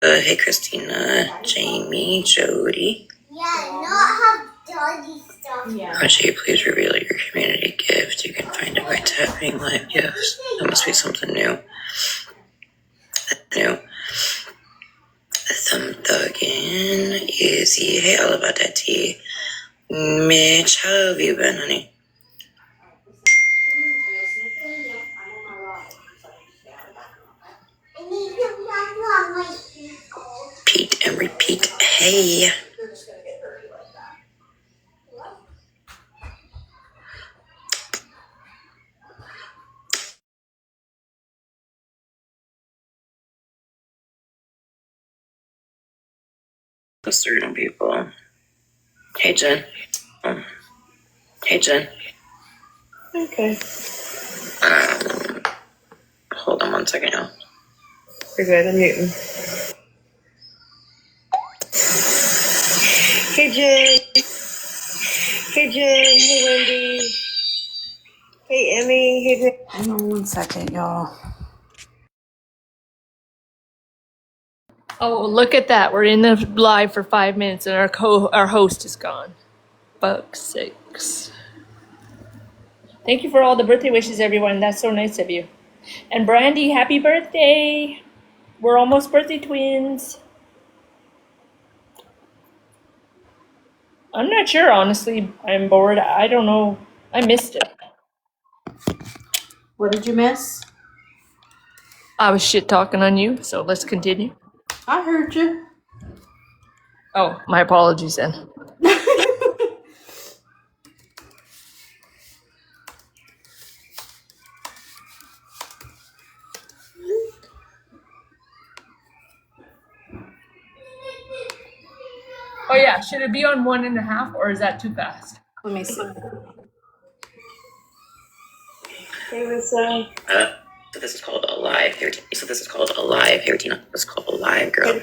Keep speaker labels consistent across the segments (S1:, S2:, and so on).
S1: Hey Christina, Jamie, Jody.
S2: Yeah, not have doggy stuff. Yeah.
S1: Would you please reveal your community gift? You can find it by tapping live gifts. That must be something new. Thumb thuggin', Easy. Hey, all about that tea. Mitch, how have you been, honey? Pete and repeat. Hey. Certain people. Hey, Jen. Hey, Jen.
S3: Okay.
S1: Hold on one second, y'all.
S3: You're good. I'm muting. Hey, Jen. Hey, Jen. Hey, Wendy. Hey, Emmy. Hey, Jen.
S4: Hang on one second, y'all.
S5: Oh, look at that. We're in the live for 5 minutes and our host is gone. Fuck's sakes. Thank you for all the birthday wishes, everyone. That's so nice of you. And Brandy, happy birthday. We're almost birthday twins. I'm not sure, honestly. I'm bored. I don't know. I missed it.
S4: What did you miss?
S5: I was shit talking on you, so let's continue.
S4: I heard you.
S5: Oh, my apologies then. Oh yeah, should it be on 1.5 or is that too fast?
S4: Let me see.
S3: Hey, Lisa.
S1: So this is called a live here. So this is called a live here, Tina. This is called a live, girl.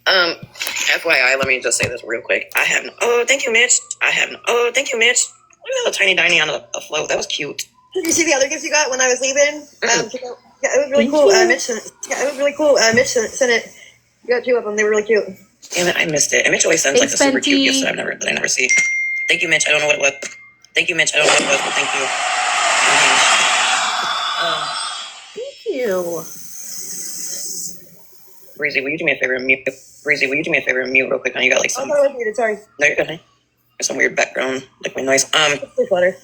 S1: FYI, let me just say this real quick. Thank you, Mitch. Thank you, Mitch. Look at that little tiny Diney on a float. That was cute.
S3: Did you see the other gift you got when I was leaving? Yeah, it was really cool. Mitch sent it. You got 2 of them. They were really cute.
S1: Damn it, I missed it. And Mitch always sends like the super cute gifts that I never see. Thank you, Mitch. I don't know what it was. Thank you, Mitch. I don't know what it was, but thank you.
S4: Thank you.
S1: Breezy, will you do me a favor and mute? Breezy, will you do me a favor and mute real quick? Now you got like some.
S3: Oh, I was muted. Sorry.
S1: No, you're good, honey. There's some weird background, like my noise.
S3: It's letter.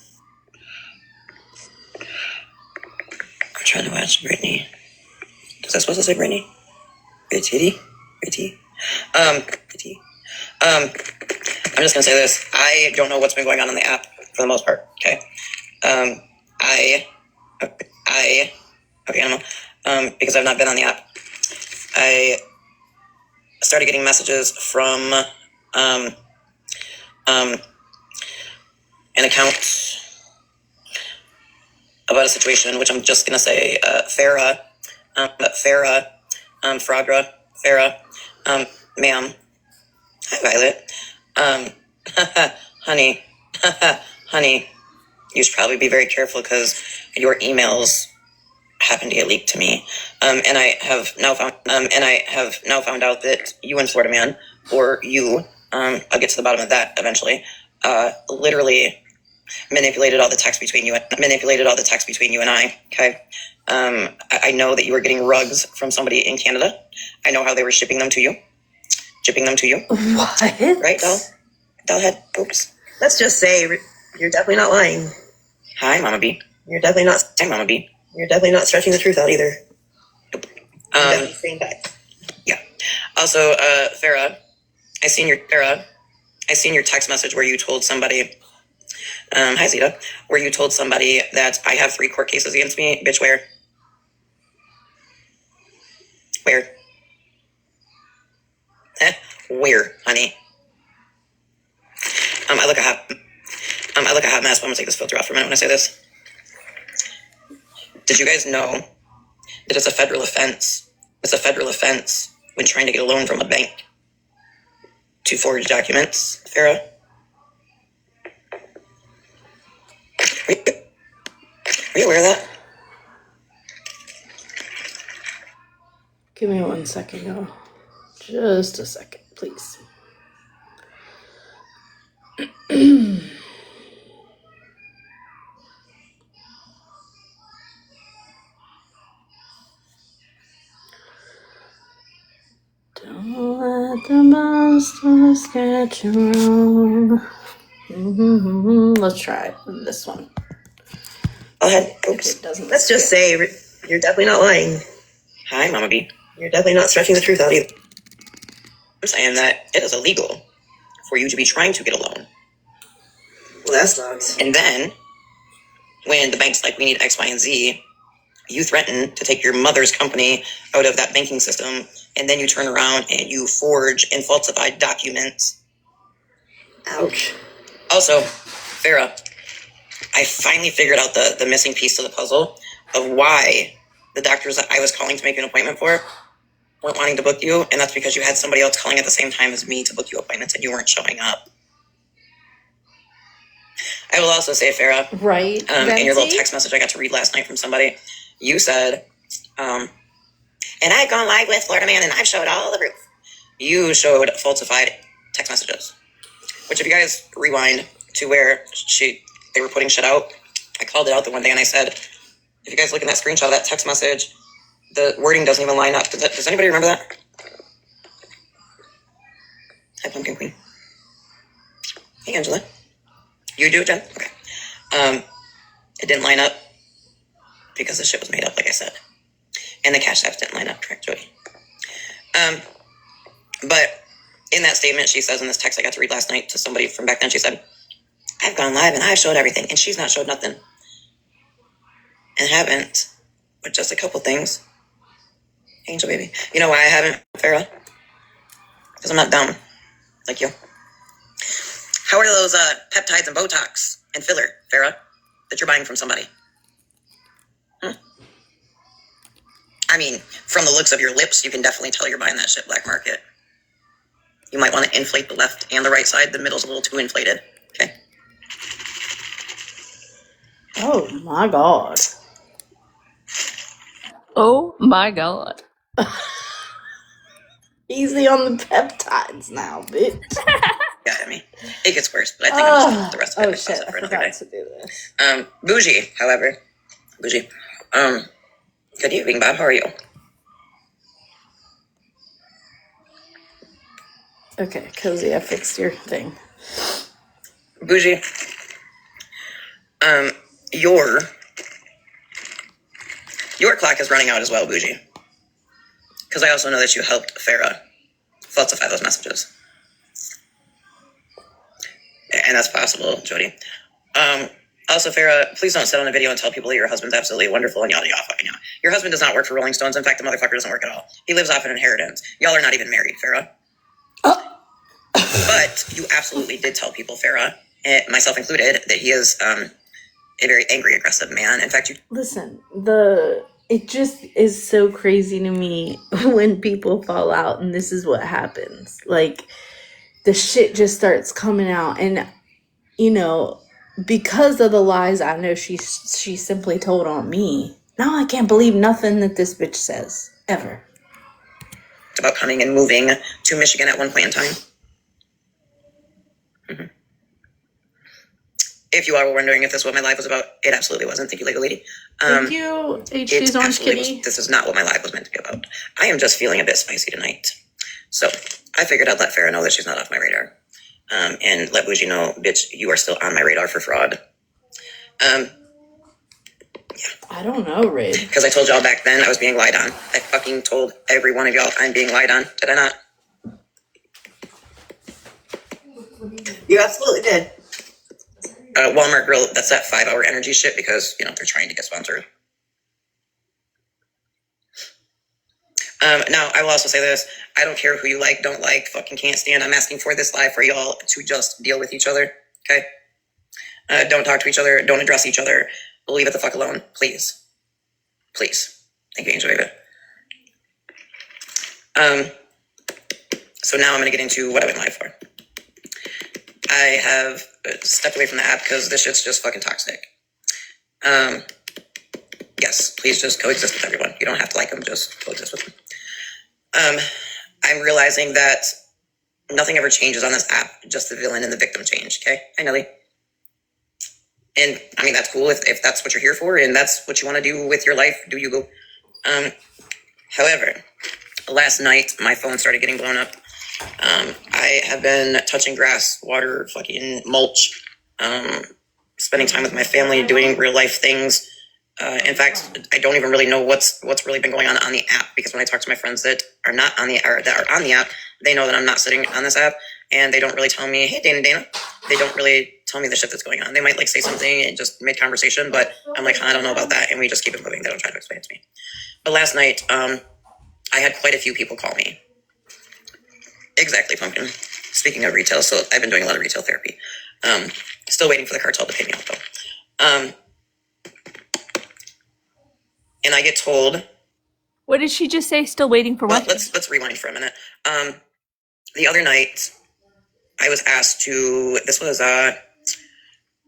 S1: I'm trying to watch Brittany. Is that supposed to say Brittany? Brittany? Brittany? Brittany? I'm just gonna say this. I don't know what's been going on in the app for the most part. Okay. I don't know. Because I've not been on the app. I started getting messages from an account about a situation, which I'm just gonna say, Farah, Farah, ma'am. Hi, Violet. Honey, honey, you should probably be very careful because your emails happened to get leaked to me. And I have now found out that you and Florida Man, or you, I'll get to the bottom of that eventually, literally manipulated all the text between you and I. Okay. I know that you were getting rugs from somebody in Canada. I know how they were shipping them to you.
S4: What?
S1: Right, Doll head. Oops.
S3: Let's just say you're definitely not lying.
S1: Hi, Mama B.
S3: You're definitely not.
S1: Hi, Mama B.
S3: You're definitely not stretching the truth out either. Same back.
S1: Yeah. Also, Farah, I seen your text message where you told somebody. Hi, Zeta. Where you told somebody that I have 3 court cases against me. Bitch, where? Where? Where, honey? I look a hot mess, but I'm gonna take this filter off for a minute when I say this. Did you guys know that it's a federal offense? It's a federal offense when trying to get a loan from a bank to forge documents, Farah? Are you aware of that?
S4: Give me 1 second, y'all. Just a second, please. Don't let the monsters get you wrong. Let's try this one.
S3: Go ahead.
S4: If
S3: Oops.
S4: it doesn't
S3: Let's just say you're definitely not lying.
S1: Hi, Mama B.
S3: You're definitely not stretching the truth out either.
S1: I'm saying that it is illegal for you to be trying to get a loan.
S3: Well, that sucks.
S1: And then, when the bank's like, we need X, Y, and Z, you threaten to take your mother's company out of that banking system, and then you turn around and you forge and falsify documents.
S3: Ouch.
S1: Also, Farah, I finally figured out the missing piece to the puzzle of why the doctors that I was calling to make an appointment for weren't wanting to book you, and that's because you had somebody else calling at the same time as me to book you appointments, and you weren't showing up. I will also say, Farah,
S4: Right.
S1: in your little text message I got to read last night from somebody, you said, and I've gone live with Florida Man, and I've showed all the proof. You showed falsified text messages, which if you guys rewind to where they were putting shit out, I called it out the one day, and I said, if you guys look at that screenshot of that text message, the wording doesn't even line up. Does anybody remember that? Hi, Pumpkin Queen. Hey, Angela. You do it, Jen? Okay. It didn't line up because the shit was made up, like I said. And the cash apps didn't line up, correct, Jody? But in that statement, she says in this text I got to read last night to somebody from back then, she said, I've gone live and I've showed everything, and she's not showed nothing. And haven't, with just a couple things. Angel baby. You know why I haven't, Farah? Because I'm not dumb like you. How are those peptides and Botox and filler, Farah, that you're buying from somebody? I mean, from the looks of your lips, you can definitely tell you're buying that shit black market. You might want to inflate the left and the right side. The middle's a little too inflated. Okay.
S4: Oh my god.
S5: Oh my god.
S4: Easy on the peptides now, bitch.
S1: Yeah, I mean, it gets worse, but I think I'm just the rest of it.
S4: Oh shit, I
S1: for another
S4: forgot
S1: day.
S4: to do this.
S1: Bougie, however. Bougie. Good evening, Bob. How are you?
S4: Okay, Cozy, I fixed your thing.
S1: Bougie. Your clock is running out as well, Bougie. Because I also know that you helped Farah falsify those messages. And that's possible, Jody. Also, Farah, please don't sit on a video and tell people that your husband's absolutely wonderful and yada yada fucking yada. Your husband does not work for Rolling Stones. In fact, the motherfucker doesn't work at all. He lives off an inheritance. Y'all are not even married, Farah. But you absolutely did tell people, Farah, myself included, that he is a very angry, aggressive man. In fact, you
S4: Listen, it just is so crazy to me when people fall out and this is what happens. Like, the shit just starts coming out, and you know, because of the lies I know she simply told on me. Now I can't believe nothing that this bitch says ever.
S1: about coming and moving to Michigan at one point in time. Mm-hmm. If you are wondering if this is what my life was about, it absolutely wasn't. Thank you, Lego Lady.
S4: Thank you, HD's Orange Kitty.
S1: This is not what my life was meant to be about. I am just feeling a bit spicy tonight. So I figured I'd let Farah know that she's not off my radar. And let Bougie know, bitch, you are still on my radar for fraud.
S4: I don't know, Rid.
S1: Because I told y'all back then I was being lied on. I fucking told every one of y'all I'm being lied on. Did I not?
S3: You absolutely did.
S1: Walmart Grill, that's that 5-hour energy shit because, you know, they're trying to get sponsored. Now, I will also say this. I don't care who you like, don't like, fucking can't stand. I'm asking for this live for y'all to just deal with each other, okay? Don't talk to each other. Don't address each other. Leave it the fuck alone, please. Please. Thank you, Angel Baby. So now I'm going to get into what I've been live for. I have stepped away from the app because this shit's just fucking toxic. Yes, please just coexist with everyone. You don't have to like them, just coexist with them. I'm realizing that nothing ever changes on this app. Just the villain and the victim change. Okay. Hi, Nelly. And I mean, that's cool if that's what you're here for and that's what you want to do with your life. Do you go? However, last night my phone started getting blown up. I have been touching grass, water, fucking mulch, spending time with my family, doing real life things. In fact, I don't even really know what's really been going on the app, because when I talk to my friends that are not on the or that are on the app, they know that I'm not sitting on this app, and they don't really tell me, hey, Dana. They don't really tell me the shit that's going on. They might like say something and just mid conversation, but I'm like, I don't know about that, and we just keep it moving. They don't try to explain it to me. But last night, I had quite a few people call me. Exactly, Pumpkin. Speaking of retail, so I've been doing a lot of retail therapy. Still waiting for the cartel to pay me out though. And I get told.
S5: What did she just say? Still waiting for what?
S1: Well, let's rewind for a minute. The other night, I was asked to. This was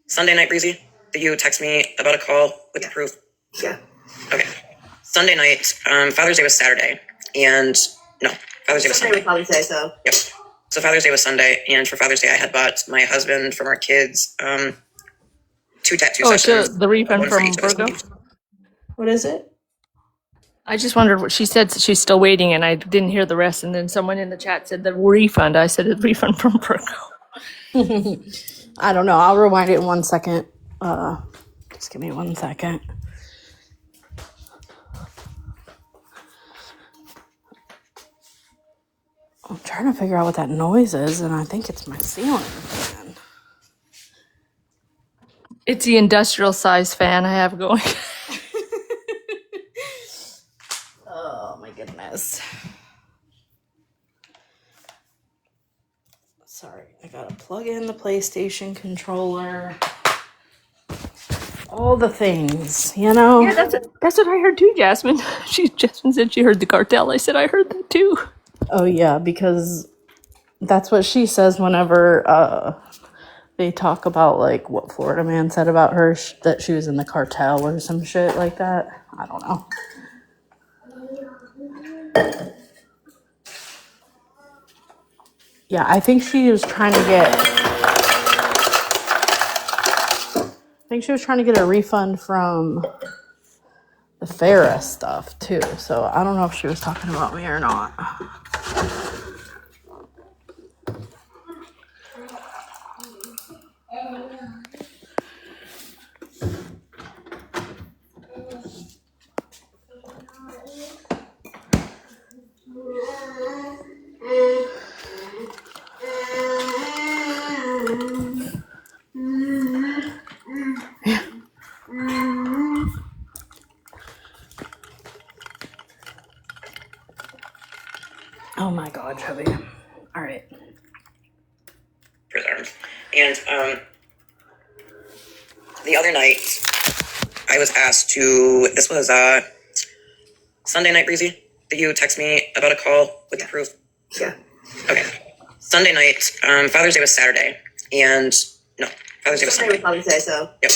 S1: Sunday night, Breezy. Did you text me about a call with the proof?
S3: Yeah.
S1: Okay. Sunday night. Father's Day was Saturday, and no, Father's Day was Sunday.
S3: Would probably say so.
S1: Yep. So Father's Day was Sunday, and for Father's Day, I had bought my husband from our kids 2 tattoo sessions.
S5: So the refund
S1: one for
S5: from
S1: each of us.
S5: Virgo?
S4: What is it?
S5: I just wondered what she said. She's still waiting, and I didn't hear the rest. And then someone in the chat said the refund. I said the refund from Virgo.
S4: I don't know. I'll rewind it in 1 second. Just give me 1 second. I'm trying to figure out what that noise is, and I think it's my ceiling fan.
S5: It's the industrial size fan I have going.
S4: Oh my goodness. Sorry, I gotta plug in the PlayStation controller. All the things, you know?
S5: Yeah, that's what I heard too, Jasmine. Jasmine said she heard the cartel. I said I heard that too.
S4: Oh yeah, because that's what she says whenever they talk about like what Florida man said about her, that she was in the cartel or some shit like that. I don't know. Yeah, I think she was trying to get a refund from the Farrah stuff too. So I don't know if she was talking about me or not. Oh my God, Chubby. All right.
S1: And the other night, I was asked to. This was Sunday night, Breezy. Did you text me about a call with the proof?
S3: Yeah.
S1: Okay. Sunday night. Father's Day was Saturday, and no, Father's Day was Sunday.
S3: Would probably say so.
S1: Yep.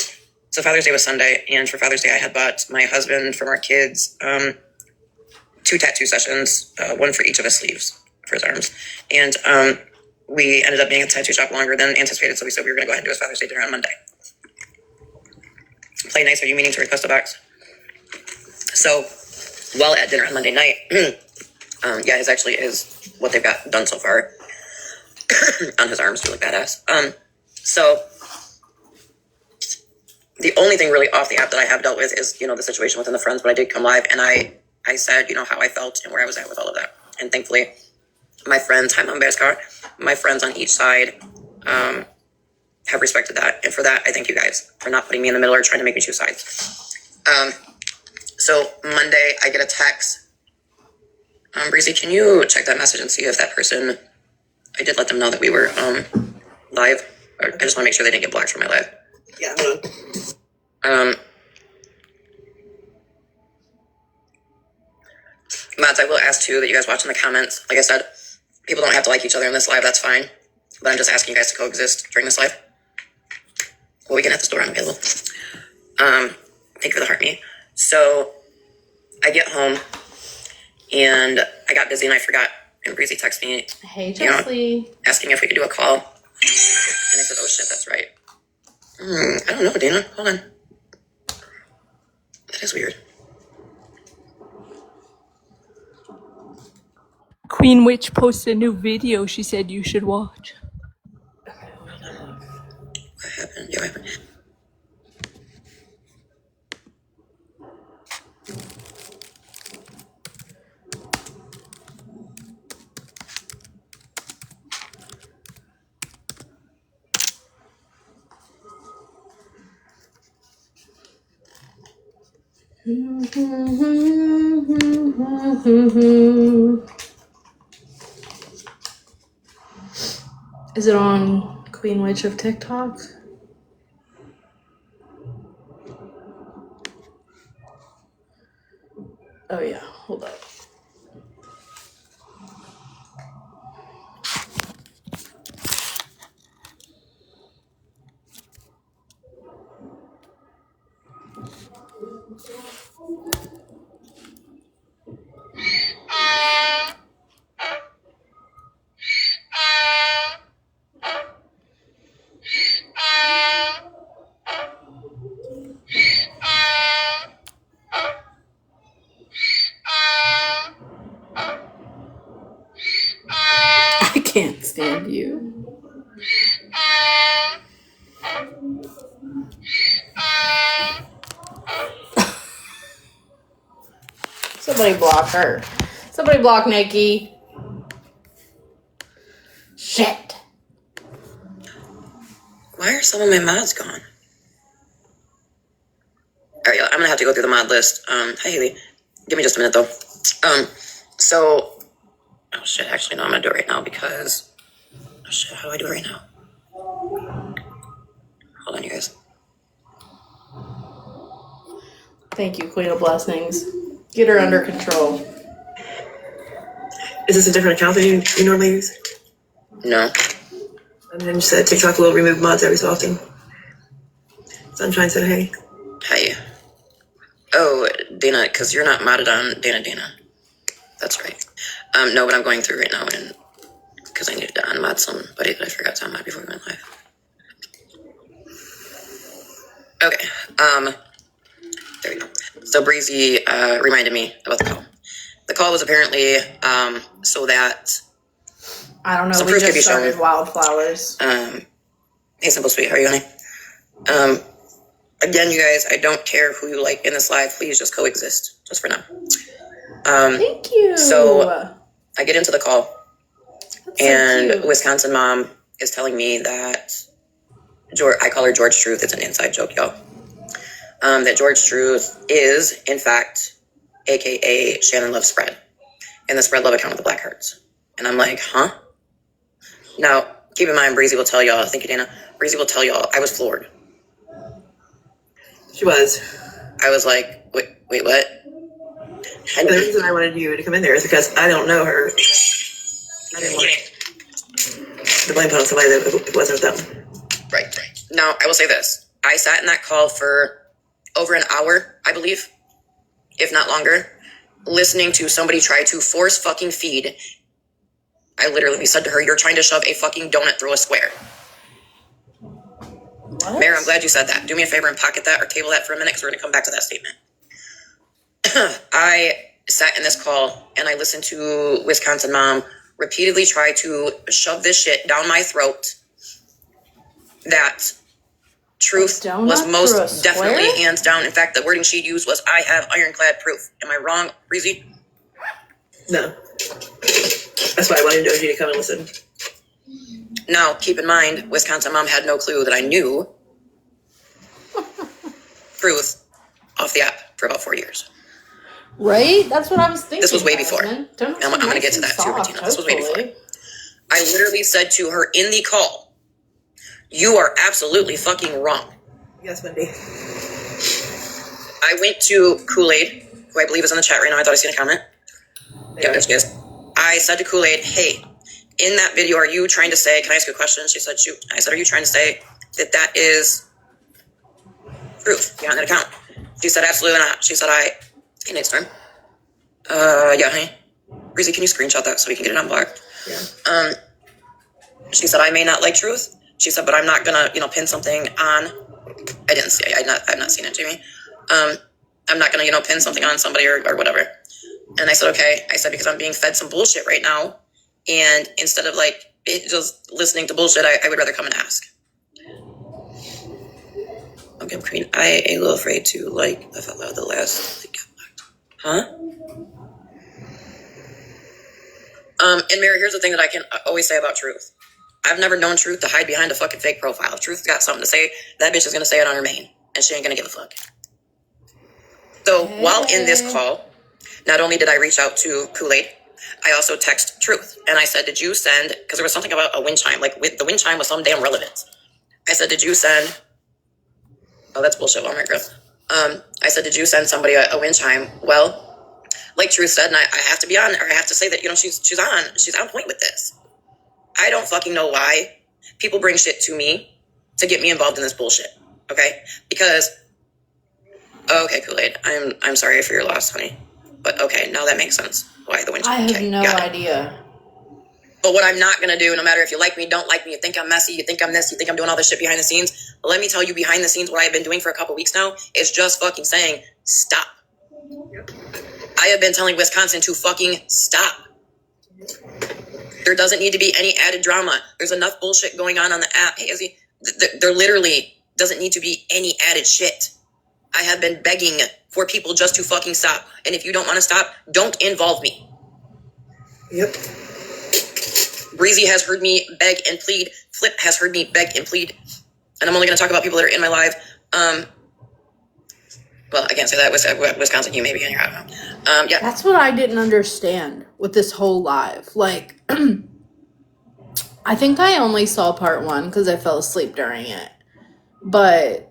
S1: So Father's Day was Sunday, and for Father's Day, I had bought my husband from our kids 2 tattoo sessions, one for each of his sleeves for his arms, and we ended up being at the tattoo shop longer than anticipated. So we said we were going to go ahead and do his Father's Day dinner on Monday. Play nice. Are you meaning to request a box? So while at dinner on Monday night, yeah, his actually is what they've got done so far on his arms. Do look badass. So the only thing really off the app that I have dealt with is, the situation within the friends, but I did come live and I said, how I felt and where I was at with all of that. And thankfully, my friends, hi Mom Bear's car, my friends on each side have respected that. And for that, I thank you guys for not putting me in the middle or trying to make me choose sides. So Monday, I get a text. Breezy, can you check that message and see if that person, I did let them know that we were live. I just want to make sure they didn't get blocked from my live.
S3: Yeah, hold on.
S1: Mods, I will ask too that you guys watch in the comments. Like I said, people don't have to like each other in this live, that's fine. But I'm just asking you guys to coexist during this live. Well, we can at the store, I'm available. Thank you for the heart me. So I get home and I got busy and I forgot. And Breezy texted me,
S4: Hey, Chesley.
S1: asking if we could do a call. And I said, oh shit, that's right. I don't know, Dana. Hold on. That is weird.
S5: Queen Witch posted a new video she said you should watch.
S1: What happened? Yeah, what happened?
S4: Is it on Queen Witch of TikTok? Oh yeah, hold up. I can't stand you. Somebody block her. Somebody block Nikki. Shit.
S1: Why are some of my mods gone? All right, I'm gonna have to go through the mod list. Hi Haley. Give me just a minute though. So, oh shit, actually no, I'm gonna do it right now because, oh shit, how do I do it right now? Hold on, you guys.
S4: Thank you, Queen of Blessings. Get her under control.
S3: Is this a different account than you normally use?
S1: No.
S3: And then you said TikTok will remove mods every so often. Sunshine said, hey.
S1: Hi. Oh, Dana, because you're not modded on Dana. That's right. No, but I'm going through right now and because I needed to unmod somebody that I forgot to unmod before we went live. Okay. There we go. So Breezy reminded me about the call. The call was apparently so that
S4: I don't know.
S1: some
S4: We
S1: proof could be
S4: just
S1: shown.
S4: started Wildflowers.
S1: Hey, Simple Sweet, how are you, honey? Again, you guys, I don't care who you like in this live. Please just coexist, just for now.
S4: Thank you.
S1: So I get into the call,
S4: That's
S1: and
S4: so cute.
S1: Wisconsin mom is telling me that I call her George Truth. It's an inside joke, y'all. That George Truth is, in fact, AKA Shannon Love Spread, and the Spread Love account with the black hearts. And I'm like, huh? Now, keep in mind, Breezy will tell y'all, thank you, Dana. Breezy will tell y'all, I was floored.
S3: She was.
S1: I was like, wait, what?
S3: And the reason I wanted you to come in there is because I don't know her. I didn't want to blame put on somebody that it wasn't them.
S1: Right. Now, I will say this. I sat in that call for over an hour, I believe, if not longer, listening to somebody try to force fucking feed. I literally said to her, you're trying to shove a fucking donut through a square.
S4: What?
S1: Mayor, I'm glad you said that. Do me a favor and pocket that or table that for a minute because we're going to come back to that statement. I sat in this call and I listened to Wisconsin mom repeatedly try to shove this shit down my throat that truth was most definitely hands down. In fact, the wording she used was, I have ironclad proof. Am I wrong, Breezy?
S3: No. That's why I wanted Doji to come and listen.
S1: Now, keep in mind, Wisconsin mom had no clue that I knew truth off the app for about 4 years.
S4: Right? That's what I was thinking.
S1: This was way before.
S4: I'm
S1: going to get to that too, Regina. This was way before. I literally said to her in the call, you are absolutely fucking wrong.
S3: Yes, Wendy.
S1: I went to Kool-Aid, who I believe is in the chat right now. I thought I seen a comment. Yeah, there she is. I said to Kool-Aid, hey, in that video, are you trying to say, can I ask you a question? She said, shoot. I said, are you trying to say that that is truth behind that account? She said, absolutely not. She said, hey, next time. Yeah, honey. Breezy, can you screenshot that so we can get it on block?
S3: Yeah.
S1: She said, I may not like truth. She said, but I'm not gonna, pin something on. I didn't see. I've not seen it, Jamie. I'm not gonna, pin something on somebody or whatever. And I said, okay. I said, because I'm being fed some bullshit right now, and instead of just listening to bullshit, I would rather come and ask. Okay, Queen. I a little afraid to the last. Huh? And Mary, here's the thing that I can always say about truth. I've never known truth to hide behind a fucking fake profile. If truth's got something to say, that bitch is gonna say it on her main, and she ain't gonna give a fuck. So while in this call, not only did I reach out to Kool-Aid, I also text Truth, and I said, did you send? Because there was something about a wind chime, the wind chime was some damn relevance. I said, did you send? Oh, that's bullshit, Walmart girl. I said, did you send somebody a wind chime? Well, like Truth said, and I have to be on, or I have to say that, she's on point with this. I don't fucking know why people bring shit to me to get me involved in this bullshit. Okay? Because, okay, Kool-Aid, I'm sorry for your loss, honey. But okay, now that makes sense. Why the wind chime?
S4: I have no idea.
S1: But what I'm not going to do, no matter if you like me, don't like me, you think I'm messy, you think I'm this, you think I'm doing all this shit behind the scenes, let me tell you behind the scenes what I've been doing for a couple weeks now is just fucking saying, stop. I have been telling Wisconsin to fucking stop. There doesn't need to be any added drama. There's enough bullshit going on the app. Hey, Izzy, there literally doesn't need to be any added shit. I have been begging for people just to fucking stop. And if you don't want to stop, don't involve me.
S3: Yep.
S1: Breezy has heard me beg and plead. Flip has heard me beg and plead. And I'm only going to talk about people that are in my live. Well, I can't say that. Wisconsin, you may be in here. I don't know. Yeah.
S4: That's what I didn't understand with this whole live. I think I only saw part 1 because I fell asleep during it. But,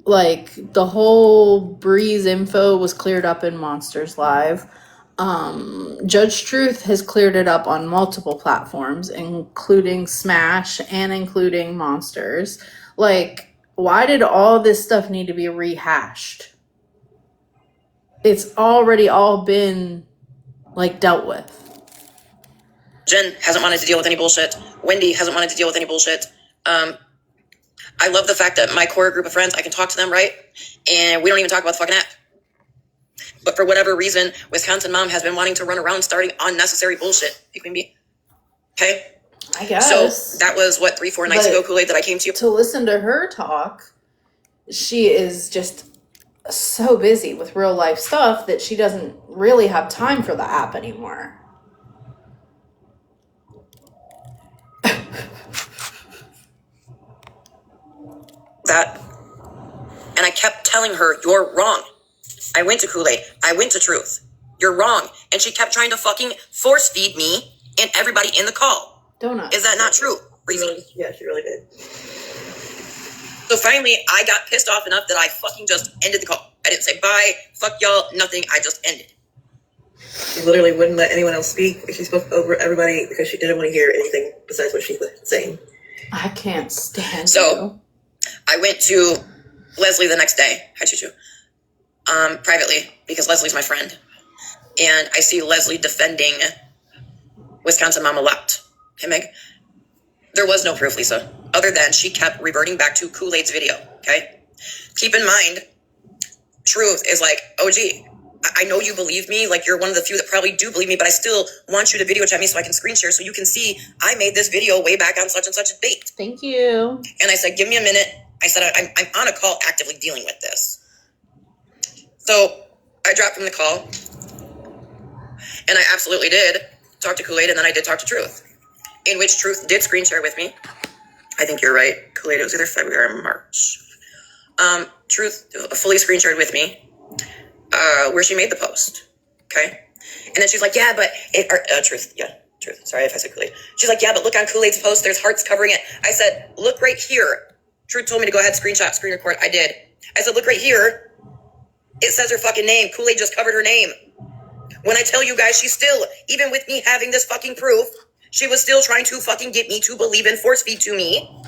S4: the whole Breeze info was cleared up in Monsters Live. Judge Truth has cleared it up on multiple platforms, including Smash and including Monsters. Why did all this stuff need to be rehashed? It's already all been, dealt with.
S1: Jen hasn't wanted to deal with any bullshit. Wendy hasn't wanted to deal with any bullshit. I love the fact that my core group of friends, I can talk to them, right? And we don't even talk about the fucking app. But for whatever reason, Wisconsin Mom has been wanting to run around starting unnecessary bullshit. You can be. Okay?
S4: I guess.
S1: So that was, 3-4 nights ago, Kool-Aid, that I came to you?
S4: To listen to her talk, she is just so busy with real life stuff that she doesn't really have time for the app anymore.
S1: That. And I kept telling her, you're wrong. I went to Kool-Aid. I went to Truth. You're wrong. And she kept trying to fucking force feed me and everybody in the call.
S4: Donuts.
S1: Is that not true, Breezy?
S3: Yeah, she really did.
S1: So finally, I got pissed off enough that I fucking just ended the call. I didn't say bye, fuck y'all, nothing. I just ended.
S3: She literally wouldn't let anyone else speak. She spoke over everybody because she didn't want to hear anything besides what she was saying.
S4: I can't stand
S1: So, I went to Leslie the next day. Hi, Choo Choo. Privately, because Leslie's my friend. And I see Leslie defending Wisconsin Mom a lot. Hey, Meg? There was no proof, Lisa, other than she kept reverting back to Kool-Aid's video, okay? Keep in mind, Truth is OG, I know you believe me, you're one of the few that probably do believe me, but I still want you to video chat me so I can screen share so you can see I made this video way back on such and such a date.
S4: Thank you.
S1: And I said, give me a minute. I said, I'm on a call actively dealing with this. So I dropped from the call, and I absolutely did talk to Kool-Aid, and then I did talk to Truth, in which Truth did screen share with me. I think you're right, Kool-Aid, it was either February or March. Truth fully screen shared with me where she made the post, okay? And then she's like, yeah, but Truth, sorry if I said Kool-Aid. She's like, yeah, but look on Kool-Aid's post, there's hearts covering it. I said, look right here. Truth told me to go ahead, screenshot, screen record. I did. I said, look right here. It says her fucking name. Kool-Aid just covered her name. When I tell you guys, she's still, even with me having this fucking proof, she was still trying to fucking get me to believe and force feed to me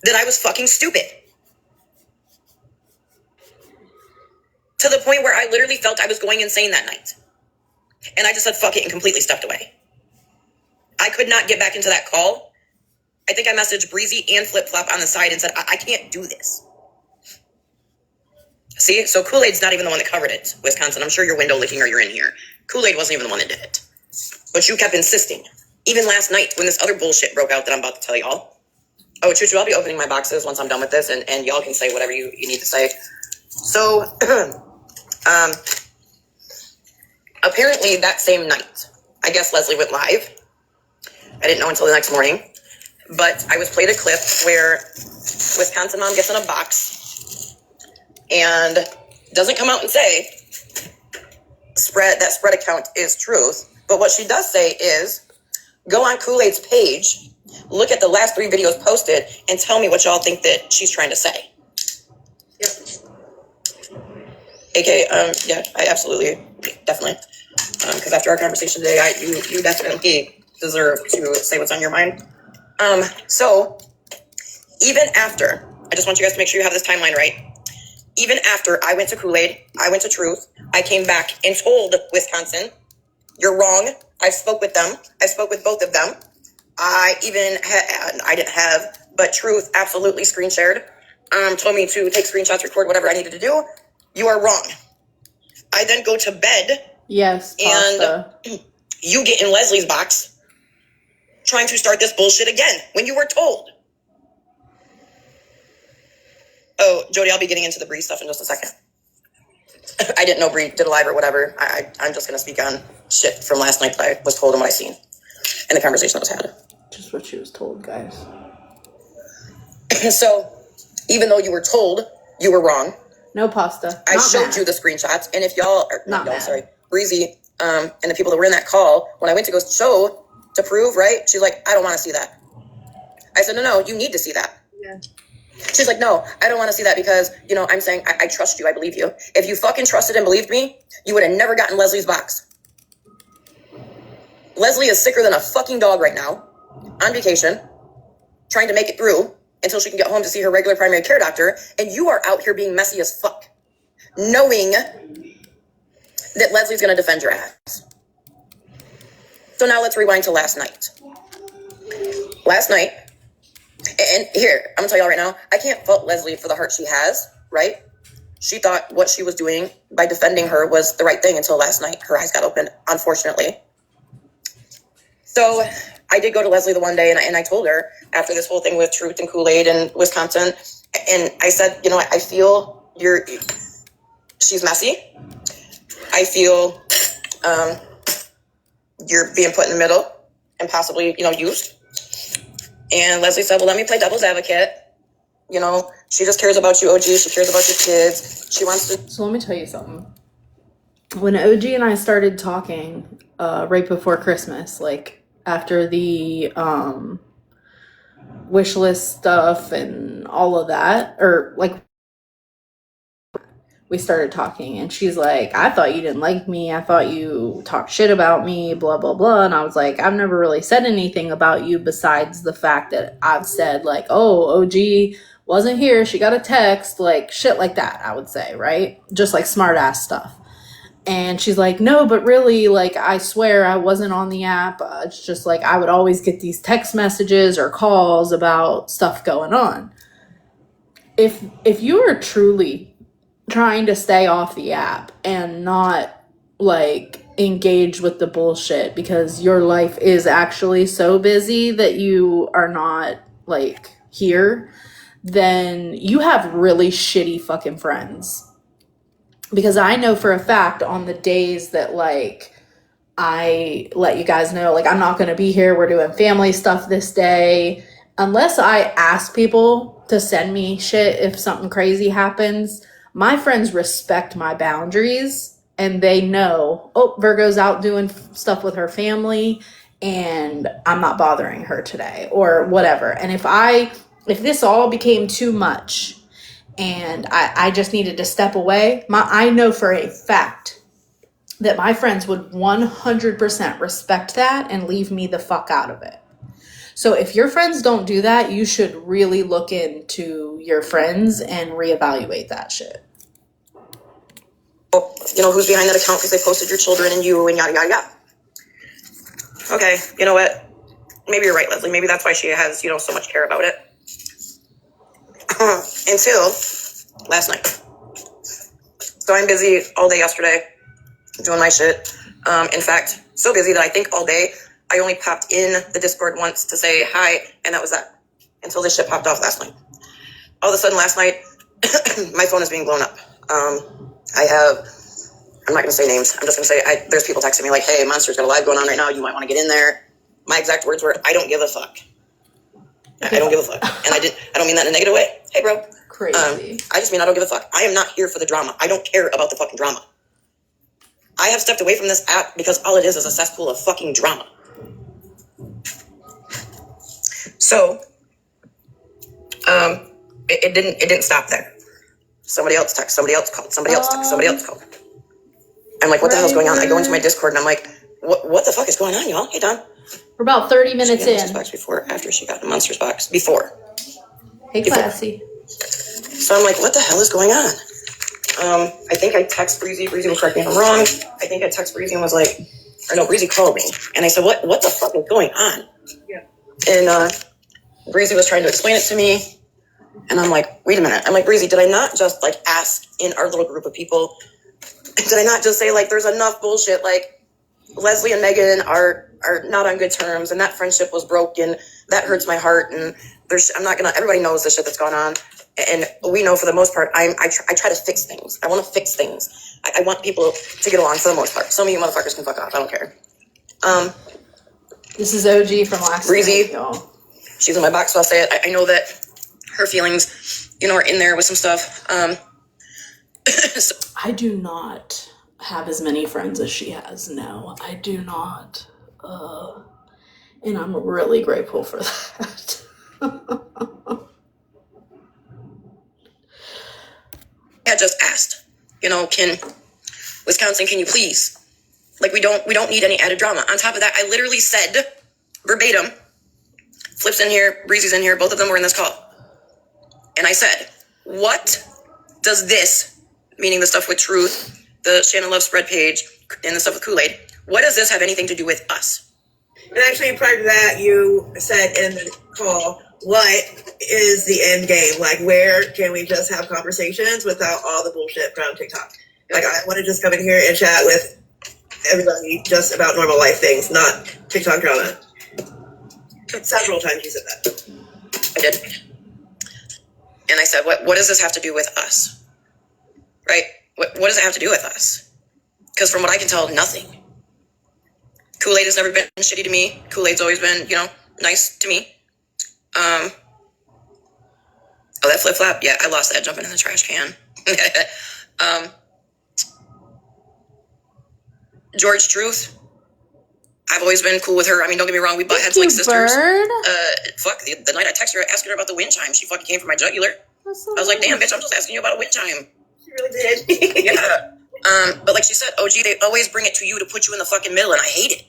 S1: that I was fucking stupid. to the point where I literally felt I was going insane that night. And I just said, fuck it, and completely stepped away. I could not get back into that call. I think I messaged Breezy and Flip Flop on the side and said, I can't do this. See, so Kool-Aid's not even the one that covered it, Wisconsin. I'm sure you're window licking or you're in here. Kool-Aid wasn't even the one that did it. But you kept insisting. Even last night when this other bullshit broke out that I'm about to tell y'all. Oh, Choo Choo, I'll be opening my boxes once I'm done with this, and y'all can say whatever you need to say. So, apparently that same night, I guess Leslie went live. I didn't know until the next morning. But I was played a clip where Wisconsin mom gets in a box and doesn't come out and say that spread account is truth. But what she does say is, go on Kool-Aid's page, look at the last 3 videos posted, and tell me what y'all think that she's trying to say.
S3: Yep.
S1: Yeah, I absolutely, definitely. Because after our conversation today, you definitely deserve to say what's on your mind. So, even after, I just want you guys to make sure you have this timeline right. Even after I went to Kool-Aid, I went to Truth, I came back and told Wisconsin, you're wrong. I spoke with them. I spoke with both of them. I didn't have, but Truth absolutely screen shared. Told me to take screenshots, record whatever I needed to do. You are wrong. I then go to bed.
S4: Yes, pasta.
S1: And you get in Leslie's box trying to start this bullshit again when you were told. Oh, Jody, I'll be getting into the Bree stuff in just a second. I didn't know Bree did a live or whatever. I'm just going to speak on shit from last night that I was told and what I seen and the conversation that was had.
S4: Just what she was told, guys.
S1: So, even though you were told you were wrong,
S4: no pasta.
S1: I showed you the screenshots. And if y'all, Breezy, and the people that were in that call, when I went to go show to prove, right? She's like, I don't want to see that. I said, no, you need to see that.
S3: Yeah.
S1: She's like, no, I don't want to see that because, I'm saying I trust you. I believe you. If you fucking trusted and believed me, you would have never gotten Leslie's box. Leslie is sicker than a fucking dog right now, on vacation, trying to make it through until she can get home to see her regular primary care doctor. And you are out here being messy as fuck, knowing that Leslie's going to defend your ass. So now let's rewind to last night. Last night, and here, I'm going to tell y'all right now, I can't fault Leslie for the heart she has, right? She thought what she was doing by defending her was the right thing until last night. Her eyes got opened, unfortunately. So I did go to Leslie the one day, and I told her after this whole thing with Truth and Kool-Aid and Wisconsin, and I said, I feel she's messy. I feel you're being put in the middle and possibly, used. And Leslie said, well, let me play devil's advocate. She just cares about you, OG. She cares about your kids. She wants to.
S4: So let me tell you something. When OG and I started talking right before Christmas, like after the wish list stuff and all of that, or like we started talking and she's like, I thought you didn't like me. I thought you talked shit about me, blah, blah, blah. And I was like, I've never really said anything about you besides the fact that I've said like, oh, OG wasn't here. She got a text, like shit like that, I would say, right? Just like smart ass stuff. And she's like, no, but really, like, I swear I wasn't on the app. It's just like I would always get these text messages or calls about stuff going on. If you are truly trying to stay off the app and not like engage with the bullshit because your life is actually so busy that you are not like here, then you have really shitty fucking friends. Because I know for a fact on the days that like I let you guys know like I'm not going to be here, we're doing family stuff this day, unless I ask people to send me shit if something crazy happens, my friends respect my boundaries and they know, oh, Virgo's out doing stuff with her family and I'm not bothering her today or whatever. And if this all became too much and I just needed to step away, I know for a fact that my friends would 100% respect that and leave me the fuck out of it. So if your friends don't do that, you should really look into your friends and reevaluate that shit.
S3: you know, who's behind that account because they posted your children and you and yada, yada, yada. Okay, you know what? Maybe you're right, Leslie. Maybe that's why she has, you know, so much care about it. Until last night. So I'm busy all day yesterday doing my shit. In fact, so busy that I think all day I only popped in the Discord once to say hi, and that was that. Until this shit popped off last night. All of a sudden last night, my phone is being blown up. I'm not going to say names. I'm just going to say there's people texting me like, hey, Monster's got a live going on right now. You might want to get in there. My exact words were, I don't give a fuck. I don't give a fuck. And I don't mean that in a negative way. Hey, bro.
S4: Crazy.
S3: I just mean I don't give a fuck. I am not here for the drama. I don't care about the fucking drama. I have stepped away from this app because all it is a cesspool of fucking drama. So, it didn't stop there. Somebody else texted, somebody else called, somebody else texted, somebody else called. I'm like, what the hell's going on? I go into my Discord and I'm like, what the fuck is going on, y'all? Hey, Don.
S4: We're about 30 minutes in.
S3: Box before, after she got the Monsters box. Before.
S4: Hey, Classy.
S3: So I'm like, what the hell is going on? I think I text Breezy. Breezy will correct me if I'm wrong. I think I text Breezy and was like, or no, Breezy called me. And I said, what the fuck is going on? Yeah. And Breezy was trying to explain it to me. And I'm like, wait a minute. I'm like, Breezy, did I not just like ask in our little group of people? Did I not just say like, there's enough bullshit? Like Leslie and Megan are not on good terms. And that friendship was broken. That hurts my heart. And everybody knows the shit that's gone on. And we know for the most part, I try to fix things. I want to fix things. I want people to get along for the most part. Some of you motherfuckers can fuck off. I don't care.
S4: This is OG from last
S3: Breezy,
S4: night, y'all.
S3: She's in my box, so I'll say it. I know that her feelings, you know, are in there with some stuff.
S4: So. I do not have as many friends as she has. No, I do not. And I'm really grateful for that.
S3: I just asked, you know, Wisconsin, can you please? Like, we don't need any added drama. On top of that, I literally said verbatim, Flip's in here, Breezy's in here, both of them were in this call. And I said, what does this, meaning the stuff with Truth, the Shannon Love spread page, and the stuff with Kool-Aid, what does this have anything to do with us?
S6: And actually, prior to that, you said in the call, what is the end game? Like, where can we just have conversations without all the bullshit from TikTok? Like, I want to just come in here and chat with everybody just about normal life things, not TikTok drama. Several times you said that.
S3: I did. And I said, what does this have to do with us? Right? What does it have to do with us? Because from what I can tell, nothing. Kool-Aid has never been shitty to me. Kool-Aid's always been, you know, nice to me. Oh, that flip-flop? Yeah, I lost that jumping in the trash can. George Truth. I've always been cool with her. I mean, don't get me wrong, we butt heads like sisters. Fuck, the night I texted her, asking her about the wind chime, she fucking came for my jugular. I was like, damn, bitch, I'm just asking you about a wind chime.
S6: She really did.
S3: Yeah. But like she said, OG, they always bring it to you to put you in the fucking middle, and I hate it.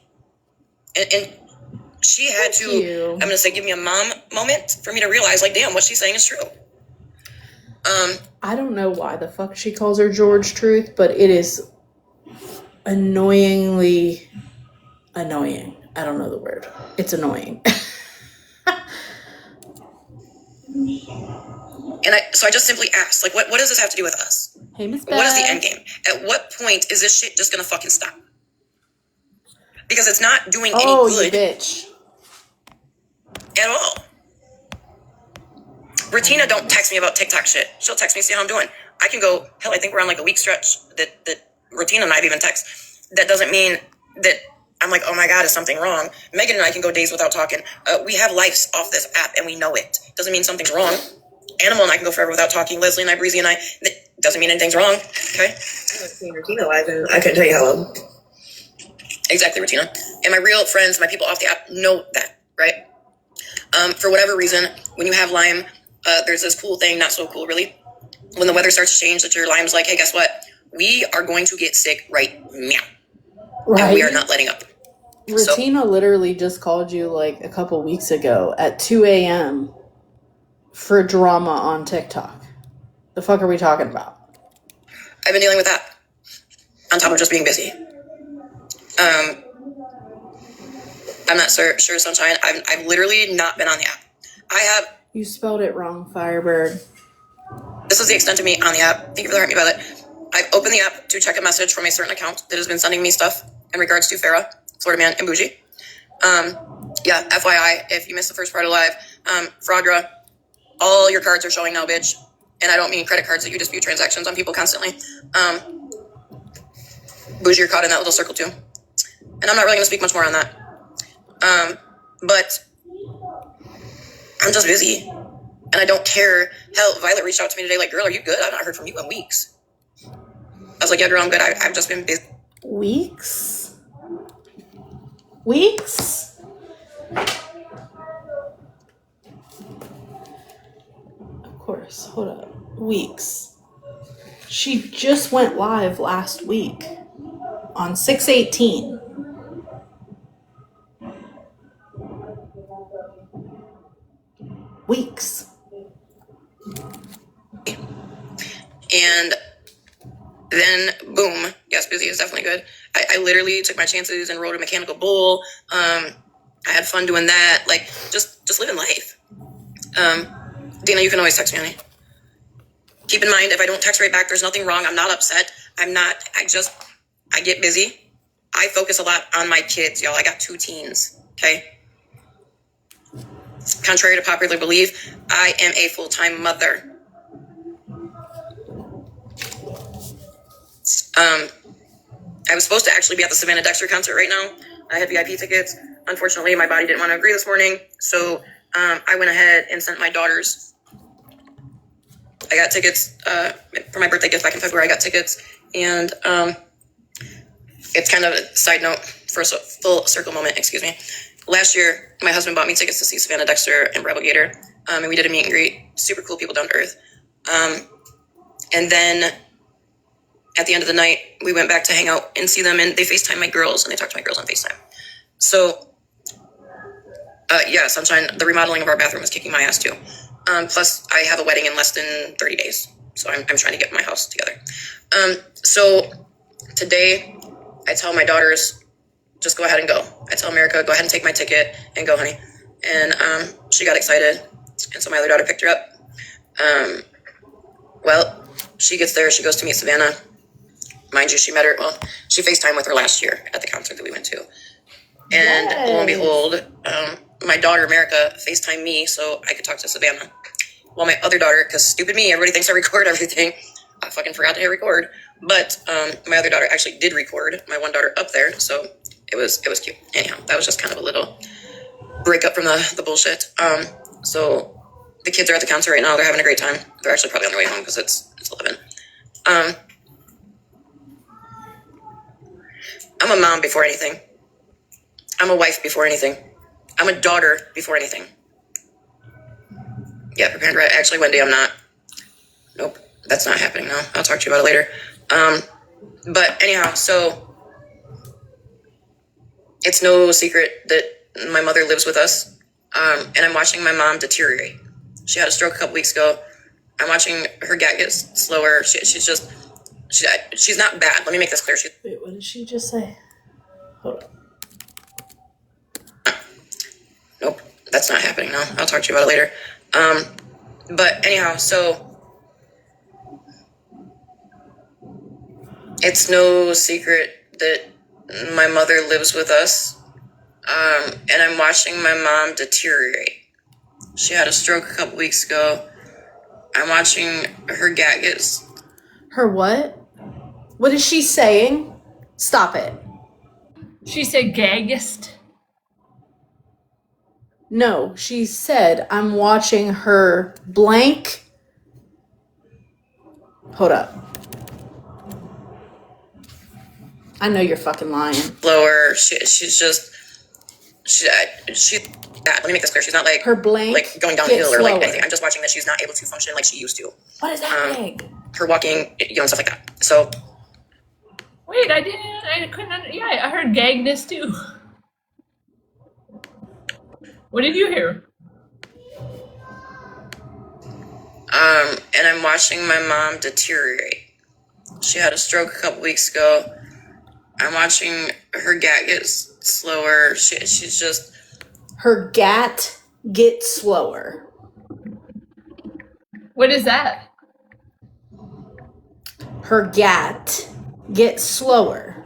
S3: And she had to, I'm going to say, give me a mom moment for me to realize, like, damn, what she's saying is true.
S4: I don't know why the fuck she calls her George Truth, but it is annoyingly annoying. I don't know the word. It's annoying.
S3: So I just simply asked, like, what does this have to do with us?
S4: Hey, Miss Beth.
S3: What is the end game? At what point is this shit just going to fucking stop? Because it's not doing any good.
S4: You bitch.
S3: At all. Retina don't text me about TikTok shit. She'll text me, see how I'm doing. I can go, hell, I think we're on like a week stretch that Retina and I've even text. That doesn't mean that I'm like, oh my God, is something wrong? Megan and I can go days without talking. We have lives off this app and we know it. Doesn't mean something's wrong. Animal and I can go forever without talking. Leslie and I, Breezy and I, that doesn't mean anything's wrong. Okay?
S6: I haven't seen Retina live and I couldn't tell you how long.
S3: Exactly, Retina. And my real friends, my people off the app know that, right? For whatever reason, when you have Lyme, there's this cool thing, not so cool really. When the weather starts to change, that your Lyme's like, hey, guess what? We are going to get sick right now. Right. And we are not letting up.
S4: Retina literally just called you like a couple weeks ago at 2 a.m. for drama on TikTok. The fuck are we talking about?
S3: I've been dealing with that. on top of just being busy. I'm not sure, Sunshine. I've literally not been on the app. I have.
S4: You spelled it wrong, Firebird.
S3: This is the extent of me on the app. Thank you for the heart me, Violet. I've opened the app to check a message from a certain account that has been sending me stuff in regards to Farrah, Florida Man, and Bougie. Yeah, FYI, if you missed the first part of live, Fraudra, all your cards are showing now, bitch. And I don't mean credit cards that you dispute transactions on people constantly. Bougie, you're caught in that little circle too. And I'm not really going to speak much more on that. But I'm just busy. And I don't care. Hell, Violet reached out to me today like, girl, are you good? I've not heard from you in weeks. I was like, yeah, girl, I'm good. I've just been busy.
S4: Weeks? Weeks? Of course. Hold up. Weeks. She just went live last week on 6/18. Weeks.
S3: And then, boom. Yes, busy is definitely good. I literally took my chances and rode a mechanical bull. I had fun doing that. Like, just living life. Dina, you can always text me, honey. Keep in mind, if I don't text right back, there's nothing wrong. I'm not upset. I get busy. I focus a lot on my kids, y'all. I got 2 teens, okay? Contrary to popular belief, I am a full-time mother. I was supposed to actually be at the Savannah Dexter concert right now. I had VIP tickets. Unfortunately, my body didn't want to agree this morning, so I went ahead and sent my daughters. I got tickets for my birthday gift back in February. I got tickets, and it's kind of a side note for a full circle moment, excuse me. Last year, my husband bought me tickets to see Savannah Dexter and Bravo Gator, and we did a meet and greet. Super cool people, down to earth. And then at the end of the night, we went back to hang out and see them, and they FaceTime my girls, and they talked to my girls on FaceTime. So, yeah, Sunshine, the remodeling of our bathroom is kicking my ass too. Plus, I have a wedding in less than 30 days, so I'm trying to get my house together. So today, I tell my daughters, just go ahead and go. I tell America, go ahead and take my ticket and go, honey. And she got excited, and so my other daughter picked her up. Well, she gets there, she goes to meet Savannah. Mind you, she FaceTimed with her last year at the concert that we went to. And lo and behold, my daughter, America, FaceTimed me so I could talk to Savannah. While my other daughter, because stupid me, everybody thinks I record everything. I fucking forgot to hit record. But my other daughter actually did record my one daughter up there, so it was cute. Anyhow, that was just kind of a little breakup from the bullshit. So the kids are at the concert right now. They're having a great time. They're actually probably on their way home because it's 11. I'm a mom before anything. I'm a wife before anything. I'm a daughter before anything. Yeah, prepared, right? Actually, Wendy, I'm not. Nope, that's not happening now. I'll talk to you about it later. But anyhow, so it's no secret that my mother lives with us, and I'm watching my mom deteriorate. She had a stroke a couple weeks ago. I'm watching her get slower. She's not bad. Let me make this clear.
S4: Wait, what did she just say? Hold on.
S3: Nope, that's not happening now. I'll talk to you about it later. But anyhow, so it's no secret that my mother lives with us, and I'm watching my mom deteriorate. She had a stroke a couple weeks ago. I'm watching her get.
S4: Her what? What is she saying? Stop it.
S5: She said gaggist.
S4: No, she said, I'm watching her blank. Hold up. I know you're fucking lying.
S3: Lower. She's let me make this clear. She's not like
S4: her blank,
S3: like going downhill or like anything. I'm just watching that she's not able to function like she used to.
S4: What is that?
S3: Her walking, and stuff like that. So.
S5: Wait, I couldn't. Yeah, I heard gagness too. What did you hear?
S3: And I'm watching my mom deteriorate. She had a stroke a couple weeks ago.
S1: I'm watching her gat get slower. She's just...
S4: Her gat gets slower.
S5: What is that?
S4: Her gat gets slower.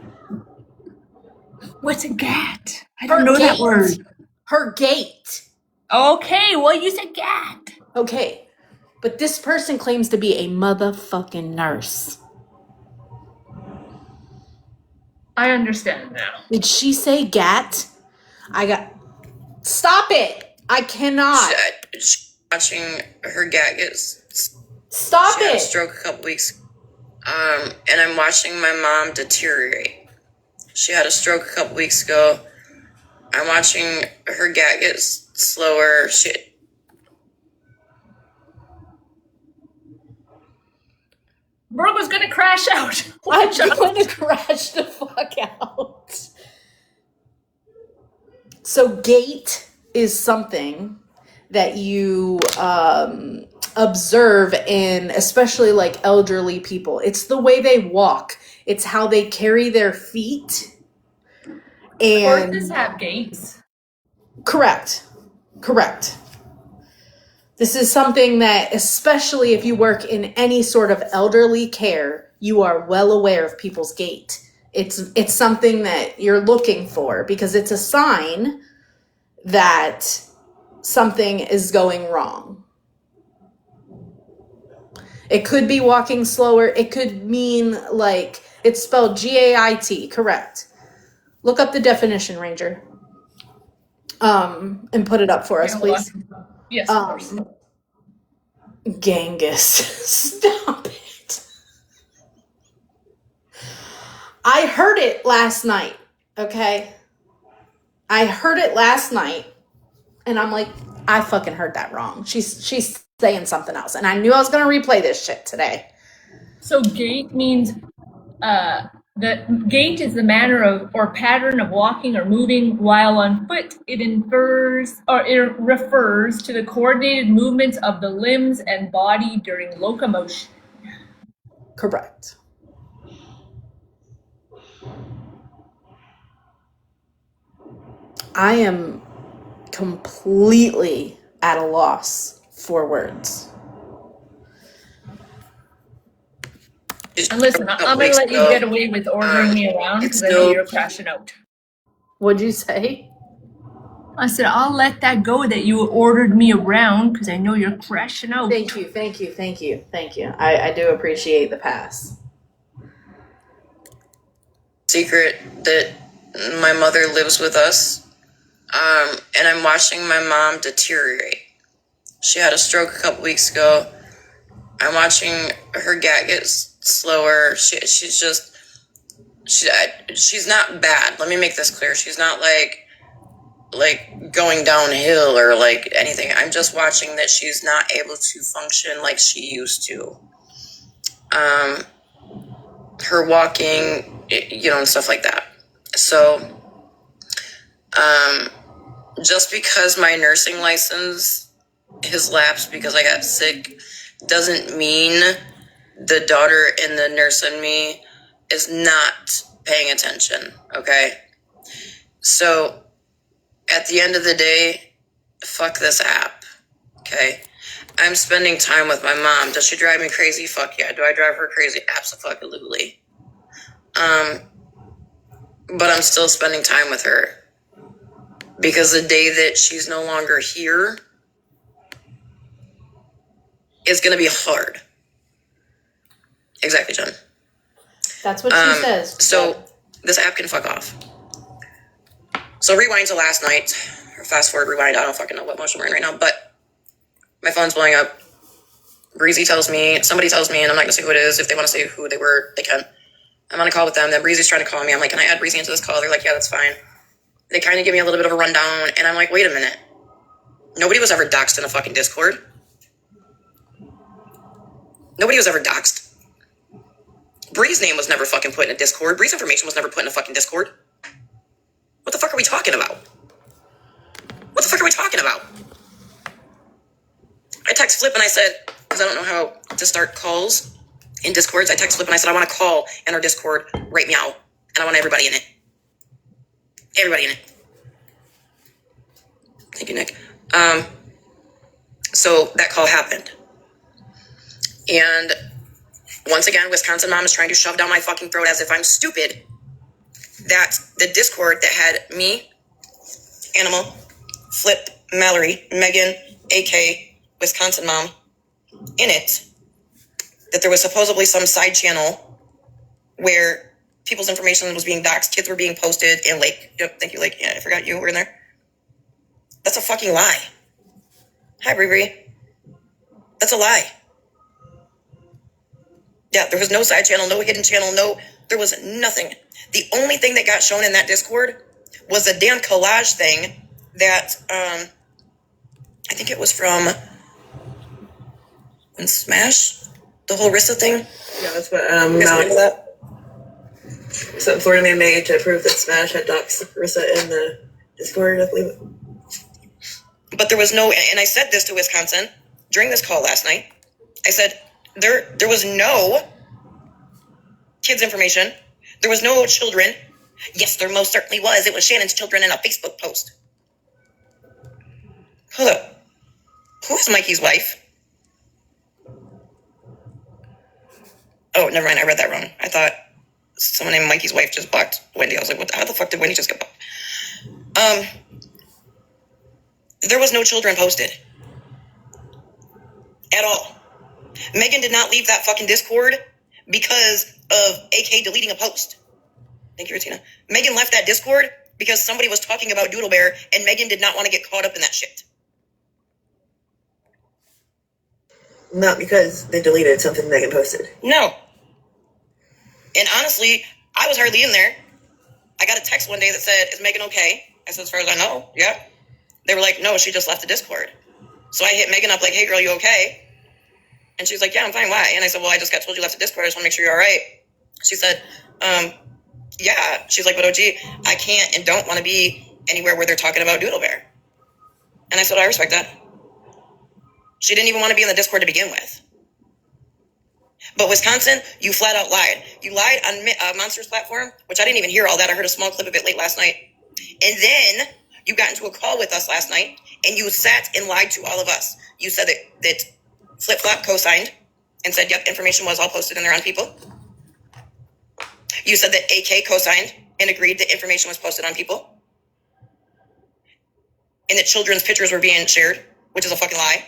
S5: What's a gat? I
S4: Her
S5: don't know that
S4: gait.
S5: word.
S4: Her gait.
S5: Okay, well, you said gat.
S4: Okay, but this person claims to be a motherfucking nurse.
S5: I understand now.
S4: Did she say gat? Stop it! I cannot.
S1: She's watching her gat get...
S4: Stop
S1: She had a
S4: it!
S1: stroke a couple weeks. And I'm watching my mom deteriorate. She had a stroke a couple weeks ago. I'm watching her gat get slower.
S5: Brooke was gonna crash out.
S4: I'm going to crash the fuck out. So gait is something that you observe in especially like elderly people. It's the way they walk. It's how they carry their feet. And
S5: Horses have gaits.
S4: correct. This is something that, especially if you work in any sort of elderly care, you are well aware of people's gait. It's something that you're looking for because it's a sign that something is going wrong. It could be walking slower. It could mean like it's spelled Gait, correct. Look up the definition, Ranger. And put it up for us, please.
S5: Yes, of course.
S4: Genghis, stop it. I heard it last night, okay? I heard it last night, and I'm like, I fucking heard that wrong. She's saying something else, and I knew I was going to replay this shit today.
S5: So gait means the gait is the manner of or pattern of walking or moving while on foot. It refers to the coordinated movements of the limbs and body during locomotion.
S4: Correct. I am completely at a loss for words.
S5: And listen, I'm going to let you get away with ordering me around because I know you're crashing out.
S4: What'd you say?
S5: I said, I'll let that go that you ordered me around because I know you're crashing out.
S4: Thank you. I do appreciate the pass.
S1: Secret that my mother lives with us. And I'm watching my mom deteriorate. She had a stroke a couple weeks ago. I'm watching her gat get slower. She's not bad. Let me make this clear. She's not like going downhill or like anything. I'm just watching that she's not able to function like she used to. Her walking, and stuff like that. So, just because my nursing license has lapsed because I got sick doesn't mean the daughter in the nurse in me is not paying attention, okay? So, at the end of the day, fuck this app, okay? I'm spending time with my mom. Does she drive me crazy? Fuck yeah. Do I drive her crazy? Absolutely. But I'm still spending time with her. Because the day that she's no longer here is going to be hard. Exactly, Jen.
S4: That's what she says.
S1: So, this app can fuck off. So, rewind to last night. Or fast forward, rewind. I don't fucking know what motion we're in right now. But my phone's blowing up. Breezy tells me, somebody tells me, and I'm not going to say who it is. If they want to say who they were, they can. I'm on a call with them. Then Breezy's trying to call me. I'm like, can I add Breezy into this call? They're like, yeah, that's fine. They kind of give me a little bit of a rundown. And I'm like, wait a minute. Nobody was ever doxxed in a fucking Discord. Nobody was ever doxxed. Bree's name was never fucking put in a Discord. Bree's information was never put in a fucking Discord. What the fuck are we talking about? What the fuck are we talking about? I text Flip and I said, because I don't know how to start calls in Discords, I text Flip and I said, I want to call in our Discord right now. And I want everybody in it. Everybody in it. Thank you, Nick. So that call happened. And once again, Wisconsin mom is trying to shove down my fucking throat as if I'm stupid. That the Discord that had me, Animal, Flip, Mallory, Megan, AK, Wisconsin mom in it, that there was supposedly some side channel where people's information was being doxxed, kids were being posted, and Lake, yep, thank you, Lake, yeah, I forgot you were in there. That's a fucking lie. Hi, Bree. That's a lie. Yeah, there was no side channel, no hidden channel, there was nothing. The only thing that got shown in that Discord was a damn collage thing that, I think it was from when Smash, the whole Rissa thing.
S6: Yeah, that's what, that? Something Florida man made to prove that Smash had doxed Rissa in the Discord, I believe.
S1: But there was no, and I said this to Wisconsin during this call last night. I said, there was no kids' information. There was no children. Yes, there most certainly was. It was Shannon's children in a Facebook post. Hold up. Who is Mikey's wife? Oh, never mind. I read that wrong. I thought someone named Mikey's wife just blocked Wendy. I was like, how the fuck did Wendy just get blocked? There was no children posted. At all. Megan did not leave that fucking Discord because of AK deleting a post. Thank you, Ratina. Megan left that Discord because somebody was talking about Doodle Bear, and Megan did not want to get caught up in that shit.
S6: Not because they deleted something Megan posted.
S1: No. And honestly, I was hardly in there. I got a text one day that said, is Megan okay? I said, as far as I know, yeah. They were like, no, she just left the Discord. So I hit Megan up like, hey, girl, you okay? And she's like, yeah, I'm fine. Why? And I said, well, I just got told you left the Discord. I just want to make sure you're all right. She said, yeah. She's like, but OG, I can't and don't want to be anywhere where they're talking about Doodle Bear. And I said, I respect that. She didn't even want to be in the Discord to begin with. But Wisconsin, you flat out lied. You lied on Monster's platform, which I didn't even hear all that. I heard a small clip of it late last night. And then you got into a call with us last night, and you sat and lied to all of us. You said that Flip Flop co-signed and said, yep, information was all posted in there on people. You said that AK co-signed and agreed that information was posted on people. And that children's pictures were being shared, which is a fucking lie.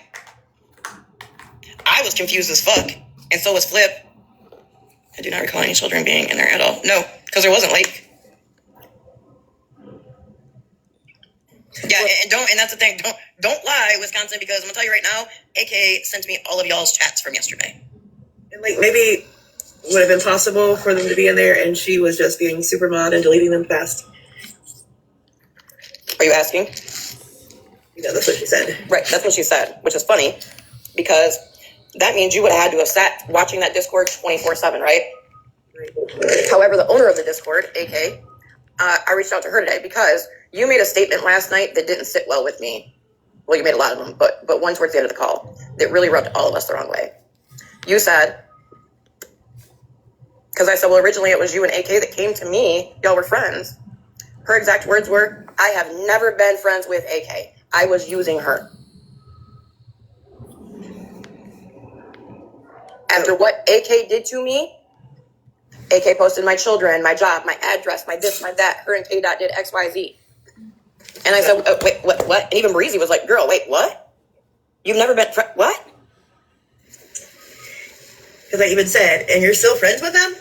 S1: I was confused as fuck, and so was Flip. I do not recall any children being in there at all. No, because there wasn't, like. Yeah, and that's the thing. Don't lie, Wisconsin, because I'm gonna tell you right now, AK sent me all of y'all's chats from yesterday.
S6: And like maybe would have been possible for them to be in there, and she was just being super mod and deleting them fast.
S1: Are you asking?
S6: Yeah, that's what she said.
S1: Right, that's what she said, which is funny, because that means you would have had to have sat watching that Discord 24/7, right? Right. However, the owner of the Discord, AK, I reached out to her today because you made a statement last night that didn't sit well with me. Well, you made a lot of them, but one towards the end of the call that really rubbed all of us the wrong way. You said, because I said, well, originally it was you and AK that came to me. Y'all were friends. Her exact words were, I have never been friends with AK. I was using her. After what AK did to me, AK posted my children, my job, my address, my this, my that. Her and K-Dot did X, Y, Z. And I said, wait, what? And even Breezy was like, girl, wait, what? You've never been, what?
S6: Because I even said, and you're still friends with them?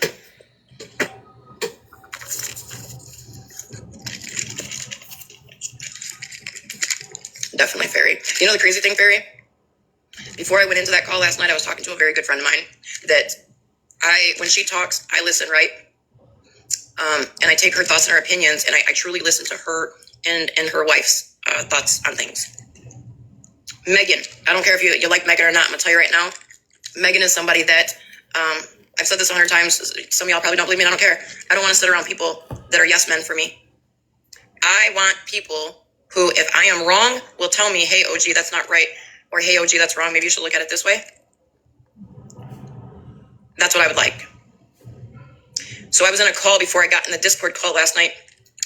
S1: Definitely, Fairy. You know the crazy thing, Fairy? Before I went into that call last night, I was talking to a very good friend of mine that when she talks, I listen, right? And I take her thoughts and her opinions, and I truly listen to her and her wife's thoughts on things. Megan, I don't care if you like Megan or not. I'm going to tell you right now, Megan is somebody that, I've said this 100 times. Some of y'all probably don't believe me. I don't care. I don't want to sit around people that are yes men for me. I want people who, if I am wrong, will tell me, hey, OG, that's not right. Or, hey, OG, that's wrong. Maybe you should look at it this way. That's what I would like.
S3: So I was in a call before I got in the Discord call last night,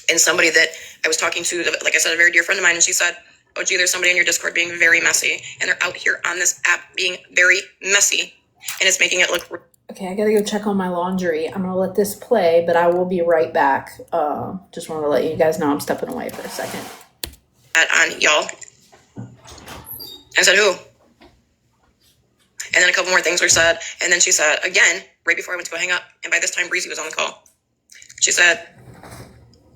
S3: and somebody that I was talking to, like I said, a very dear friend of mine, and she said, oh, gee, there's somebody in your Discord being very messy, and they're out here on this app being very messy, and it's making it look...
S4: Okay, I gotta go check on my laundry. I'm gonna let this play, but I will be right back. Just wanted to let you guys know I'm stepping away for a second.
S3: On y'all. I said, who? And then a couple more things were said, and then she said, again, right before I went to go hang up, and by this time, Breezy was on the call. She said,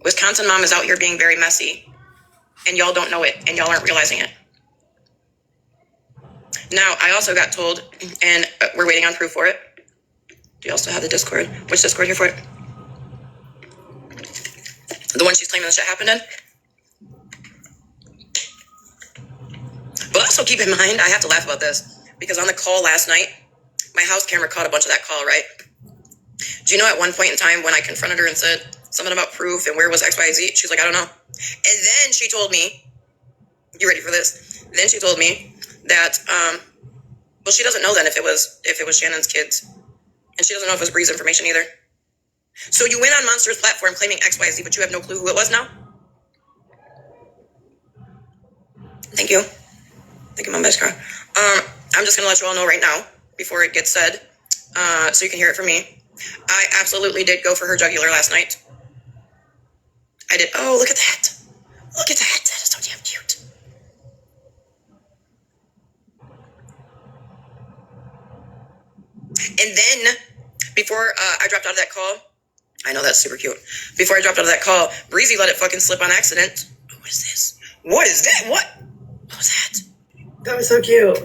S3: Wisconsin mom is out here being very messy, and y'all don't know it, and y'all aren't realizing it. Now, I also got told, and we're waiting on proof for it. Do you also have the Discord? Which Discord here for it? The one she's claiming the shit happened in? But also keep in mind, I have to laugh about this, because on the call last night, my house camera caught a bunch of that call, right? Do you know at one point in time when I confronted her and said something about proof and where was XYZ? She's like, I don't know. And then she told me, you ready for this? Then she told me that, well, she doesn't know then if it was Shannon's kids. And she doesn't know if it was Bree's information either. So you went on Monster's platform claiming XYZ, but you have no clue who it was now? Thank you. Thank you, Mom Beskar. I'm just going to let you all know right now, before it gets said, so you can hear it from me. I absolutely did go for her jugular last night. I did. Oh, look at that. Look at that. That is so damn cute. And then, before I dropped out of that call, I know that's super cute. Before I dropped out of that call, Breezy let it fucking slip on accident. Oh, what is this? What is that? What was that?
S6: That was so cute.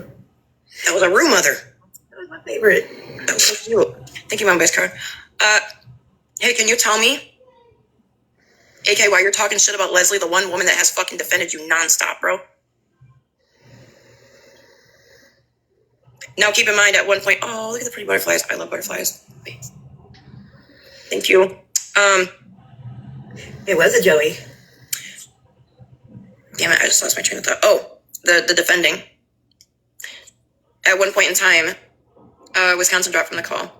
S3: That was a room mother.
S6: That was my favorite.
S3: That was so cute. Thank you, Mom Beskar. Hey, can you tell me, AK, why you're talking shit about Leslie, the one woman that has fucking defended you nonstop, bro? Now, keep in mind, at one point, oh, look at the pretty butterflies. I love butterflies. Wait. Thank you.
S6: It was a Joey.
S3: Damn it, I just lost my train of thought. Oh, the defending. At one point in time, Wisconsin dropped from the call.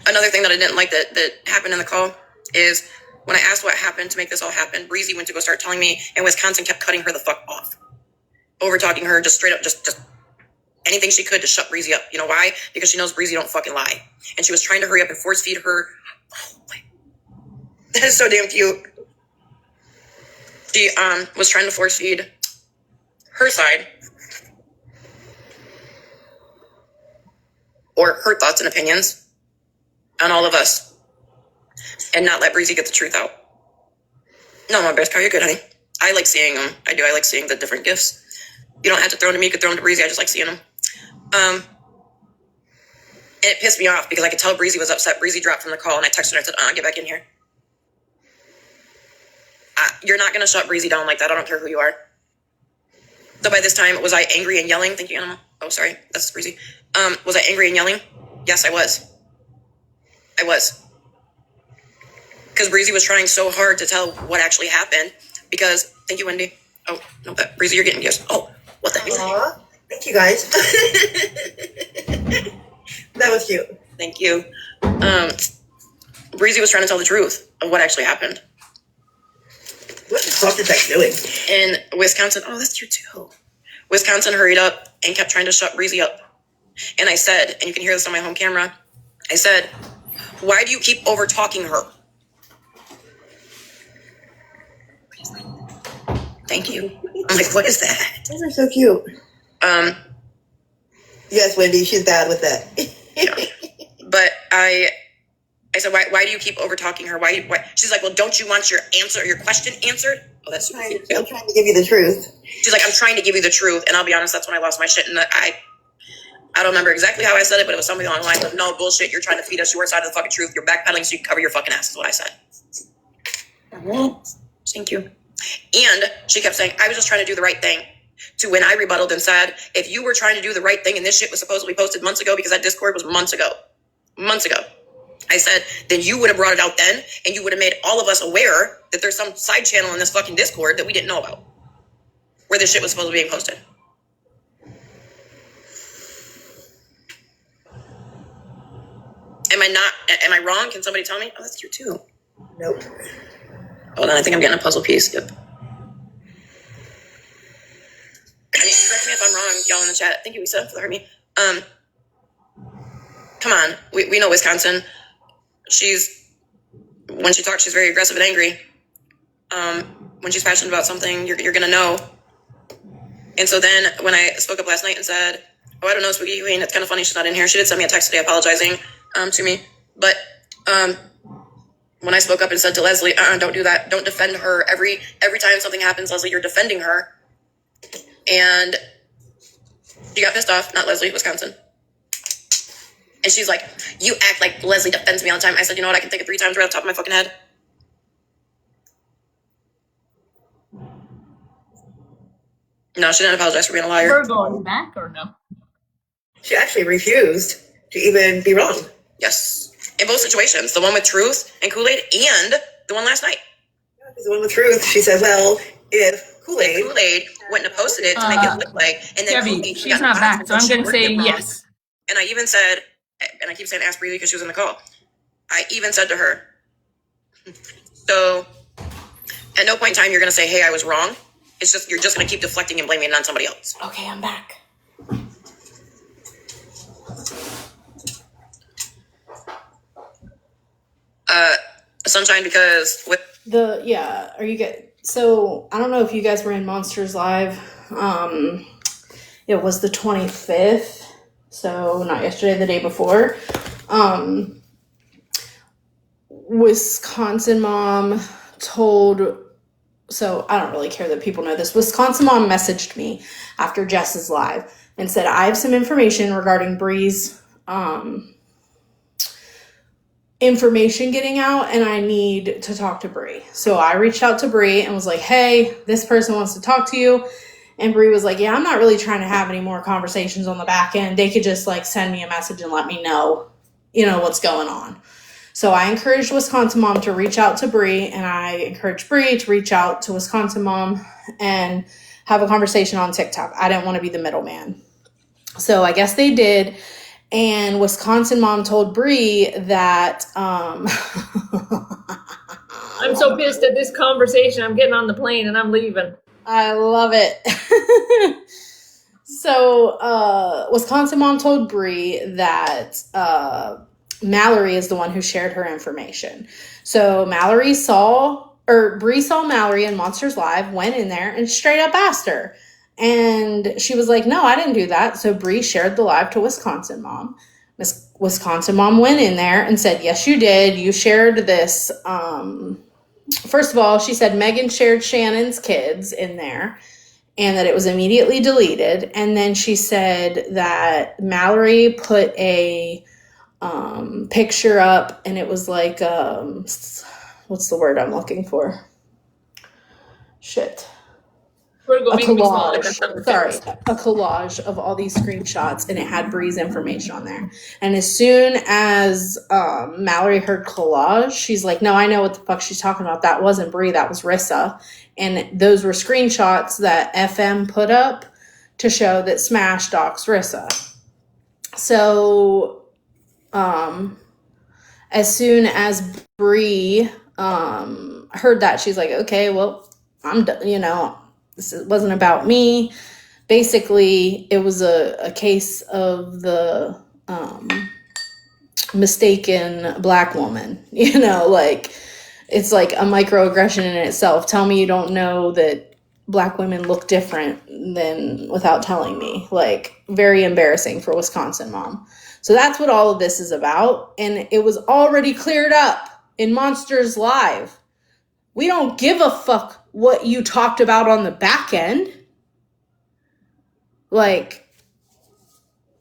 S3: Another thing that I didn't like that happened in the call is when I asked what happened to make this all happen, Breezy went to go start telling me, and Wisconsin kept cutting her the fuck off. Over talking her, just straight up, just anything she could to shut Breezy up. You know why? Because she knows Breezy don't fucking lie. And she was trying to hurry up and force feed her. Oh, wait. That is so damn cute. She was trying to force feed her side, or her thoughts and opinions on all of us, and not let Breezy get the truth out. No, my best car, you're good, honey. I like seeing them. I do. I like seeing the different gifts. You don't have to throw them to me. You could throw them to Breezy. I just like seeing them. And it pissed me off because I could tell Breezy was upset. Breezy dropped from the call, and I texted her and said, get back in here. You're not going to shut Breezy down like that. I don't care who you are. So by this time, was I angry and yelling? Thank you, Animal. Oh, sorry. That's Breezy. Was I angry and yelling? Yes, I was. I was. Because Breezy was trying so hard to tell what actually happened. Because, thank you, Wendy. Oh, no, Breezy, you're getting gifts. Oh, what the heck?
S6: Aww. Thank you, guys. That was cute.
S3: Thank you. Breezy was trying to tell the truth of what actually happened.
S6: What the fuck is that doing?
S3: And Wisconsin, oh, that's cute too. Wisconsin hurried up and kept trying to shut Breezy up. And I said, and you can hear this on my home camera, I said, why do you keep over-talking her? Thank you. I'm like, what is that?
S6: Those are so cute. Yes, Wendy, she's bad with that.
S3: Yeah. But I said, why do you keep over-talking her? Why? She's like, well, don't you want your question answered? Oh, that's super cute.
S6: I'm trying to give you the truth.
S3: She's like, I'm trying to give you the truth. And I'll be honest, that's when I lost my shit. And I don't remember exactly how I said it, but it was something along the lines of, no, bullshit, you're trying to feed us your side of the fucking truth. You're backpedaling so you can cover your fucking ass, is what I said. Thank you. And she kept saying, I was just trying to do the right thing. To when I rebutted and said, if you were trying to do the right thing and this shit was supposedly posted months ago, because that Discord was months ago. I said, then you would have brought it out then, and you would have made all of us aware that there's some side channel in this fucking Discord that we didn't know about, where this shit was supposed to be being posted. Am I not Am I wrong? Can somebody tell me? Oh, that's cute too.
S6: Nope.
S3: Oh, then I think I'm getting a puzzle piece. Yep. Correct me if I'm wrong, y'all in the chat. Thank you, Lisa, for heard me. Come on. We know Wisconsin. When she talks, she's very aggressive and angry. When she's passionate about something, you're gonna know. And so then when I spoke up last night and said, oh, I don't know, Spooky Queen, it's kind of funny she's not in here. She did send me a text today apologizing to me. But when I spoke up and said to Leslie, don't do that. Don't defend her. Every time something happens, Leslie, you're defending her. And she got pissed off. Not Leslie, Wisconsin. And she's like, you act like Leslie defends me all the time. I said, you know what? I can think of 3 times right off the top of my fucking head. No, she didn't apologize for being a liar.
S5: Virgo, are you back or no?
S6: She actually refused to even be wrong.
S3: Yes. In both situations. The one with Truth and Kool-Aid and the one last night.
S6: The one with Truth, she said, well, if Kool-Aid
S3: wouldn't have posted it to make it look like, and then
S5: Debbie,
S3: Kool-Aid,
S5: she's not back, so I'm going to say yes.
S3: And I even said, and I keep saying ask Breezy because she was in the call. I even said to her, so at no point in time you're going to say, hey, I was wrong. It's just, you're just going to keep deflecting and blaming it on somebody else.
S4: Okay, I'm back.
S3: Sunshine, because with
S4: Are you good? So I don't know if you guys were in Monsters Live. It was the 25th, so not yesterday, the day before. Wisconsin mom told, so I don't really care that people know this. Wisconsin mom messaged me after Jess's live and said, I have some information regarding Bree's information getting out and I need to talk to Bree. So I reached out to Bree and was like, hey, this person wants to talk to you. And Bree was like, yeah, I'm not really trying to have any more conversations on the back end. They could just like send me a message and let me know, what's going on. So I encouraged Wisconsin mom to reach out to Bree, and I encouraged Bree to reach out to Wisconsin mom and have a conversation on TikTok. I didn't want to be the middleman. So I guess they did. And Wisconsin mom told Bree that
S5: I'm so pissed at this conversation. I'm getting on the plane and I'm leaving.
S4: I love it. So Wisconsin mom told Bree that Mallory is the one who shared her information. So Bree saw Mallory in Monsters Live, went in there and straight up asked her. And she was like, no, I didn't do that. So Bree shared the live to Wisconsin mom. Wisconsin mom went in there and said, yes, you did. You shared this. First of all, she said Megan shared Shannon's kids in there and that it was immediately deleted. And then she said that Mallory put a picture up and it was like, what's the word I'm looking for? Shit.
S5: Virgo,
S4: A
S5: make me smaller.
S4: collage of all these screenshots, and it had Bree's information on there. And as soon as Mallory heard collage, she's like, no, I know what the fuck she's talking about. That wasn't Bree, that was Rissa. And those were screenshots that FM put up to show that Smash doxed Rissa. So as soon as Bree heard that, she's like, okay, well, I'm done, this wasn't about me. Basically, it was a case of the mistaken black woman. It's like a microaggression in itself. Tell me you don't know that black women look different than without telling me. Very embarrassing for Wisconsin mom. So that's what all of this is about. And it was already cleared up in Monsters Live. We don't give a fuck what you talked about on the back end. I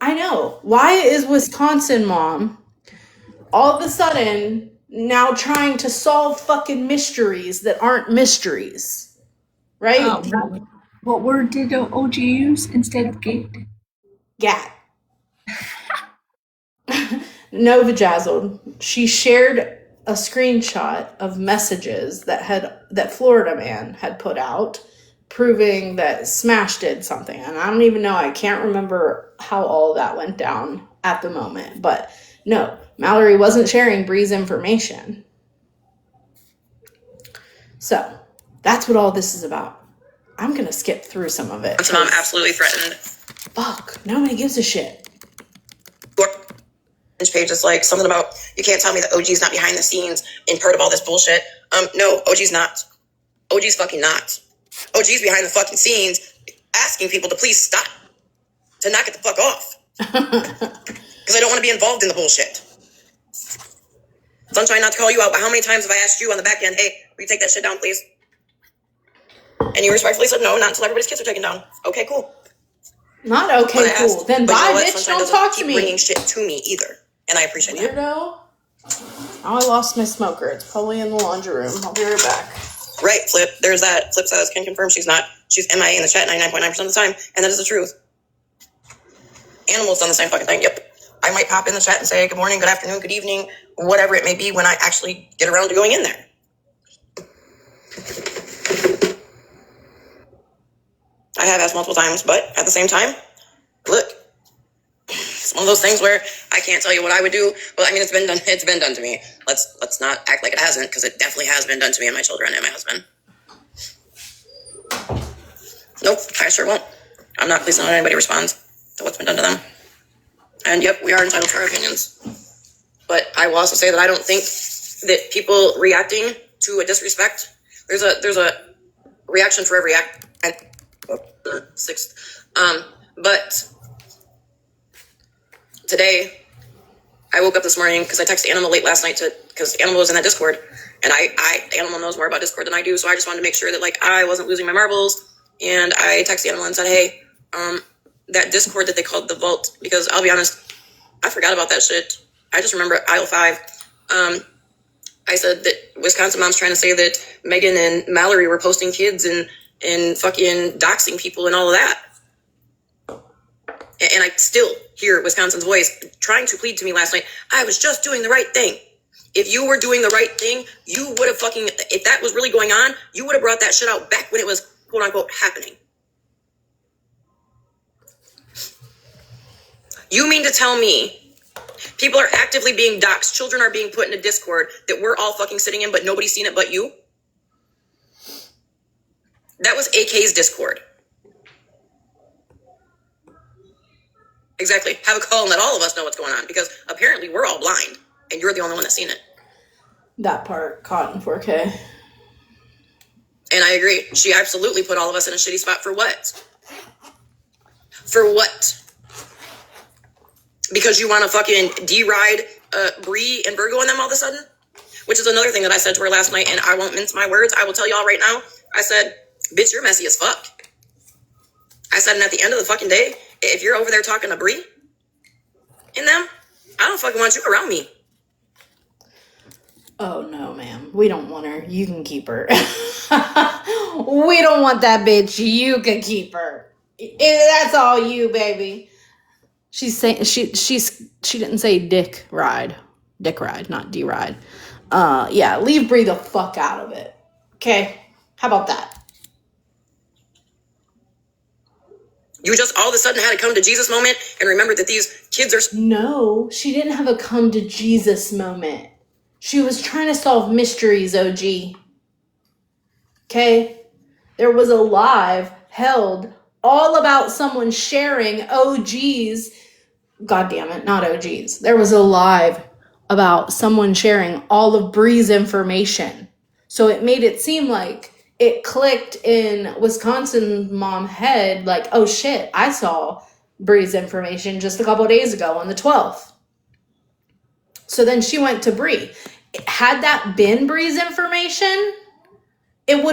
S4: know. Why is Wisconsin mom all of a sudden now trying to solve fucking mysteries that aren't mysteries? Right?
S5: What word did OG use instead of gate?
S4: Gat. No, vajazzled. She shared a screenshot of messages that Florida man had put out proving that Smash did something. And I don't even know, I can't remember how all of that went down at the moment. But no, Mallory wasn't sharing Bree's information. So, that's what all this is about. I'm going to skip through some of it.
S3: Mom absolutely threatened.
S4: Fuck, nobody gives a shit.
S3: Page is like something about you can't tell me that OG's not behind the scenes in part of all this bullshit. No, OG's not. OG's fucking not. OG's behind the fucking scenes asking people to please stop, to knock it the fuck off. Because I don't want to be involved in the bullshit. So I'm trying not to call you out, but how many times have I asked you on the back end, hey, will you take that shit down, please? And you respectfully said no, not until everybody's kids are taken down. Okay, cool.
S4: Not okay, cool. Then bye, bitch. Don't talk to me.
S3: Bringing shit to me either. And I appreciate that.
S4: Weirdo. Oh, I lost my smoker. It's probably in the laundry room. I'll be right back.
S3: Right, Flip. There's that. Flip says, can confirm she's MIA in the chat 99.9% of the time. And that is the truth. Animal's done the same fucking thing. Yep. I might pop in the chat and say good morning, good afternoon, good evening, whatever it may be when I actually get around to going in there. I have asked multiple times, but at the same time, look, it's one of those things where I can't tell you what I would do. Well, I mean, it's been done. It's been done to me. Let's not act like it hasn't, because it definitely has been done to me and my children and my husband. Nope, I sure won't. I'm not pleased to let anybody respond to what's been done to them. And yep, we are entitled to our opinions. But I will also say that I don't think that people reacting to a disrespect, there's a reaction for every act. Sixth. But today, I woke up this morning because I texted Animal late last night because Animal was in that Discord, and Animal knows more about Discord than I do, so I just wanted to make sure that like I wasn't losing my marbles, and I texted Animal and said, hey, that Discord that they called the Vault, because I'll be honest, I forgot about that shit. I just remember aisle 5. I said that Wisconsin mom's trying to say that Megan and Mallory were posting kids and fucking doxing people and all of that. And I still hear Wisconsin's voice trying to plead to me last night. I was just doing the right thing. If you were doing the right thing, you would have fucking, if that was really going on, you would have brought that shit out back when it was quote unquote happening. You mean to tell me people are actively being doxxed, children are being put in a Discord that we're all fucking sitting in, but nobody's seen it but you? That was AK's Discord. Exactly. Have a call and let all of us know what's going on, because apparently we're all blind and you're the only one that's seen it.
S4: That part caught in 4K.
S3: And I agree. She absolutely put all of us in a shitty spot for what? For what? Because you want to fucking deride Bree and Virgo and them all of a sudden? Which is another thing that I said to her last night, and I won't mince my words. I will tell y'all right now. I said, bitch, you're messy as fuck. I said, and at the end of the fucking day, if you're over there talking to Bree and them, I don't fucking want you around me.
S4: Oh, no, ma'am. We don't want her. You can keep her. We don't want that bitch. You can keep her. That's all you, baby. She's saying she didn't say dick ride, not deride. Yeah, leave Bree the fuck out of it. Okay, how about that?
S3: You just all of a sudden had a come to Jesus moment and remembered that these kids are...
S4: No, she didn't have a come to Jesus moment. She was trying to solve mysteries, OG. Okay? There was a live held all about someone sharing OGs. God damn it, not OGs. There was a live about someone sharing all of Bree's information. So it made it seem like it clicked in Wisconsin mom head like, oh shit, I saw Bree's information just a couple of days ago on the 12th. So then she went to Bree. Had that been Bree's information,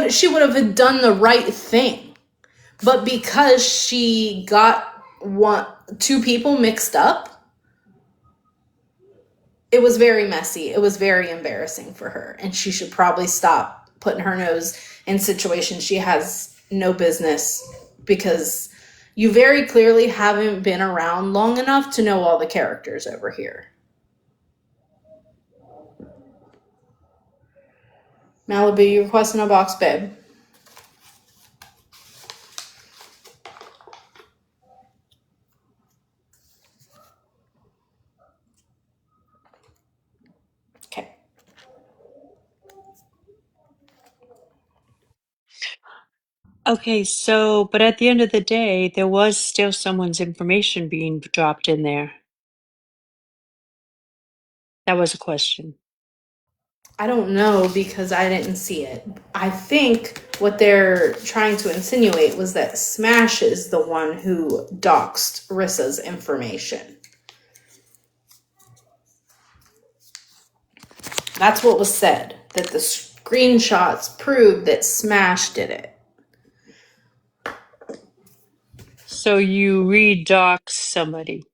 S4: she would have done the right thing. But because she got two people mixed up, it was very messy. It was very embarrassing for her. And she should probably stop putting her nose in situations she has no business, because you very clearly haven't been around long enough to know all the characters over here. Malibu, you requesting a box, babe?
S7: Okay, so, but at the end of the day, there was still someone's information being dropped in there. That was a question.
S4: I don't know because I didn't see it. I think what they're trying to insinuate was that Smash is the one who doxed Rissa's information. That's what was said, that the screenshots proved that Smash did it.
S7: So you redox somebody.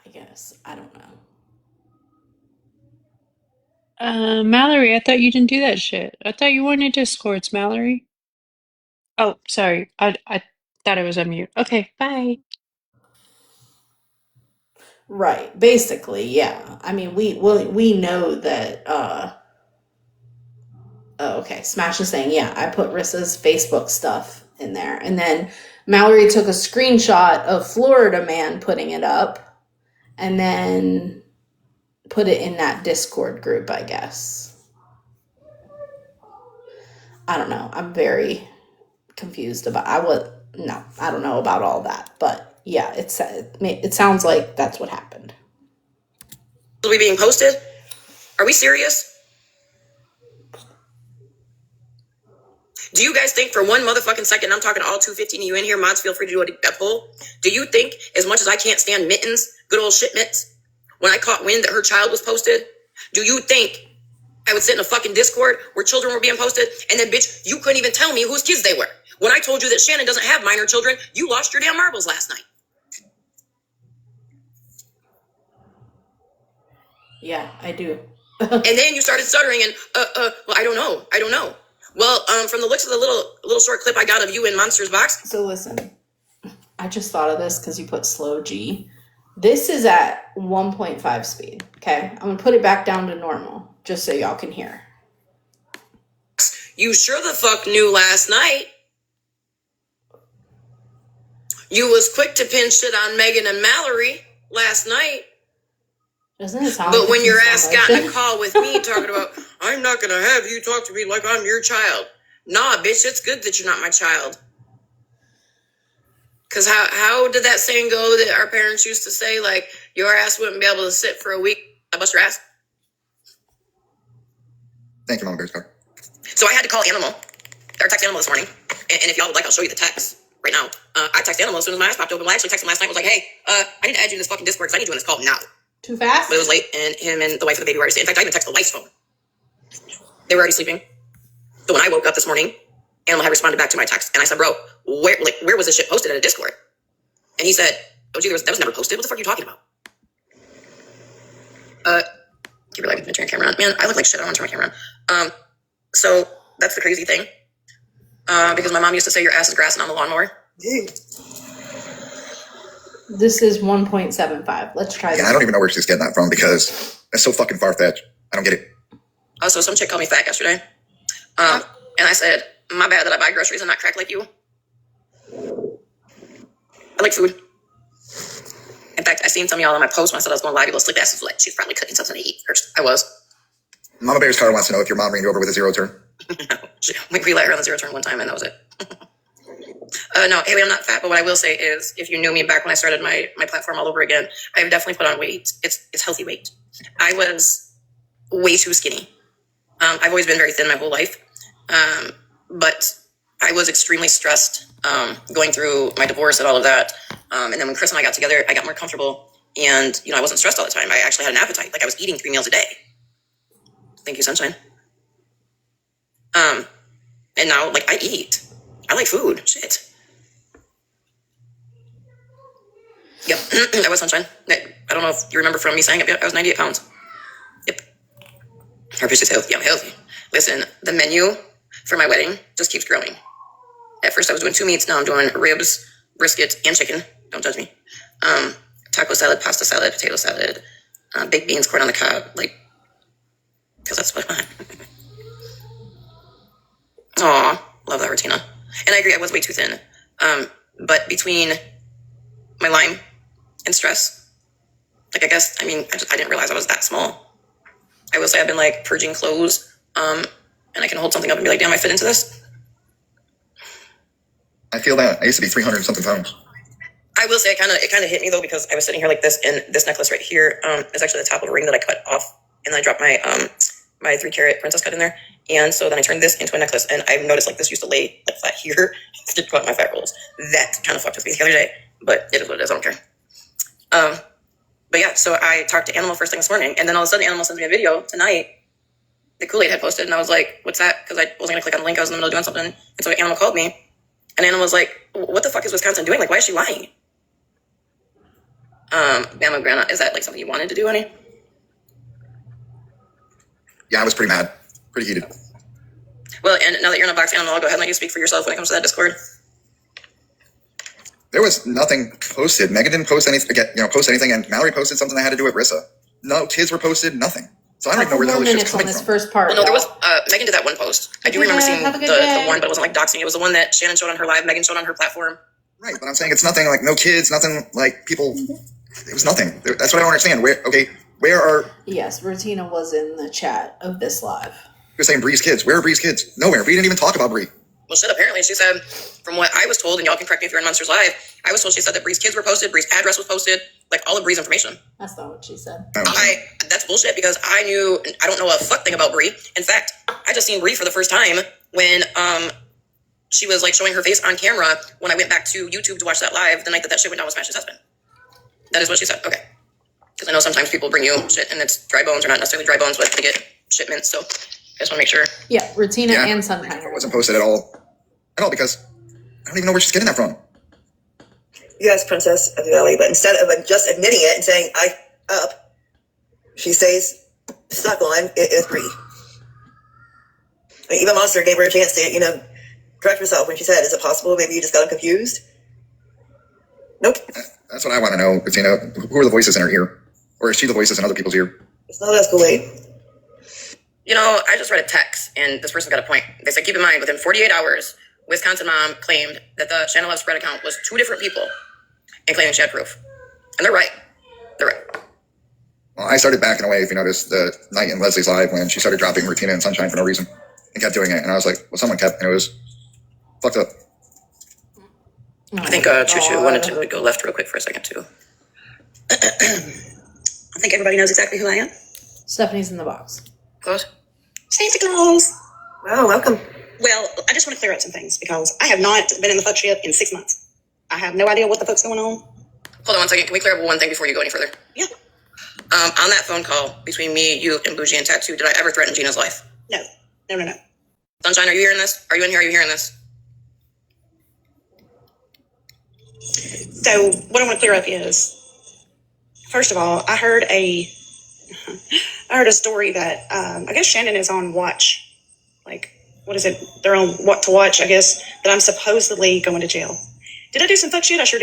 S4: I guess. I don't know.
S7: Mallory, I thought you didn't do that shit. I thought you wanted Discords, Mallory. Oh, sorry. I thought I was on mute. Okay, bye.
S4: Right. Basically, yeah. I mean, we know that oh, okay. Smash is saying, yeah, I put Rissa's Facebook stuff in there. And then Mallory took a screenshot of Florida Man putting it up and then put it in that Discord group, I guess. I don't know. I'm very confused about I don't know about all that. But yeah, it sounds like that's what happened.
S3: Are we being posted? Are we serious? Do you guys think for one motherfucking second, I'm talking to all 215 of you in here, mods, feel free to do a poll. Do you think, as much as I can't stand Mittens, good old shit Mitts, when I caught wind that her child was posted, do you think I would sit in a fucking Discord where children were being posted, and then, bitch, you couldn't even tell me whose kids they were? When I told you that Shannon doesn't have minor children, you lost your damn marbles last night.
S4: Yeah, I do.
S3: And then you started stuttering and, well, I don't know. Well, from the looks of the little short clip I got of you in Monsters Box.
S4: So listen, I just thought of this because you put slow G. This is at 1.5 speed, okay? I'm going to put it back down to normal, just so y'all can hear.
S3: You sure the fuck knew last night. You was quick to pin shit on Megan and Mallory last night.
S4: Doesn't it sound
S3: But
S4: like
S3: when your ass got in
S4: celebration?
S3: a call with me talking about, I'm not going to have you talk to me like I'm your child. Nah, bitch, it's good that you're not my child. Because how did that saying go that our parents used to say, like, your ass wouldn't be able to sit for a week? I bust your ass.
S8: Thank you, Mama Bear's car.
S3: So I had to call Animal, or text Animal this morning. And if y'all would like, I'll show you the text right now. I texted Animal as soon as my ass popped open. Well, I actually texted him last night. I was like, hey, I need to add you to this fucking Discord because I need you in this call now.
S4: Too fast?
S3: But it was late, and him and the wife of the baby were already sleeping. In fact, I even texted the wife's phone. They were already sleeping. So when I woke up this morning, Animal had responded back to my text. And I said, bro, where was this shit posted at a Discord? And he said, oh, gee, that was never posted. What the fuck are you talking about? Keep your life with turn camera on. Man, I look like shit. I don't want to turn my camera on. So that's the crazy thing. Because my mom used to say your ass is grassing on the lawnmower.
S4: This is 1.75. Let's try this.
S8: Yeah, I don't even know where she's getting that from because that's so fucking far-fetched. I don't get it.
S3: So some chick called me fat yesterday. And I said, my bad that I buy groceries and not crack like you. I like food. In fact, I seen some of y'all on my post when I said I was going live. People sleep asses like she's probably cooking something to eat first. I was.
S8: Mama Bear's car wants to know if your mom ran you over with a zero turn.
S3: No, we let her on the zero turn one time and that was it. No, Haley, I'm not fat, but what I will say is if you knew me back when I started my platform all over again, I've definitely put on weight. It's healthy weight. I was way too skinny. I've always been very thin my whole life. But I was extremely stressed going through my divorce and all of that. And then when Chris and I got together, I got more comfortable and, I wasn't stressed all the time. I actually had an appetite. Like I was eating 3 meals a day. Thank you, sunshine. And now, like, I eat. I like food. Shit. Yep. I was sunshine. I don't know if you remember from me saying it, but I was 98 pounds. Yep. Her bitch is healthy. I'm healthy. Listen, the menu for my wedding just keeps growing. At first, I was doing 2 meats. Now I'm doing ribs, brisket, and chicken. Don't judge me. Taco salad, pasta salad, potato salad, baked beans, corn on the cob. Like, because that's what I want. Aw, love that, Ratina. And I agree, I was way too thin. But between my Lyme and stress, like, I guess, I didn't realize I was that small. I will say I've been, like, purging clothes, and I can hold something up and be like, damn, I fit into this.
S8: I feel that. I used to be 300 and something pounds.
S3: I will say it kind of hit me though, because I was sitting here like this, and this necklace right here is actually the top of a ring that I cut off, and then I dropped my my 3-carat princess cut in there, and so then I turned this into a necklace, and I've noticed like this used to lay like flat here to cut my fat rolls. That kind of fucked with me the other day, but it is what it is. I don't care. But yeah, so I talked to Animal first thing this morning, and then all of a sudden Animal sends me a video tonight. The Kool-Aid had posted, and I was like, "What's that?" Because I wasn't gonna click on the link. I was in the middle of doing something, and so Animal called me, and Animal was like, "What the fuck is Wisconsin doing? Like, why is she lying?" Bama Grana, is that like something you wanted to do, honey?
S8: Yeah, I was pretty mad, pretty heated.
S3: Well, and now that you're in a box, Animal, I'll go ahead and let you speak for yourself when it comes to that Discord.
S8: There was nothing posted. Megan didn't post anything, post anything, and Mallory posted something that had to do with Rissa. No kids were posted, nothing. So I don't even know where the hell this shit's coming from.
S4: First part.
S3: Well, no, there was, Megan did that one post. I do remember seeing the one, but it wasn't like doxing. It was the one that Shannon showed on her live, Megan showed on her platform.
S8: Right, but I'm saying it's nothing like no kids, nothing like people. It was nothing. That's what I don't understand. Where are...
S4: Yes, Rotina was in the chat of this live.
S8: You're saying Bree's kids. Where are Bree's kids? Nowhere. We didn't even talk about Bree.
S3: Well, shit, apparently she said, from what I was told, and y'all can correct me if you're in Monsters Live, I was told she said that Bree's kids were posted, Bree's address was posted, like all of Bree's information.
S4: That's not what she said.
S3: That's bullshit, because I don't know a fuck thing about Bree. In fact, I just seen Bree for the first time when she was like showing her face on camera when I went back to YouTube to watch that live the night that shit went down with Smash's husband. That is what she said. Okay. Because I know sometimes people bring you shit and it's dry bones, or not necessarily dry bones, but they get shipments, so I just want to make sure.
S4: Yeah, Rotina and Sunshine.
S8: It wasn't posted at all. Because I don't even know where she's getting that from.
S6: Yes, Princess of the Valley, but instead of just admitting it and saying, she stays stuck on, it is Bree. Like, even Monster gave her a chance to, correct herself when she said, is it possible maybe you just got them confused? Nope.
S8: That's what I want to know, Bettina. Who are the voices in her ear? Or is she the voices in other people's ear?
S6: It's not as Kool-Aid.
S3: I just read a text, and this person's got a point. They said, keep in mind, within 48 hours, Wisconsin Mom claimed that the Channel Love spread account was 2 different people and claiming she had proof. And they're right. They're right.
S8: Well, I started backing away, if you noticed, the night in Leslie's live when she started dropping Rutina and Sunshine for no reason and kept doing it. And I was like, well, someone kept, and it was fucked up.
S3: I think Choo Choo wanted to go left real quick for a second, too. I think everybody knows exactly who I am.
S4: Stephanie's in the box.
S3: Close.
S2: Santa Claus.
S6: Wow, welcome.
S2: Well, I just want to clear up some things because I have not been in the fuck shit in 6 months. I have no idea what the fuck's going on.
S3: Hold on one second. Can we clear up one thing before you go any further?
S2: Yeah.
S3: On that phone call between me, you, and Bougie and Tattoo, did I ever threaten Gina's life?
S2: No. No.
S3: Sunshine, are you hearing this? Are you in here? Are you hearing this?
S2: So what I want to clear up is, first of all, I heard a story that I guess Shannon is on watch. Like, what is it? They're on what to watch, I guess, that I'm supposedly going to jail. Did I do some fuck shit? I sure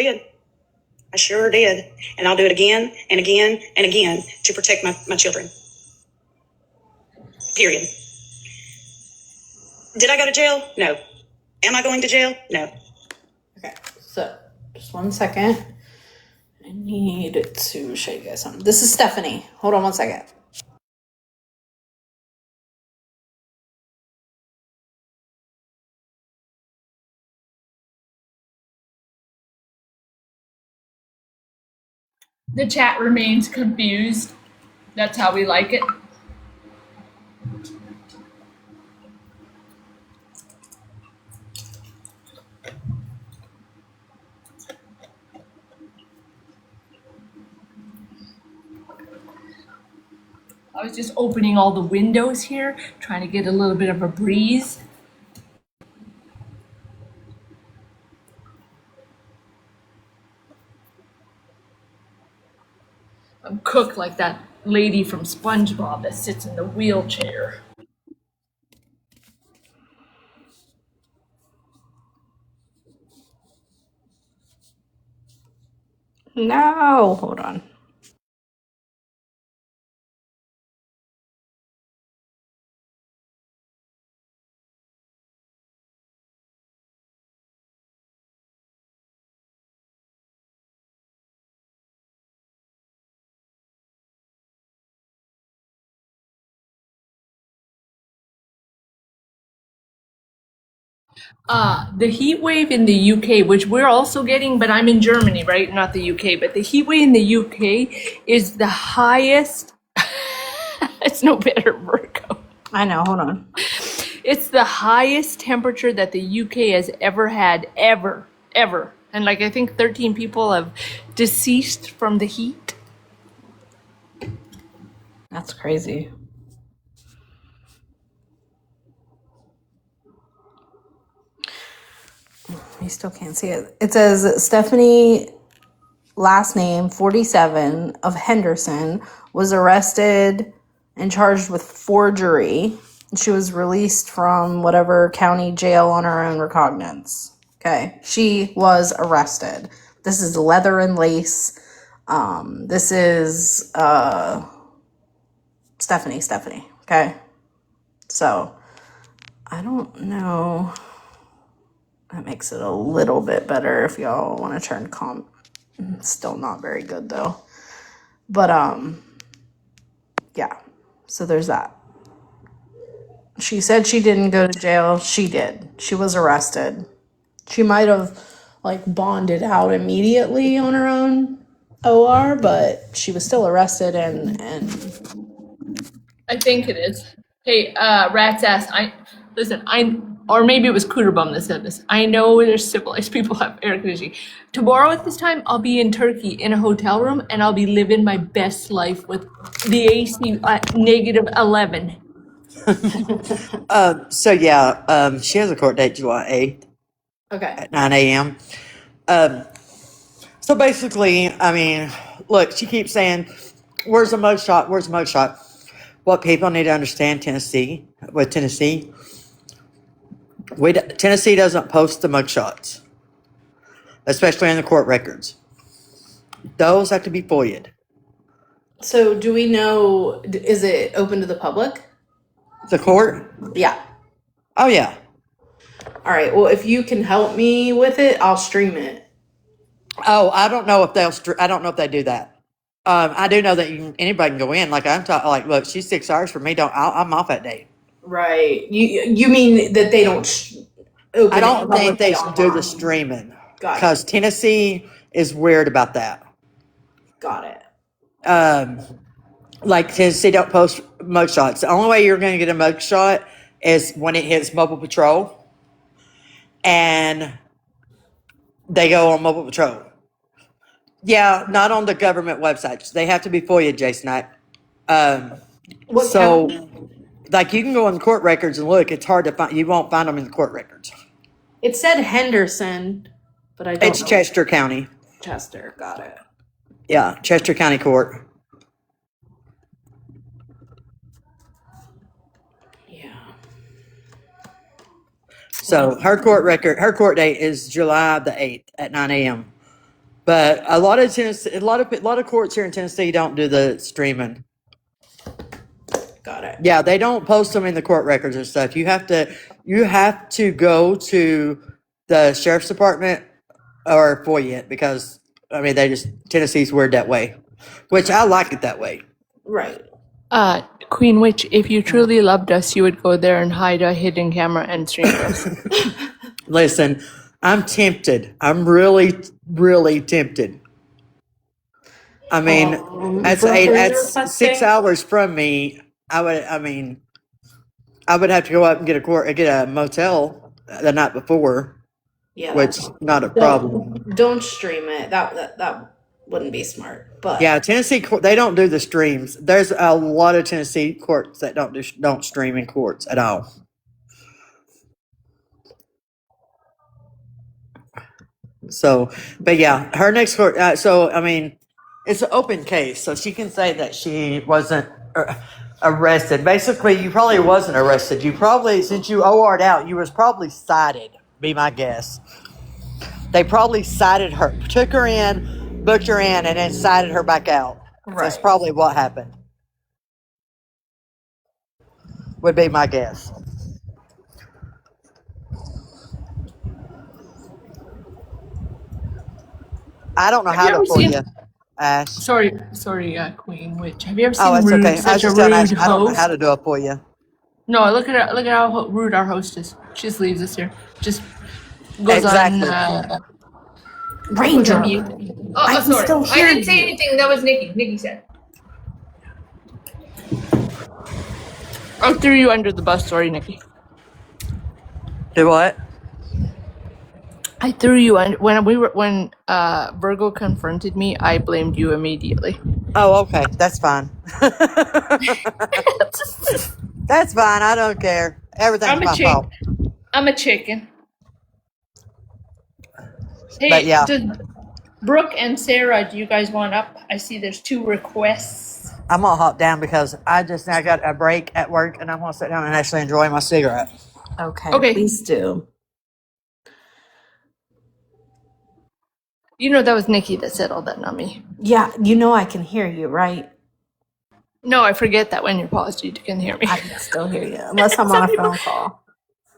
S2: did. And I'll do it again and again and again to protect my children. Period. Did I go to jail? No. Am I going to jail? No.
S4: Okay, so just 1 second. I need to show you guys something. This is Stephanie. Hold on 1 second.
S5: The chat remains confused. That's how we like it. I was just opening all the windows here, trying to get a little bit of a breeze. I'm cooked like that lady from SpongeBob that sits in the wheelchair.
S4: No, hold on.
S5: The heat wave in the UK, which we're also getting, but I'm in Germany, right? Not the UK, but the heat wave in the UK is the highest. It's no better, Virgo.
S4: I know. Hold on.
S5: It's the highest temperature that the UK has ever had, ever. And like I think 13 people have deceased from the heat.
S4: That's crazy. You still can't see it. It says Stephanie, last name 47, of Henderson, was arrested and charged with forgery. She was released from whatever county jail on her own recognizance. Okay, she was arrested. This is leather and lace. This is Stephanie. Okay, so I don't know. That makes it a little bit better if y'all want to turn comp. Still not very good though. But yeah. So there's that. She said she didn't go to jail. She did. She was arrested. She might have like bonded out immediately on her own OR, but she was still arrested and
S5: I think it is. Hey, rat's ass. Or maybe it was Cooter Bum that said this. I know there's civilized people have air conditioning. Tomorrow at this time, I'll be in Turkey in a hotel room, and I'll be living my best life with the AC at negative 11.
S9: So yeah, she has a court date July 8th
S4: okay.
S9: at 9 a.m. So basically, I mean, look, she keeps saying, where's the mugshot? Where's the mugshot? What people need to understand Tennessee, Tennessee doesn't post the mugshots, especially in the court records. Those have to be FOIA'd.
S4: So do we know, is it open to the public?
S9: The court?
S4: Yeah.
S9: Oh yeah.
S4: All right. Well, if you can help me with it, I'll stream it.
S9: Oh, I don't know if I don't know if they do that. I do know that anybody can go in. Like I'm talking, like look, she's 6 hours for me. I'm off that day.
S4: Right. You mean that they don't open
S9: I don't
S4: it
S9: think they
S4: publicly
S9: do the
S4: online?
S9: streaming
S4: Got it.
S9: because Tennessee is weird about that.
S4: Got it.
S9: Like Tennessee don't post mugshots. The only way you're going to get a mugshot is when it hits mobile patrol, and they go on mobile patrol. Yeah, not on the government websites. They have to be FOIA, Jason.
S4: What
S9: So,
S4: county?
S9: like, you can go on court records and look. It's hard to find. You won't find them in the court records.
S4: It said Henderson, but I don't
S9: It's
S4: know.
S9: Chester County.
S4: Chester. Got it.
S9: Yeah, Chester County Court.
S4: Yeah.
S9: So her court date is July the 8th at 9 a.m. But a lot of courts here in Tennessee don't do the streaming.
S4: Got it.
S9: Yeah, they don't post them in the court records and stuff. You have to go to the sheriff's department or FOIA it because I mean Tennessee's weird that way, which I like it that way.
S4: Right.
S5: Queen Witch, if you truly loved us, you would go there and hide a hidden camera and stream us.
S9: Listen, I'm tempted. I'm really, really tempted. I mean, that's 6 hours from me. I would have to go up and get a motel the night before,
S4: Yeah.
S9: which not a problem.
S4: Don't stream it. That wouldn't be smart. But
S9: Yeah, Tennessee they don't do the streams. There's a lot of Tennessee courts that don't stream in courts at all. So, but yeah, her next court. So I mean, it's an open case, so she can say that she wasn't arrested. Basically, you probably wasn't arrested. You probably, since you OR'd out, you was probably cited. Be my guess. They probably cited her, took her in, booked her in, and then cited her back out. That's
S4: Right.
S9: probably what happened. Would be my guess. I don't know
S5: Have you
S9: how
S5: ever
S9: to
S5: seen-
S9: you, Ash.
S5: Sorry, Queen Witch. Have you ever seen
S9: Oh, that's
S5: Rude,
S9: okay. I was
S5: such a
S9: just telling
S5: rude
S9: Ash, I don't know
S5: host?
S9: how to do it for you.
S5: No, look at how rude our host is. She just leaves us here. Just goes
S9: Exactly.
S5: on.
S4: Ranger,
S5: Mute.
S4: I can
S5: Sorry.
S4: still
S5: I
S4: hear
S5: didn't say
S4: you.
S5: anything. That was Nikki. Nikki said. I threw you under the bus. Sorry, Nikki.
S9: Do what?
S5: I threw you under when Virgo confronted me. I blamed you immediately.
S9: Oh, okay. That's fine. That's fine. I don't care. Everything's
S5: I'm a
S9: my fault.
S5: I'm a chicken.
S9: But
S5: Hey,
S9: yeah,
S5: Brooke and Sarah, do you guys want up? I see there's 2 requests.
S9: I'm gonna hop down because I just now got a break at work and I'm gonna sit down and actually enjoy my cigarette.
S5: Okay.
S4: Please do.
S5: You know that was Nikki that said all that, not me.
S4: Yeah, you know I can hear you, right?
S5: No, I forget that when you're paused, you can hear me.
S4: I can still hear you, unless I'm on a phone call.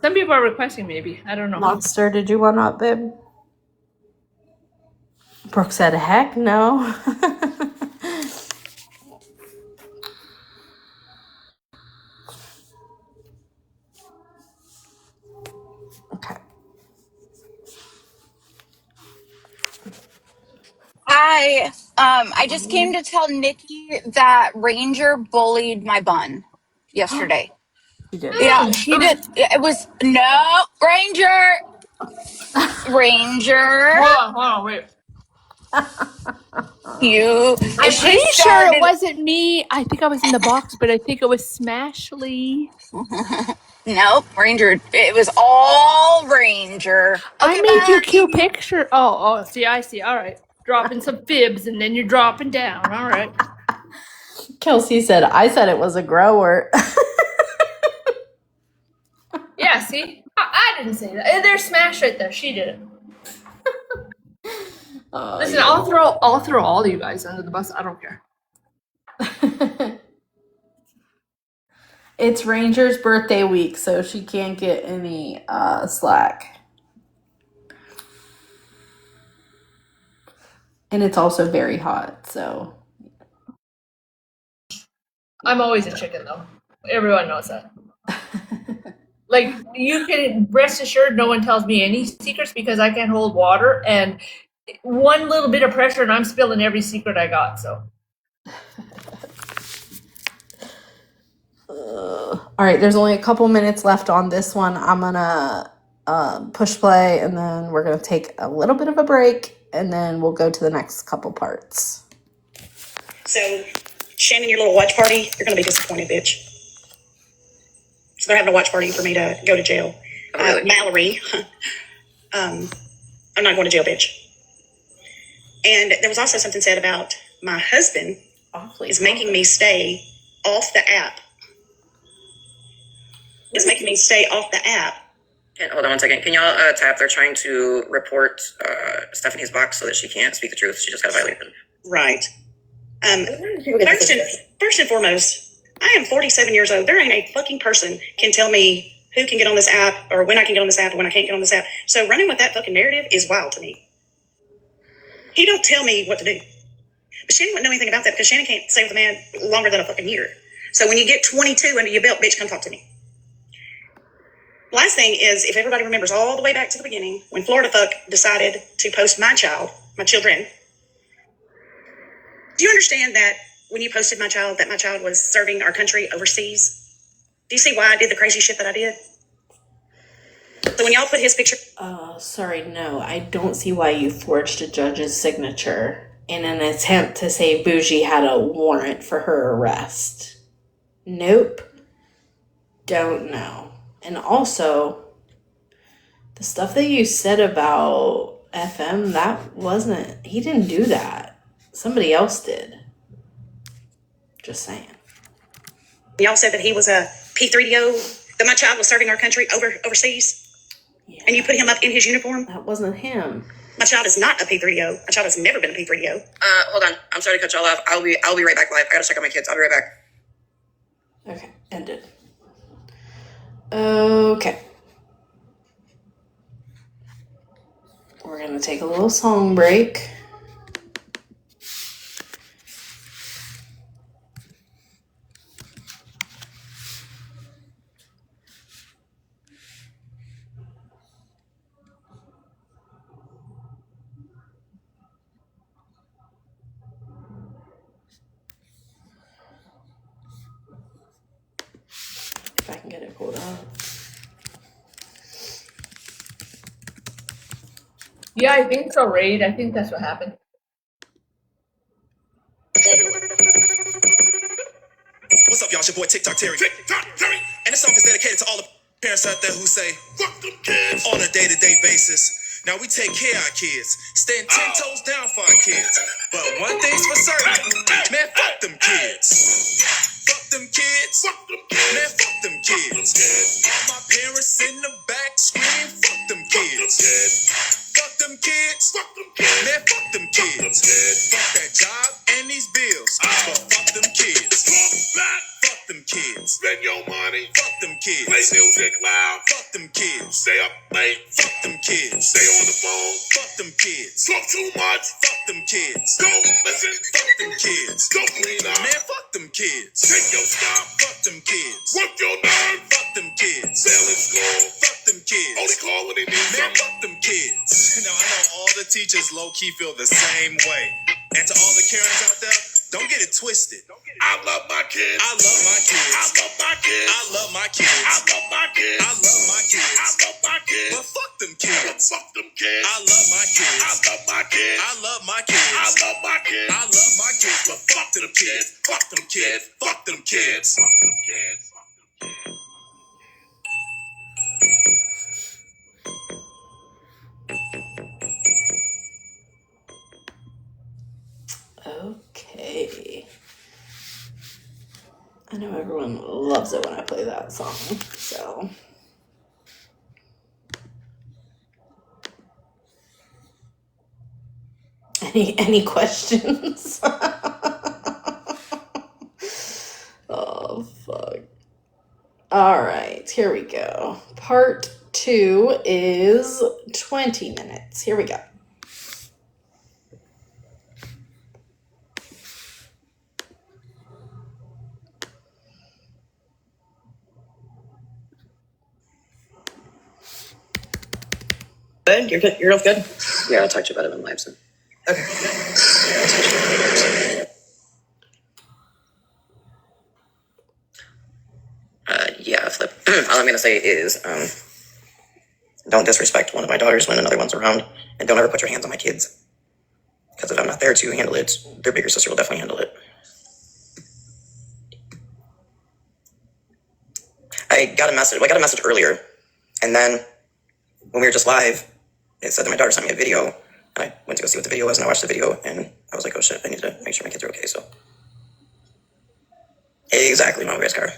S5: Some people are requesting, maybe. I don't know.
S4: Monster, did you want up, babe? Brooke said, heck no. Okay.
S10: Hi. I just came to tell Nikki that Ranger bullied my bun yesterday.
S4: You did.
S10: Yeah, she did. It was no Ranger. Ranger.
S5: Hold on, wait.
S10: You.
S5: I'm
S10: She
S5: pretty sure it
S10: started.
S5: wasn't me. I think I was in the box, but I think it was Smashly.
S10: Nope, Ranger. It was all Ranger.
S5: I
S10: Okay,
S5: made you a
S10: bye.
S5: cute picture. Oh, see, I see. All right. Dropping some fibs and then you're dropping down. All right.
S4: Kelsey said, I said it was a grower.
S5: Yeah, see? I didn't say that. There's Smash right there. She did it. Listen,
S4: yeah.
S5: I'll throw all of you guys under the bus. I don't care.
S4: It's Ranger's birthday week, so she can't get any slack. And it's also very hot, so.
S5: I'm always a chicken, though. Everyone knows that. Like, you can rest assured no one tells me any secrets because I can't hold water, and one little bit of pressure and I'm spilling every secret I got, so.
S4: All right, there's only a couple minutes left on this one. I'm gonna push play, and then we're gonna take a little bit of a break, and then we'll go to the next couple parts.
S2: So, Shannon, your little watch party, you're going to be disappointed, bitch. So they're having a watch party for me to go to jail. Mallory, I'm not going to jail, bitch. And there was also something said about my husband is making me stay off the app. Is making me stay off the app.
S1: Hold on one second. Can y'all tap? They're trying to report Stephanie's box so that she can't speak the truth. She just got violated.
S2: Right. First and foremost, I am 47 years old. There ain't a fucking person can tell me who can get on this app or when I can get on this app or when I can't get on this app. So running with that fucking narrative is wild to me. He don't tell me what to do. But Shannon wouldn't know anything about that because Shannon can't stay with a man longer than a fucking year. So when you get 22 under your belt, bitch, come talk to me. Last thing is, if everybody remembers all the way back to the beginning, when Florida Fuck decided to post my children, do you understand that when you posted my child, that my child was serving our country overseas? Do you see why I did the crazy shit that I did? So when y'all put his picture...
S4: Sorry, no, I don't see why you forged a judge's signature in an attempt to say Bougie had a warrant for her arrest. Nope. Don't know. And also, the stuff that you said about FM, that wasn't... He didn't do that. Somebody else did. Just saying.
S2: Y'all said that he was a P3DO, that my child was serving our country overseas,
S4: Yeah.
S2: and you put him up in his uniform?
S4: That wasn't him.
S2: My child is not a P3DO. My child has never been a P3DO.
S1: Hold on. I'm sorry to cut y'all off. I'll be right back live. I gotta check on my kids. I'll be right back.
S4: Okay, ended. Okay. We're gonna take a little song break. get it pulled up.
S5: Yeah, I think so, Raid. I think that's what happened.
S11: What's up, y'all? It's your boy TikTok Terry. And this song is dedicated to all the parents out there who say, fuck them kids on a day-to-day basis. Now we take care of our kids, staying 10 toes down for our kids. But one thing's for certain, man, fuck them kids. Fuck them kids. Man, fuck them kids. All my parents in the back scream, fuck them kids. Fuck them kids. Man, fuck them kids. Fuck that job and these bills. But fuck them kids. Fuck them kids. Spend your money. Fuck them kids. Play music loud. Fuck them kids. Stay up late. Fuck them kids. Stay on the phone. Fuck them kids. Talk too much. Fuck them kids. Don't listen. Fuck them kids. Don't clean up. Man, fuck them kids. Take your stop. Fuck them kids. Work your nerve. Fuck them kids. Fail in school. Fuck them kids. Only call when they need man, fuck them kids. Now I know all the teachers low-key feel the same way. And to all the Karens out there, don't get it twisted. I love my kids. I love my kids. I love my kids. I love my kids. I love my kids. I love my kids. I love my kids. But fuck them kids. Fuck them kids. I love my kids. I love my kids. I love my kids. I love my kids. I love my kids. But fuck them kids. Fuck them kids. Fuck them kids. Fuck them kids.
S4: Okay. I know everyone loves it when I play that song, so. Any questions? Oh, fuck. All right, here we go. Part 2 is 20 minutes. Here we go.
S3: Good? You're good? You're good?
S1: Yeah, I'll talk to you about it in live soon.
S3: Okay.
S1: Yeah, Flip. All I'm gonna say is, don't disrespect one of my daughters when another one's around, and don't ever put your hands on my kids. Because if I'm not there to handle it, their bigger sister will definitely handle it. I got a message earlier, and then when we were just live, it said that my daughter sent me a video, and I went to go see what the video was, and I watched the video, and I was like, oh shit, I need to make sure my kids are okay, so. Exactly, Mom Grace Car.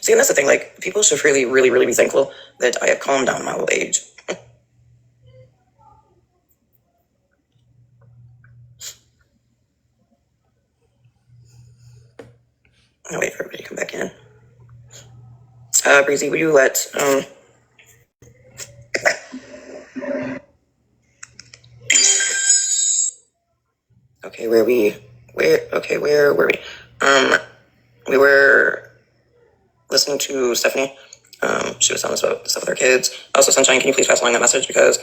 S1: See, and that's the thing, like, people should really, really, really be thankful that I have calmed down in my old age. I'll wait for everybody to come back in. Breezy, will you let, okay, where were we? We were listening to Stephanie. She was telling us about stuff with her kids. Also, Sunshine, can you please pass along that message? Because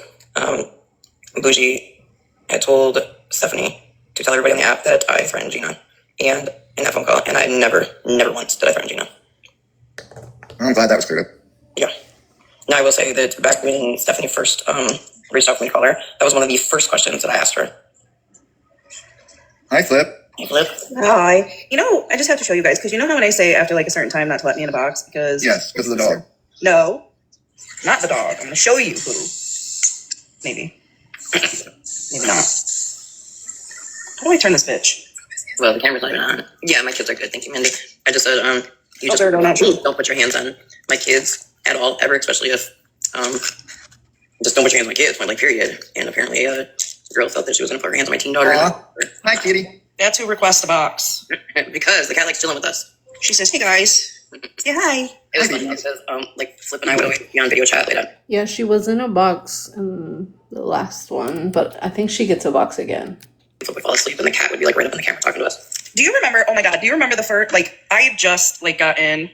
S1: Bougie had told Stephanie to tell everybody on the app that I threatened Gina. And in that phone call, and I never once did I threaten Gina.
S8: I'm glad that was cleared up.
S1: Yeah. Now, I will say that back when Stephanie first reached out for me to call her, that was one of the first questions that I asked her.
S8: Hi, Flip.
S1: Hey, Flip.
S3: Hi. You know, I just have to show you guys, because you know how when I say after like a certain time not to let me in a box? Because
S8: Yes, because of the dog.
S3: No, not the dog. I'm going to show you who. Maybe. Maybe not. How do I turn this bitch?
S1: Well, the camera's not even on. Yeah, my kids are good. Thank you, Mindy. I just said, you just don't put your hands on my kids at all, ever, especially if, just don't put your hands on my kids, point like period. And apparently, the girl thought that she was going to put her hands on my teen daughter.
S8: Hi, kitty.
S3: That's who requests the box.
S1: Because the cat likes chilling with us.
S3: She says, hey guys. Yeah, hi.
S1: It was funny. It says, like, Flip and I would always be on video chat later.
S4: Yeah, she was in a box in the last one, but I think she gets a box again.
S1: Flip would fall asleep and the cat would be like right up in the camera talking to us.
S3: Do you remember, oh my God, do you remember the first, like, I just, like, got in,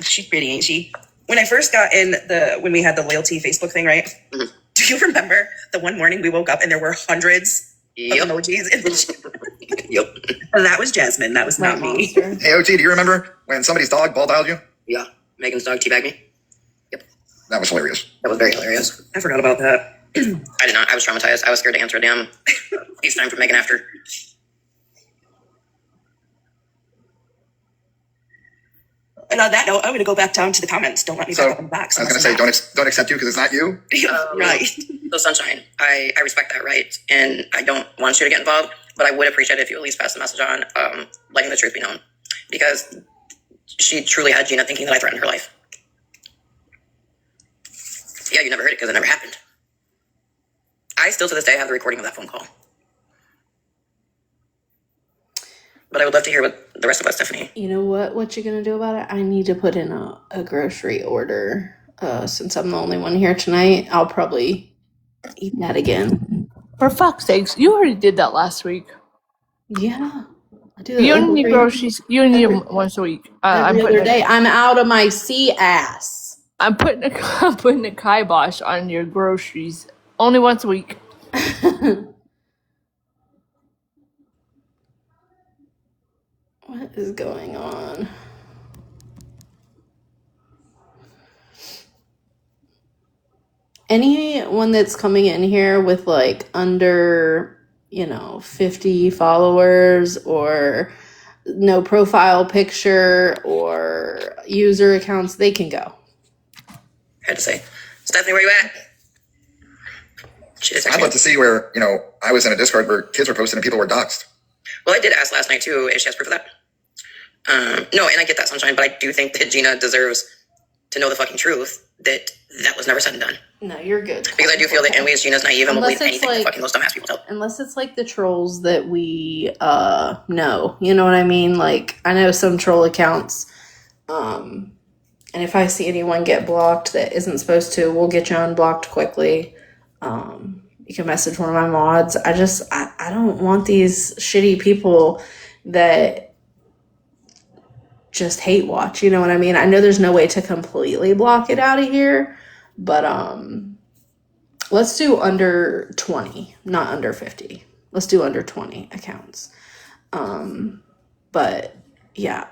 S3: she's pretty, ain't she? When I first got in when we had the loyalty Facebook thing, right?
S1: Mm-hmm.
S3: Do you remember the one morning we woke up and there were hundreds of emojis in the chat?
S1: Yep.
S3: That was Jasmine. That was not me.
S4: Monster.
S8: Hey, OG, do you remember when somebody's dog ball dialed you?
S1: Yeah. Megan's dog teabagged me.
S8: That was hilarious.
S1: That was very hilarious.
S3: I forgot about that.
S1: I did not. I was traumatized. I was scared to answer a damn FaceTime from Megan after.
S3: And on that note, I'm going to go back down to the comments. Don't let me back up in the box.
S8: I was going to say, don't accept you because it's not you.
S3: Right.
S1: So Sunshine, I respect that right, and I don't want you to get involved, but I would appreciate it if you at least pass the message on, letting the truth be known, because she truly had Gina thinking that I threatened her life. Yeah, you never heard it because it never happened. I still to this day have the recording of that phone call. But I would love to hear what the rest of us, Stephanie.
S4: You know what you're gonna do about it? I need to put in a grocery order. Since I'm the only one here tonight, I'll probably eat that again.
S5: For fuck's sakes, you already did that last week.
S4: Yeah, I do that
S5: You only need
S4: every-
S5: groceries. You only need them once a week.
S4: every other day. I'm out of my sea ass.
S5: I'm putting a kibosh on your groceries only once a week.
S4: What is going on? Anyone that's coming in here with like under, 50 followers or no profile picture or user accounts, they can go.
S1: I had to say, Stephanie, where you at? She just texted
S8: I'd
S1: me.
S8: love to see where, I was in a Discord where kids were posting and people were doxxed.
S1: Well, I did ask last night too if she has proof of that. No, and I get that, Sunshine, but I do think that Gina deserves to know the fucking truth that was never said and done.
S4: No, you're good.
S1: Because I do feel that anyways, Gina's naive and will
S4: Unless
S1: believe
S4: it's
S1: anything that
S4: like-
S1: fucking those dumbass people tell.
S4: Unless it's like the trolls that we know. You know what I mean? Like, I know some troll accounts. And if I see anyone get blocked that isn't supposed to, we'll get you unblocked quickly. You can message one of my mods. I don't want these shitty people that just hate watch. You know what I mean? I know there's no way to completely block it out of here, but let's do under 20, not under 50. Let's do under 20 accounts. But yeah,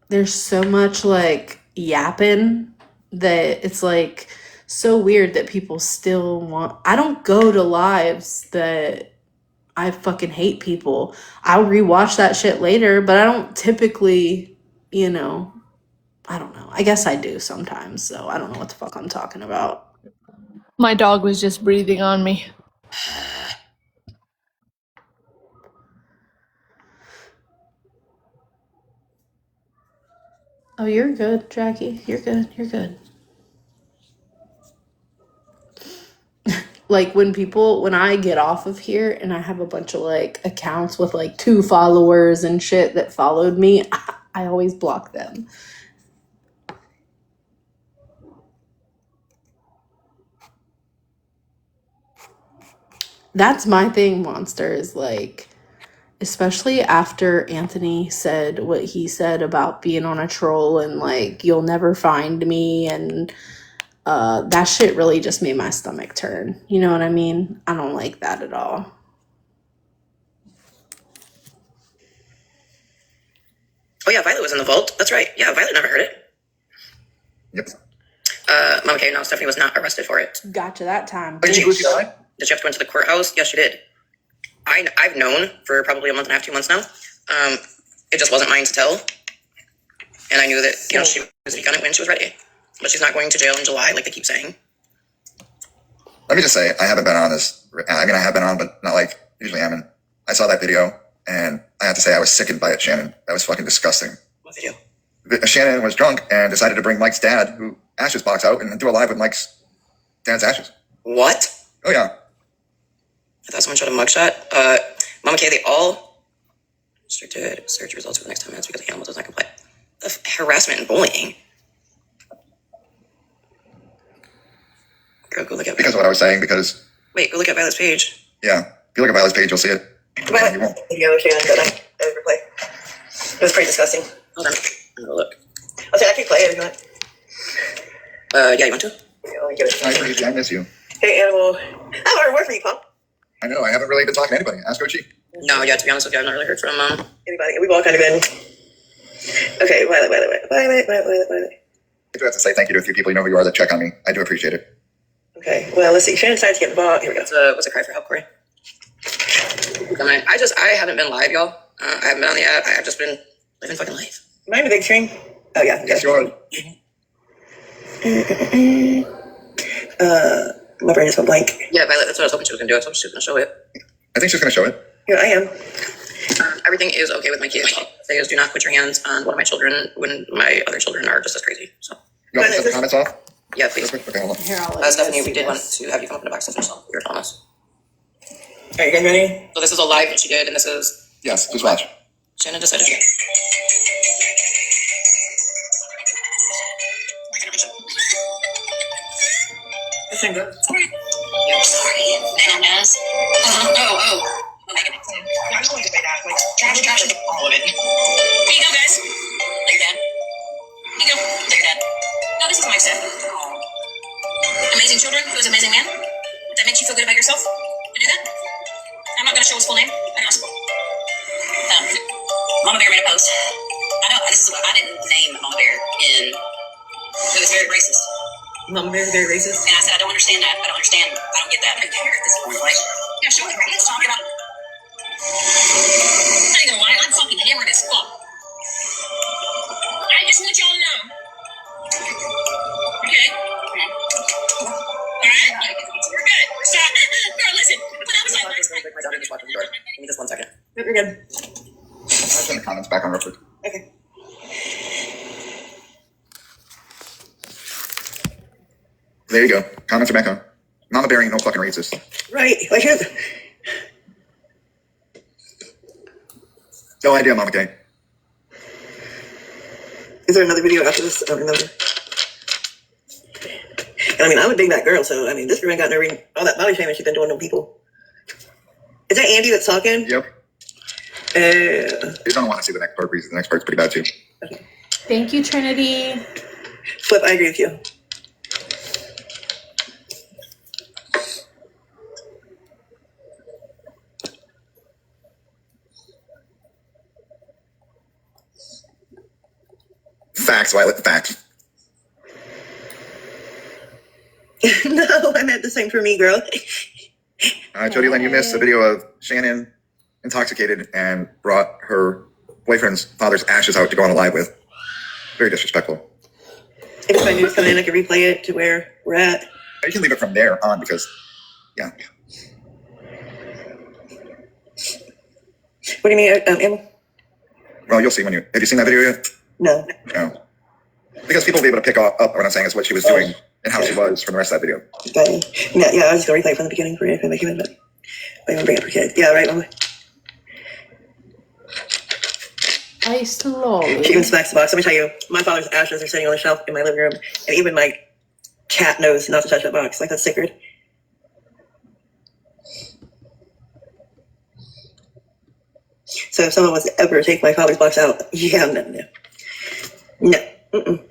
S4: there's so much like yapping that it's like so weird that people still want. I don't go to lives that I fucking hate people. I'll rewatch that shit later, but I don't typically, I don't know. I guess I do sometimes, so I don't know what the fuck I'm talking about.
S5: My dog was just breathing on me.
S4: Oh, you're good, Jackie. You're good. You're good. Like when I get off of here and I have a bunch of like accounts with like 2 followers and shit that followed me, I always block them. That's my thing, Monster, is like, especially after Anthony said what he said about being on a troll and like, you'll never find me, and that shit really just made my stomach turn. You know what I mean? I don't like that at all.
S1: Oh yeah, Violet was in the vault. That's right. Yeah, Violet never heard it.
S8: Yep.
S1: Mama K, no, Stephanie was not arrested for it.
S4: Gotcha that time.
S8: Did she die?
S1: Did she have to go into the courthouse? Yes, she did. I've known for probably a month and a half, 2 months now. It just wasn't mine to tell. And I knew that, she was speak on it when she was ready. But she's not going to jail in July, like they keep saying.
S8: Let me just say, I haven't been on this. I mean, I have been on, but not like usually am. And I saw that video, and I have to say I was sickened by it, Shannon. That was fucking disgusting.
S1: What video?
S8: Shannon was drunk and decided to bring Mike's dad, who ashes box out, and do a live with Mike's dad's ashes.
S1: What?
S8: Oh yeah.
S1: I thought someone shot a mugshot. Mama K, they all restricted search results for the next 10 minutes because the animal does not comply. The harassment and bullying. Girl, go look at
S8: Because of what I was saying, because,
S1: Wait, go look at Violet's page.
S8: yeah, if you look at Violet's page, you'll see it.
S6: Violet
S8: You won't.
S6: video Shannon that I replay. It was pretty disgusting.
S1: Hold on. I'm gonna look.
S6: I'll say I can play it if you want.
S1: Yeah, you want to?
S6: Yeah, let me give it.
S8: Hi, Breezy, I miss you.
S6: Hey, Animal. How hard work for you, Pop?
S8: I know, I haven't really been talking to anybody. Ask OG.
S1: No, yeah, to be honest with you, I've not really heard from
S3: Anybody? We've all kind of been. Okay, Violet.
S8: I do have to say thank you to a few people you know who you are that check on me. I do appreciate it.
S3: Okay, well, let's see. Shannon decided to get involved. Here we go.
S1: What's a cry for help, Corey? I haven't been live, y'all. I haven't been on the app. I have just been living fucking life.
S3: Am I in the big screen? Oh, yeah.
S8: Yes, you are.
S3: My brain is so blank.
S1: Yeah, Violet, that's what I was hoping she was gonna do. I was hoping she was gonna show it.
S8: I think she's going to show it.
S3: Here I am.
S1: Everything is okay with my kids. They just do not put your hands on one of my children when my other children are just as crazy. So,
S8: You want to set the comments off?
S1: yeah, please.
S8: Okay, hold on.
S4: Here, I'll let you
S1: Stephanie,
S4: guys
S1: we
S4: see
S1: did want
S4: this.
S1: to have you come up in the box and finish your Thomas.
S3: Are you guys ready?
S1: So this is a live that she did, and this is
S8: Yes, just watch.
S1: Shannon decided to.
S3: This thing goes.
S1: I'm sorry. Bananas. Oh.
S3: I'm going to pay that. Like,
S1: Trash, all of it. Here you go, guys. There your dad. Here you go. There your dad. No, this is Mike's dad. Amazing children. Who's amazing man? That makes you feel good about yourself to do that? I'm not going to show his full name. I know. Mama Bear made a post. I know. I didn't name Mama Bear in. It was very racist.
S3: Mama Bear, very racist.
S1: And I said, I don't understand that. I don't get that. I don't care at this point. Like, yeah, sure. Let's talk about. I'm not gonna lie, I'm fucking hammered as fuck. I just want y'all to know. Okay. Alright? We're good. So, girl, listen. When I was like last night. My daughter just walked in the door. Give me just 1 second.
S3: Yep, you're good.
S8: I'll turn the comments back on real quick.
S3: Okay.
S8: There you go. Comments are back on. Mama Bear ain't no fucking racist.
S3: Right. Like, here's.
S8: No idea, Mama K.
S3: Is there another video after this? I don't remember. And I mean, I'm a big back girl, so I mean, this girl ain't got no all that body shaming she's been doing to people. Is that Andy that's talking?
S8: Yep. You don't want to see the next part because the next part's pretty bad too.
S3: Okay.
S4: Thank you, Trinity.
S3: Flip, I agree with you.
S8: Facts, Violet, facts.
S3: No, I meant the same for me, girl.
S8: Jody Lynn, you missed the video of Shannon intoxicated and brought her boyfriend's father's ashes out to go on a live with. Very disrespectful.
S3: If I knew it's coming in, I could replay it to where we're at.
S8: You can leave it from there on because, yeah.
S3: What do you mean, Emma?
S8: Well, you'll see when you. Have you seen that video yet?
S3: No.
S8: No. Because people will be able to pick up what I'm saying is what she was doing and how she was from the rest of that video.
S3: Okay. Yeah, I was going to replay from the beginning for you if I make it, but I want to bring up her kid. Yeah, right, Mama.
S4: I slowly.
S3: She even smacks the box. Let me tell you, my father's ashes are sitting on the shelf in my living room, and even my cat knows not to touch that box. Like, that's sacred. So if someone was to ever take my father's box out, yeah, no. Mm-mm.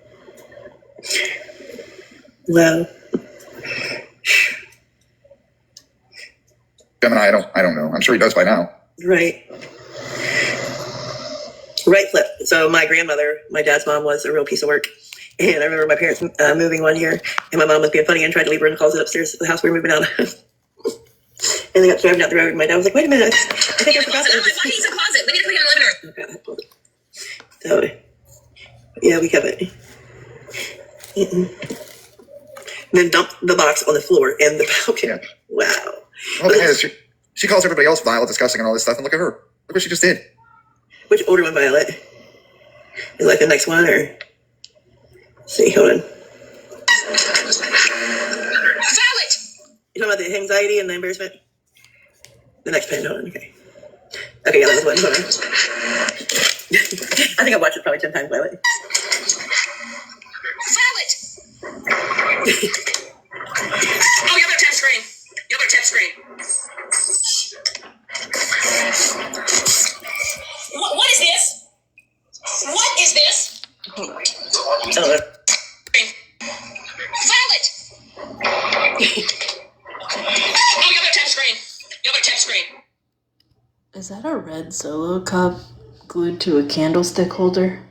S3: Well,
S8: Gemini, I don't know. I'm sure he does by now.
S3: right. Right flip. So my grandmother, my dad's mom, was a real piece of work. And I remember my parents moving one year, and my mom was being funny and tried to leave her in the closet upstairs at the house we were moving out of. And they got driving out the road, and my dad was like, wait a minute, I think I forgot that.
S1: Why he's a closet? We need to put it in the living room.
S3: So, yeah, we kept it. Then dumped the box on the floor in the balcony.
S8: Yeah.
S3: Wow.
S8: Well, the thing is, she calls everybody else vile, disgusting, and all this stuff, and look at her. Look what she just did.
S3: Which older one, Violet? Is like the next one, or? Let's see, hold on.
S1: Violet!
S3: You talking about the anxiety and the embarrassment? The next pen, hold on, okay. Okay, yeah, that was one, hold on. I think I've watched it probably 10 times, Violet.
S1: Violet! Oh, you better tap screen. You better tap screen. What is this? What is this?
S3: Oh,
S1: Violet! Oh, you better tap screen. You better tap screen.
S4: Is that a red Solo cup glued to a candlestick holder?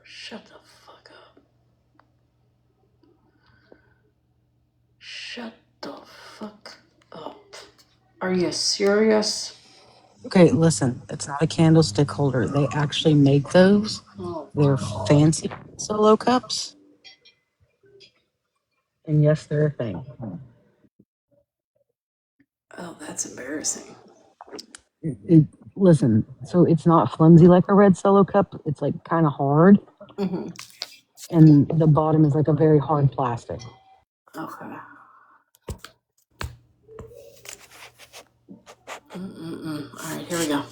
S4: Shut the fuck up. Shut the fuck up. Are you serious?
S12: Okay, listen, it's not a candlestick holder. They actually make those. They're fancy Solo cups. And yes, they're a thing.
S4: Oh, that's embarrassing.
S12: Listen, so it's not flimsy like a red Solo cup. It's like kind of hard.
S4: Mm-hmm.
S12: And the bottom is like a very hard plastic.
S4: Okay. All right, here we go.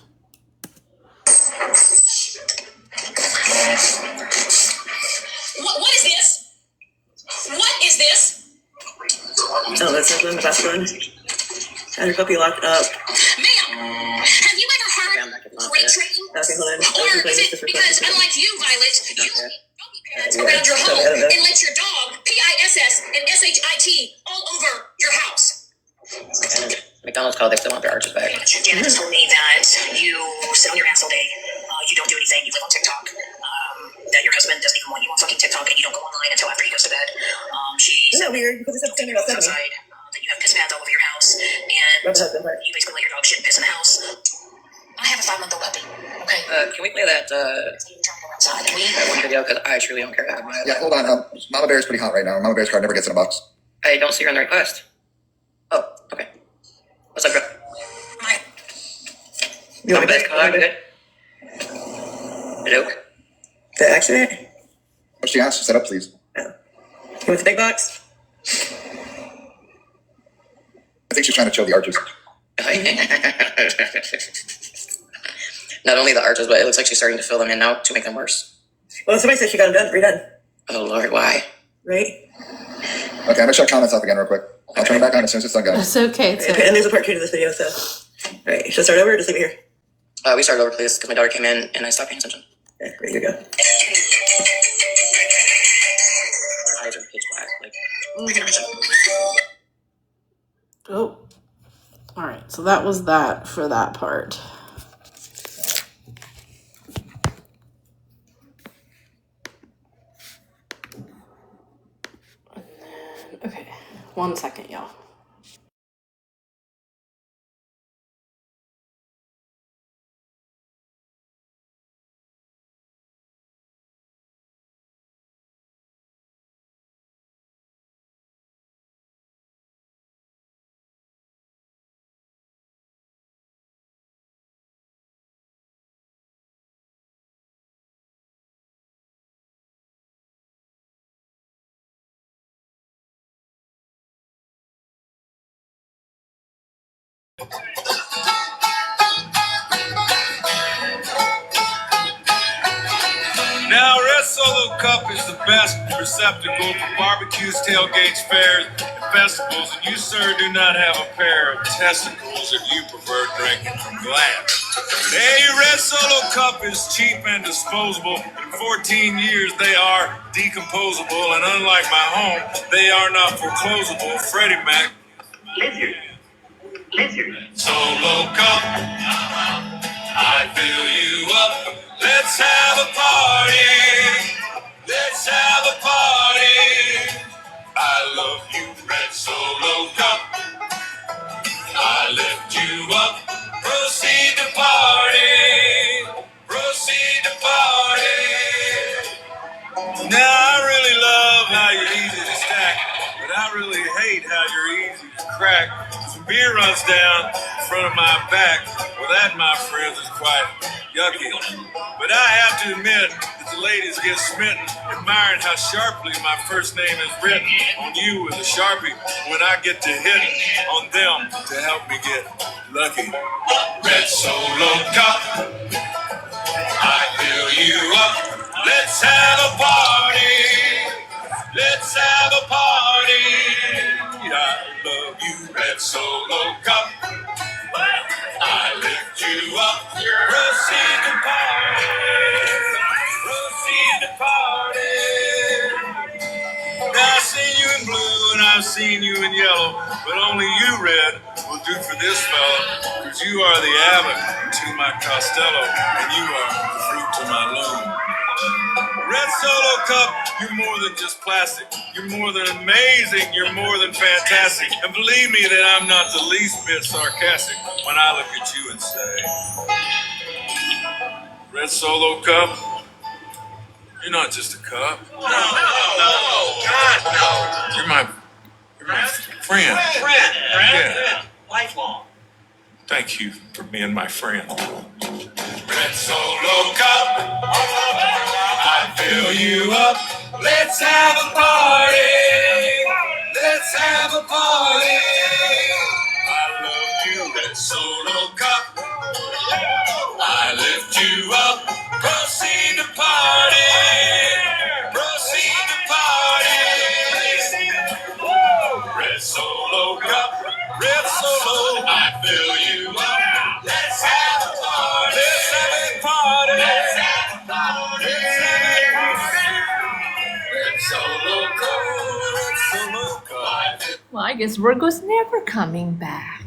S3: What is this? What is this?
S6: Oh, that's not the best one. Had your puppy locked up.
S3: Ma'am, have you ever heard crate training?
S6: Okay, hold on.
S3: Or is it because, unlike you, Violet, you keep pads around your home and let your dog PISS and SHIT all over your house?
S1: And McDonald's called, they still want their arches back.
S3: Janet just told me that you sit on your ass all day. You don't do anything. You live on TikTok. That your husband doesn't even want you on fucking TikTok, and you don't go online until after he goes to bed. She said
S6: weird because it's
S3: outside that you have piss pads all over your house, and you basically let your dog shit and piss in the house. I have a 5-month-old puppy. Okay.
S1: Can we play that
S3: Outside, and
S1: that one video? Because I truly don't care about it.
S8: Yeah, hold on. Mama Bear's pretty hot right now. Mama Bear's card never gets in a box.
S1: I don't see her in the request. Oh, okay. What's up, bro?
S6: You want me back?
S1: Hello, good? Hello?
S6: The accident?
S8: What she asked? Set up, please.
S6: Oh. You want the big box?
S8: I think she's trying to chill the arches.
S1: Not only the arches, but it looks like she's starting to fill them in now to make them worse.
S6: Well, somebody said she got them redone.
S1: Oh, Lord, why?
S6: Right?
S8: Okay, I'm gonna shut comments off again real quick. I'll turn it back on as soon as it's done, guys.
S4: It's okay. It's
S6: Okay, and there's a part 2 to this video, so. Alright, should I start over or just leave it here?
S1: We started over, please, because my daughter came in and I stopped paying attention.
S6: Okay, ready to go.
S1: Eyes are pitch black. Like,
S4: Oh. All right. So that was that for that part. And then, okay. 1 second, y'all.
S11: Now, Red Solo Cup is the best receptacle for barbecues, tailgates, fairs, and festivals, and you, sir, do not have a pair of testicles if you prefer drinking from glass. A Red Solo Cup is cheap and disposable. In 14 years, they are decomposable, and unlike my home, they are not foreclosable. Freddie Mac. Lizard. Solo Cup, I fill you up. Let's have a party. Let's have a party. I love you, Red Solo Cup. I lift you up. Proceed to party. Proceed to party. Now I really love how you're easy to stack, but I really hate how you're easy to crack. Some beer runs down in front of my back. Well, that, my friends, is quite yucky. But I have to admit that the ladies get smitten, admiring how sharply my first name is written on you with a Sharpie when I get to hit on them to help me get lucky. Red Solo Cup, I fill you up. Let's have a party. Let's have a party. I love you, Red Solo Cup. I lift you up. Proceed to party. Proceed to party. Now I see you in blue and seen you in yellow, but only you, Red, will do for this fella, because you are the abbot to my Costello, and you are the fruit to my loom. Red Solo Cup, you're more than just plastic. You're more than amazing. You're more than fantastic. And believe me that I'm not the least bit sarcastic when I look at you and say, Red Solo Cup, you're not just a cup. No, God, no. You're my friend. Yeah. Lifelong. Thank you for being my friend. Red Solo Cup, I fill you up. Let's have a party. Let's have a party. I love you, Red Solo Cup. I lift you up. Proceed to party. Proceed to party. Red Solo Cup. Red Solo. I fill you up. Let's have a party. Let's have a party. Let's have a party. Let's have a party. Red Solo Cup. Red Solo Cup.
S5: Well, I guess Virgo's never coming back.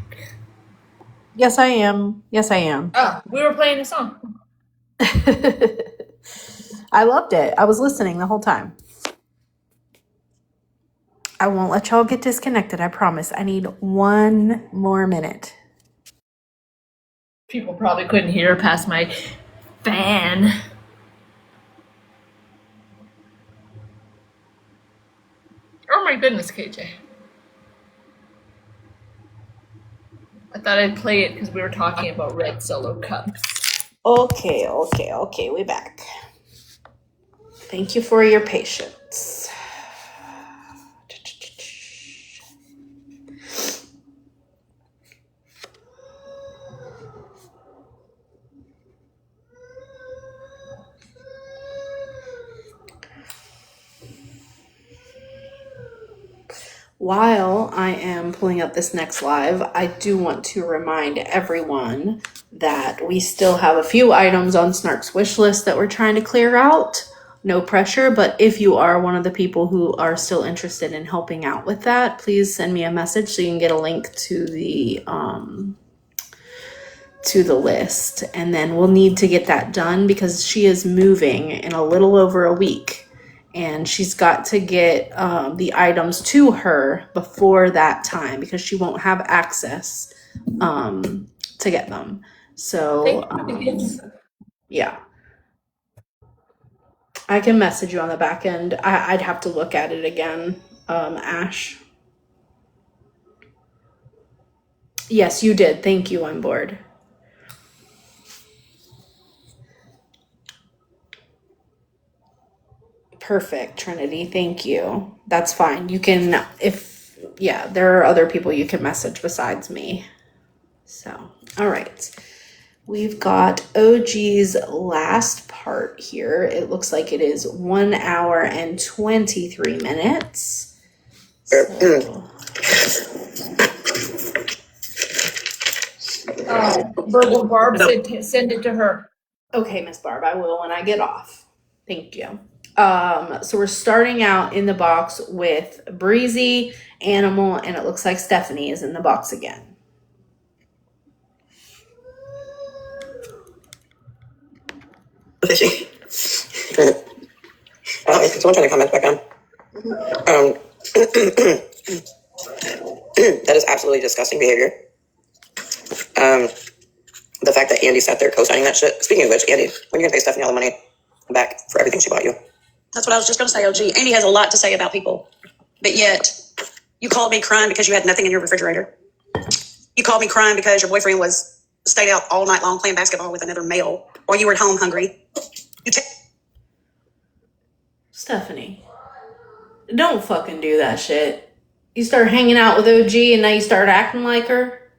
S4: Yes, I am. Yes, I am.
S5: Oh, we were playing a song.
S4: I loved it. I was listening the whole time. I won't let y'all get disconnected. I promise. I need 1 more minute.
S5: People probably couldn't hear past my fan. Oh my goodness, KJ. I thought I'd play it because we were talking about Red Solo Cups.
S4: Okay. We back. Thank you for your patience. While I am pulling up this next live, I do want to remind everyone that we still have a few items on Snark's wish list that we're trying to clear out. No pressure, but if you are one of the people who are still interested in helping out with that, please send me a message so you can get a link to the list. And then we'll need to get that done because she is moving in a little over a week. And she's got to get the items to her before that time because she won't have access to get them. So, yeah. I can message you on the back end. I'd have to look at it again, Ash. Yes, you did. Thank you. I'm bored. Perfect, Trinity. Thank you. That's fine. You can, there are other people you can message besides me. So, all right. We've got OG's last part here. It looks like it is 1 hour and 23 minutes. So.
S5: Virgo Barb said send it to her.
S4: Okay, Miss Barb, I will when I get off. Thank you. So we're starting out in the box with Breezy, Animal, and it looks like Stephanie is in the box again.
S3: Fishy. Is someone trying to comment back on? That is absolutely disgusting behavior. The fact that Andy sat there co-signing that shit. Speaking of which, Andy, when are you gonna pay Stephanie all the money back for everything she bought you?
S2: That's what I was just going to say, OG. Andy has a lot to say about people, but yet you called me crying because you had nothing in your refrigerator. You called me crying because your boyfriend stayed out all night long playing basketball with another male, or you were at home hungry.
S4: Stephanie, don't fucking do that shit. You start hanging out with OG and now you start acting like her.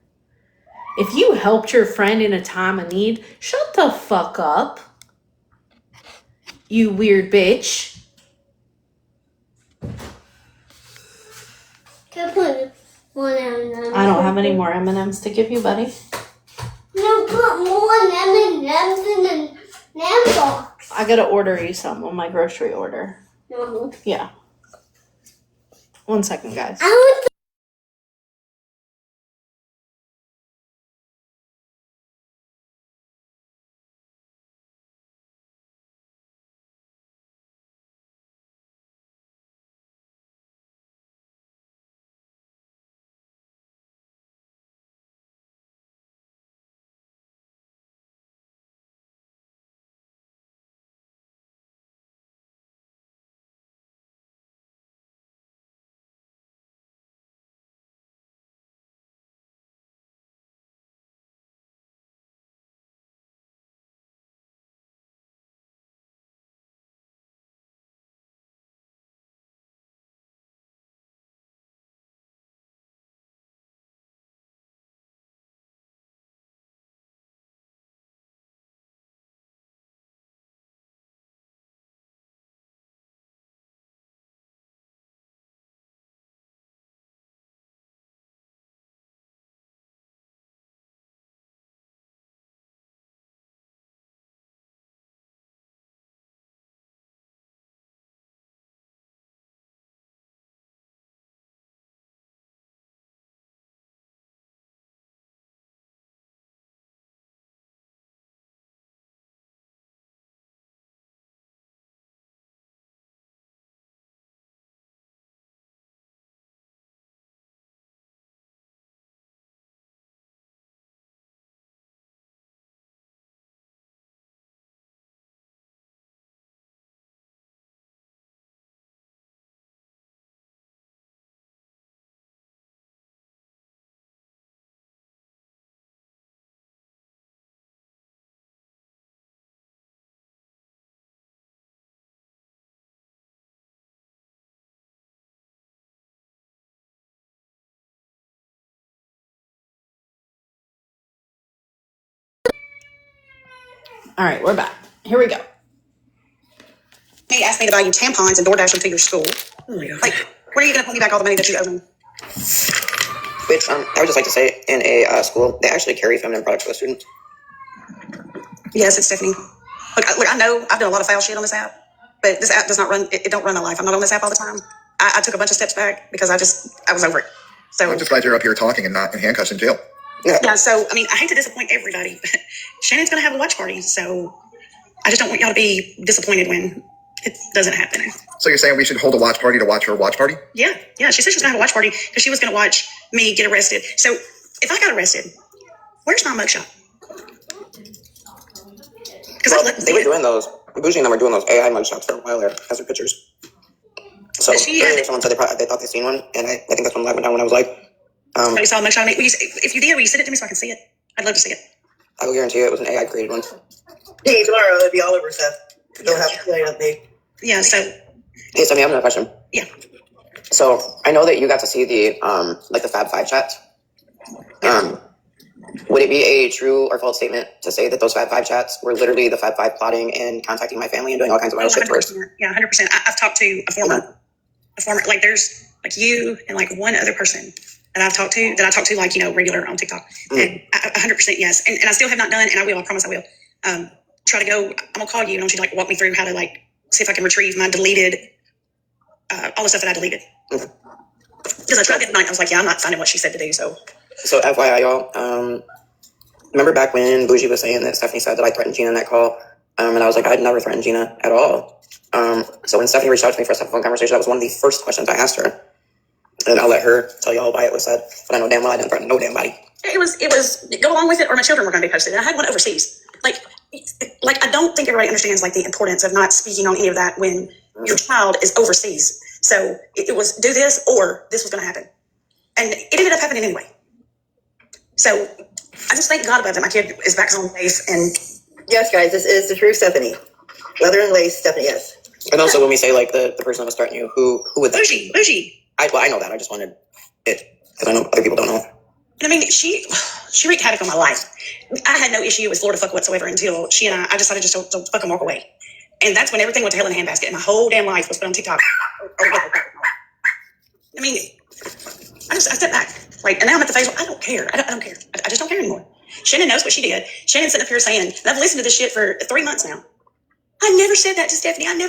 S4: If you helped your friend in a time of need, shut the fuck up. You weird bitch.
S13: Can I put one M&M?
S4: I don't have any more M&Ms to give you, buddy.
S13: No, put more M&Ms in the M box.
S4: I gotta order you some on my grocery order.
S13: No.
S4: Yeah. 1 second, guys. All right, we're back. Here we go.
S2: He asked me to buy you tampons and DoorDash them to your school.
S3: Oh my God.
S2: Like, when are you going to pay me back all the money that you owe me?
S3: Which I would just like to say, in a school, they actually carry feminine products for the students.
S2: Yes, it's Stephanie. Look, I know I've done a lot of foul shit on this app, but this app does not run. It don't run my life. I'm not on this app all the time. I took a bunch of steps back because I was over it. So
S8: I'm just glad you're up here talking and not in handcuffs in jail.
S2: yeah. So I mean, I hate to disappoint everybody, but Shannon's going to have a watch party, so I just don't want y'all to be disappointed when it doesn't happen.
S8: So you're saying we should hold a watch party to watch her watch party?
S2: Yeah. She said she was going to have a watch party because she was going to watch me get arrested. So if I got arrested, where's my mugshot?
S3: Well, they were doing those. Bougie and them were doing those AI mugshots for a while there as their pictures. So someone said they thought they seen one, and I think that's when I went down when I was like,
S2: you saw a mugshot of me? If you did, will you send it to me so I can see it? I'd love to see it.
S3: I will guarantee you it was an AI created one.
S6: Hey, tomorrow it'll be all over stuff. Don't have to play with me.
S2: Yeah, so.
S3: Hey, Sammy, I have another question.
S2: Yeah.
S3: So I know that you got to see the like the Fab Five chats. Would it be a true or false statement to say that those Fab Five chats were literally the Fab Five plotting and contacting my family and doing all kinds of wild shit first?
S2: Yeah, 100%. I've talked to a former, like there's like you and like one other person that I talk to like, regular on TikTok. And 100% yes. And I still have not done, and I promise I will. Try to go, I'm gonna call you and I want you to like walk me through how to like see if I can retrieve my deleted, all the stuff that I deleted. Because I tried the other night, I was like, yeah, I'm not finding what she said to do, so.
S3: So FYI, y'all, remember back when Bougie was saying that Stephanie said that I threatened Gina in that call? And I was like, I'd never threatened Gina at all. So when Stephanie reached out to me for us to have a phone conversation, that was one of the first questions I asked her. And I'll let her tell y'all why it was said. But I know damn well I didn't threaten no damn body.
S2: It was go along with it or my children were going to be posted. And I had one overseas. Like I don't think everybody understands like the importance of not speaking on any of that when your child is overseas. So it was do this or this was going to happen. And it ended up happening anyway. So I just thank God about that my kid is back home safe. And
S6: yes, guys, this is the true Stephanie. Leather and lace, Stephanie, yes.
S3: And also when we say like the person that was threatening you, who would that
S2: be? Bougie.
S3: I know that. I just wanted it because I know other people don't know.
S2: I mean, she wreaked havoc on my life. I had no issue with Florida fuck whatsoever until she and I decided just to fucking walk away. And that's when everything went to hell in a handbasket and my whole damn life was put on TikTok. I mean, I stepped back. Right, and now I'm at the phase where I don't care. I don't care. I just don't care anymore. Shannon knows what she did. Shannon's sitting up here saying, and I've listened to this shit for 3 months now. I never said that to Stephanie. I know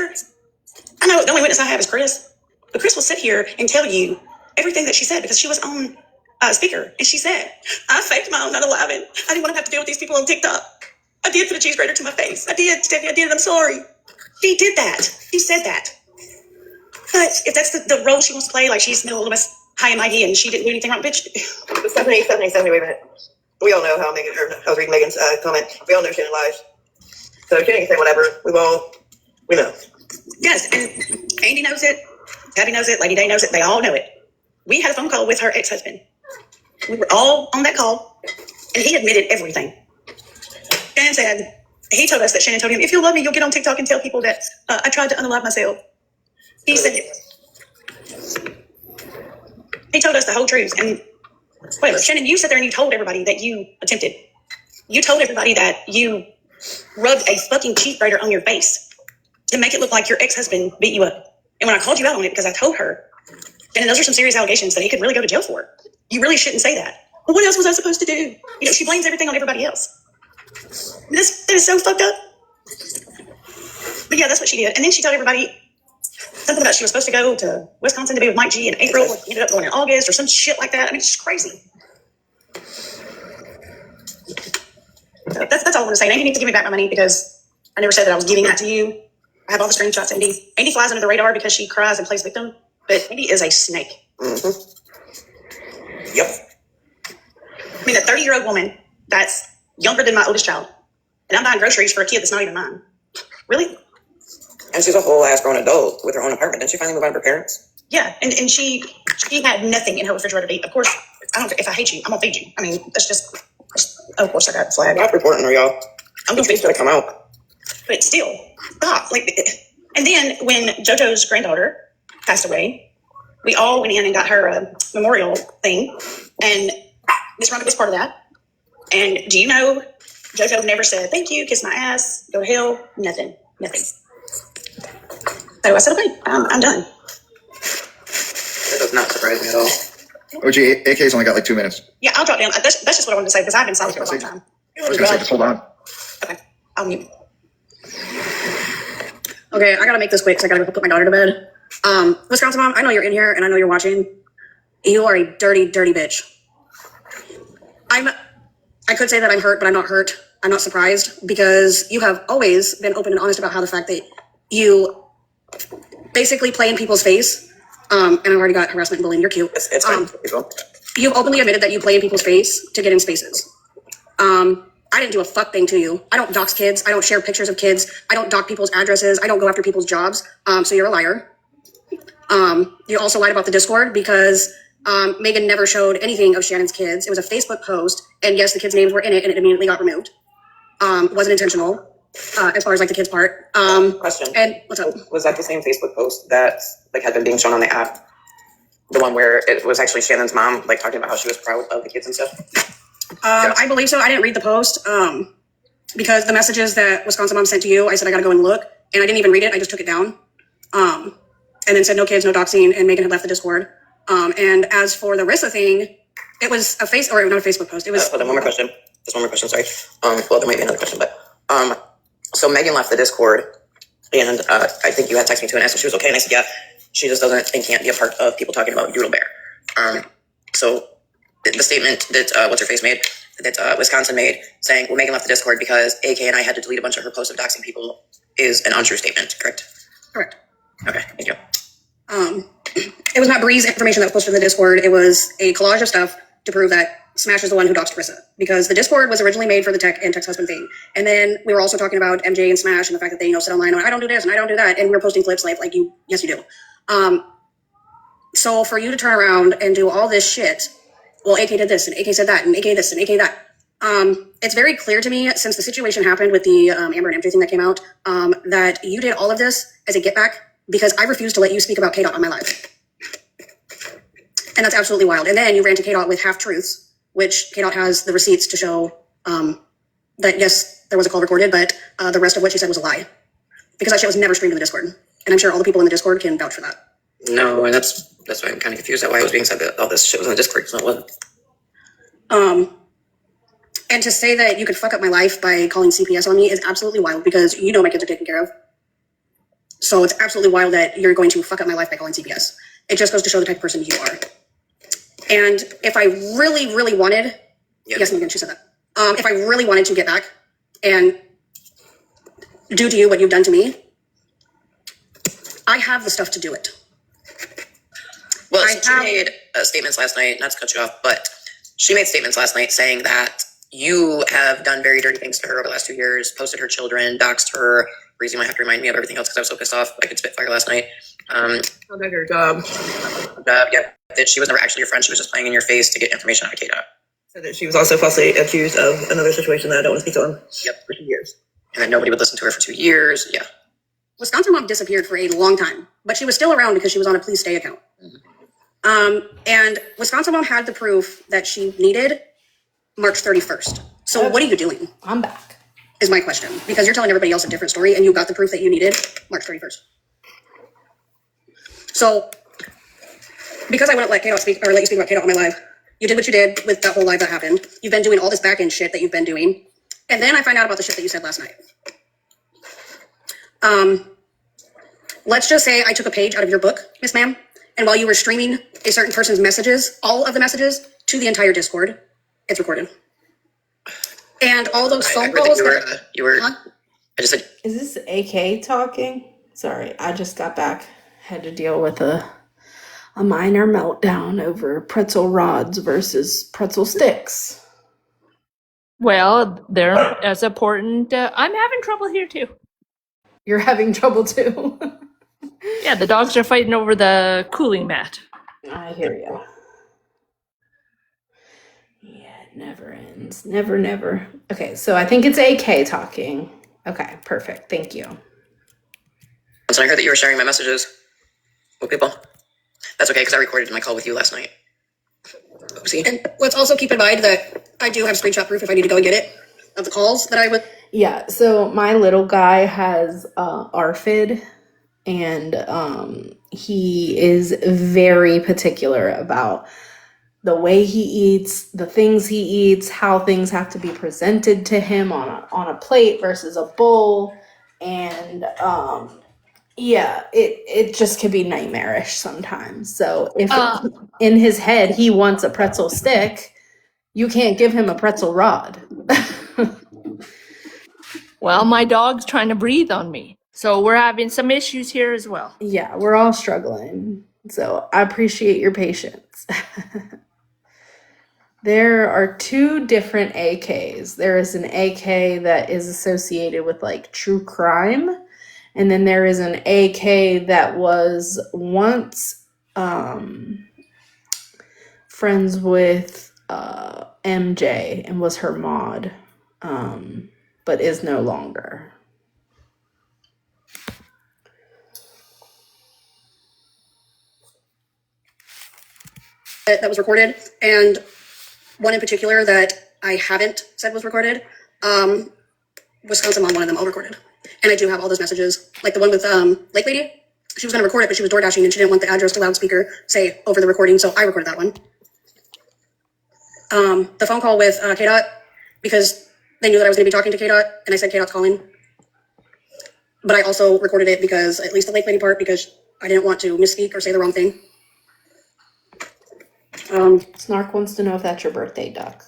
S2: the only witness I have is Chris. But Chris will sit here and tell you everything that she said because she was on speaker. And she said, I faked my own 9/11. I didn't want to have to deal with these people on TikTok. I did put a cheese grater to my face. I did, Stephanie, I did, I'm sorry. She did that. She said that. But if that's the role she wants to play, like she's a little bit high and mighty and she didn't do anything wrong, bitch.
S3: Stephanie, wait a minute. We all know how Megan, or I was reading Megan's comment. We all know Shannon lies. So Shannon can say whatever. We know.
S2: Yes, and Andy knows it. Tabby knows it. Lady Day knows it. They all know it. We had a phone call with her ex-husband. We were all on that call, and he admitted everything. Shannon said, he told us that Shannon told him, if you love me, you'll get on TikTok and tell people that I tried to unalive myself. He said it. He told us the whole truth. And whatever, Shannon, you sat there and you told everybody that you attempted. You told everybody that you rubbed a fucking cheese grater on your face to make it look like your ex-husband beat you up. And when I called you out on it because I told her, and those are some serious allegations that he could really go to jail for. You really shouldn't say that. Well, what else was I supposed to do? You know, she blames everything on everybody else. This is so fucked up. But yeah, that's what she did. And then she told everybody something about she was supposed to go to Wisconsin to be with Mike G in April. She ended up going in August or some shit like that. I mean, it's just crazy. So that's all I want to say. Andy needs to give me back my money because I never said that I was giving that to you. I have all the screenshots, Andy. Andy flies under the radar because she cries and plays victim, but Andy is a snake.
S3: Mm-hmm. Yep.
S2: I mean, a 30-year-old woman that's younger than my oldest child, and I'm buying groceries for a kid that's not even mine. Really?
S3: And she's a whole ass grown adult with her own apartment. Didn't she finally move out of her parents?
S2: Yeah, and she had nothing in her refrigerator to eat. Of course, I don't. If I hate you, I'm gonna feed you. I mean, that's just. Of course, I got the flag.
S3: Stop reporting her, y'all.
S2: I'm gonna
S3: She's gonna come out.
S2: But still, stop. Like, and then when JoJo's granddaughter passed away, we all went in and got her a memorial thing, and Miss Rhonda was part of that. And do you know, JoJo never said thank you, kiss my ass, go to hell, nothing. So I said, okay, I'm done.
S3: That does not surprise me at all.
S8: OG, AK's only got like 2 minutes.
S2: Yeah, I'll drop down. That's just what I wanted to say because I've been silent for a long time.
S8: I was going to say, just hold on.
S2: Okay, I'll mute. Okay, I gotta make this quick because I gotta go put my daughter to bed. Wisconsin mom, I know you're in here and I know you're watching. You are a dirty, dirty bitch. I could say that I'm hurt, but I'm not hurt. I'm not surprised because you have always been open and honest about how the fact that you basically play in people's face. And I've already got harassment and bullying. You're cute.
S3: It's fine.
S2: You've openly admitted that you play in people's face to get in spaces. I didn't do a fuck thing to you. I don't dox kids. I don't share pictures of kids. I don't dox people's addresses. I don't go after people's jobs. So you're a liar. You also lied about the Discord because Megan never showed anything of Shannon's kids. It was a Facebook post, and yes, the kids' names were in it, and it immediately got removed. Wasn't intentional, as far as like the kids' part.
S3: Question.
S2: And what's up?
S3: Was that the same Facebook post that like had been being shown on the app? The one where it was actually Shannon's mom, like talking about how she was proud of the kids and stuff?
S2: I believe so. I didn't read the post because the messages that Wisconsin mom sent to you, I said I gotta go and look, and I didn't even read it. I just took it down, and then said no kids, no doxing, and Megan had left the Discord. And as for the Rissa thing, it was not a Facebook post. It was.
S3: Hold on, one more question. Just one more question. Sorry. Well, there might be another question, but so Megan left the Discord, and I think you had texted me too and asked if she was okay, and I said yeah. She just doesn't and can't be a part of people talking about Doodle Bear. So the statement that what's her face made, that Wisconsin made, saying, well, Megan left the Discord because AK and I had to delete a bunch of her posts of doxing people, is an untrue statement, correct?
S2: Correct.
S3: Okay, thank you.
S2: It was not Bree's information that was posted in the Discord. It was a collage of stuff to prove that Smash is the one who doxed Rissa, because the Discord was originally made for the Tech and Tech's husband thing. And then we were also talking about MJ and Smash and the fact that they, sit online and I don't do this and I don't do that. And we were posting clips like yes, you do. So for you to turn around and do all this shit, well, AK did this and AK said that and AK this and AK that. It's very clear to me since the situation happened with the Amber and MJ thing that came out, that you did all of this as a get back because I refused to let you speak about K-Dot on my live. And that's absolutely wild. And then you ran to K-Dot with half-truths, which K-Dot has the receipts to show that, yes, there was a call recorded, but the rest of what she said was a lie. Because that shit was never streamed to the Discord. And I'm sure all the people in the Discord can vouch for that.
S3: No, and that's why I'm kind of confused at why it was being said that all this shit was in the Discord, because it wasn't.
S2: And to say that you could fuck up my life by calling CPS on me is absolutely wild because you know my kids are taken care of. So it's absolutely wild that you're going to fuck up my life by calling CPS. It just goes to show the type of person you are. And if I really, really wanted, yes, Megan, she said that. If I really wanted to get back and do to you what you've done to me, I have the stuff to do it.
S3: Well, she made statements last night, not to cut you off, but she made statements last night saying that you have done very dirty things to her over the last 2 years, posted her children, doxed her. Breezy might have to remind me of everything else because I was so pissed off. I could spit fire last night.
S6: Sounds like her job.
S3: Yeah, that she was never actually your friend. She was just playing in your face to get information out of KDOT.
S6: Said that she was also falsely accused of another situation that I don't want to speak on.
S3: Yep.
S6: For 2 years.
S3: And then nobody would listen to her for 2 years. Yeah.
S2: Wisconsin Mom disappeared for a long time, but she was still around because she was on a Please Stay account. And Wisconsin Mom had the proof that she needed March 31st. So what are you doing?
S4: I'm back.
S2: Is my question. Because you're telling everybody else a different story and you got the proof that you needed March 31st. So because I wouldn't let KDOT speak or let you speak about KDOT on my live, you did what you did with that whole live that happened. You've been doing all this back end shit that you've been doing. And then I find out about the shit that you said last night. Let's just say I took a page out of your book, Miss Ma'am, and while you were streaming a certain person's messages, all of the messages to the entire Discord, it's recorded. And all those phone calls.
S3: You were.
S2: Huh?
S3: I just said.
S4: Is this AK talking? Sorry, I just got back. Had to deal with a minor meltdown over pretzel rods versus pretzel sticks.
S5: Well, they're as important. I'm having trouble here too.
S4: You're having trouble too.
S5: Yeah, the dogs are fighting over the cooling mat.
S4: I hear you. Yeah, it never ends. Never, never. Okay, so I think it's AK talking. Okay, perfect. Thank you.
S3: So I heard that you were sharing my messages with people. That's okay because I recorded my call with you last night.
S2: Oopsie. And let's also keep in mind that I do have screenshot proof if I need to go and get it of the calls that I would.
S4: Yeah, so my little guy has ARFID, and he is very particular about the way he eats, the things he eats, how things have to be presented to him on a plate versus a bowl, and yeah, it just could be nightmarish sometimes. So if in his head he wants a pretzel stick, you can't give him a pretzel rod.
S5: Well, my dog's trying to breathe on me. So we're having some issues here as well.
S4: Yeah, we're all struggling. So I appreciate your patience. There are two different AKs. There is an AK that is associated with like true crime. And then there is an AK that was once friends with MJ and was her mod, but is no longer.
S2: That was recorded, and one in particular that I haven't said was recorded. Wisconsin Mom, one of them, all recorded. And I do have all those messages, like the one with Lake Lady. She was going to record it, but she was door dashing and she didn't want the address to loudspeaker say over the recording, so I recorded that one. The phone call with KDOT, because they knew that I was going to be talking to KDOT, and I said KDOT's calling. But I also recorded it because, at least the Lake Lady part, because I didn't want to misspeak or say the wrong thing.
S4: Snark wants to know if that's your birthday, Duck.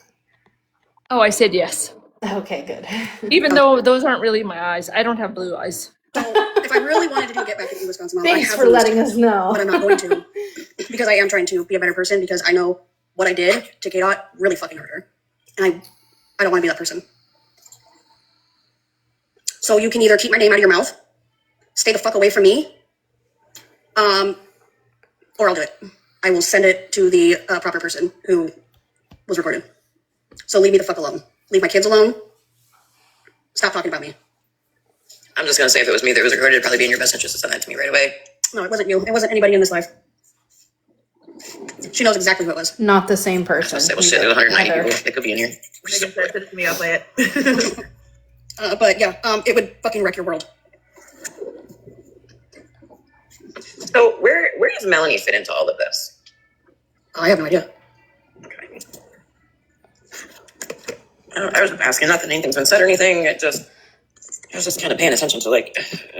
S5: Oh, I said yes.
S4: Okay, good.
S5: Even though those aren't really my eyes. I don't have blue eyes.
S2: So if I really wanted to get back at you, Wisconsin Mom,
S4: Thanks
S2: I have
S4: for letting us know.
S2: But I'm not going to, because I am trying to be a better person, because I know what I did to KDOT really fucking hurt her. And I don't want to be that person. So you can either keep my name out of your mouth, stay the fuck away from me, or I'll do it. I will send it to the proper person who was recorded. So leave me the fuck alone. Leave my kids alone. Stop talking about me.
S3: I'm just gonna say if it was me that was recorded, it'd probably be in your best interest to send that to me right away.
S2: No, it wasn't you. It wasn't anybody in this life. She knows exactly who it was.
S4: Not the same person.
S3: Say, well, shit, there's 190 people. They could be in here.
S6: Megan said, "Pissed me off by it."
S2: But yeah, it would fucking wreck your world.
S3: So where does Melanie fit into all of this?
S2: I have no idea.
S3: Okay. I was asking, not that anything's been said or anything. It just was just kind of paying attention to like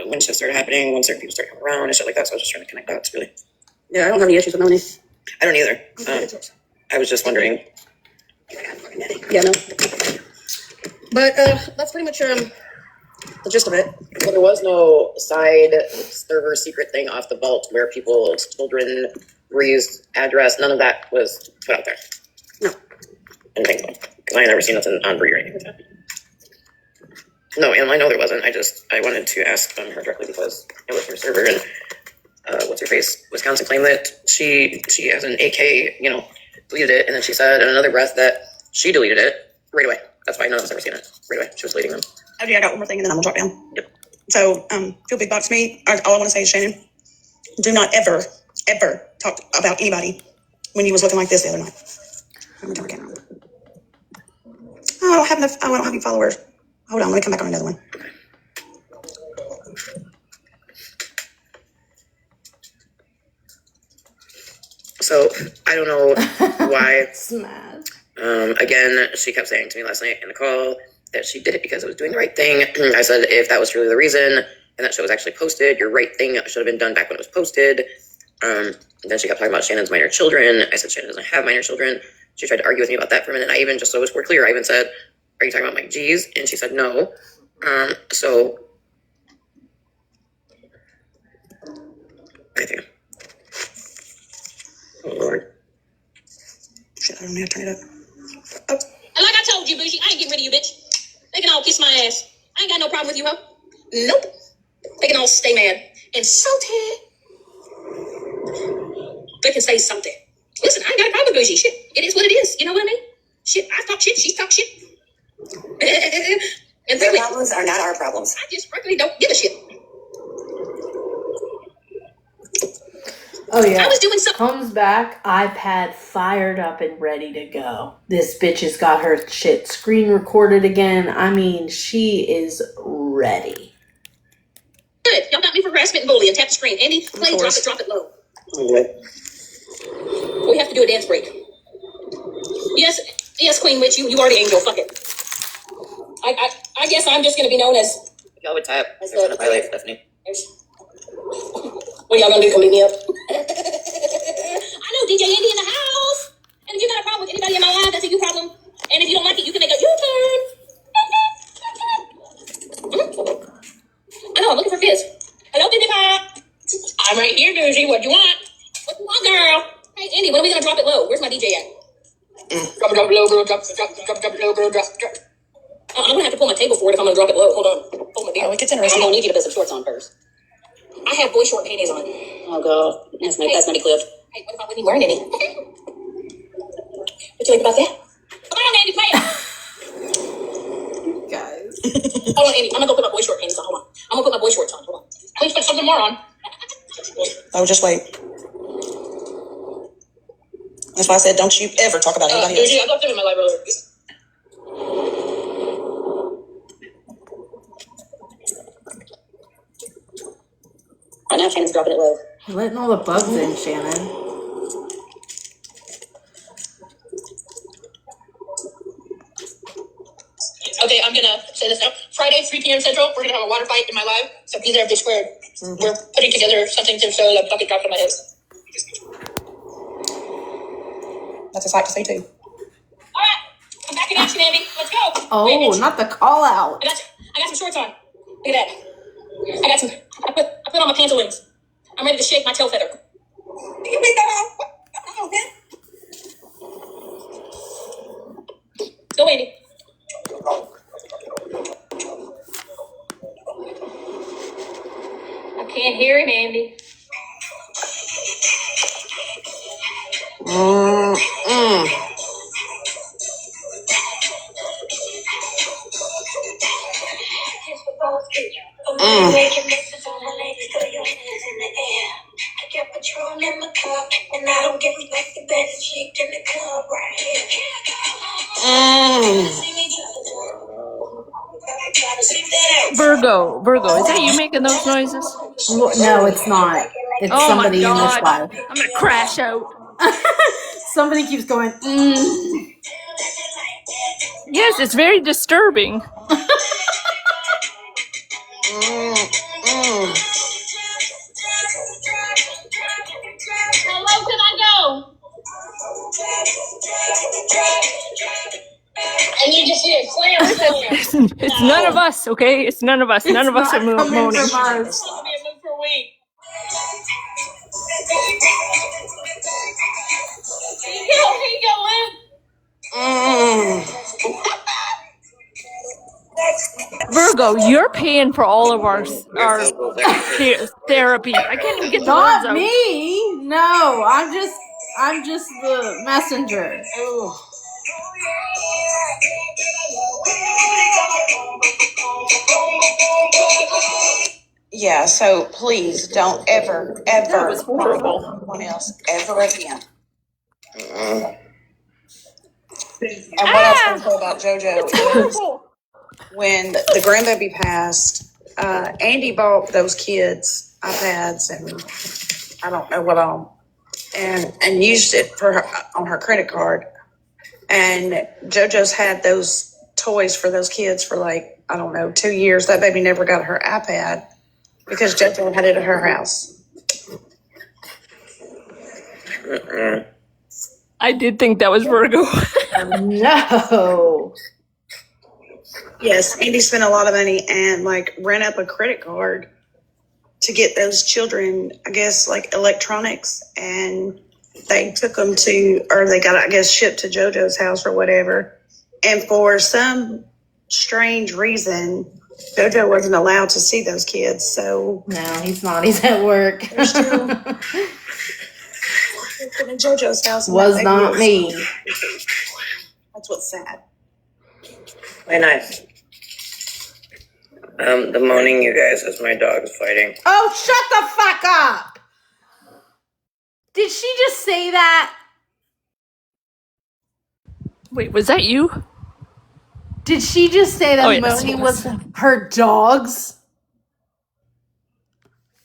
S3: when shit started happening, when certain people started coming around and shit like that. So I was just trying to connect dots, really.
S2: Yeah, I don't have any issues with Melanie.
S3: I don't either. I was just wondering.
S2: Yeah, no. But that's pretty much the gist of it.
S3: So there was no side server secret thing off the vault where people's children were used, address. None of that was put out there.
S2: No.
S3: I think so, because I had never seen nothing on Bree or anything like that. No, and I know there wasn't. I wanted to ask her directly because it was her server, and what's her face? Wisconsin claimed that she has an AK, deleted it, and then she said in another breath that she deleted it right away. That's why none of us ever seen it right away. She was deleting them.
S2: Oh, yeah, I got one more thing, and then I'm gonna drop down.
S3: Yep.
S2: So, feel big box me. All I want to say is, Shannon, do not ever talk about anybody when you was looking like this the other night. Let me turn my camera on. Oh, I don't have any followers. Hold on, let me come back on another one.
S3: So I don't know why.
S4: Smash.
S3: Again, she kept saying to me last night in the call that she did it because it was doing the right thing. I said, if that was truly the reason and that shit was actually posted, your right thing should have been done back when it was posted. Then she kept talking about Shannon's minor children. I said, Shannon doesn't have minor children. She tried to argue with me about that for a minute. I even, just so it was more clear, I even said, are you talking about my G's? And she said, no. So I think. Oh, Lord.
S2: Shit, I don't need to turn it up.
S14: And like I told you, Bougie, I ain't getting rid of you, bitch. They can all kiss my ass. I ain't got no problem with you, ho. Nope. They can all stay mad and salty. They can say something. Listen, I ain't got a problem with Bougie. Shit, it is what it is. You know what I mean? Shit, I talk shit, she talk shit. And
S3: Their
S14: really,
S3: problems are not our problems.
S14: I just frankly don't give a shit.
S4: Oh yeah.
S14: I was doing something.
S4: Comes back, iPad fired up and ready to go. This bitch has got her shit screen recorded again. I mean, she is ready.
S14: Good. Y'all got me for harassment and bullying. Tap the screen. Andy, play drop it low.
S3: Okay.
S14: We have to do a dance break. Yes, Queen Witch, you are the angel. Fuck it. I guess I'm just gonna be known as.
S3: Y'all would tap. There's an highlight, Stephanie.
S14: What y'all gonna do? Come meet me up? I know DJ Andy in the house. And if you got a problem with anybody in my life, that's a you problem. And if you don't like it, you can make a U-turn. I know, I'm looking for Fizz. Hello, Baby Pop. I'm right here, Bougie. What you want? What you want, girl? Hey, Andy, when are we gonna drop it low? Where's my DJ at? Drop it low, girl. Drop it low, girl. Drop. I'm gonna have to pull my table forward if I'm gonna drop it low. Hold on. Hold my beer.
S2: Oh, it gets interesting.
S14: I'm gonna need you to put some shorts on first. I have boy short panties on. Oh god, that's not Cliff. Hey, what if I wasn't even wearing any? What you think about that? Come on, Andy, play it.
S4: Guys.
S14: Hold on, Andy. I'm gonna go put my boy short panties on. Hold on. I'm gonna put my boy shorts on. Hold on. Please put something more on.
S2: Oh, just wait. That's why I said, don't you ever talk about anybody else.
S14: I left them in my library. Right now, Shannon's dropping it low.
S4: You're letting all the bugs in, Shannon.
S14: Okay, I'm gonna say this now. Friday, 3 p.m. Central, we're gonna have a water fight in my live. So be there if they squared. We're putting together something to show a bucket dropped on my head.
S2: That's a sight to see, too.
S14: All right, I'm back in action, Andy. Let's go.
S4: Oh, not the call out.
S14: I got some shorts on. Look at that. I put on my pantaloons. I'm ready to shake my tail feather. You make that on? What? Go, Andy. I can't hear him, Andy.
S5: Virgo, is that you making those noises?
S4: No, it's not. It's
S5: Oh my
S4: somebody in this
S5: god.
S4: live.
S5: I'm gonna crash out.
S4: Somebody keeps going,
S5: Yes, it's very disturbing. It's none of us, okay? It's none of us. None of us are moaning.
S2: From us.
S5: It's gonna be a mood for a week. Here you go, Lynn. Virgo, you're paying for all of our therapy. I can't even get the words
S4: Not
S5: out.
S4: me. No, I'm just the messenger.
S3: Yeah, so please don't ever, ever
S5: That was horrible.
S3: follow anyone else ever again. And what I was going to say about JoJo
S5: It's
S3: is
S5: horrible.
S3: when the grandbaby passed, Andy bought those kids iPads and I don't know what all, and used it for her, on her credit card. And JoJo's had those toys for those kids for like, I don't know, 2 years. That baby never got her iPad because JoJo had it at her house.
S5: I did think that was Virgo.
S4: No.
S2: Yes, Andy spent a lot of money and like ran up a credit card to get those children, I guess, like electronics, and they took them to, or they got, I guess, shipped to JoJo's house or whatever. And for some strange reason, JoJo wasn't allowed to see those kids. So
S4: No, he's not. He's at work.
S2: they're still in JoJo's house. And
S4: Was
S2: that
S4: not
S2: baby is-
S4: me.
S2: That's what's sad.
S1: Very nice. The moaning, you guys, is my dogs fighting.
S4: Oh, shut the fuck up! Did she just say that?
S5: Wait, was that you?
S4: Did she just say that
S5: Oh, yes,
S4: moaning
S5: yes.
S4: was her dogs?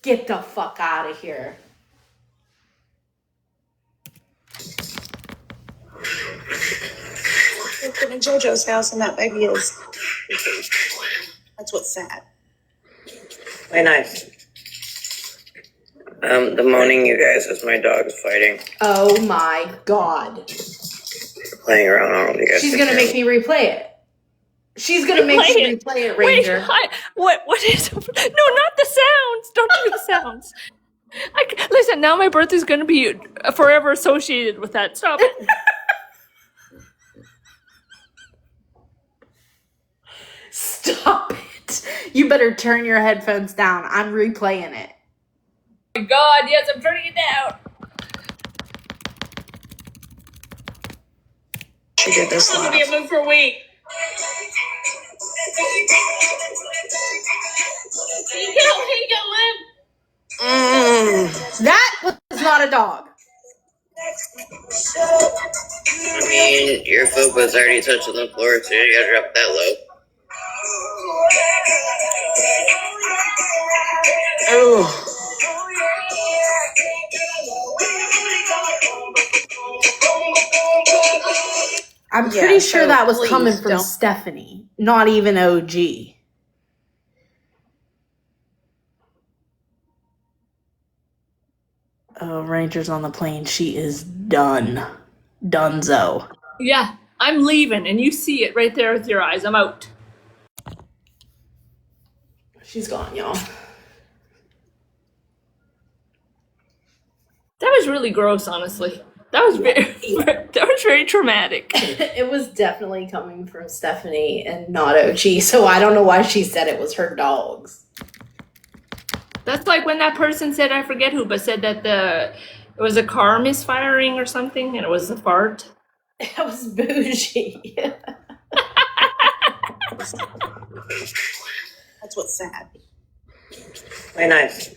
S4: Get the fuck out of here.
S2: They're in JoJo's house and that baby is. That's what's sad.
S1: Very nice. The moaning, you guys, is my dogs fighting.
S4: Oh my god.
S1: Playing around. I don't know if you guys
S4: She's
S1: can
S4: gonna
S1: hear
S4: make me replay it. She's gonna make
S5: Replay
S4: me
S5: it.
S4: replay it,
S5: Wait,
S4: Ranger.
S5: what is? No, not the sounds. Don't do the sounds. Listen, now my birthday's gonna be forever associated with that. Stop it.
S4: Stop it. You better turn your headphones down. I'm replaying it.
S5: Oh my God, yes, I'm turning it down.
S2: She did this
S5: It's gonna
S2: live.
S5: be a mood for a week. Here you go, Lynn.
S4: That was not a dog.
S1: I mean, your foot was already touching the floor, so you gotta drop that low.
S4: I'm
S3: Yeah,
S4: pretty sure
S3: so
S4: that was
S3: please
S4: coming from
S3: don't-
S4: Stephanie, not even OG. Oh, Ranger's on the plane. She is done. Dunzo.
S5: Yeah, I'm leaving, and you see it right there with your eyes. I'm out.
S4: She's gone, y'all.
S5: That was really gross, honestly. That was very traumatic.
S4: It was definitely coming from Stephanie and not OG, so I don't know why she said it was her dogs.
S5: That's like when that person said, I forget who, but said that it was a car misfiring or something, and it was a fart.
S4: It was bougie.
S2: That's what's sad.
S1: Very nice.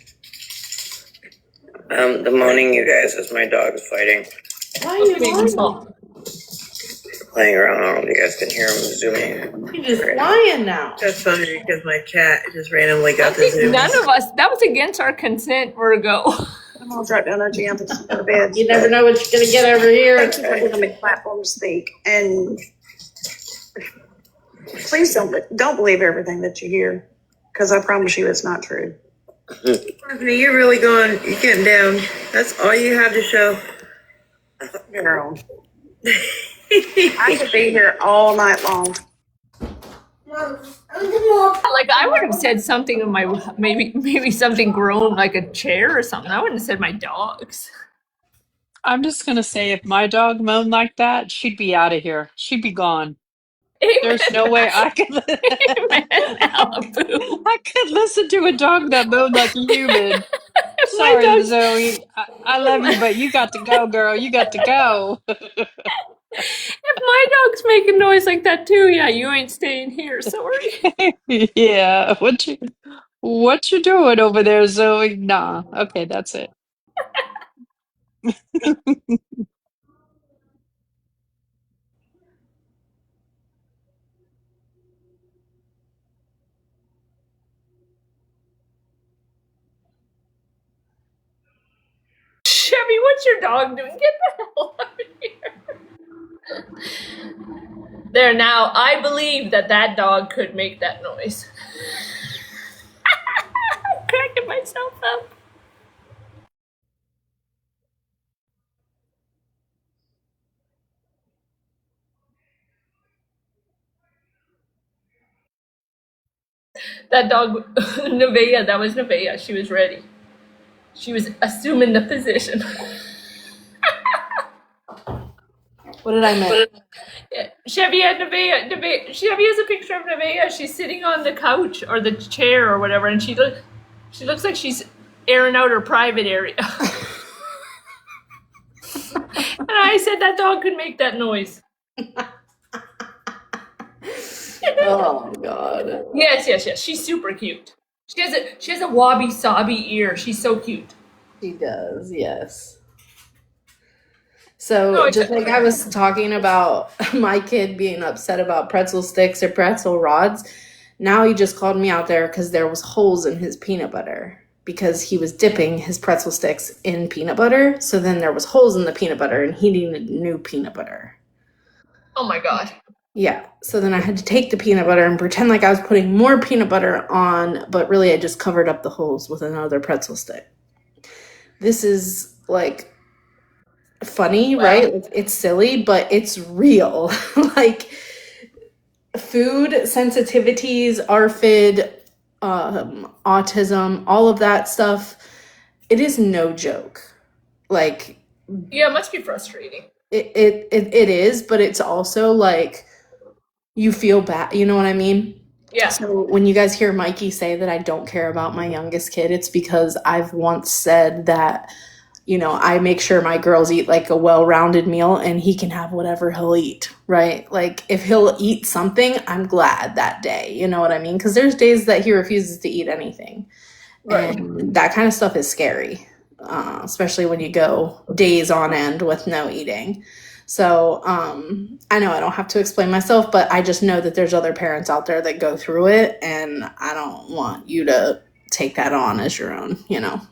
S1: The moaning, you guys, is my dogs fighting.
S4: Why are you lying?
S1: Playing around. I don't know if you guys can hear them zooming.
S4: You're just lying now.
S6: That's funny because my cat just randomly
S5: I
S6: got the
S5: think
S6: Zoom.
S5: none of us, that was against our consent, Virgo.
S2: I'm all dropped down our jam to go to bed.
S4: You never know what you're gonna get over here.
S2: Thank you for giving me a platform to speak. And please don't believe everything that you hear, because I promise you it's not true.
S6: Stephanie, you're really going, you're getting down. That's all you have to show.
S2: Girl. I could be here all night long.
S13: Mom,
S5: Like I would have said something of my maybe something grown like a chair or something. I wouldn't have said my dogs.
S7: I'm just gonna say if my dog moaned like that, she'd be out of here. She'd be gone. There's
S5: Amen.
S7: no way I could
S5: Amen. Malibu.
S7: I could listen to a dog that moaned like a human.
S5: If my
S7: Sorry,
S5: dogs,
S7: Zoe. I love you, but you got to go, girl. You got to go.
S5: if my dogs make a noise like that too, yeah, you ain't staying here. Sorry.
S7: Yeah. What you doing over there, Zoe? Nah. Okay, that's it.
S5: Chevy, what's your dog doing? Get the hell out of here. There now, I believe that dog could make that noise. I'm cracking myself up. That dog, Nevaeh, that was Nevaeh. She was ready. She was assuming the position.
S4: What did I miss?
S5: Chevy had Nevaeh. Chevy has a picture of Nevaeh. She's sitting on the couch or the chair or whatever, and she looks like she's airing out her private area. And I said that dog could make that noise.
S4: Oh God.
S5: Yes. She's super cute. She has a wabi sabi ear. She's so cute.
S4: She does, yes. So just like I was talking about my kid being upset about pretzel sticks or pretzel rods, now he just called me out there because there was holes in his peanut butter because he was dipping his pretzel sticks in peanut butter. So then there was holes in the peanut butter and he needed new peanut butter.
S5: Oh my God.
S4: Yeah. So then I had to take the peanut butter and pretend like I was putting more peanut butter on, but really I just covered up the holes with another pretzel stick. This is like funny, wow. Right? It's silly, but it's real. Like food sensitivities, ARFID, autism, all of that stuff. It is no joke. Like,
S5: yeah, it must be frustrating.
S4: It is, but it's also like you feel bad. You know what I mean?
S5: Yeah.
S4: So when you guys hear Mikey say that I don't care about my youngest kid, it's because I've once said that, you know, I make sure my girls eat like a well-rounded meal and he can have whatever he'll eat, right? Like if he'll eat something, I'm glad that day. You know what I mean? Because there's days that he refuses to eat anything. Right. And that kind of stuff is scary, especially when you go days on end with no eating. So I know I don't have to explain myself, but I just know that there's other parents out there that go through it, and I don't want you to take that on as your own, you know.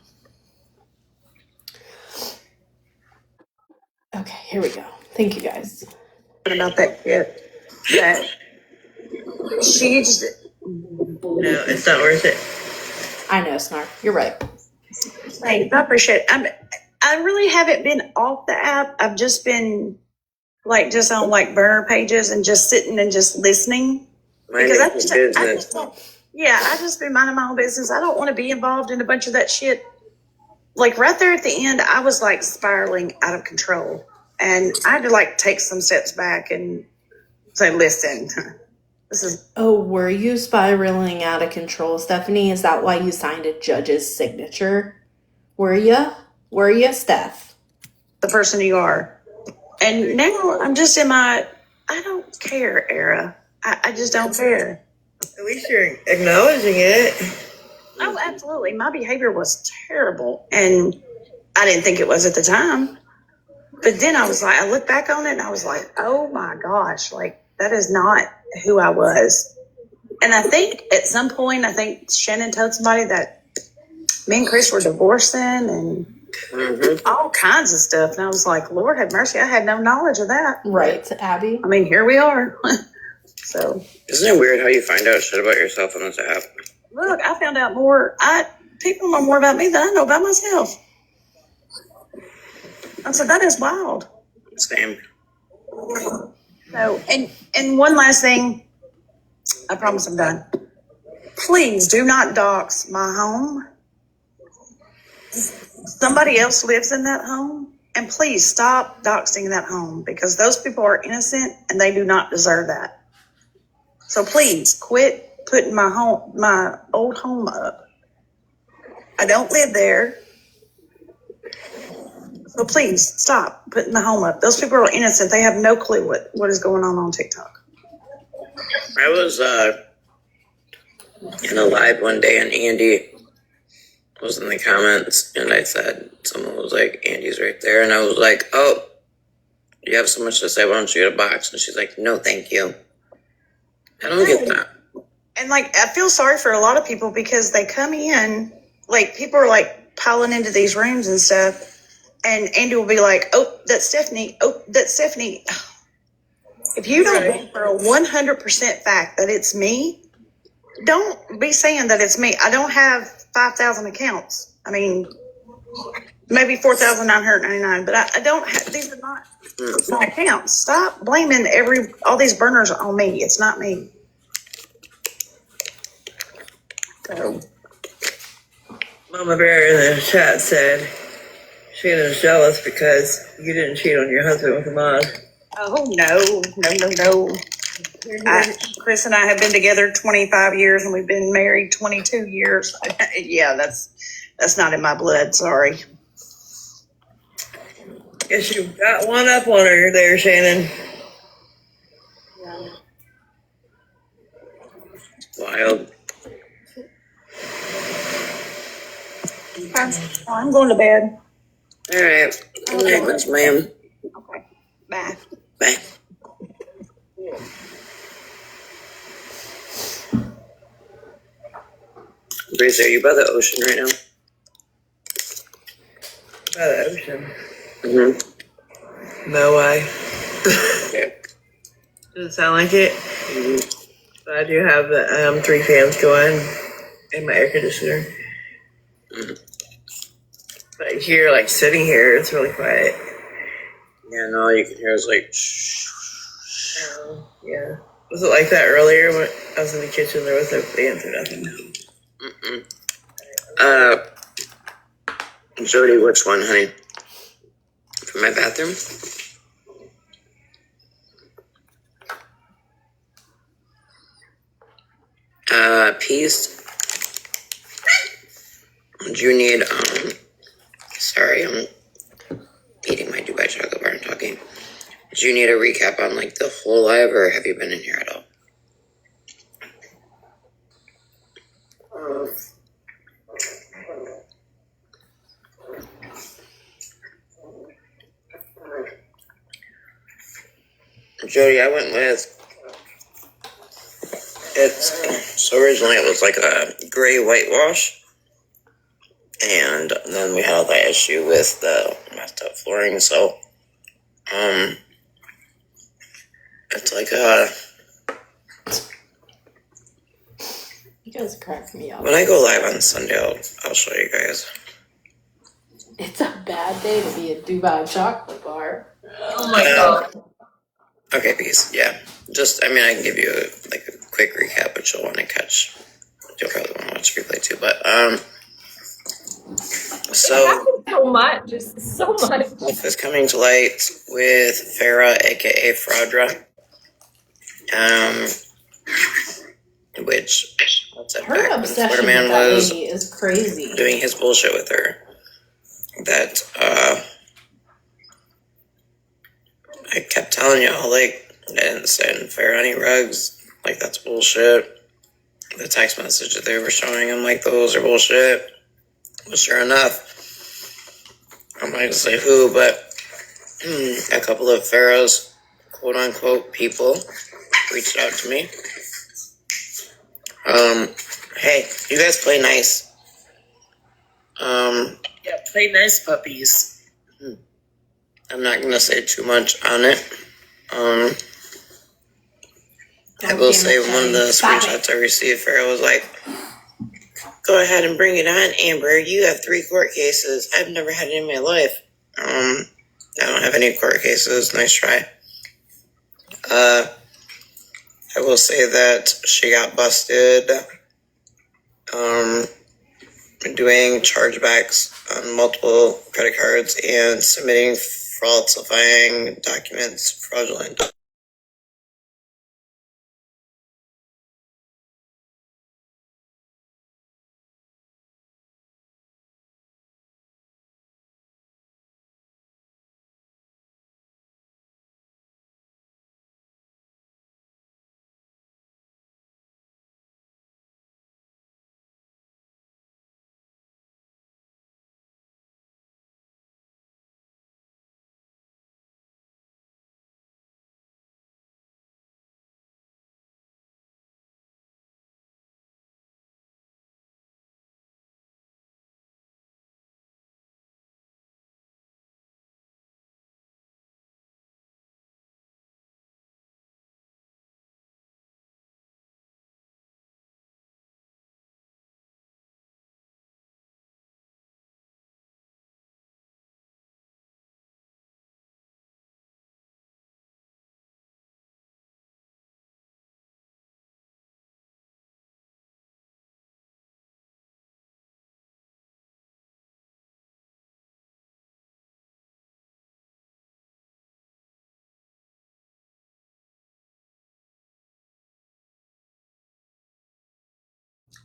S4: Okay, here we go. Thank you guys.
S2: About that kid, that she just
S6: No, it's not worth it.
S4: I know, Snark. You're right.
S2: Thanks, I appreciate it. I really haven't been off the app. I've just been like just on like burner pages and just sitting and just listening. Because I just been minding my own business. I don't want to be involved in a bunch of that shit. Like right there at the end, I was like spiraling out of control. And I had to like take some steps back and say, listen, this is.
S4: Oh, were you spiraling out of control, Stephanie? Is that why you signed a judge's signature? Were you? Were you, Steph?
S2: The person you are. And now I'm just in my I don't care era. I just don't care.
S6: At least you're acknowledging it.
S2: Oh, absolutely. My behavior was terrible. And I didn't think it was at the time. But then I was like, I look back on it and I was like, oh my gosh, like that is not who I was. And I think at some point, Shannon told somebody that me and Chris were divorcing and all kinds of stuff. And I was like, Lord have mercy. I had no knowledge of that.
S4: Right, Abby.
S2: I mean, here we are. So.
S15: Isn't it weird how you find out shit about yourself on this app?
S2: Look, I found out more. People know more about me than I know about myself. I said, that is wild.
S15: Same.
S2: So, and one last thing. I promise I'm done. please do not dox my home. Somebody else lives in that home, and please stop doxing that home because those people are innocent and they do not deserve that. So please quit putting my old home up. I don't live there. So please stop putting the home up. Those people are innocent. They have no clue what is going on TikTok.
S15: I was in a live one day and Andy was in the comments and I said, someone was like, Andy's right there. And I was like, oh, you have so much to say. Why don't you get a box? And she's like, no, thank you. I don't get that.
S2: And like, I feel sorry for a lot of people because they come in, like people are like piling into these rooms and stuff. And Andy will be like, oh, that's Stephanie. Oh, that's Stephanie. If you don't know for a 100% fact that it's me, don't be saying that it's me. I don't have 5,000 accounts. I mean, maybe 4,999, but I don't have, these are not my accounts. Stop blaming all these burners on me. It's not me. So.
S6: Mama Bear in the chat said Shannon's jealous because you didn't cheat on your husband with a mod.
S2: Oh, no. Chris and I have been together 25 years and we've been married 22 years. Yeah, that's not in my blood. Sorry.
S6: Guess you got one up on her there, Shannon.
S15: Wild.
S2: I'm going to bed.
S15: All right. Good night, Miss Ma'am.
S2: Okay. Bye.
S15: Bye. Breezy, are you by the ocean right now?
S6: By the ocean.
S15: Mm-hmm.
S6: No way.
S15: Okay.
S6: Does it sound like it?
S15: Mm-hmm.
S6: But I do have the 3 fans going in my air conditioner.
S15: Mm-hmm.
S6: But here, like sitting here, it's really quiet.
S15: Yeah, no, all you can hear is like
S6: yeah. Was it like that earlier when I was in the kitchen? There was no fans or nothing.
S15: Jody, which one, honey? For my bathroom? Peace. Do you need, sorry, I'm eating my Dubai chocolate bar and talking. Do you need a recap on, like, the whole live, or have you been in here at all? Jody, I went with, so originally it was like a gray whitewash, and then we had that issue with the messed up flooring, so, it's like
S4: You guys crack me up.
S15: when I go live on Sunday, I'll show you guys.
S4: It's a bad day to be a Dubai chocolate bar.
S6: Oh my god.
S15: Okay, peace. Yeah. Just, I mean, I can give you a quick recap, which you'll want to catch. You'll probably want to watch the replay too, but,
S5: So much, just so much.
S15: Wolf is coming to light with Farah, aka Fraudra. Which, what's that
S4: Her
S15: back when
S4: obsession
S15: Florida Man
S4: with that
S15: was
S4: lady is crazy.
S15: doing his bullshit with her. That, I kept telling y'all, like, I didn't send Farah any rugs. Like, that's bullshit. The text message that they were showing, I'm like, those are bullshit. Well, sure enough, I'm not going to say who, but a couple of Farah's quote-unquote people reached out to me. Hey, you guys play nice.
S6: Yeah, play nice, puppies.
S15: I'm not going to say too much on it. I will say one of the screenshots I received, Farah was like, go ahead and bring it on, Amber. You have 3 court cases. I've never had it in my life. I don't have any court cases. Nice try. I will say that she got busted doing chargebacks on multiple credit cards and submitting falsifying documents, fraudulent.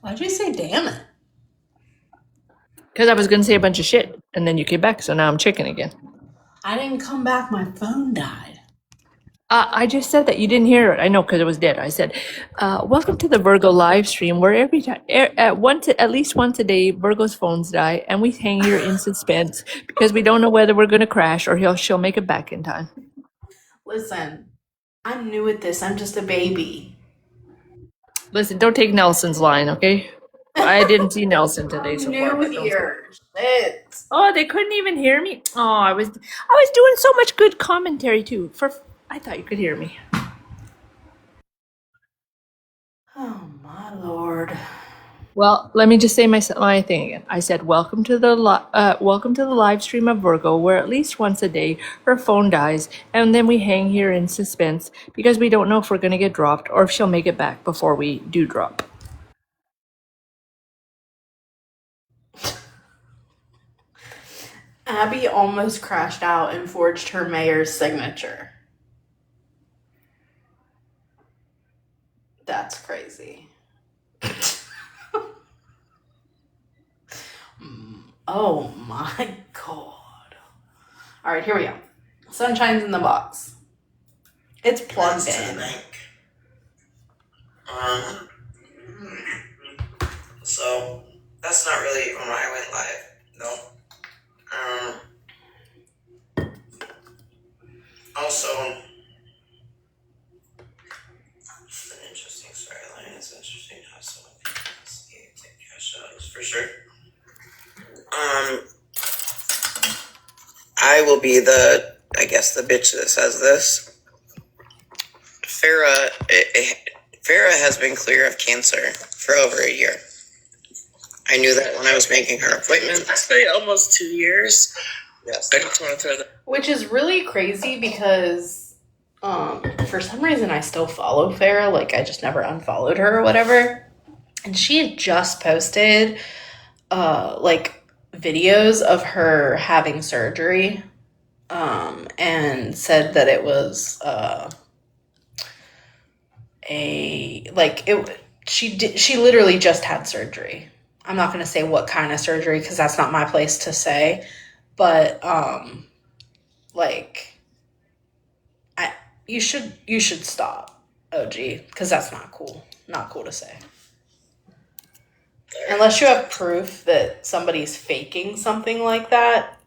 S4: Why'd you say damn it?
S5: Because I was going to say a bunch of shit, and then you came back, so now I'm chicken again.
S4: I didn't come back. My phone died.
S5: I just said that you didn't hear it. I know because it was dead. I said, "Welcome to the Virgo live stream, where every time, at least once a day, Virgo's phones die, and we hang here in suspense because we don't know whether we're going to crash or she'll make it back in time."
S4: Listen, I'm new at this. I'm just a baby.
S5: Listen, don't take Nelson's line, okay? I didn't see Nelson today so far.
S4: New here. Shit.
S5: Oh, they couldn't even hear me. Oh, I was doing so much good commentary too. I thought you could hear me.
S4: Oh my lord.
S5: Well, let me just say my thing again. I said, welcome to the live stream of Virgo, where at least once a day her phone dies, and then we hang here in suspense because we don't know if we're going to get dropped or if she'll make it back before we do drop.
S4: Abby almost crashed out and forged her mayor's signature. That's crazy. Oh my god. Alright, here we go. Sunshine's in the box. It's plugged in.
S15: So that's not really when I went live, no. Also, it's an interesting storyline. It's interesting how someone can take cash out for sure. I will be the bitch that says this. Farrah has been clear of cancer for over a year. I knew that when I was making her appointment.
S6: Actually, almost 2 years.
S15: Yes.
S6: I just want to throw that.
S4: Which is really crazy because for some reason I still follow Farrah. Like I just never unfollowed her or whatever. And she had just posted like videos of her having surgery and said that it was she literally just had surgery. I'm not going to say what kind of surgery because that's not my place to say, but you should stop, OG, because that's not cool. Not cool to say. Unless you have proof that somebody's faking something like that,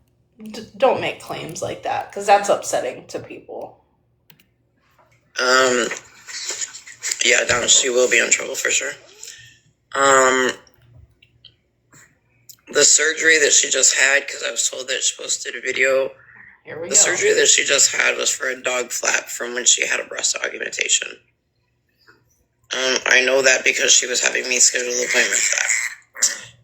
S4: don't make claims like that because that's upsetting to people.
S15: Yeah, no, she will be in trouble for sure. The surgery that she just had, because I was told that she posted a video.
S4: Here we
S15: The
S4: go.
S15: surgery that she just had was for a dog flap from when she had a breast augmentation. I know that because she was having me schedule appointments for that.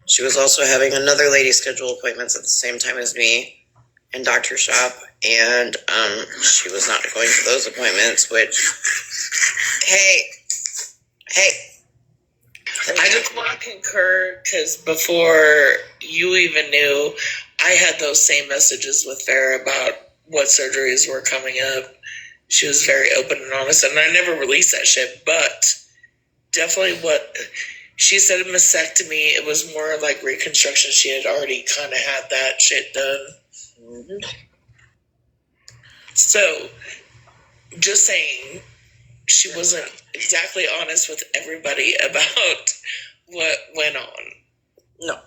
S15: She was also having another lady schedule appointments at the same time as me in doctor shop, and she was not going to those appointments, which, hey,
S16: I just want to concur because before you even knew, I had those same messages with Farrah about what surgeries were coming up. She was very open and honest, and I never released that shit, but definitely what she said, a mastectomy, it was more like reconstruction. She had already kind of had that shit done. Mm-hmm. So, just saying, she wasn't exactly honest with everybody about what went on.
S15: No.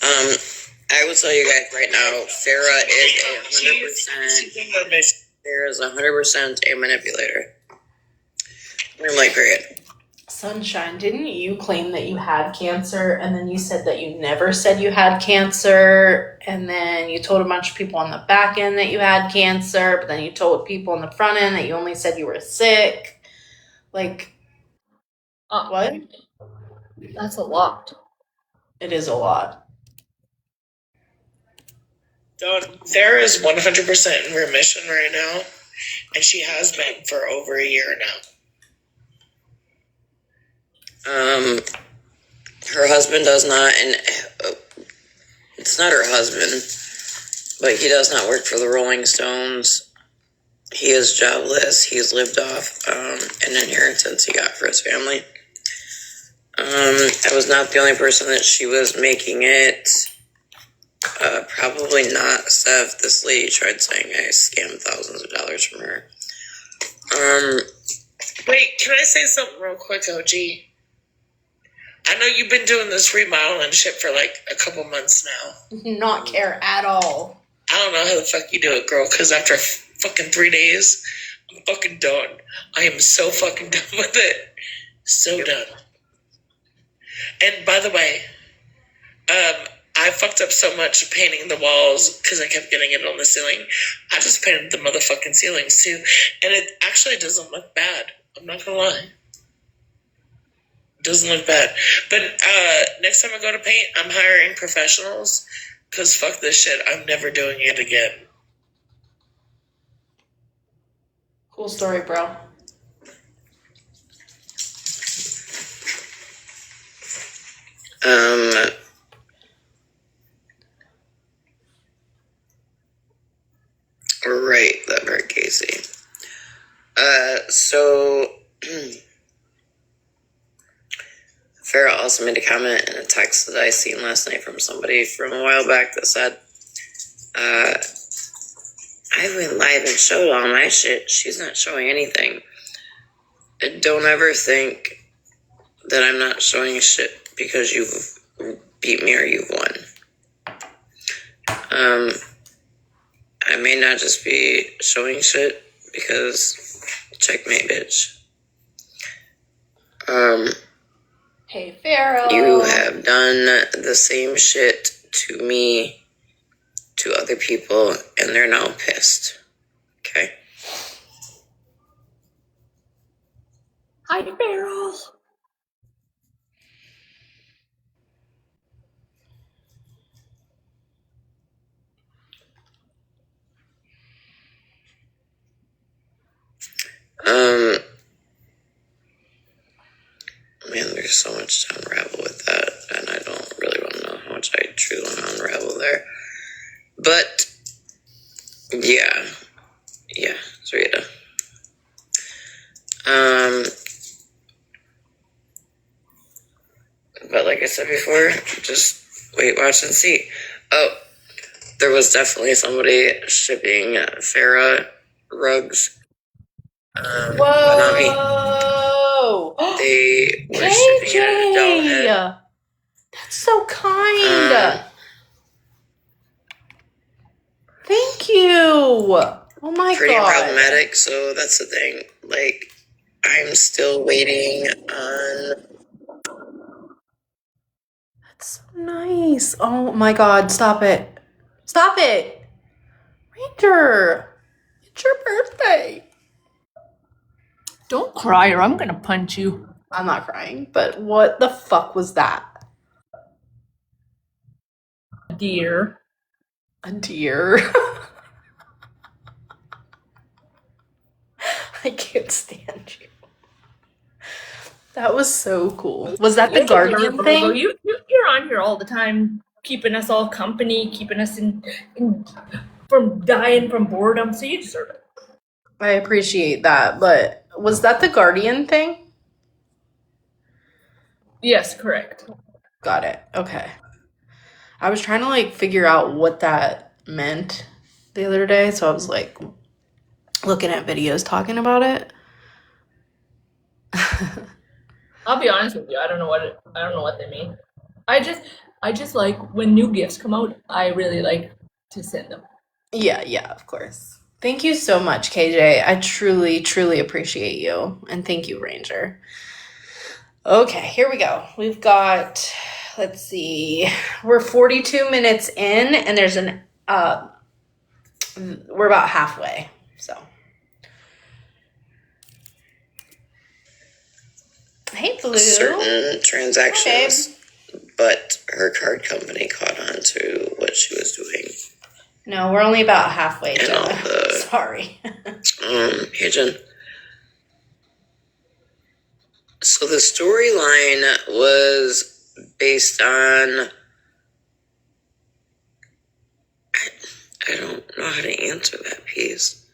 S15: I will tell you guys right now, Farrah is 100%. Farrah's 100% a manipulator. Like, period.
S4: Sunshine, didn't you claim that you had cancer and then you said that you never said you had cancer, and then you told a bunch of people on the back end that you had cancer, but then you told people on the front end that you only said you were sick? Like, what?
S5: That's a lot.
S4: It is a lot.
S16: Dawn, Farrah is 100% in remission right now, and she has been for over a year now.
S15: Her husband does not, and it's not her husband, but he does not work for the Rolling Stones. He is jobless. He's lived off an inheritance he got for his family. I was not the only person that she was making it. Probably not, Sev. This lady tried saying I scammed thousands of dollars from her.
S16: Wait, can I say something real quick, OG? I know you've been doing this remodeling shit for like a couple months now.
S4: Not care at all.
S16: I don't know how the fuck you do it, girl, because after fucking 3 days, I'm fucking done. I am so fucking done with it. So done. And by the way, I fucked up so much painting the walls because I kept getting it on the ceiling. I just painted the motherfucking ceilings too. And it actually doesn't look bad. I'm not gonna lie. It doesn't look bad. But next time I go to paint, I'm hiring professionals because fuck this shit. I'm never doing it again.
S4: Cool story, bro.
S15: Right, that part, Casey. So Farrah also made a comment in a text that I seen last night from somebody from a while back that said, I went live and showed all my shit. She's not showing anything. Don't ever think that I'm not showing shit because you've beat me or you've won. I may not just be showing shit because checkmate, bitch.
S4: Hey, Farrah.
S15: You have done the same shit to me, to other people, and they're now pissed. Okay?
S5: Hi, Farrah.
S15: Man, there's so much to unravel with that, and I don't really want to know how much I truly want to unravel there. But, yeah, it's Rita. But like I said before, just wait, watch, and see. Oh, there was definitely somebody shipping Farrah rugs.
S4: Whoa!
S15: But not me. They were shipping it at Dollhead.
S4: That's so kind. Thank you. Oh my
S15: pretty
S4: god.
S15: problematic, so that's the thing. Like, I'm still waiting on.
S4: That's so nice. Oh my god, stop it. Stop it. Ranger, it's your birthday.
S5: Don't cry or I'm gonna punch you.
S4: I'm not crying, but what the fuck was that?
S5: A deer.
S4: A deer? I can't stand you. That was so cool. Was that the
S5: You're
S4: Guardian
S5: Virgo.
S4: thing?
S5: You're on here all the time, keeping us all company, keeping us in from dying from boredom. So you deserve it.
S4: I appreciate that, but was that the Guardian thing?
S5: Yes, correct.
S4: Got it. Okay. I was trying to like figure out what that meant the other day, so I was like looking at videos talking about it.
S5: I'll be honest with you. I don't know what they mean. I just like when new gifts come out. I really like to send them.
S4: Yeah, of course. Thank you so much, KJ. I truly, truly appreciate you. And thank you, Ranger. Okay, here we go. We've got, let's see, we're 42 minutes in, and there's we're about halfway. So, hey, Blue.
S15: Certain transactions, but her card company caught on to what she was doing.
S4: No, we're only about halfway
S15: And all
S4: done.
S15: the
S4: Sorry.
S15: Hey Jen. So the storyline was based on I don't know how to answer that piece.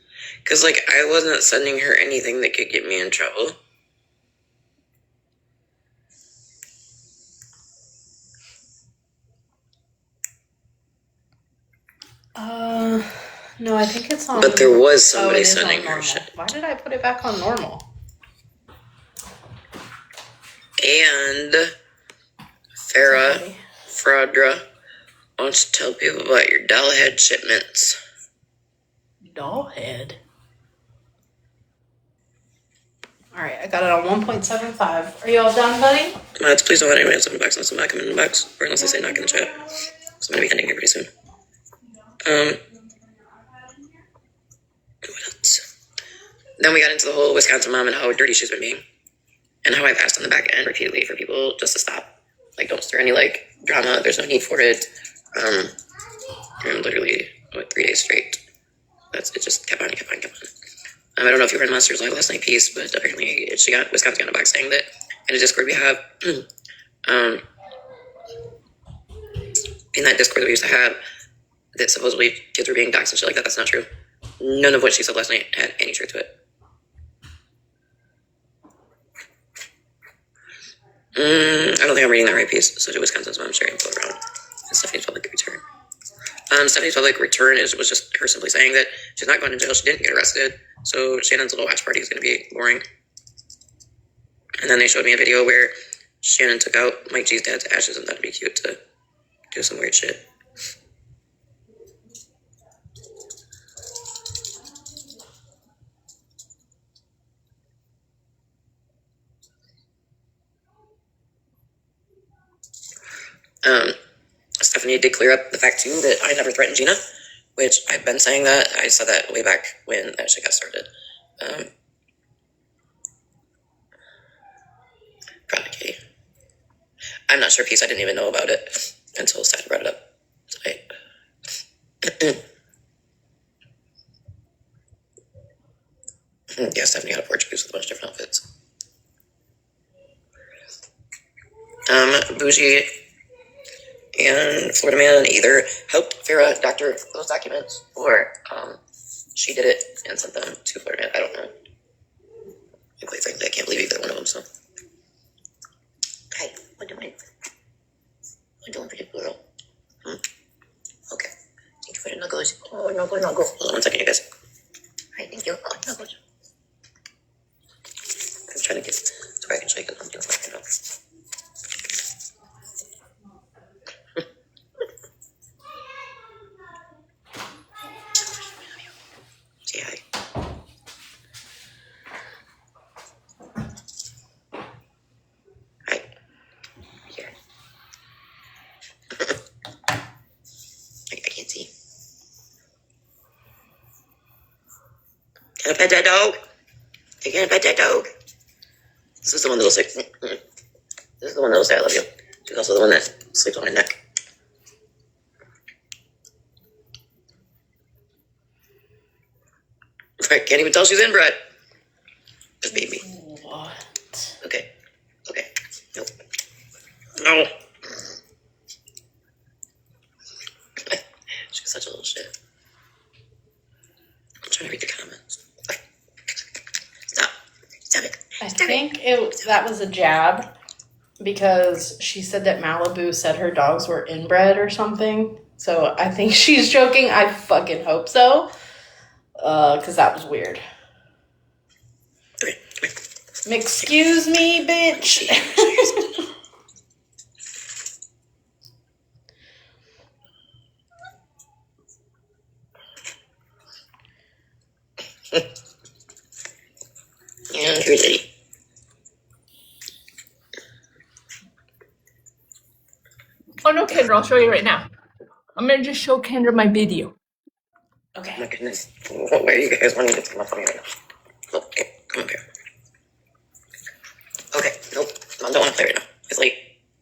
S15: Because, like, I wasn't sending her anything that could get me in trouble.
S4: No, I think it's on.
S15: But there was
S4: it
S15: somebody
S4: is
S15: sending
S4: on
S15: her
S4: normal.
S15: shit.
S4: Why did I put it back on normal?
S15: And Farah, Fraudra, wants to tell people about your doll head shipments.
S4: Doll head? Alright, I got it on 1.75. Are you all done, buddy?
S15: Mods, please don't let anyone else in the box unless somebody come in the box, or unless they say knock in the chat. So I'm going to be ending here pretty soon. What else? Then we got into the whole Wisconsin mom and how dirty she's been being. And how I've asked on the back end repeatedly for people just to stop. Like, don't stir any, like, drama. There's no need for it. And literally, 3 days straight. It just kept on. I don't know if you heard Monsters Live last night piece, but apparently Wisconsin got a box saying that in a Discord we have, in that Discord that we used to have, that supposedly kids were being doxxed and shit like that. That's not true. None of what she said last night had any truth to it. I don't think I'm reading that right piece. So to Wisconsin's mom sharing info around and Stephanie's public return. Stephanie's public return was just her simply saying that she's not going to jail. She didn't get arrested. So Shannon's little watch party is going to be boring. And then they showed me a video where Shannon took out Mike G's dad's ashes and thought it'd be cute to do some weird shit. Stephanie did clear up the fact too that I never threatened Gina, which I've been saying that. I said that way back when that shit got started. Prodigy. I'm not sure piece. I didn't even know about it until Stephanie brought it up tonight. Yeah, Stephanie got a Portuguese with a bunch of different outfits. Bougie and Florida Man either helped Farah doctor those documents or she did it and sent them to Florida Man. I don't know. And quite frankly, I can't believe either one of them, so. Hey, what doing? What doing, pretty girl? Okay. Thank you for the nuggles. Oh, nuggles. Hold on 1 second, you guys. Alright, thank you. Oh, nuggles. I'm trying to get so I can shake it. I'm doing it right now. Say hi. Hi. Here. I can't see. Can I pet that dog? You can't pet that dog. This is the one that'll say, this is the one that'll say I love you. She's also the one that sleeps on my neck. I can't even tell she's inbred. This baby.
S4: What?
S15: Okay. Such a little shit. I'm trying to read the comments. Stop. Stop it.
S4: I think that was a jab because she said that Malibu said her dogs were inbred or something. So I think she's joking. I fucking hope so. Because that was weird. Excuse me, bitch.
S15: And here's Eddie.
S5: Oh no, Kendra, I'll show you right now. I'm gonna just show Kendra my video.
S15: Okay. Oh my goodness. Where are you guys want to get to my phone right now? Okay, come up here. Okay, nope. I don't want to play right now. It's late.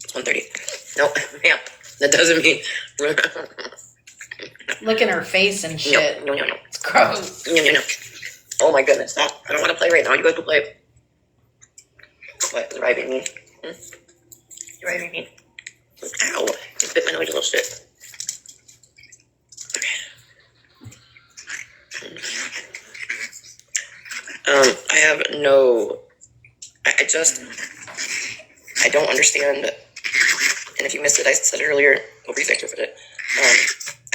S15: It's 1:30. Nope, ma'am. That doesn't mean.
S4: Look at her face and shit.
S15: No.
S4: It's gross.
S15: No. Oh my goodness, stop. I don't want to play right now. You guys go play. What? You're driving me. You're driving me. Ow. You bit my nose, you little shit. I have no. I don't understand. And if you missed it, I said it earlier. Nobody's active for it.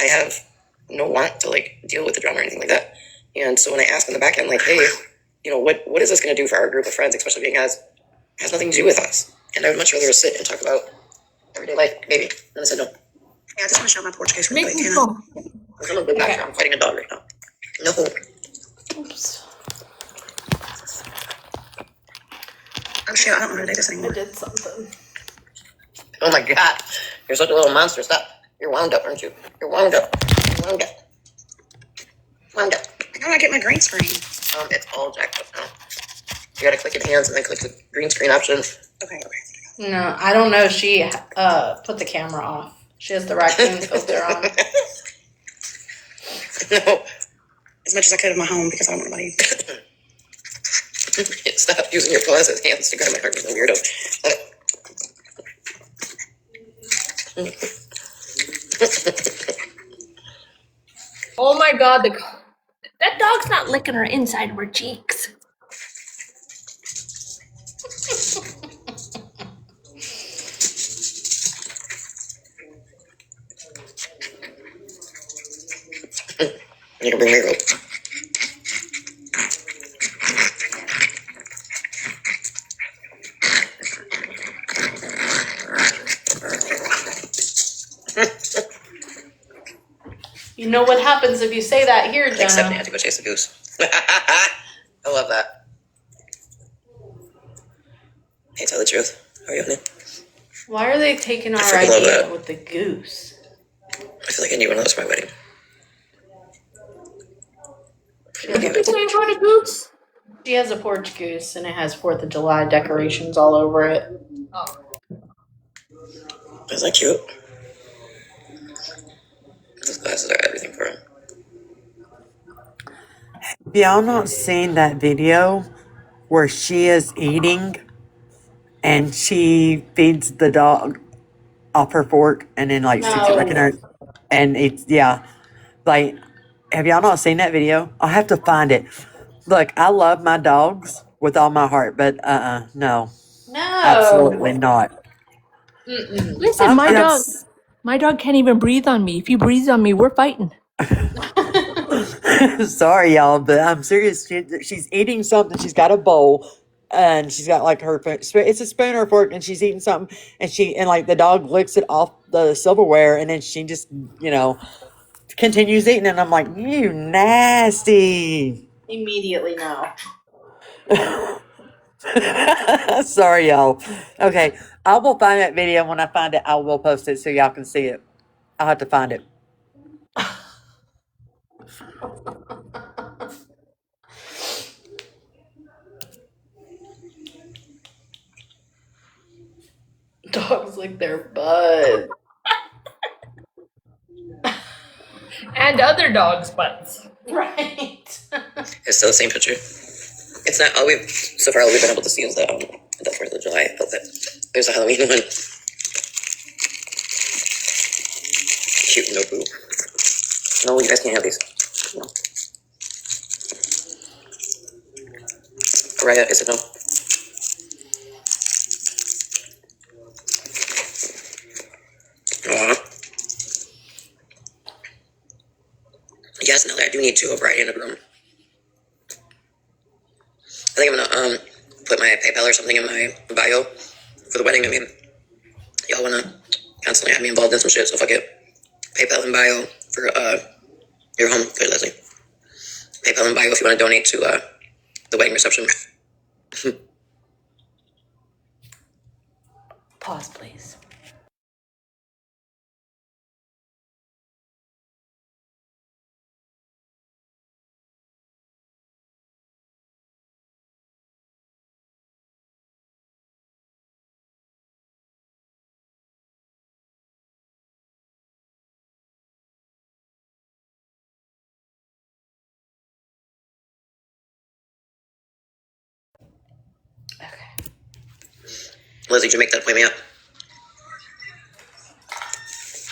S15: I have no want to like deal with the drama or anything like that. And so when I ask on the back end, like, hey, you know, what is this going to do for our group of friends, especially being as it has nothing to do with us. And I would much rather sit and talk about everyday life, maybe. And I said no.
S2: Yeah, I just want to show my porch case real
S5: Make
S2: quick.
S5: me
S2: You
S5: go.
S2: know?
S15: I'm a big doctor. I'm fighting a dog right now. No.
S4: Oops.
S2: Oh shit, I don't know how to do this
S4: I
S2: anymore.
S4: did something.
S15: Oh my God. You're such a little monster. Stop. You're wound up, aren't you? You're wound up. You're wound up. Wound up.
S2: How do I get my green screen?
S15: It's all jacked up now. You gotta click enhance and then click the green screen option.
S2: Okay.
S4: No, I don't know. She put the camera off. She has the raccoon filter on.
S15: No.
S2: As much as I could of my home because I don't want nobody.
S15: Stop using your paws as hands to grab my heart with a weirdo.
S5: Oh my God, that dog's not licking her inside of her cheeks.
S15: You can bring my rope.
S4: You know what happens if you say that here, Jenna.
S15: Except I had to go chase a goose. I love that. Hey, tell the truth. How are you, honey?
S4: Why are they taking our
S15: freaking love
S4: idea
S15: that.
S4: with the goose?
S15: I feel like I need one of those for my wedding.
S5: You enjoy the goose?
S4: She has a porch goose and it has 4th of July decorations all over it.
S5: Oh.
S15: Is that cute? Those glasses are everything for him.
S9: Have y'all not seen that video where she is eating and she feeds the dog off her fork and then like she's licking her and it's like have y'all not seen that video? I'll have to find it. Look, I love my dogs with all my heart, but no. Absolutely not.
S5: Listen, my dog can't even breathe on me. If he breathes on me, we're fighting.
S9: Sorry, y'all, but I'm serious. She's eating something. She's got a bowl, and she's got like her. It's a spoon or a fork, and she's eating something, and like the dog licks it off the silverware, and then she just continues eating, and I'm like, you nasty.
S4: Immediately no.
S9: Sorry, y'all. Okay, I will find that video. When I find it, I will post it so y'all can see it. I'll have to find it.
S4: Dogs lick their butt.
S5: And other dogs' butts.
S4: Right.
S15: It's still the same picture. It's not all so far all we've been able to see is the 4th of July outfit. There's a Halloween one. Cute, no boo.
S1: No, you guys can't have these. No. Raya, is it no? Aw. Yes, Nelly, I do need 2 a bride and a groom. I think I'm gonna put my PayPal or something in my bio for the wedding. I mean, y'all wanna constantly have me involved in some shit, so fuck it. PayPal and bio for your home. Good, Leslie. PayPal and bio if you want to donate to the wedding reception.
S4: Pause, please. Okay.
S1: Leslie, did you make that appointment yet?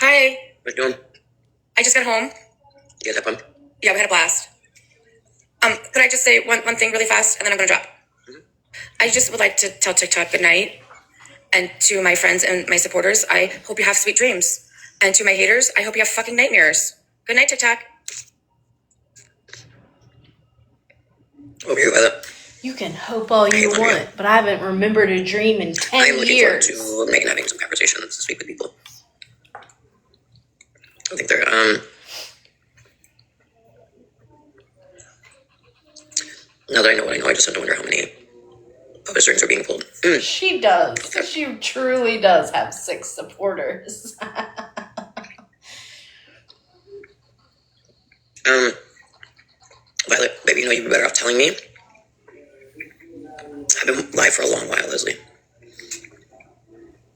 S17: Hi.
S1: What you doing?
S17: I just got home.
S1: You guys have fun?
S17: Yeah, we had a blast. Could I just say one thing really fast and then I'm gonna drop? I just would like to tell TikTok good night. And to my friends and my supporters, I hope you have sweet dreams. And to my haters, I hope you have fucking nightmares. Good night, TikTok.
S1: Over here, Violet.
S4: You can hope all you want, but I haven't remembered a dream in 10
S1: I'm looking
S4: years.
S1: forward to Megan having some conversations this week with people. I think they're now that I know what I know, I just have to wonder how many other strings are being pulled.
S4: She does. She truly does have 6 supporters.
S1: Violet, baby, you know you'd be better off telling me. I've been live for a long while, Leslie.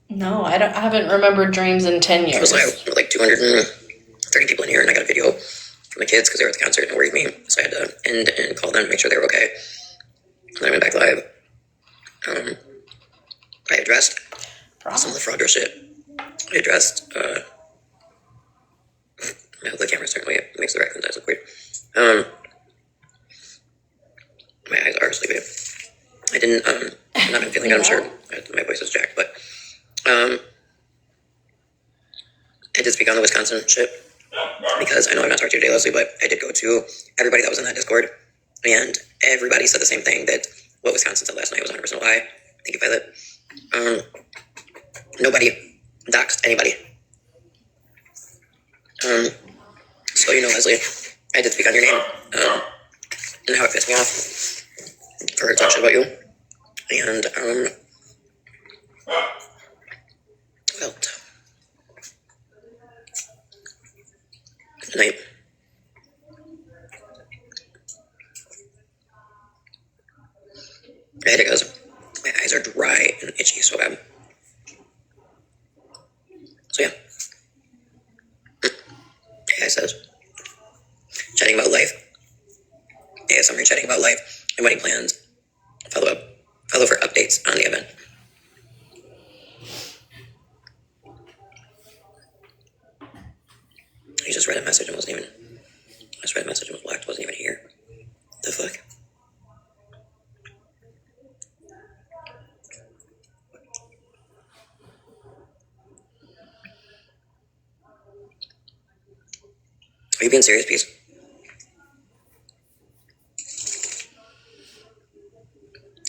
S4: No, I haven't remembered dreams in 10 years.
S1: I was live with like 230 people in here, and I got a video from the kids because they were at the concert and it worried me, so I had to end and call them to make sure they were okay. And then I went back live. I addressed some of the fraud shit. I addressed the camera's turning away. It makes the raccoon's eyes look weird. My eyes are sleepy. I didn't I'm not been feeling good, I'm sure. My voice is jacked, but I did speak on the Wisconsin shit because I know I've not talked to you today, Leslie, but I did go to everybody that was in that Discord, and everybody said the same thing, that what Wisconsin said last night was 100% a lie. Thank you, Violet. Nobody doxed anybody. So you know, Leslie, I did speak on your name, and how it pissed me off for her to talk shit about you. And felt tonight. My headache goes. My eyes are dry and itchy so bad. So yeah. Hey, says chatting about life. Yeah, summary chatting about life and wedding plans. Follow for updates on the event. You just read a message and wasn't even. I just read a message and was blocked. Wasn't even here. The fuck? Are you being serious, Peace?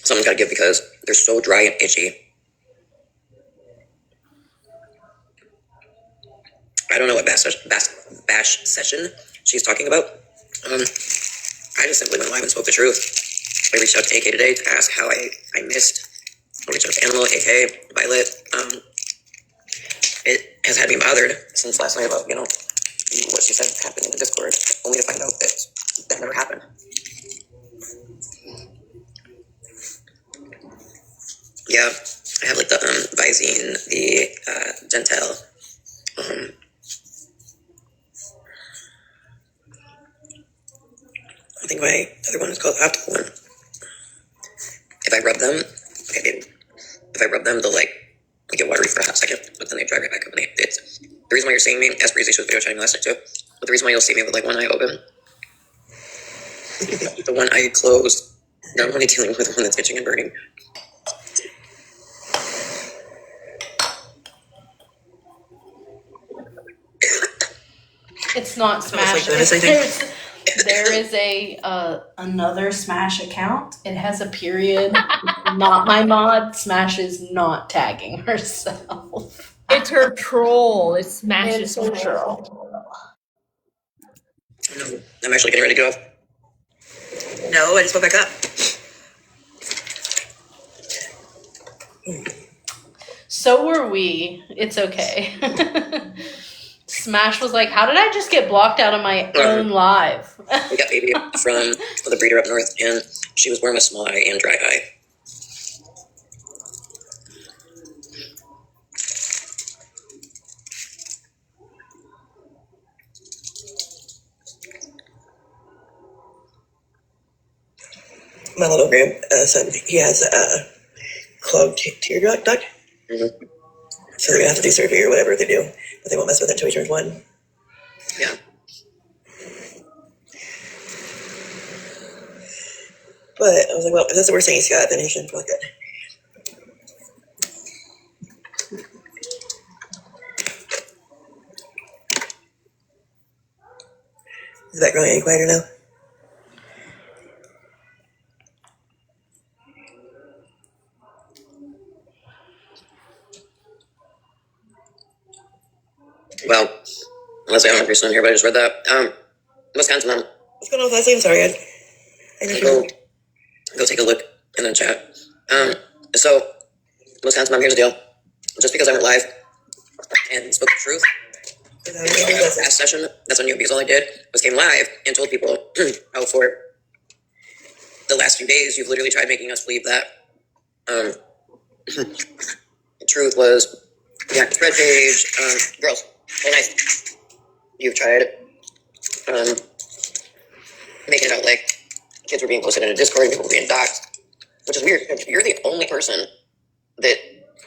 S1: Someone's got to give because they're so dry and itchy. I don't know what bash session she's talking about. I just simply went live and spoke the truth. I reached out to AK today to ask how I missed. I reached out to Animal, AK, Violet. It has had me bothered since last night about, what she said happened in the Discord, only to find out that never happened. Yeah, I have like the Visine, the Gentel. I think my other one is called Optical One. If I rub them, okay, baby. If I rub them, they'll get watery for a hot second, but then they dry right back up. And the reason why you're seeing me, as Breezy, she was video chatting last night too.
S15: But the reason why you'll see me with like one eye open, the one eye closed, now I'm only dealing with one that's itching and burning.
S4: It's not Smash. There is a another Smash account. It has a period. Not my mod. Smash is not tagging herself.
S5: It's her troll. It's Smash's
S4: It's her
S5: troll.
S15: No, I'm actually getting ready to go.
S6: No, I just woke back up.
S4: So were we. It's okay. Smash was like, how did I just get blocked out of my own live?
S15: We got baby from the breeder up north, and she was born with small eye and dry eye.
S6: My little grandson, he has a clogged tear duct.
S15: Mm-hmm.
S6: So they're gonna have to do surgery or whatever they do, but they won't mess with it until he turns 1.
S15: Yeah.
S6: But I was like, well, if that's the worst thing he's got, then he shouldn't feel good. Is that growing any quieter now?
S15: Well, unless I don't have your son here, but I just read that. Wisconsin mom.
S6: What's going on with that scene? Sorry,
S15: Go take a look in the chat. So, Wisconsin mom, here's the deal. Just because I went live and spoke the truth, last session, that's on you, because all I did was came live and told people how for the last few days you've literally tried making us believe that the truth was the active spread page. Girls, very nice. You've tried making it out like kids were being posted in a Discord, people were being doxxed, which is weird. You're the only person that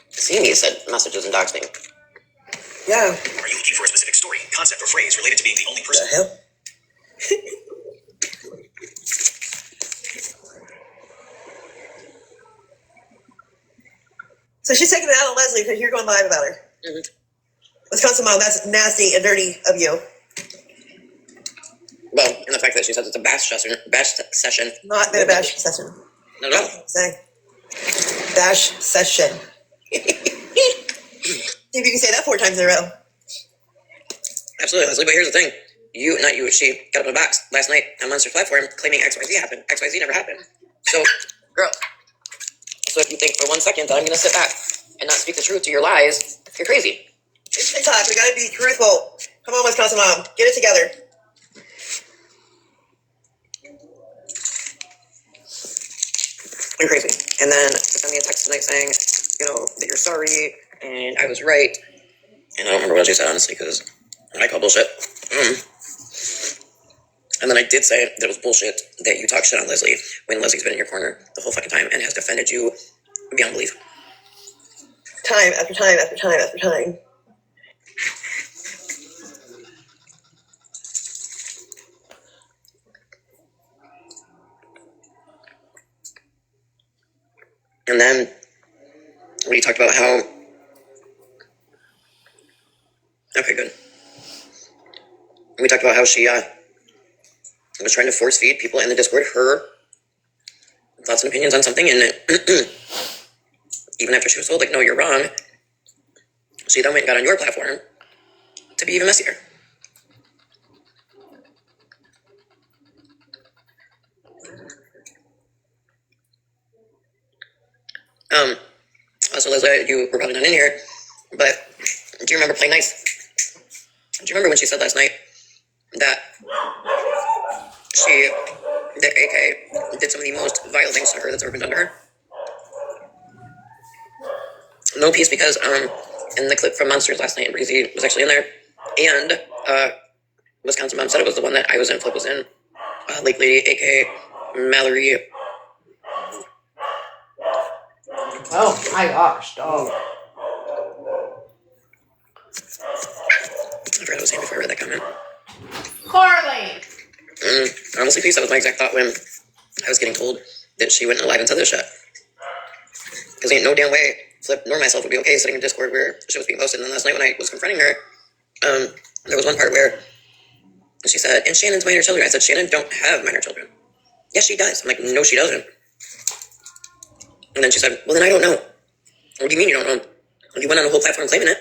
S15: seen these said messages and doxing.
S6: Yeah.
S11: Are you looking for a specific story, concept, or phrase related to being the only person?
S6: The hell? So she's taking it out on Leslie because you're going live about her.
S15: Mm-hmm.
S6: Wisconsin mom, that's nasty and dirty of you.
S15: Well, and the fact that she says it's a bash session.
S6: Not been a bash session.
S15: No, no.
S6: Say bash session. See if you can say that 4 times in a row.
S15: Absolutely, Leslie. But here's the thing: she got up in a box last night on Monster's platform claiming XYZ happened. XYZ never happened. So, girl. So if you think for 1 second that I'm going to sit back and not speak the truth to your lies, you're crazy.
S6: It's TikTok. We got to be truthful. Come on, Wisconsin mom, get it together.
S15: You're crazy. And then send me a text tonight saying, that you're sorry and I was right. And I don't remember what she said, honestly, because I call bullshit. And then I did say that it was bullshit that you talk shit on Leslie when Leslie's been in your corner the whole fucking time and has defended you beyond belief.
S6: Time after time after time after time.
S15: And then when you talked about how... Okay, good. We talked about how she was trying to force feed people in the Discord her thoughts and opinions on something, and even after she was told, like, no, you're wrong, she then went and got on your platform to be even messier. Also, Leslie, you were probably not in here, but do you remember Play Nice? Do you remember when she said last night that AK did some of the most vile things to her that's ever been done to her? No peace, because in the clip from Monsters last night, Breezy was actually in there, and Wisconsin Mom said it was the one that I was in, Flip was in, Lake Lady, AK, Mallory.
S4: Oh my gosh, dog.
S15: I forgot what I was saying before I read that comment.
S4: point.
S15: Honestly, peace. That was my exact thought when I was getting told that she went live and said this shit. Because ain't no damn way Flip nor myself would be okay sitting in Discord where shit was being posted. And then last night when I was confronting her, there was one part where she said, and Shannon's minor children. I said, Shannon don't have minor children. Yes, she does. I'm like, no, she doesn't. And then she said, well, then I don't know. What do you mean you don't know? Well, you went on a whole platform claiming it.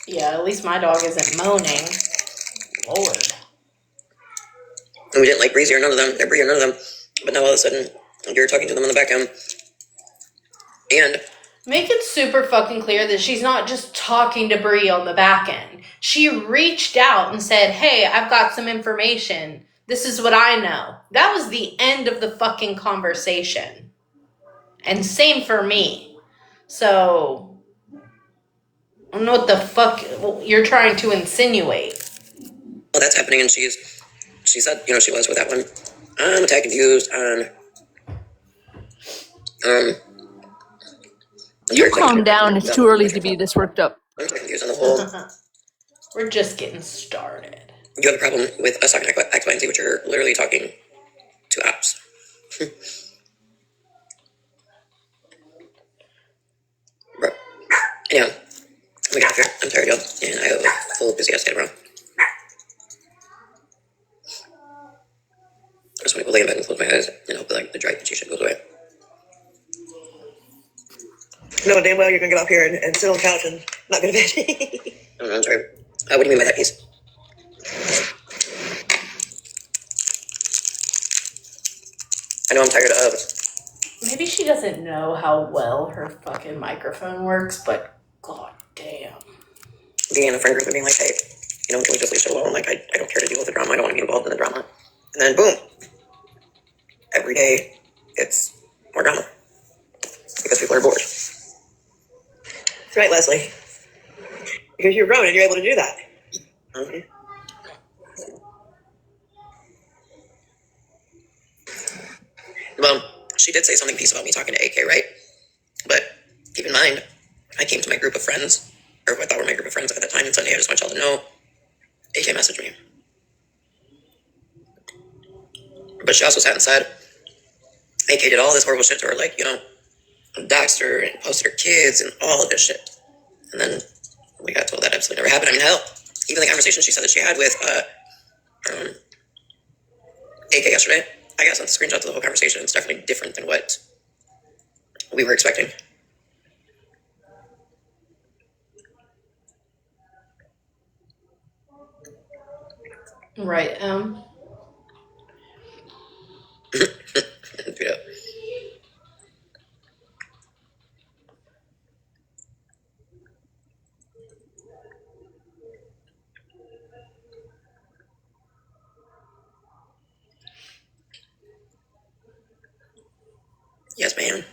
S4: Yeah, at least my dog isn't moaning. Lord.
S15: And we didn't like Breezy or none of them, or Bree or none of them. But now all of a sudden, you're talking to them on the back end. And
S4: make it super fucking clear that she's not just talking to Bree on the back end. She reached out and said, hey, I've got some information. This is what I know. That was the end of the fucking conversation. And same for me. So, I don't know what the fuck you're trying to insinuate.
S15: well, that's happening, and she said, she was with that one. I'm attack confused on,
S5: You calm down. It's too early to be this worked up.
S15: I'm confused on the whole.
S4: We're just getting started.
S15: You have a problem with us talking X, Y, and Z, which you're literally talking to apps. Bro. Anyhow, we got here. I'm tired, y'all, and I have a full busy ass day tomorrow. I just want to go lay in bed and close my eyes and hope that the dry itchy shit goes away.
S6: No, damn well you're gonna get up here and sit on the couch and not go to bed.
S15: Oh, I'm sorry. What do you mean by that piece? I know I'm tired of.
S4: Maybe she doesn't know how well her fucking microphone works, but god damn.
S15: Being in a friend group and being like, hey, can we just leave it alone? Like, I don't care to deal with the drama. I don't want to be involved in the drama. And then boom. Every day, it's more drama. Because people are bored.
S6: That's right, Leslie. Because you're grown and you're able to do that.
S15: Mm-hmm. Well, she did say something peace about me talking to AK, right? But keep in mind, I came to my group of friends, or who I thought were my group of friends at the time, and said, hey, I just want y'all to know, AK messaged me. But she also sat and said, AK did all this horrible shit to her, like, doxed her and posted her kids and all of this shit. And then we got told that absolutely never happened. I mean, hell, even the conversation she said that she had with AK yesterday, I got sent the screenshots of the whole conversation. It's definitely different than what we were expecting.
S4: Right,
S15: Yeah. Yes, ma'am.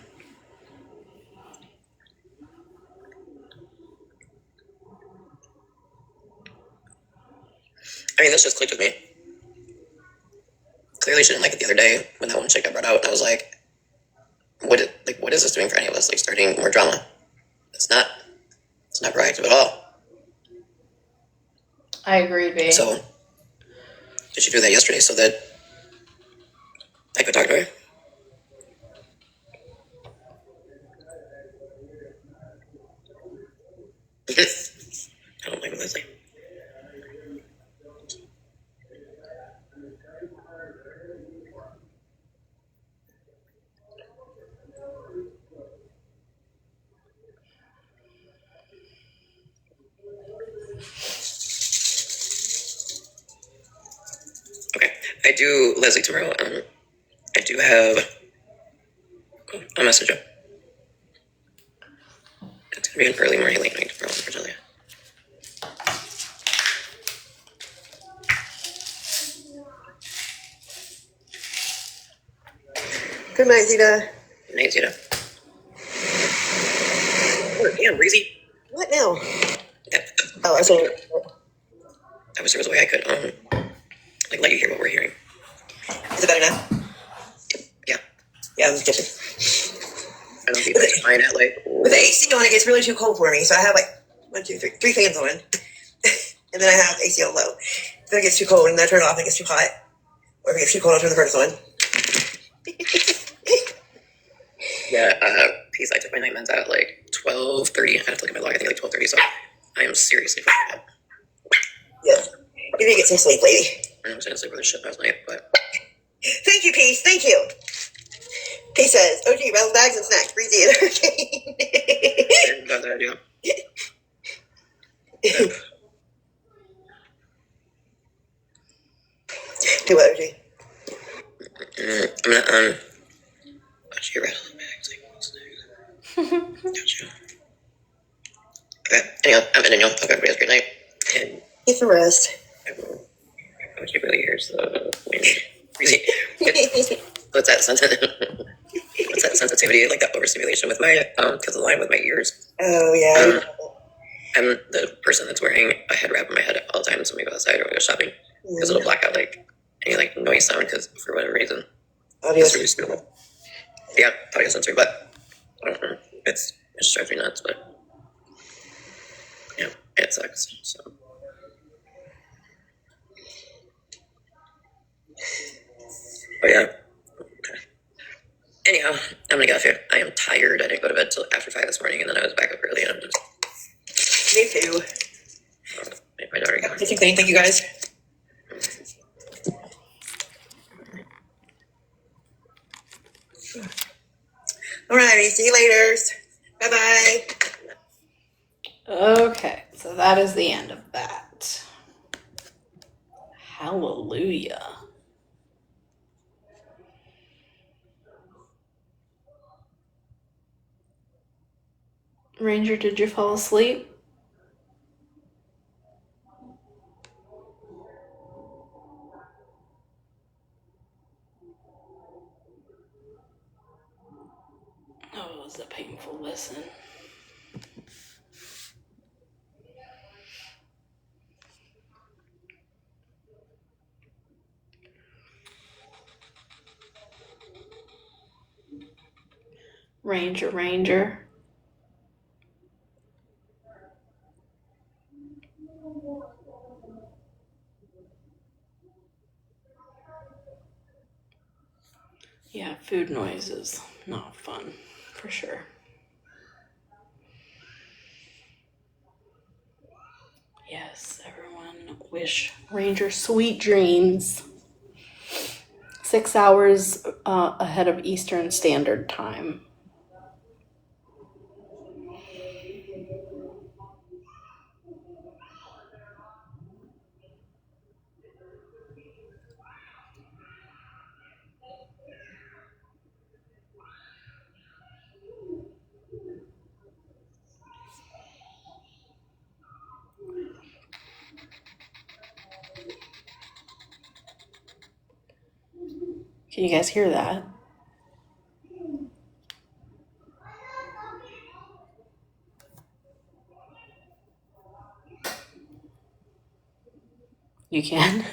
S15: I mean, this just clicked with me. Clearly, she didn't like it the other day when that one chick got brought out. And I was like, what is this doing for any of us? Like, starting more drama. It's not proactive at all.
S4: I agree, babe.
S15: So, did she do that yesterday so that I could talk to her? I don't blame her, Leslie. Okay, I do, Leslie, tomorrow. I do have a message up. It's gonna be an early morning, late night tomorrow, unfortunately.
S6: Good night, Zita.
S15: Good night, Zita. Oh, damn, Breezy.
S6: What now?
S15: Yeah.
S6: Oh, I was saying.
S15: I wish there was a way I could, let you hear what we're hearing.
S6: Is it better now?
S15: Yeah.
S6: Yeah, I was kitchen.
S1: I don't keep mine at like.
S6: With the AC on, it gets really too cold for me. So I have like 3 fans on, and then I have AC on low. Then it gets too cold, and then I turn it off, and it gets too hot. Or if it gets too cold, I'll turn the furnace on.
S1: Yeah, peace. I took my night meds at like 12:30. I have to look at my log. I think like 12:30. So I am seriously fucking up.
S6: Yeah, you need to get some sleep, lady.
S1: I was gonna sleep with a shit last night, but
S6: thank you, Peace. Thank you. He says, "OG, Bell's bags and snacks, breezy and hurricane."
S1: got that idea.
S6: Do what, OG?
S1: I'm gonna watch your rattle bags. Gotcha. Okay. Anyhow, I'm ending y'all. Hope everybody has a great night. And
S6: get some rest.
S1: I want you really hears the wind. Breezy. What's that what's that sensitivity, like that overstimulation with my because of the line with my ears.
S6: Oh yeah.
S1: I'm the person that's wearing a head wrap on my head all the time, so when we go outside or we go shopping, because it'll block out like any like noise sound, because for whatever reason it's really stupid. Yeah, audio sensory, but I don't know. It just drives me nuts, but yeah, it sucks. So but yeah. Anyhow, I'm gonna get off here. I am tired. I didn't go to bed till after 5 this morning, and then I was back up early, and I'm just.
S6: Me too.
S1: My daughter got.
S6: Thank you guys. Alrighty, see you later. Bye bye.
S4: Okay, so that is the end of that. Hallelujah. Ranger, did you fall asleep? Oh, it was a painful listen. Ranger. Yeah, food noise is not fun, for sure. Yes, everyone wish Ranger sweet dreams. 6 hours ahead of Eastern Standard Time. Can you guys hear that? You can?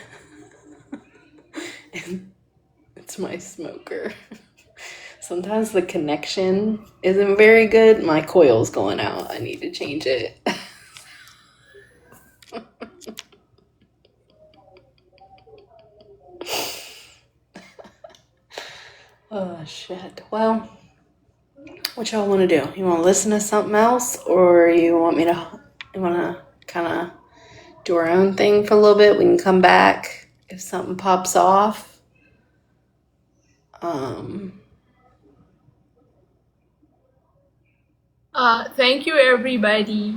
S4: It's my smoker. Sometimes the connection isn't very good. My coil's going out. I need to change it. Oh, shit. Well, what y'all want to do? You want to listen to something else? Or you want to kind of do our own thing for a little bit? We can come back if something pops off.
S5: Thank you, everybody.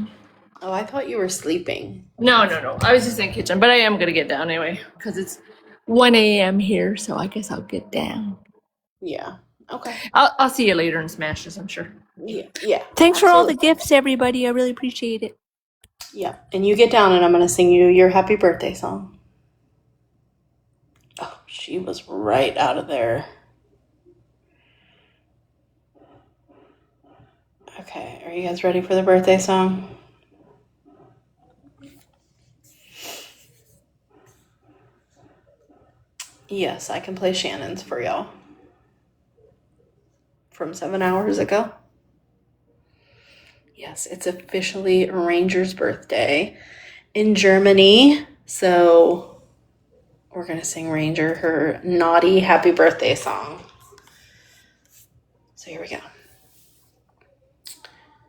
S4: Oh, I thought you were sleeping.
S5: No. I was just in the kitchen, but I am gonna get down anyway because it's 1 a.m. here, so I guess I'll get down.
S4: Yeah. Okay.
S5: I'll see you later in Smashes, I'm sure.
S4: Yeah.
S5: Thanks for all the gifts, everybody. I really appreciate it.
S4: Yeah. And you get down and I'm going to sing you your happy birthday song. Oh, she was right out of there. Okay. Are you guys ready for the birthday song? Yes, I can play Shannon's for y'all. From 7 hours ago. Yes, it's officially Ranger's birthday in Germany. So we're going to sing Ranger her naughty happy birthday song. So here we go.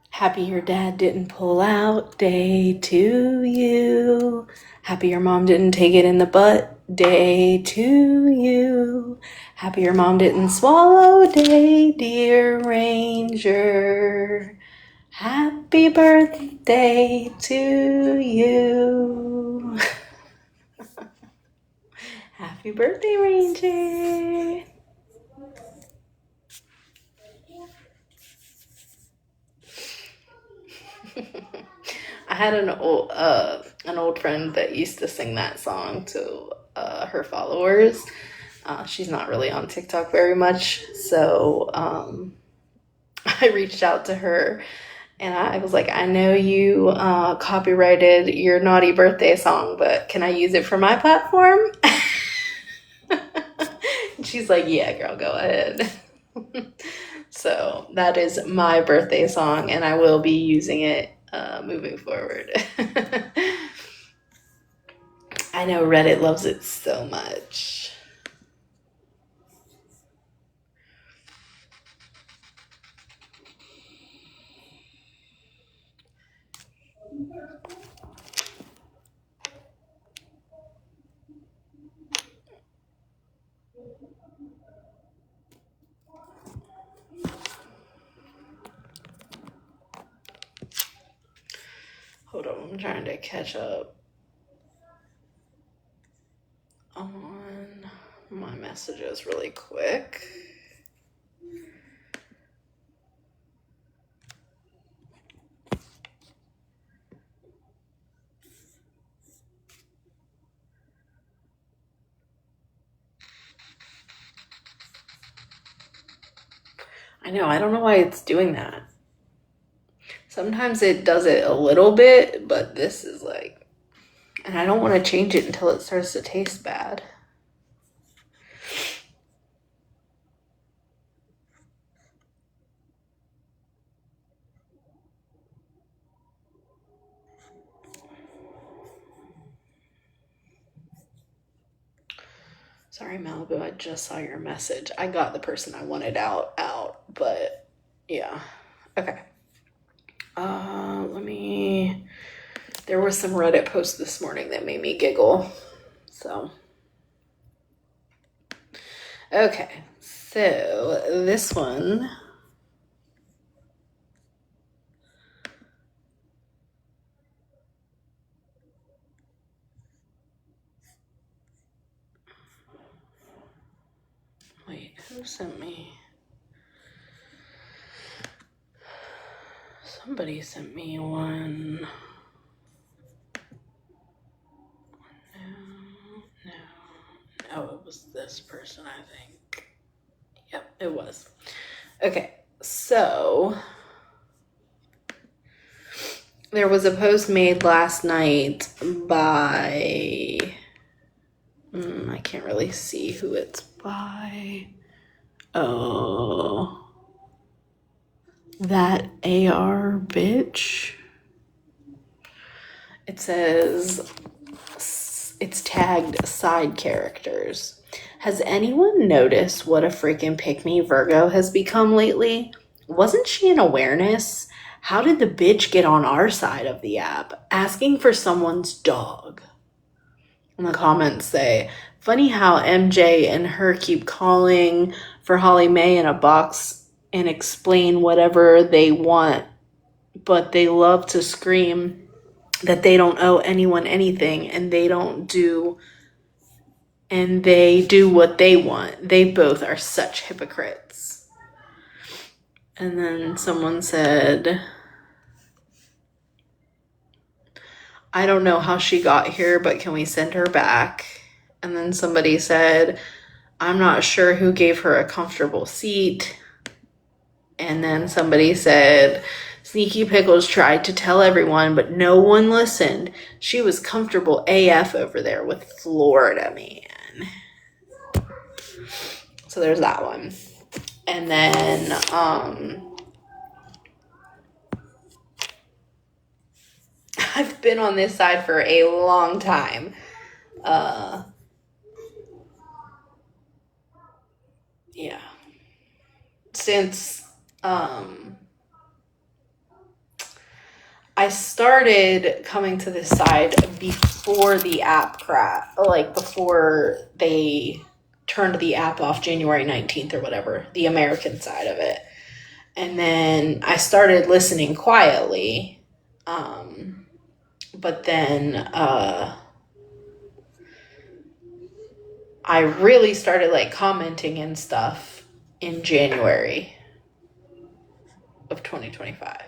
S4: Happy your dad didn't pull out day to you. Happy your mom didn't take it in the butt day to you. Happy your mom didn't swallow day, dear Ranger. Happy birthday to you. Happy birthday, Ranger. I had an old friend that used to sing that song to her followers. She's not really on TikTok very much, so I reached out to her and I was like, I know you copyrighted your naughty birthday song, but can I use it for my platform? She's like, yeah, girl, go ahead. So that is my birthday song, and I will be using it moving forward. I know Reddit loves it so much. Hold on, I'm trying to catch up on my messages really quick. I know, I don't know why it's doing that. Sometimes it does it a little bit, but this is like, and I don't want to change it until it starts to taste bad. Sorry, Malibu, I just saw your message. I got the person I wanted out, but yeah. Okay. There was some Reddit posts this morning that made me giggle. So, okay. So, this one. Wait, who sent me? Somebody sent me one. No, it was this person, I think. Yep, it was. Okay, so there was a post made last night by, I can't really see who it's by. Oh, that AR bitch. It says, it's tagged side characters. Has anyone noticed what a freaking pick-me Virgo has become lately? Wasn't she in awareness? How did the bitch get on our side of the app? Asking for someone's dog. And the comments say, funny how MJ and her keep calling for Holly Mae in a box and explain whatever they want, but they love to scream that they don't owe anyone anything and they do what they want. They both are such hypocrites. And then someone said, I don't know how she got here, but can we send her back? And then somebody said, I'm not sure who gave her a comfortable seat. And then somebody said, Sneaky Pickles tried to tell everyone, but no one listened. She was comfortable AF over there with Florida man. So there's that one. And then I've been on this side for a long time. Yeah. Since I started coming to this side before the app crash, like before they turned the app off January 19th or whatever, the American side of it. And then I started listening quietly. But then I really started like commenting and stuff in January of 2025.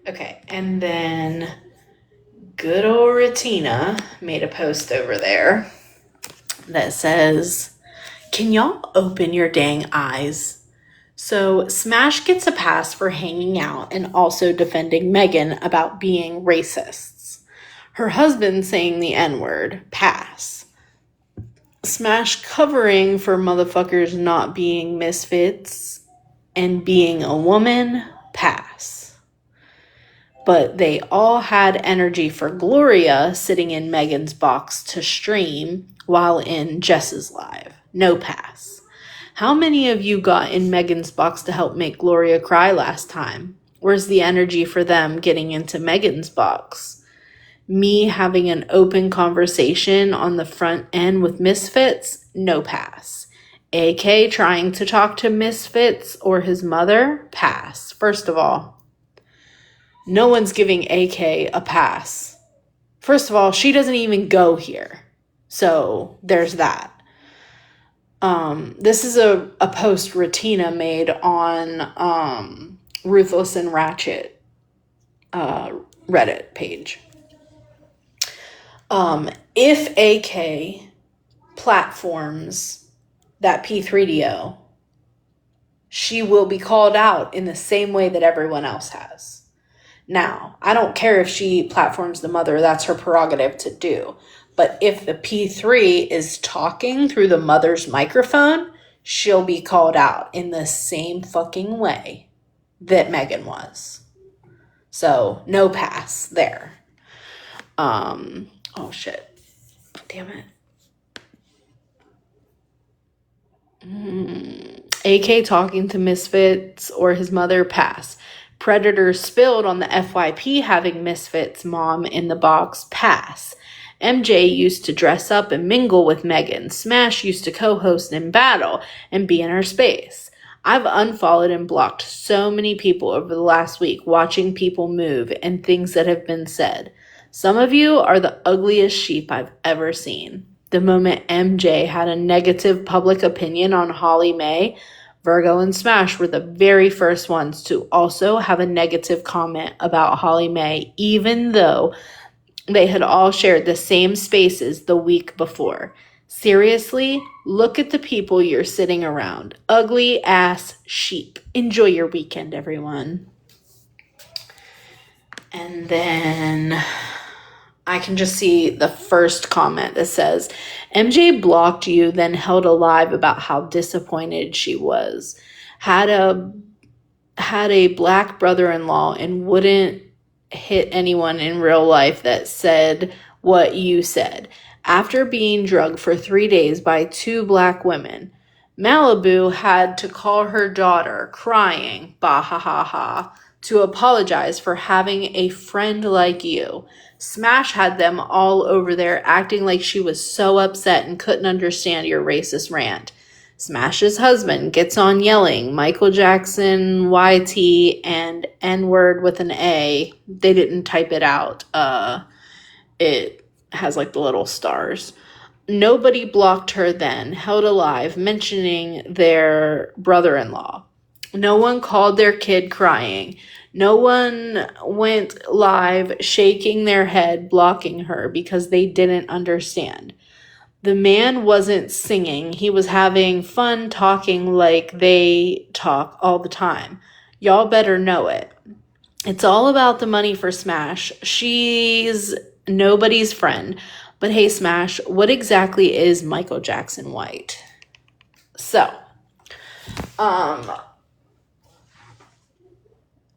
S4: Okay, and then good old Retina made a post over there that says, "Can y'all open your dang eyes?" So Smash gets a pass for hanging out and also defending Megan about being racists. Her husband saying the N-word, pass. Smash covering for motherfuckers not being misfits and being a woman, pass. But they all had energy for Gloria sitting in Megan's box to stream while in Jess's live, no pass. How many of you got in Megan's box to help make Gloria cry last time? Where's the energy for them getting into Megan's box? Me having an open conversation on the front end with Misfits? No pass. AK trying to talk to Misfits or his mother? Pass. First of all, no one's giving AK a pass. First of all, she doesn't even go here. So there's that. This is a post Retina made on Ruthless and Ratchet Reddit page. If AK platforms that P3DO, she will be called out in the same way that everyone else has. Now, I don't care if she platforms the mother, that's her prerogative to do. But if the P3 is talking through the mother's microphone, she'll be called out in the same fucking way that Megan was. So, no pass there. Oh shit. Damn it. AK talking to Misfits or his mother, pass. Predator spilled on the FYP having Misfits mom in the box, pass. MJ used to dress up and mingle with Megan. Smash used to co-host in battle and be in her space. I've unfollowed and blocked so many people over the last week watching people move and things that have been said. Some of you are the ugliest sheep I've ever seen. The moment MJ had a negative public opinion on Holly Mae, Virgo and Smash were the very first ones to also have a negative comment about Holly Mae, even though they had all shared the same spaces the week before. Seriously, look at the people you're sitting around. Ugly ass sheep. Enjoy your weekend, everyone. And then I can just see the first comment that says, MJ blocked you, then held a live about how disappointed she was. Had a black brother-in-law and wouldn't hit anyone in real life that said what you said. After being drugged for 3 days by 2 black women, Malibu had to call her daughter, crying, bah ha ha ha, to apologize for having a friend like you. Smash had them all over there acting like she was so upset and couldn't understand your racist rant. Smash's husband gets on yelling Michael Jackson, YT, and N-word with an A. They didn't type it out. It has like the little stars. Nobody blocked her then, held alive, mentioning their brother-in-law. No one called their kid crying. No one went live shaking their head, blocking her because they didn't understand. The man wasn't singing. He was having fun talking like they talk all the time. Y'all better know it. It's all about the money for Smash. She's nobody's friend. But hey, Smash, what exactly is Michael Jackson White? So,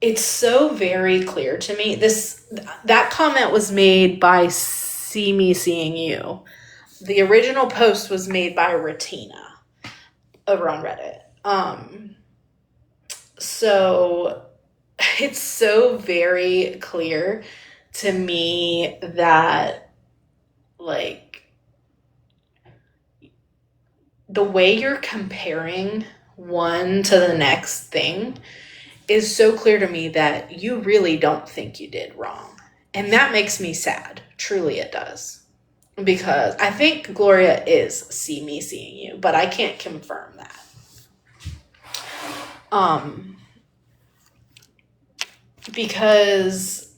S4: it's so very clear to me. That comment was made by See Me Seeing You. The original post was made by Ratina over on Reddit. So it's so very clear to me that, like, the way you're comparing one to the next thing is so clear to me that you really don't think you did wrong. And that makes me sad. Truly it does. Because I think Gloria is See Me Seeing You, but I can't confirm that. Because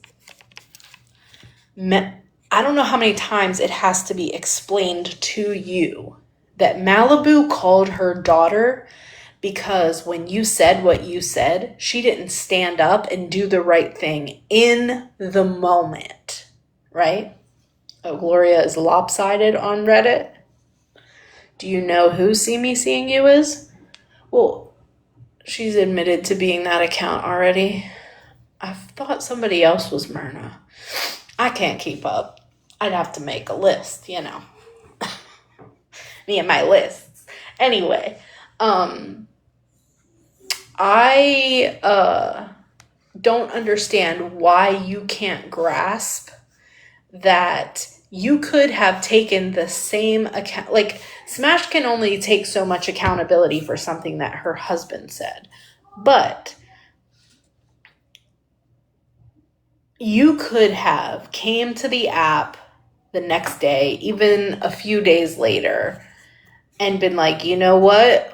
S4: I don't know how many times it has to be explained to you that Malibu called her daughter because when you said what you said, she didn't stand up and do the right thing in the moment, right? Oh, Gloria is lopsided on Reddit. Do you know who See Me Seeing You is? Well, she's admitted to being that account already. I thought somebody else was Myrna. I can't keep up. I'd have to make a list, you know. Me and my lists. Anyway, I don't understand why you can't grasp that you could have taken the same account. Like, Smash can only take so much accountability for something that her husband said. But you could have came to the app the next day, even a few days later, and been like, you know what?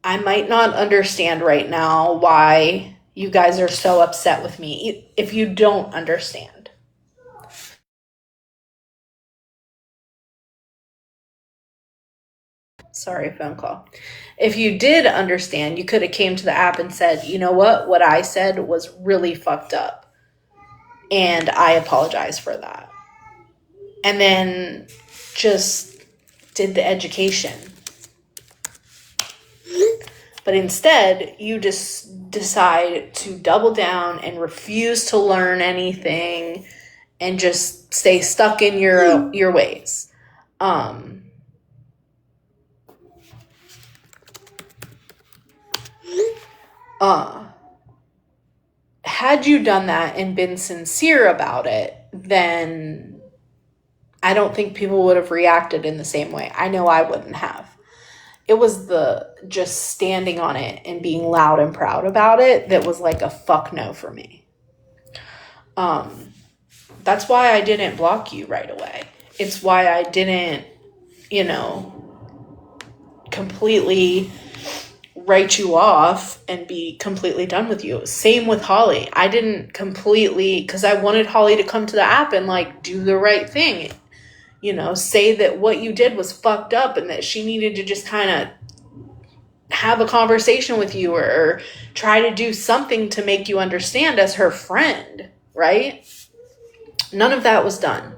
S4: I might not understand right now why you guys are so upset with me if you don't understand. Sorry, phone call. If you did understand, you could have came to the app and said, you know what I said was really fucked up. And I apologize for that. And then just did the education. But instead, you just decide to double down and refuse to learn anything and just stay stuck in your ways. Had you done that and been sincere about it, then I don't think people would have reacted in the same way. I know I wouldn't have. It was the just standing on it and being loud and proud about it that was like a fuck no for me. That's why I didn't block you right away. It's why I didn't, completely write you off and be completely done with you. Same with Holly. I didn't completely, because I wanted Holly to come to the app and like do the right thing. Say that what you did was fucked up and that she needed to just kind of have a conversation with you or try to do something to make you understand as her friend, right? None of that was done.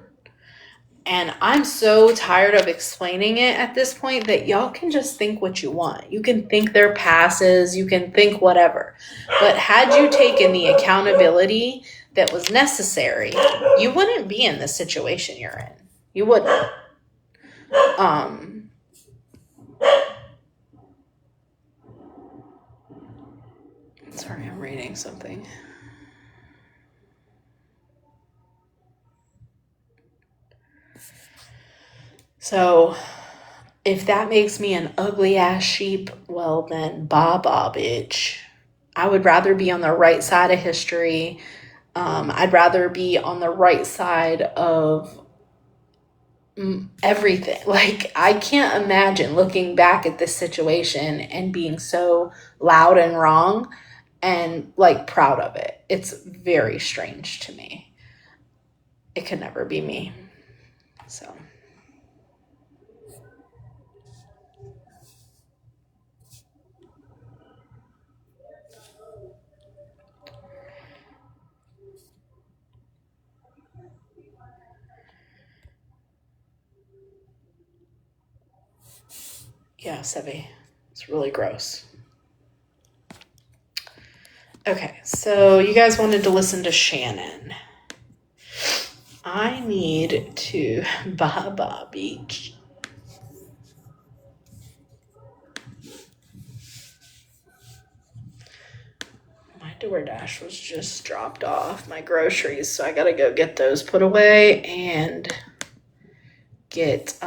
S4: And I'm so tired of explaining it at this point that y'all can just think what you want. You can think they're passes, you can think whatever. But had you taken the accountability that was necessary, you wouldn't be in the situation you're in. You wouldn't. Sorry, I'm reading something. So, if that makes me an ugly ass sheep, well then, ba bitch. I would rather be on the right side of history. I'd rather be on the right side of everything. Like, I can't imagine looking back at this situation and being so loud and wrong and like proud of it. It's very strange to me. It could never be me. So. Yeah, Sevi. It's really gross. Okay, so you guys wanted to listen to Shannon. I need to Baja Beach. My DoorDash was just dropped off, my groceries, so I gotta go get those put away and get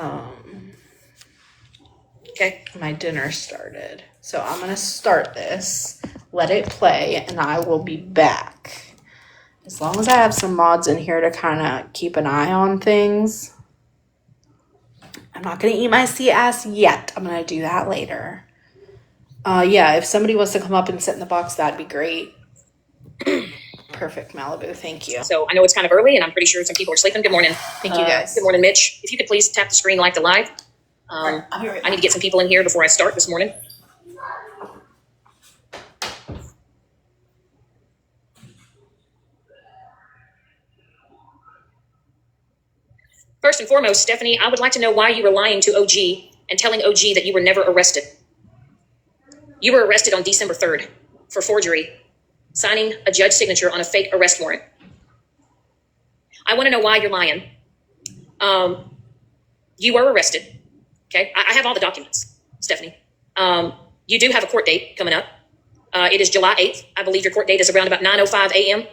S4: my dinner started. So I'm gonna start this, let it play, and I will be back. As long as I have some mods in here to kind of keep an eye on things. I'm not gonna eat my sea ass yet. I'm gonna do that later. Yeah, if somebody wants to come up and sit in the box, that'd be great. Perfect, Malibu. Thank you.
S14: So I know it's kind of early, and I'm pretty sure some people are sleeping. Good morning.
S4: Thank you, guys.
S14: Good morning, Mitch. If you could please tap the screen like the live.
S9: I'll be right
S14: I need to get some people in here before I start this morning. First and foremost, Stephanie, I would like to know why you were lying to OG and telling OG that you were never arrested. You were arrested on December 3rd for forgery, signing a judge's signature on a fake arrest warrant. I want to know why you're lying. You were arrested. Okay, I have all the documents, Stephanie. You do have a court date coming up. It is July 8th. I believe your court date is around about 9:05 a.m.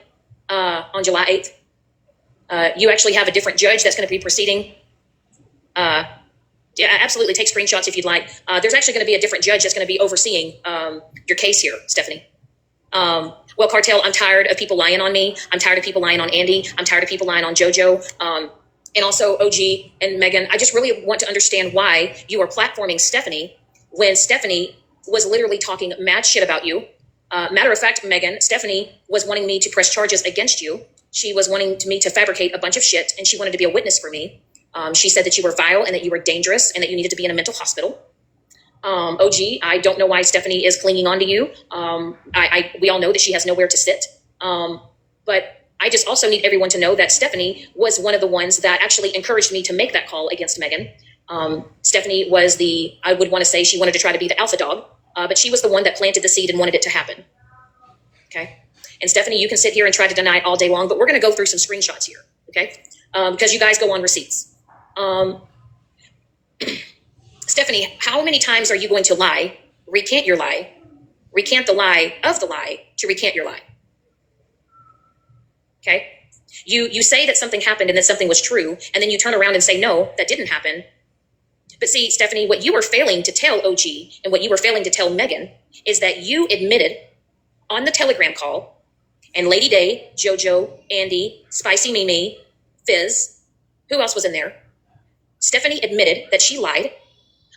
S14: On July 8th. You actually have a different judge that's going to be proceeding. Yeah, absolutely. Take screenshots if you'd like. There's actually going to be a different judge that's going to be overseeing your case here, Stephanie. Well, Cartel, I'm tired of people lying on me. I'm tired of people lying on Andy. I'm tired of people lying on JoJo. And also OG and Megan. I just really want to understand why you are platforming Stephanie when Stephanie was literally talking mad shit about you. Matter of fact, Megan, Stephanie was wanting me to press charges against you. She was wanting me to fabricate a bunch of shit, and she wanted to be a witness for me. She said that you were vile and that you were dangerous and that you needed to be in a mental hospital. OG, I don't know why Stephanie is clinging on to you. We all know that she has nowhere to sit. But I just also need everyone to know that Stephanie was one of the ones that actually encouraged me to make that call against Megan. Stephanie was I would want to say she wanted to try to be the alpha dog, but she was the one that planted the seed and wanted it to happen. Okay. And Stephanie, you can sit here and try to deny it all day long, but we're going to go through some screenshots here. Okay. Because you guys go on receipts. Stephanie, how many times are you going to lie, recant your lie, recant the lie of the lie to recant your lie? Okay. You say that something happened and that something was true, and then you turn around and say, no, that didn't happen. But see, Stephanie, what you were failing to tell OG and what you were failing to tell Megan is that you admitted on the Telegram call, and Lady Day, JoJo, Andy, Spicy Mimi, Fizz, who else was in there? Stephanie admitted that she lied.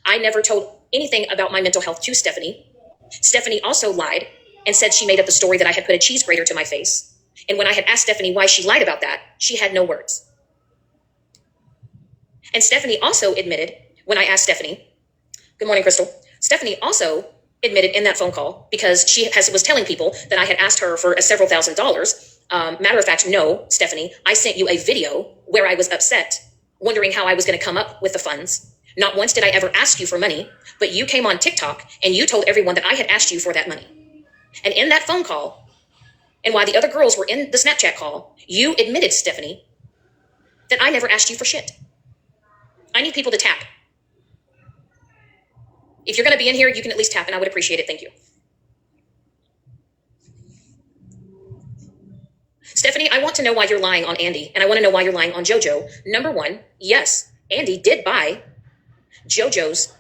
S14: I never told anything about my mental health to Stephanie. Stephanie also lied and said she made up the story that I had put a cheese grater to my face. And when I had asked Stephanie why she lied about that, she had no words. And Stephanie also admitted, when I asked Stephanie, good morning, Crystal. Stephanie also admitted in that phone call, because she was telling people that I had asked her for several $1,000s. Matter of fact, no, Stephanie, I sent you a video where I was upset, wondering how I was going to come up with the funds. Not once did I ever ask you for money, but you came on TikTok and you told everyone that I had asked you for that money. And in that phone call, and while the other girls were in the Snapchat call, you admitted, Stephanie, that I never asked you for shit. I need people to tap. If you're going to be in here, you can at least tap, and I would appreciate it. Thank you. Stephanie, I want to know why you're lying on Andy, and I want to know why you're lying on JoJo. Number one, yes, Andy did buy JoJo's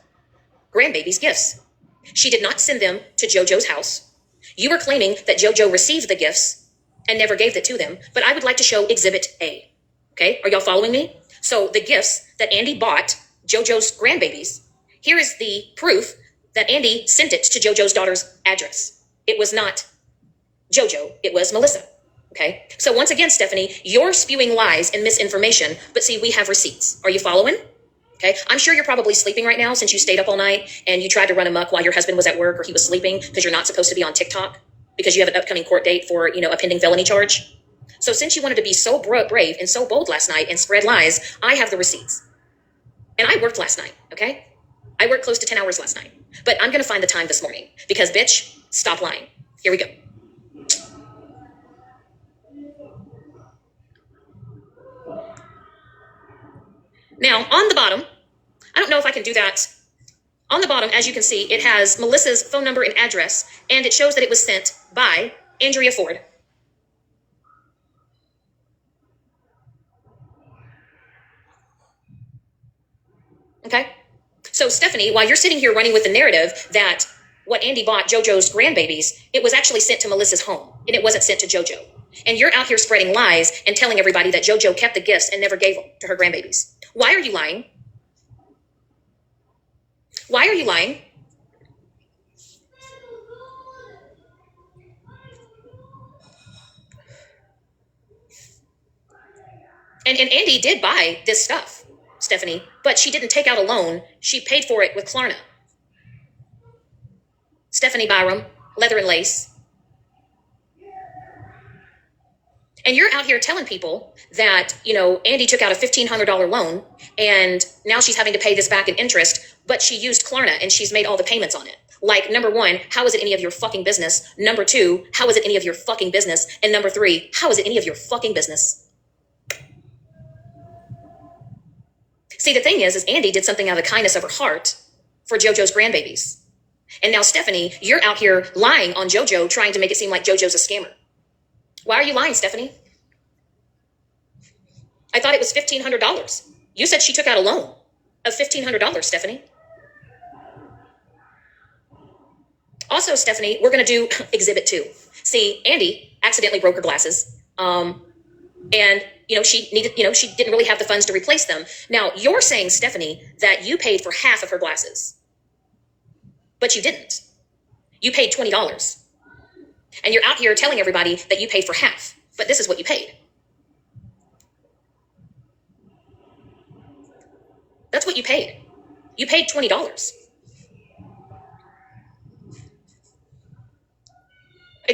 S14: grandbaby's gifts. She did not send them to JoJo's house. You were claiming that JoJo received the gifts and never gave it to them, but I would like to show Exhibit A. Okay, are y'all following me? So the gifts that Andy bought JoJo's grandbabies, here is the proof that Andy sent it to JoJo's daughter's address. It was not JoJo, it was Melissa. Okay, so once again, Stephanie, you're spewing lies and misinformation, but see, we have receipts. Are you following? Okay, I'm sure you're probably sleeping right now since you stayed up all night and you tried to run amok while your husband was at work or he was sleeping because you're not supposed to be on TikTok because you have an upcoming court date for, a pending felony charge. So since you wanted to be so brave and so bold last night and spread lies, I have the receipts. And I worked last night, okay? I worked close to 10 hours last night. But I'm going to find the time this morning because, bitch, stop lying. Here we go. Now, on the bottom, I don't know if I can do that. On the bottom, as you can see, it has Melissa's phone number and address, and it shows that it was sent by Andrea Ford. Okay? So, Stephanie, while you're sitting here running with the narrative that what Andy bought JoJo's grandbabies, it was actually sent to Melissa's home, and it wasn't sent to JoJo. And you're out here spreading lies and telling everybody that JoJo kept the gifts and never gave them to her grandbabies. Why are you lying? Why are you lying? And Andy did buy this stuff, Stephanie, but she didn't take out a loan. She paid for it with Klarna. Stephanie Byram, leather and lace. And you're out here telling people that, Andy took out a $1,500 loan and now she's having to pay this back in interest, but she used Klarna and she's made all the payments on it. Like, number one, how is it any of your fucking business? Number two, how is it any of your fucking business? And number three, how is it any of your fucking business? See, the thing is Andy did something out of the kindness of her heart for JoJo's grandbabies. And now, Stephanie, you're out here lying on JoJo, trying to make it seem like JoJo's a scammer. Why are you lying, Stephanie? I thought it was $1,500. You said she took out a loan of $1,500, Stephanie. Also, Stephanie, we're going to do Exhibit 2. See, Andy accidentally broke her glasses. And she didn't really have the funds to replace them. Now, you're saying, Stephanie, that you paid for half of her glasses. But you didn't. You paid $20. And you're out here telling everybody that you paid for half. But this is what you paid. That's what you paid. You paid $20.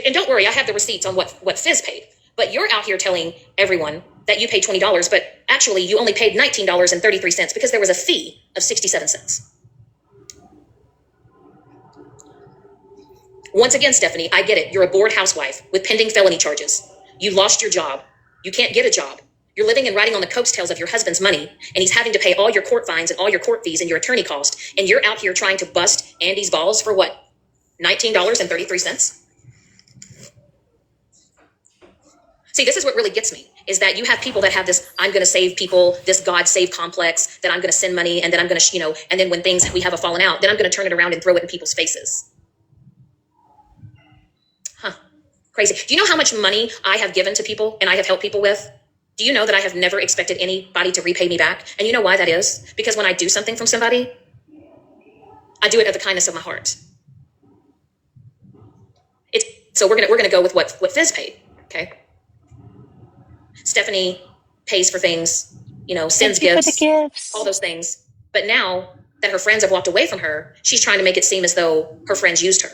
S14: And don't worry, I have the receipts on what Fizz paid. But you're out here telling everyone that you paid $20, but actually you only paid $19.33 because there was a fee of 67 cents. Once again, Stephanie, I get it. You're a bored housewife with pending felony charges. You lost your job. You can't get a job. You're living and riding on the coattails of your husband's money, and he's having to pay all your court fines and all your court fees and your attorney cost, and you're out here trying to bust Andy's balls for what? $19.33? See, this is what really gets me, is that you have people that have this, I'm going to save people, this God save complex, that I'm going to send money, and then I'm going to, and then when we have a falling out, then I'm going to turn it around and throw it in people's faces. Crazy. Do you know how much money I have given to people and I have helped people with? Do you know that I have never expected anybody to repay me back? And you know why that is? Because when I do something from somebody, I do it out of the kindness of my heart. So we're gonna go with what Fizz paid, okay? Stephanie pays for things, sends gifts, all those things. But now that her friends have walked away from her, she's trying to make it seem as though her friends used her.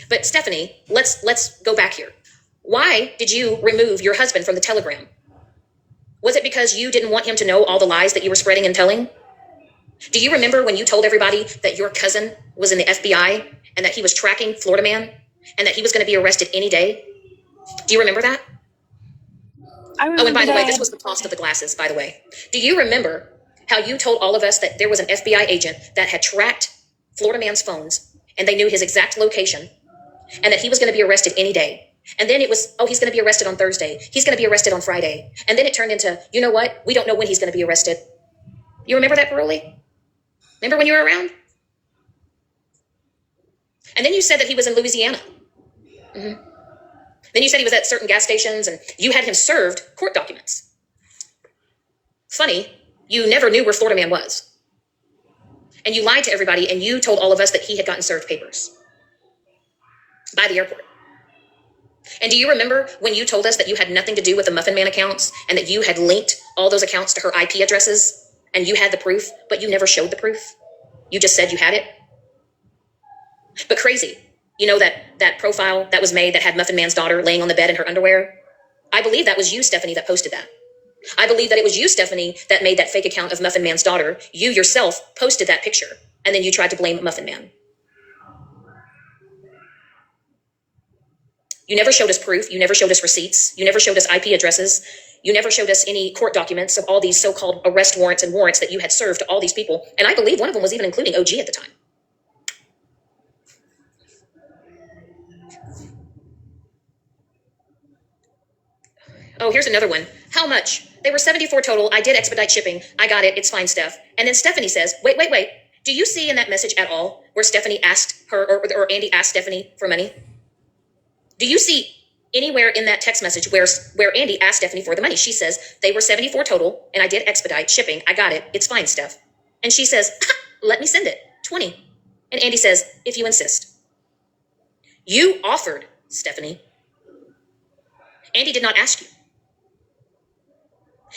S14: But Stephanie, let's go back here. Why did you remove your husband from the Telegram? Was it because you didn't want him to know all the lies that you were spreading and telling? Do you remember when you told everybody that your cousin was in the FBI and that he was tracking Florida Man and that he was going to be arrested any day? Do you remember that? Oh, and by the way, this was the cost of the glasses, by the way. Do you remember how you told all of us that there was an FBI agent that had tracked Florida Man's phones and they knew his exact location and that he was going to be arrested any day? And then it was, he's going to be arrested on Thursday. He's going to be arrested on Friday. And then it turned into, you know what? We don't know when he's going to be arrested. You remember that, Baroli? Remember when you were around? And then you said that he was in Louisiana. Mm-hmm. Then you said he was at certain gas stations and you had him served court documents. Funny, you never knew where Florida Man was. And you lied to everybody and you told all of us that he had gotten served papers by the airport. And do you remember when you told us that you had nothing to do with the Muffin Man accounts and that you had linked all those accounts to her IP addresses and you had the proof, but you never showed the proof? You just said you had it. But crazy, that profile that was made that had Muffin Man's daughter laying on the bed in her underwear? I believe that was you, Stephanie, that posted that. I believe that it was you, Stephanie, that made that fake account of Muffin Man's daughter. You yourself posted that picture and then you tried to blame Muffin Man. You never showed us proof. You never showed us receipts. You never showed us IP addresses. You never showed us any court documents of all these so-called arrest warrants and warrants that you had served to all these people. And I believe one of them was even including OG at the time. Oh, here's another one. How much? They were 74 total. I did expedite shipping. I got it. It's fine, Steph. And then Stephanie says, wait. Do you see in that message at all where Stephanie asked her or Andy asked Stephanie for money? Do you see anywhere in that text message where Andy asked Stephanie for the money? She says, they were 74 total and I did expedite shipping. I got it. It's fine, Steph. And she says, let me send it. 20. And Andy says, if you insist. You offered, Stephanie. Andy did not ask you.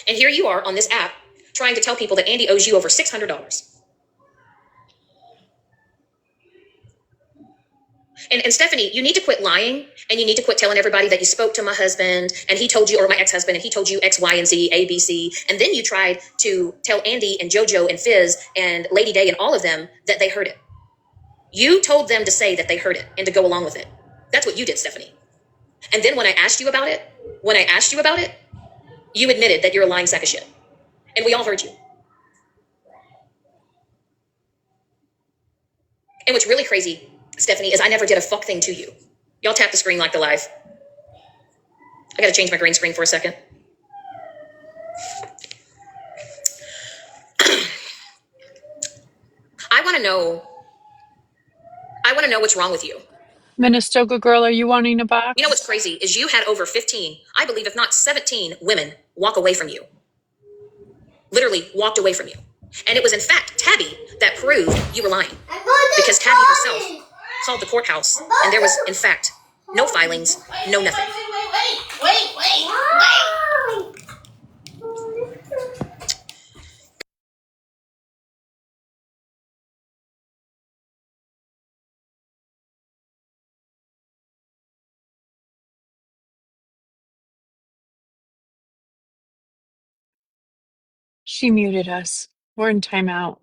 S14: And here you are on this app trying to tell people that Andy owes you over $600. And Stephanie, you need to quit lying, and you need to quit telling everybody that you spoke to my husband and he told you, or my ex-husband, and he told you X, Y, and Z, A, B, C. And then you tried to tell Andy and JoJo and Fizz and Lady Day and all of them that they heard it. You told them to say that they heard it and to go along with it. That's what you did, Stephanie. And then when I asked you about it, you admitted that you're a lying sack of shit. And we all heard you. And what's really crazy, Stephanie, is I never did a fuck thing to you. Y'all tap the screen like the live. I gotta change my green screen for a second. I wanna know what's wrong with you.
S7: Ministoga girl, are you wanting a box?
S14: You know what's crazy is you had over 15, I believe if not 17 women walk away from you. Literally walked away from you. And it was in fact Tabby that proved you were lying. Because Tabby herself called the courthouse and there was in fact no filings, no nothing.
S13: Wait.
S7: She muted us. We're in timeout.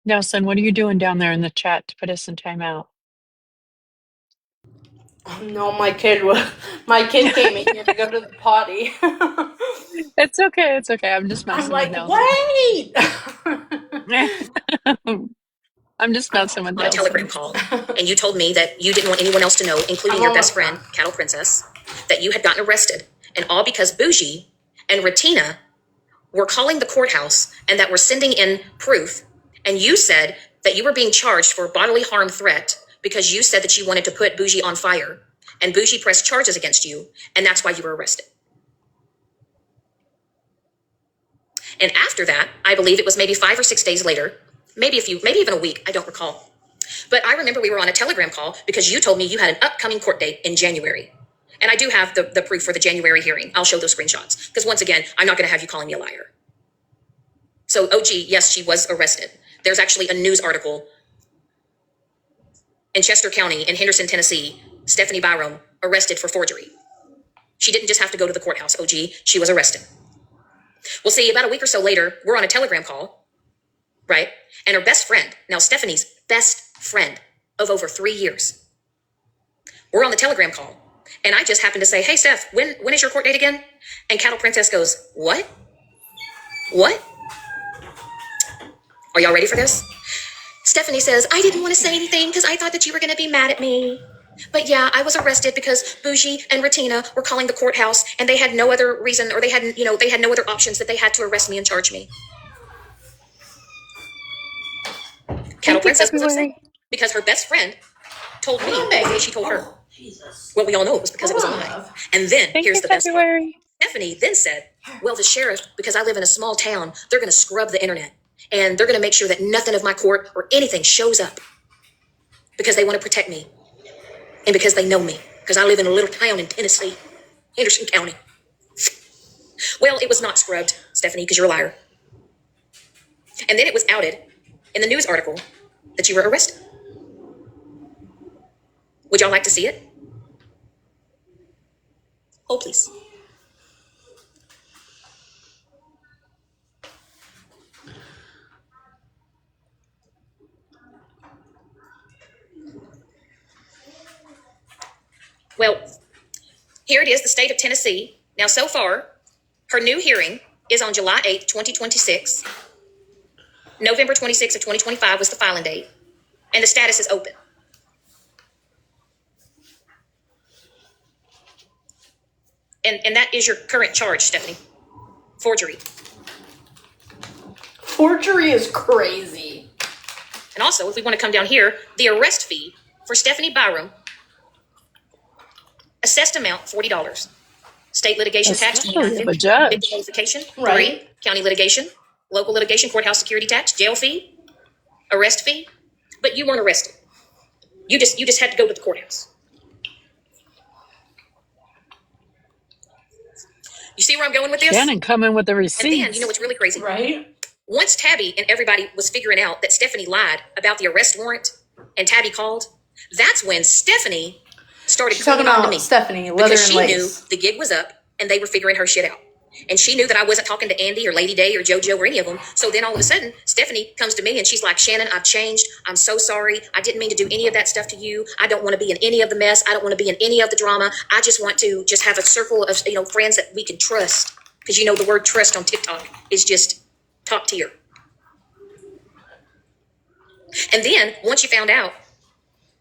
S7: Nelson, what are you doing down there in the chat to put us in timeout?
S4: No, my kid came in here to go to the potty.
S7: It's okay. I'm just messing
S4: I'm like,
S7: with Nelson.
S4: wait!
S7: I'm just messing with
S14: On a
S7: Nelson.
S14: telegram call, and you told me that you didn't want anyone else to know, including your best friend, Cattle Princess, that you had gotten arrested, and all because Bougie and Ratina were calling the courthouse and that were sending in proof, and you said that you were being charged for a bodily harm threat because you said that you wanted to put Bougie on fire, and Bougie pressed charges against you, and that's why you were arrested. And after that, I believe it was maybe 5 or 6 days later, maybe even a week, I don't recall. But I remember we were on a telegram call because you told me you had an upcoming court date in January. And I do have the proof for the January hearing. I'll show those screenshots. Because once again, I'm not going to have you calling me a liar. So OG, yes, she was arrested. There's actually a news article in Chester County in Henderson, Tennessee, Stephanie Byram arrested for forgery. She didn't just have to go to the courthouse, OG, she was arrested. Well, see, about a week or so later, we're on a telegram call, right? And her best friend, now Stephanie's best friend of over 3 years, we're on the telegram call. And I just happened to say, hey, Steph, when is your court date again? And Cattle Princess goes, what? Are y'all ready for this? Stephanie says, I didn't want to say anything because I thought that you were going to be mad at me. But yeah, I was arrested because Bougie and Ratina were calling the courthouse and they had no other reason, or they had no other options that they had to arrest me and charge me. Cattle Princess was upset because her best friend told me that she told her. Well, we all know it was because it was a lie. And then here's the best part. Stephanie then said, well, the sheriff, because I live in a small town, they're going to scrub the internet. And they're going to make sure that nothing of my court or anything shows up. Because they want to protect me. And because they know me. Because I live in a little town in Tennessee. Henderson County. Well, it was not scrubbed, Stephanie, because you're a liar. And then it was outed in the news article that you were arrested. Would y'all like to see it? Oh, please. Well, here it is, the state of Tennessee. Now, so far, her new hearing is on July 8th, 2026. November 26th of 2025 was the filing date, and the status is open. And that is your current charge, Stephanie. Forgery.
S4: Forgery is crazy.
S14: And also, if we want to come down here, the arrest fee for Stephanie Byram, assessed amount $40. State litigation tax
S7: Especially of a
S14: $29.50.
S7: judge.
S14: Notification
S4: Right.
S14: 3. County litigation, local litigation, courthouse security tax, jail fee, arrest fee. But you weren't arrested. You just had to go to the courthouse. You see where I'm going with this?
S7: Shannon coming with the
S14: And
S7: receipts.
S14: then, you know what's really crazy?
S4: Right?
S14: Once Tabby and everybody was figuring out that Stephanie lied about the arrest warrant and Tabby called, that's when Stephanie started
S4: She's talking
S14: clinging on to
S4: about
S14: me.
S4: Stephanie, leather
S14: Because
S4: and
S14: she
S4: lace.
S14: knew the gig was up and they were figuring her shit out. And she knew that I wasn't talking to Andy or Lady Day or JoJo or any of them. So then all of a sudden, Stephanie comes to me and she's like, Shannon, I've changed. I'm so sorry. I didn't mean to do any of that stuff to you. I don't want to be in any of the mess. I don't want to be in any of the drama. I just want to just have a circle of, friends that we can trust. Because the word trust on TikTok is just top tier. And then once you found out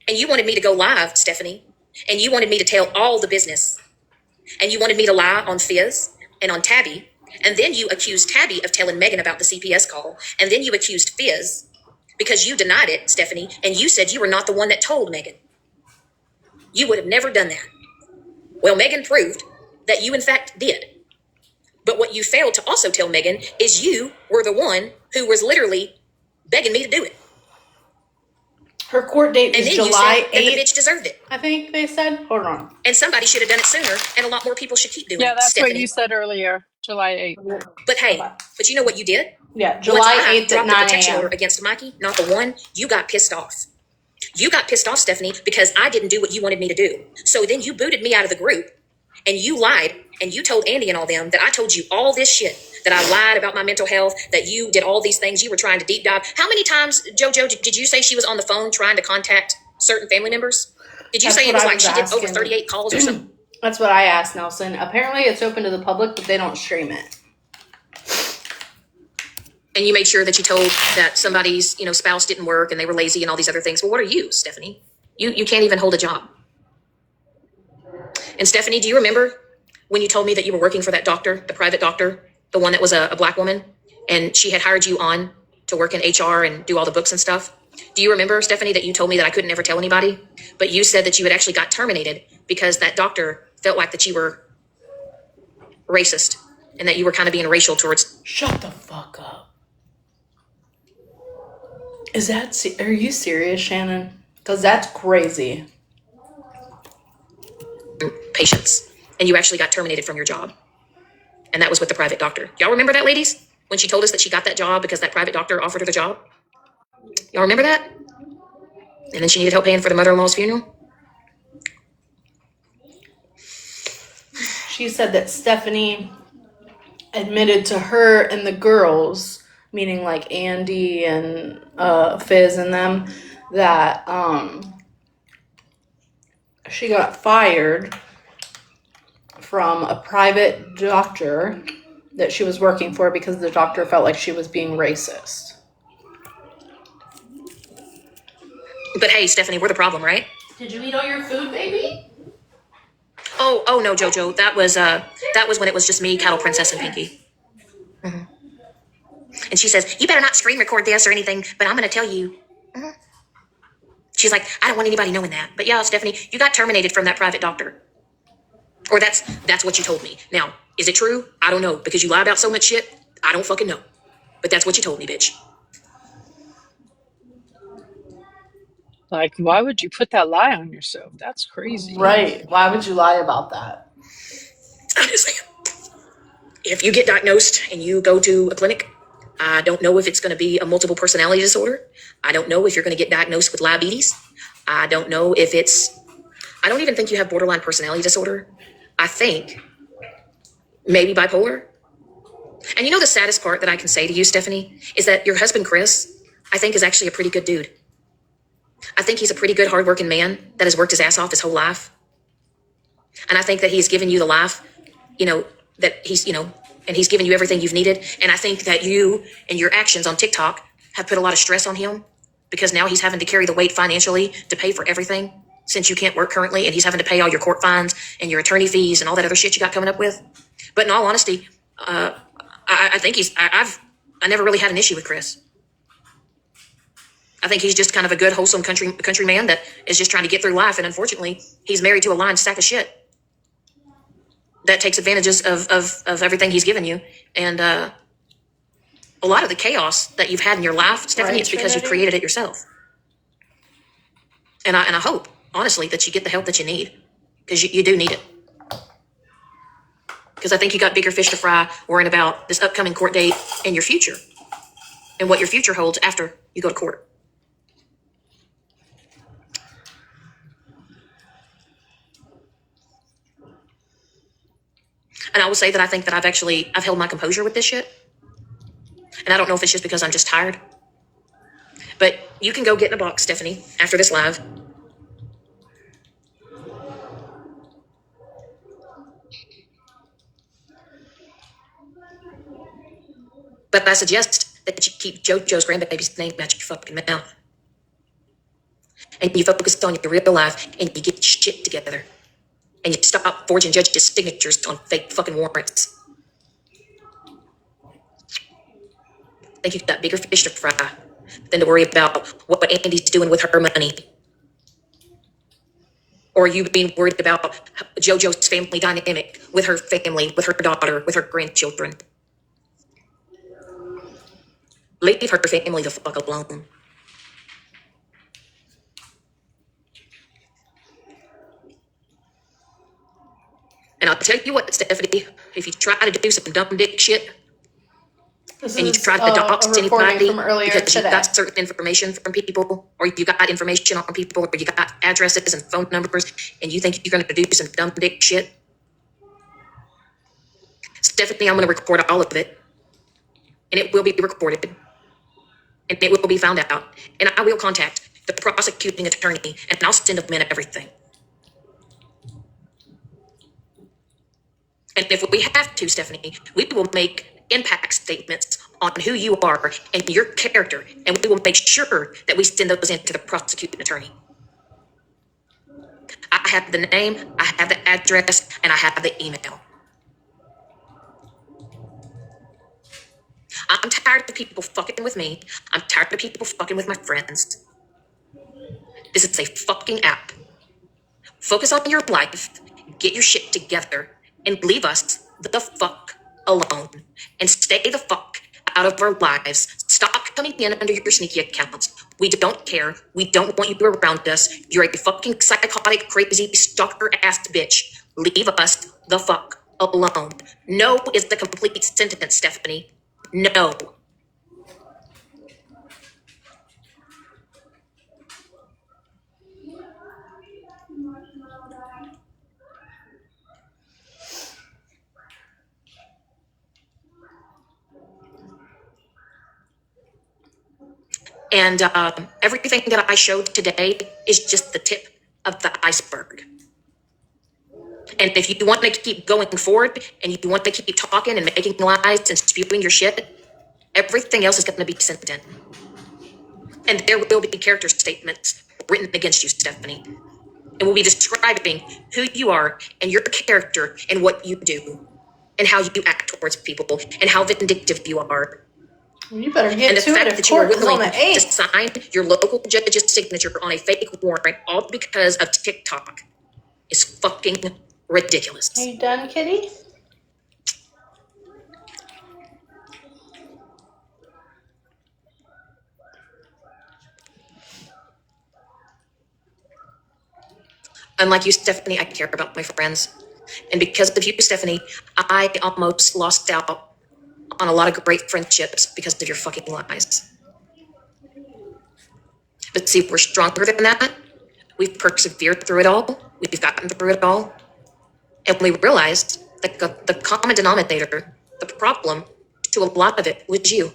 S14: and you wanted me to go live, Stephanie, and you wanted me to tell all the business and you wanted me to lie on Fizz and on Tabby, and then you accused Tabby of telling Megan about the CPS call, and then you accused Fizz because you denied it, Stephanie, and you said you were not the one that told Megan. You would have never done that. Well, Megan proved that you in fact did. But what you failed to also tell Megan is you were the one who was literally begging me to do it.
S4: Her court date
S14: And
S4: is
S14: then
S4: July
S14: you said
S4: 8th.
S14: that the bitch deserved it.
S4: I think they said. Hold on.
S14: And somebody should have done it sooner, and a lot more people should keep doing
S7: Yeah,
S14: it,
S7: that's what
S14: Stephanie.
S7: you said earlier, July 8th.
S14: But hey, but you know what you did?
S4: Yeah,
S14: Once
S4: July
S14: I
S4: 8th at
S14: dropped the
S4: 9
S14: protection
S4: a.m.
S14: order against Mikey, not the one, you got pissed off. You got pissed off, Stephanie, because I didn't do what you wanted me to do. So then you booted me out of the group, and you lied, and you told Andy and all them that I told you all this shit, that I lied about my mental health, that you did all these things, you were trying to deep dive. How many times, JoJo, did you say she was on the phone trying to contact certain family members? Did you
S4: That's
S14: say it
S4: what
S14: was
S4: I
S14: like
S4: was
S14: she did over
S4: asking.
S14: 38 calls or something?
S4: That's what I asked Nelson. Apparently it's open to the public, but they don't stream it.
S14: And you made sure that you told that somebody's, spouse didn't work and they were lazy and all these other things. Well, what are you, Stephanie? You can't even hold a job. And Stephanie, do you remember when you told me that you were working for that doctor, the private doctor, the one that was a black woman, and she had hired you on to work in HR and do all the books and stuff? Do you remember, Stephanie, that you told me that I couldn't ever tell anybody, but you said that you had actually got terminated because that doctor felt like that you were racist and that you were kind of being racial towards.
S4: Shut the fuck up. Are you serious, Shannon? Because that's crazy.
S14: Patients. And you actually got terminated from your job. And that was with the private doctor. Y'all remember that, ladies? When she told us that she got that job because that private doctor offered her the job? Y'all remember that? And then she needed help paying for the mother-in-law's funeral?
S4: She said that Stephanie admitted to her and the girls, meaning like Andy and Fizz and them, that she got fired from a private doctor that she was working for because the doctor felt like she was being racist.
S14: But hey, Stephanie, we're the problem, right?
S4: Did you eat all your food, baby?
S14: Oh no, JoJo. That was when it was just me, Cattle Princess, and Pinky. Mm-hmm. And she says, you better not screen record this or anything, but I'm going to tell you. Mm-hmm. She's like, I don't want anybody knowing that. But yeah, Stephanie, you got terminated from that private doctor. Or that's what you told me. Now, is it true? I don't know, because you lie about so much shit. I don't fucking know. But that's what you told me, bitch.
S7: Like, why would you put that lie on yourself? That's crazy.
S4: Right. Why would you lie about that?
S14: I'm just saying. If you get diagnosed and you go to a clinic, I don't know if it's going to be a multiple personality disorder. I don't know if you're going to get diagnosed with diabetes. I don't know if I don't even think you have borderline personality disorder. I think maybe bipolar. And the saddest part that I can say to you, Stephanie, is that your husband, Chris, I think is actually a pretty good dude. I think he's a pretty good, hardworking man that has worked his ass off his whole life. And I think that he's given you the life,
S17: that he's, and he's given you everything you've needed. And I think that you and your actions on TikTok have put a lot of stress on him because now he's having to carry the weight financially to pay for everything since you can't work currently, and he's having to pay all your court fines and your attorney fees and all that other shit you got coming up with. But in all honesty, I think I never really had an issue with Chris. I think he's just kind of a good, wholesome country man that is just trying to get through life. And unfortunately, he's married to a lying sack of shit that takes advantages of everything he's given you. And a lot of the chaos that you've had in your life, Stephanie,
S4: Right,
S17: it's because you
S4: Trinity?
S17: created it yourself. And I hope, honestly, that you get the help that you need, because you do need it. Because I think you got bigger fish to fry worrying about this upcoming court date and your future and what your future holds after you go to court. And I will say that I think that I've held my composure with this shit. And I don't know if it's just because I'm just tired. But you can go get in a box, Stephanie, after this live. But I suggest that you keep JoJo's grandbaby's name out your fucking mouth. And you focus on your real life and you get your shit together. And you stop forging judges' signatures on fake fucking warrants. I think you've got bigger fish to fry than to worry about what Andy's doing with her money. Or you being worried about JoJo's family dynamic with her family, with her daughter, with her grandchildren. Leave her family the fuck alone. And I'll tell you what, Stephanie, if you try to do some dumb dick shit,
S4: This
S17: and you
S4: is
S17: try to dox
S4: a recording
S17: anybody
S4: from earlier
S17: because you
S4: today.
S17: got certain information from people, or you got information on people, or you got addresses and phone numbers, and you think you're going to do some dumb dick shit, Stephanie, I'm going to record all of it, and it will be recorded, and it will be found out, and I will contact the prosecuting attorney, and I'll send them in everything. And if we have to, Stephanie, we will make impact statements on who you are and your character, and we will make sure that we send those in to the prosecuting attorney. I have the name, I have the address, and I have the email. I'm tired of people fucking with me. I'm tired of people fucking with my friends. This is a fucking app. Focus on your life, get your shit together, and leave us the fuck alone. And stay the fuck out of our lives. Stop coming in under your sneaky accounts. We don't care. We don't want you around us. You're a fucking psychotic, crazy, stalker-ass bitch. Leave us the fuck alone. No is the complete sentence, Stephanie. No. And everything that I showed today is just the tip of the iceberg. And if you want to keep going forward and you want to keep talking and making lies and spewing your shit, everything else is going to be sent in. And there will be character statements written against you, Stephanie. And we'll be describing who you are and your character and what you do and how you act towards people and how vindictive you are.
S4: You better get
S17: And the
S4: to it
S17: fact
S4: if
S17: that you are
S4: court is on
S17: willing
S4: the
S17: to
S4: 8th.
S17: sign your local judge's signature on a fake warrant all because of TikTok is fucking ridiculous.
S4: Are you done, kitty?
S17: Unlike you, Stephanie, I care about my friends. And because of you, Stephanie, I almost lost out on a lot of great friendships because of your fucking lies. But see, we're stronger than that. We've persevered through it all. We've gotten through it all. And we realized that the common denominator, the problem to a lot of it was you.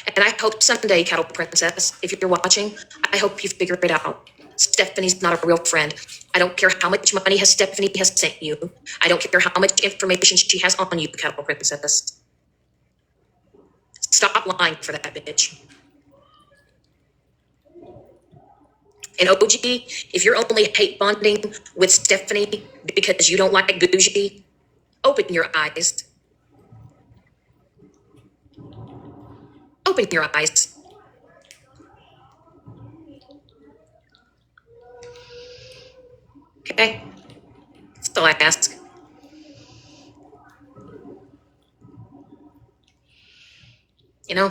S17: And I hope someday, Cattle Princess, if you're watching, I hope you figure it out. Stephanie's not a real friend. I don't care how much money Stephanie has sent you. I don't care how much information she has on you, Cattle Princess. Stop lying for that bitch. And OG, if you're only hate bonding with Stephanie because you don't like bougie, open your eyes. Open your eyes. Okay? That's all I ask. You know?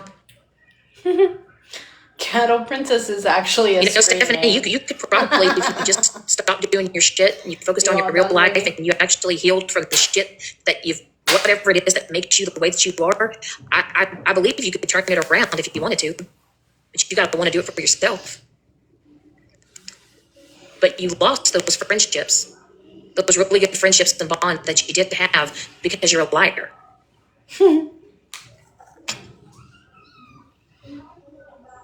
S4: Cattle Princess is actually a
S17: Stephanie, you could probably, if you just stop doing your shit and you focused on your real life and you actually healed from the shit that you've, whatever it is that makes you the way that you are, I believe you could turn it around if you wanted to. But you gotta want to do it for yourself. But you lost those friendships, those really good friendships and bonds that you did have because you're a liar.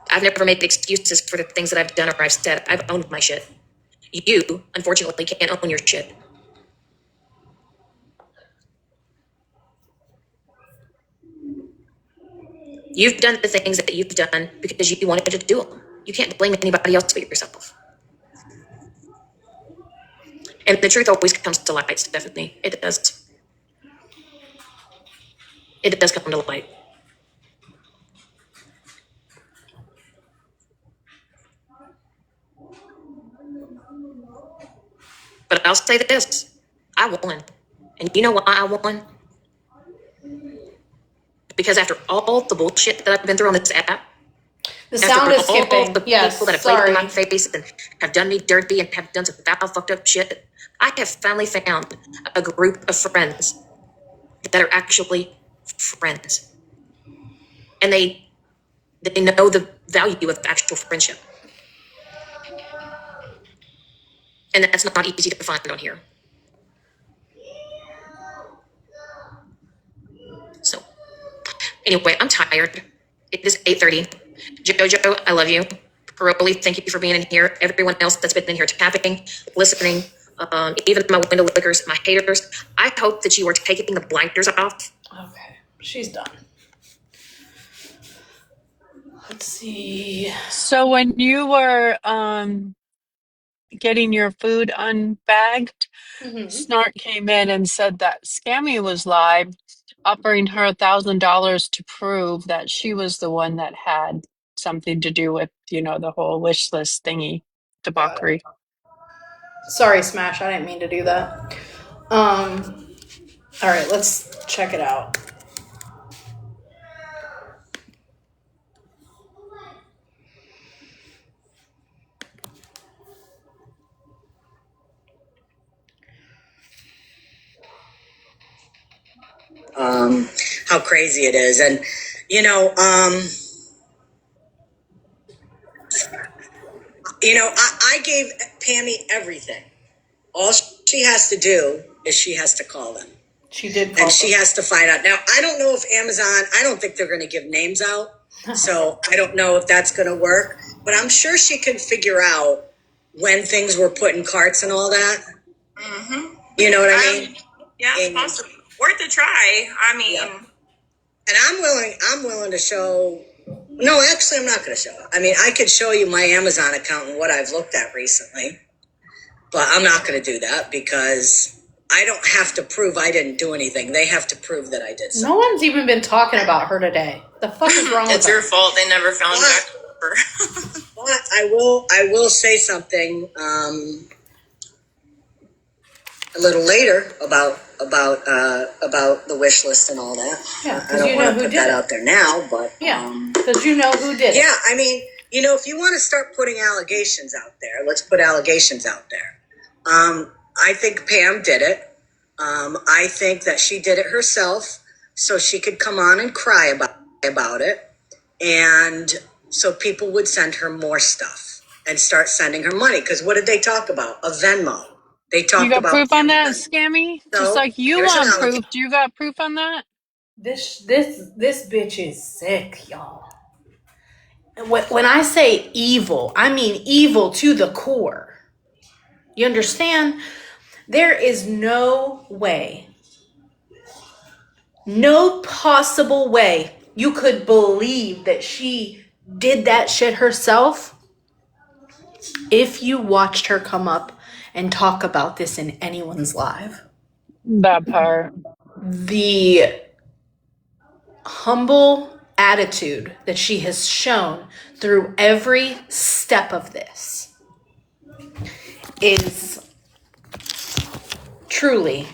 S17: I've never made excuses for the things that I've done or I've said. I've owned my shit. You, unfortunately, can't own your shit. You've done the things that you've done because you wanted to do them. You can't blame anybody else but yourself. And the truth always comes to light, Stephanie. It does. It does come to light. But I'll say this. I won. And you know why I won? Because after all the bullshit that I've been through on this app,
S4: the sound is skipping.
S17: The people that have played in my face and have done me dirty and have done some foul, fucked up shit, I have finally found a group of friends that are actually friends. And they know the value of actual friendship. And that's not easy to find on here. So, anyway, I'm tired. It is 8:30. Jojo, I love you. Caroli, thank you for being in here. Everyone else that's been in here tapping, listening, even my window lickers, my haters, I hope that you are taking the blinders off.
S4: Okay, she's done. Let's see.
S7: So when you were getting your food unbagged, Snart came in and said that Scammy was live, offering her $1,000 to prove that she was the one that had something to do with, the whole wish list thingy debauchery.
S4: Sorry, Smash. I didn't mean to do that. All right, let's check it out.
S1: How crazy it is. And, I gave Pammy everything. All she has to do is she has to call them.
S4: She did call
S1: And
S4: them.
S1: she has to find out. Now, I don't know if Amazon, I don't think they're going to give names out. So I don't know if that's going to work. But I'm sure she can figure out when things were put in carts and all that.
S3: Mm-hmm.
S1: You know what I mean?
S3: Yeah, it's possible. Worth a try. I mean,
S1: And I'm willing to show. No, actually, I'm not going to show it. I mean, I could show you my Amazon account and what I've looked at recently, but I'm not going to do that because I don't have to prove I didn't do anything. They have to prove that I did something.
S4: No one's even been talking about her today. The fuck is wrong with
S3: it's your fault. They never found her.
S1: But I will say something a little later about the wish list and all that.
S4: Yeah,
S1: I don't want to put that out there now, but
S4: because you know who did it.
S1: Yeah, I mean, if you want to start putting allegations out there, let's put allegations out there. I think Pam did it. I think that she did it herself so she could come on and cry about it, and so people would send her more stuff and start sending her money. Because what did they talk about? A Venmo. They talked
S7: You got
S1: about
S7: proof on that, Scammy?
S1: So,
S7: Just like you
S1: here's
S7: want
S1: an
S7: proof. Do you got proof on that?
S4: This bitch is sick, y'all. When I say evil, I mean evil to the core. You understand? There is no way, no possible way you could believe that she did that shit herself if you watched her come up and talk about this in anyone's live.
S7: That part.
S4: The humble attitude that she has shown through every step of this is truly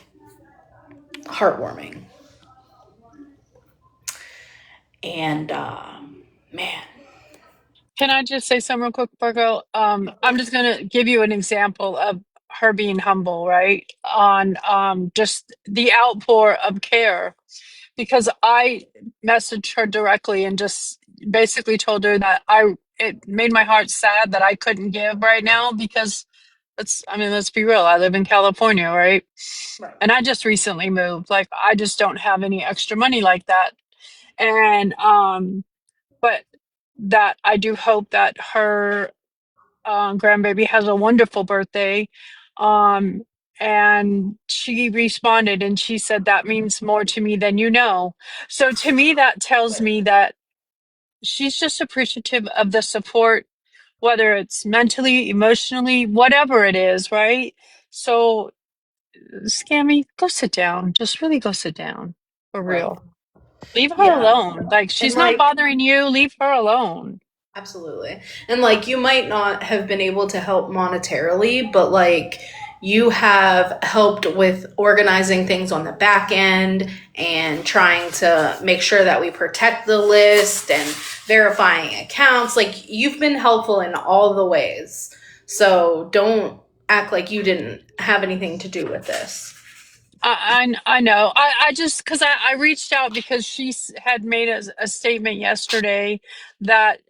S4: heartwarming. And man,
S7: Can I just say something real quick, Virgo? I'm just gonna give you an example of her being humble, right? On just the outpour of care, because I messaged her directly and just basically told her that it made my heart sad that I couldn't give right now because let's be real. I live in California, right? And I just recently moved. Like I just don't have any extra money like that. And but that I do hope that her grandbaby has a wonderful birthday. Um, and she responded and she said, that means more to me than you know. So to me, that tells me that she's just appreciative of the support, whether it's mentally, emotionally, whatever it is, right? So, Scammy, go sit down. Just really go sit down for
S4: right.
S7: real. Leave her
S4: Yeah.
S7: alone. Like,
S4: And
S7: she's not
S4: like,
S7: bothering you. Leave her alone.
S4: absolutely. And like, you might not have been able to help monetarily, but like, you have helped with organizing things on the back end and trying to make sure that we protect the list and verifying accounts. Like, you've been helpful in all the ways. So don't act like you didn't have anything to do with this.
S7: I know. I just because I reached out because had made a statement yesterday that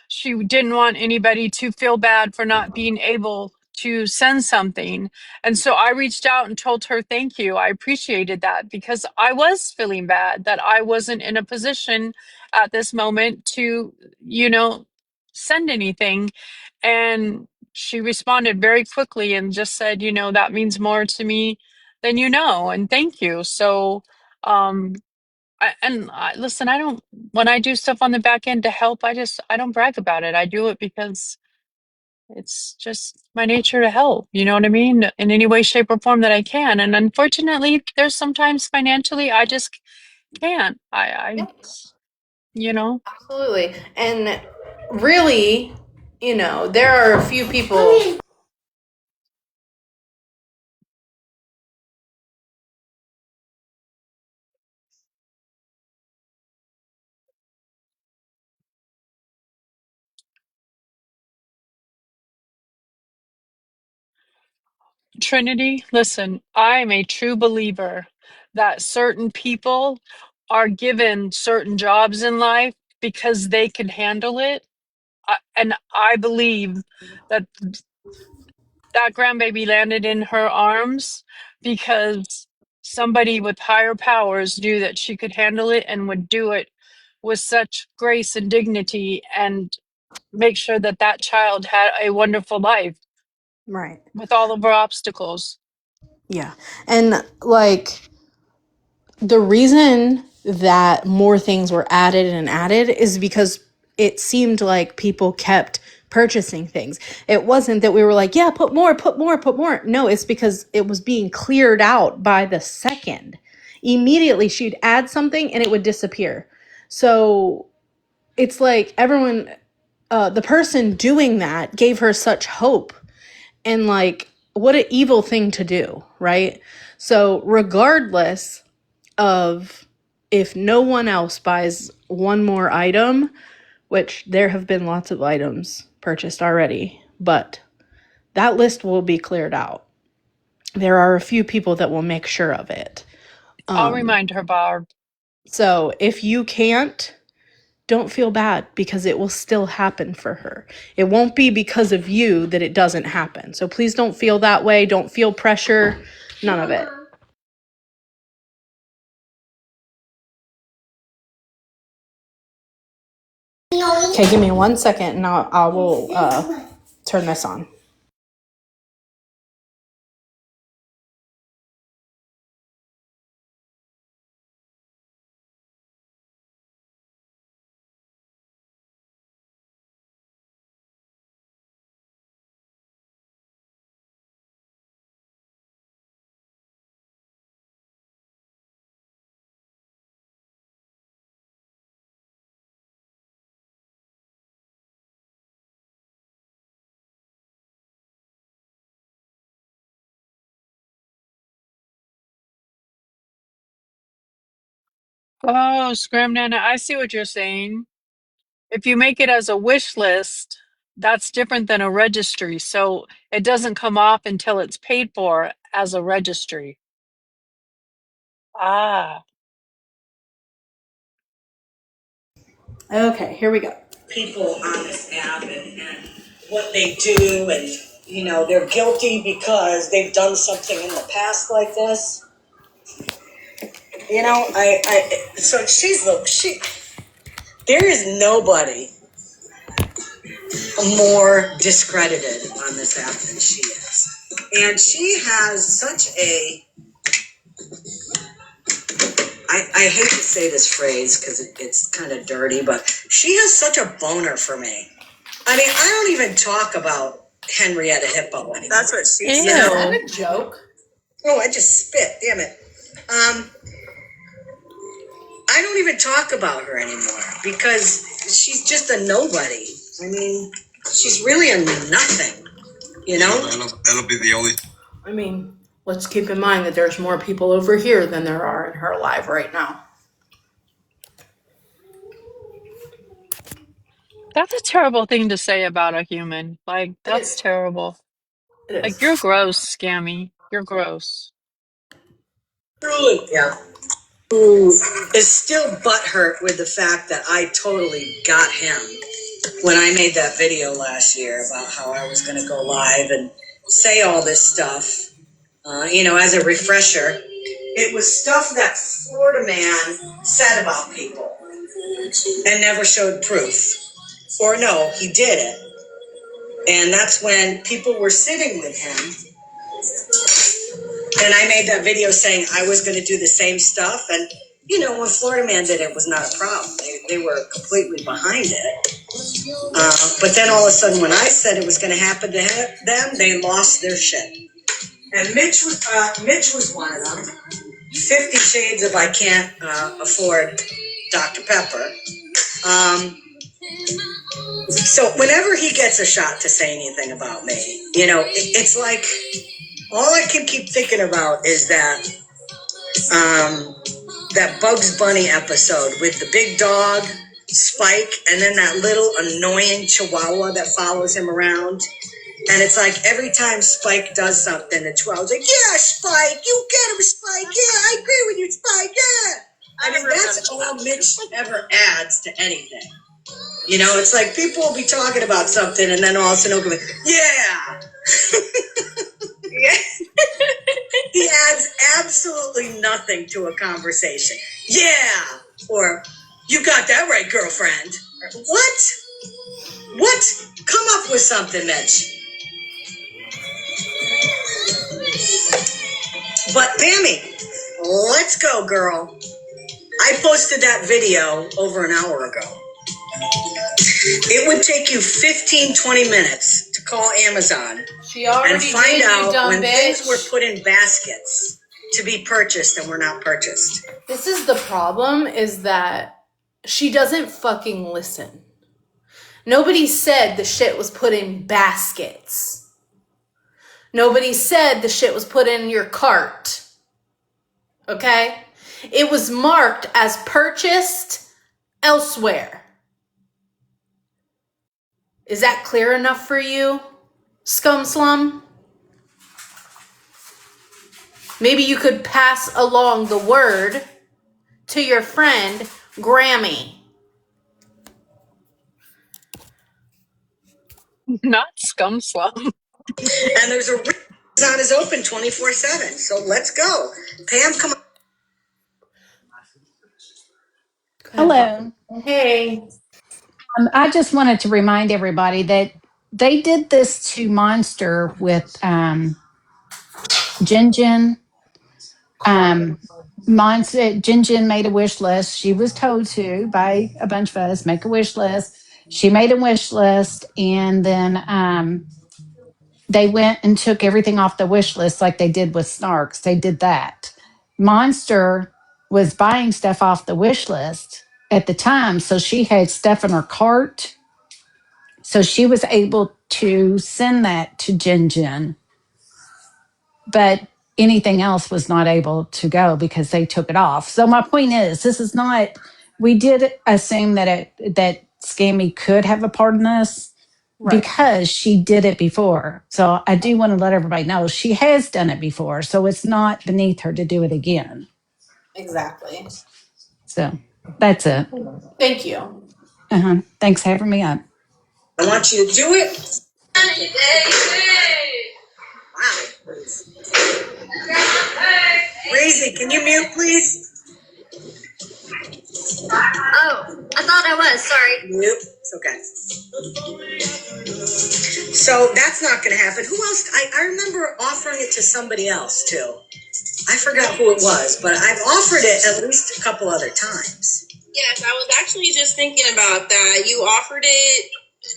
S7: she didn't want anybody to feel bad for not being able to send something, and so I reached out and told her thank you. I appreciated that because I was feeling bad that I wasn't in a position at this moment to send anything, and she responded very quickly and just said, that means more to me then and thank you. So, listen, I don't, when I do stuff on the back end to help, I don't brag about it. I do it because it's just my nature to help, you know what I mean? In any way, shape, or form that I can. And unfortunately, there's sometimes financially, I just can't. You know,
S4: Absolutely. And really, there are a few people.
S7: Trinity, listen, I'm a true believer that certain people are given certain jobs in life because they can handle it. And I believe that that grandbaby landed in her arms because somebody with higher powers knew that she could handle it and would do it with such grace and dignity and make sure that that child had a wonderful life
S4: Right.
S7: with all of her obstacles.
S4: Yeah. And like, the reason that more things were added and added is because it seemed like people kept purchasing things. It wasn't that we were like, yeah, put more, put more, put more. No, it's because it was being cleared out by the second. Immediately she'd add something and it would disappear. So it's like everyone, the person doing that gave her such hope. And like, what an evil thing to do, right? So regardless of if no one else buys one more item, which there have been lots of items purchased already, but that list will be cleared out. There are a few people that will make sure of it.
S7: I'll remind her, Barb.
S4: So if you can't, don't feel bad because it will still happen for her. It won't be because of you that it doesn't happen. So please don't feel that way. Don't feel pressure. None of it. Okay, give me 1 second and I will turn this on.
S7: Oh, Scram Nana, I see what you're saying. If you make it as a wish list, that's different than a registry. So it doesn't come off until it's paid for as a registry. Ah,
S4: Okay, here we go.
S3: People on this app and what they do, and they're guilty because they've done something in the past like this. So there is nobody more discredited on this app than she is. And she has such a, I hate to say this phrase because it's kind of dirty, but she has such a boner for me. I mean, I don't even talk about Henrietta Hippo anymore. That's what she
S7: ew.
S3: said.
S4: Is that a joke?
S3: Oh, I just spit, damn it. I don't even talk about her anymore because she's just a nobody. I mean, she's really a nothing, That'll be the only.
S4: I mean, let's keep in mind that there's more people over here than there are in her live right now.
S7: That's a terrible thing to say about a human. Like,
S4: It
S7: that's
S4: is.
S7: terrible.
S4: It
S7: Like,
S4: is.
S7: you're gross, Scammy. You're gross.
S3: Truly, yeah. Who is still butthurt with the fact that I totally got him when I made that video last year about how I was going to go live and say all this stuff. As a refresher, it was stuff that Florida man said about people and never showed proof. Or no, he did it. And that's when people were sitting with him. And I made that video saying I was going to do the same stuff. And, when Florida Man did it, it was not a problem. They were completely behind it. But then all of a sudden, when I said it was going to happen to them, they lost their shit. And Mitch was one of them. 50 Shades of I Can't Afford Dr. Pepper. So whenever he gets a shot to say anything about me, it's like all I can keep thinking about is that Bugs Bunny episode with the big dog, Spike, and then that little annoying chihuahua that follows him around. And it's like every time Spike does something, the chihuahua's like, yeah, Spike, you get him, Spike. Yeah, I agree with you, Spike. Yeah. I mean, that's all Mitch ever adds to anything. It's like people will be talking about something and then all of a sudden he'll go, yeah. Yeah. He adds absolutely nothing to a conversation. Yeah. Or, you got that right, girlfriend. What? Come up with something, Mitch. But Pammy, let's go, girl. I posted that video over an hour ago. It would take you 15-20 minutes to call Amazon and find out when things were put in baskets to be purchased and were not purchased.
S4: This is the problem, is that she doesn't fucking listen. Nobody said the shit was put in baskets. Nobody said the shit was put in your cart. Okay? It was marked as purchased elsewhere. Is that clear enough for you, Scum Slum? Maybe you could pass along the word to your friend, Grammy.
S7: Not scum slum.
S3: And there's Amazon is open 24/7. So let's go. Pam, come on.
S5: Hello.
S4: Hey.
S18: I just wanted to remind everybody that they did this to Monster with Jin Jin. Jin Jin made a wish list. She was told to by a bunch of us make a wish list. She made a wish list, and then they went and took everything off the wish list like they did with Snarks. They did that. Monster was buying stuff off the wish list at the time, so she had stuff in her cart. So she was able to send that to Jin Jin, but anything else was not able to go because they took it off. So my point is, this is not. We did assume that that Scammy could have a part in this because she did it before. So I do want to let everybody know she has done it before. So it's not beneath her to do it again.
S4: Exactly.
S18: So that's it.
S4: Thank you.
S18: Thanks for having me on.
S3: I want you to do it. Wow. Breezy, can you mute, please?
S13: Oh, I thought I was. Sorry.
S3: Mute. It's okay. So that's not going to happen. Who else? I remember offering it to somebody else, too. I forgot who it was, but I've offered it at least a couple other times.
S19: Yes, I was actually just thinking about that. You offered it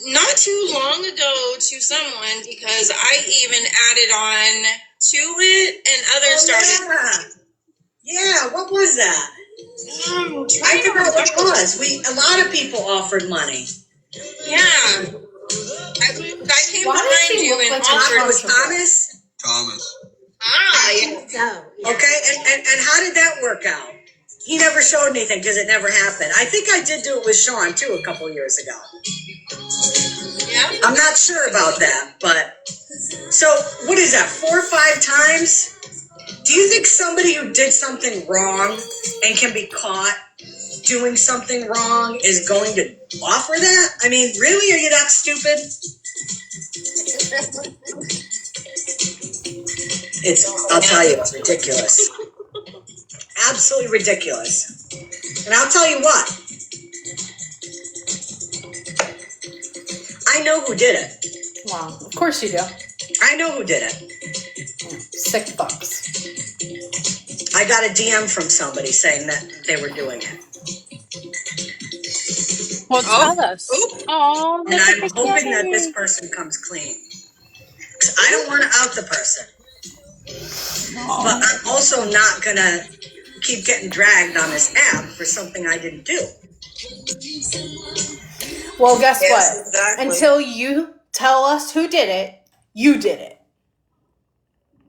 S19: not too long ago to someone because I even added on to it and others started.
S3: Yeah, what was that? I forgot what it was. A lot of people offered money.
S19: Yeah. I came behind you and offered.
S3: It was Thomas?
S11: Thomas.
S19: Ah, yeah.
S3: Okay, and how did that work out? He never showed anything because it never happened. I think I did do it with Sean, too, a couple years ago.
S19: Yeah.
S3: I'm not sure about that, but... So, what is that, 4 or 5 times? Do you think somebody who did something wrong and can be caught doing something wrong is going to offer that? I mean, really? Are you that stupid? I'll tell you, it's ridiculous. Absolutely ridiculous. And I'll tell you what. I know who did it.
S4: Wow, of course you do.
S3: I know who did it.
S4: Sick fucks.
S3: I got a DM from somebody saying that they were doing it.
S7: Well, tell us. Oh,
S3: And I'm hoping that this person comes clean. 'Cause I don't want to out the person. But I'm also not going to keep getting dragged on this app for something I didn't do.
S4: Well, guess what?
S3: Exactly.
S4: Until you tell us who did it, you did it.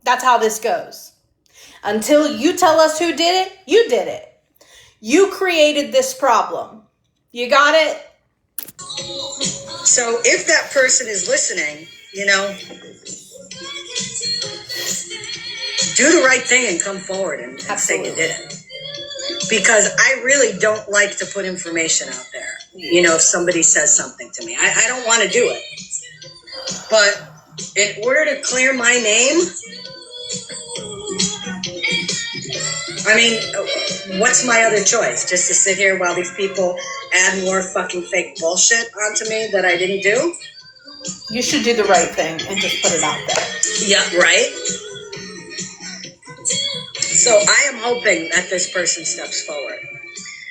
S4: That's how this goes. Until you tell us who did it, you did it. You created this problem. You got it?
S3: So if that person is listening, do the right thing and come forward and say you did it. Because I really don't like to put information out there. If somebody says something to me. I don't want to do it. But in order to clear my name, I mean, what's my other choice? Just to sit here while these people add more fucking fake bullshit onto me that I didn't do?
S4: You should do the right thing and just put it out there.
S3: Yeah, right? So I am hoping that this person steps forward.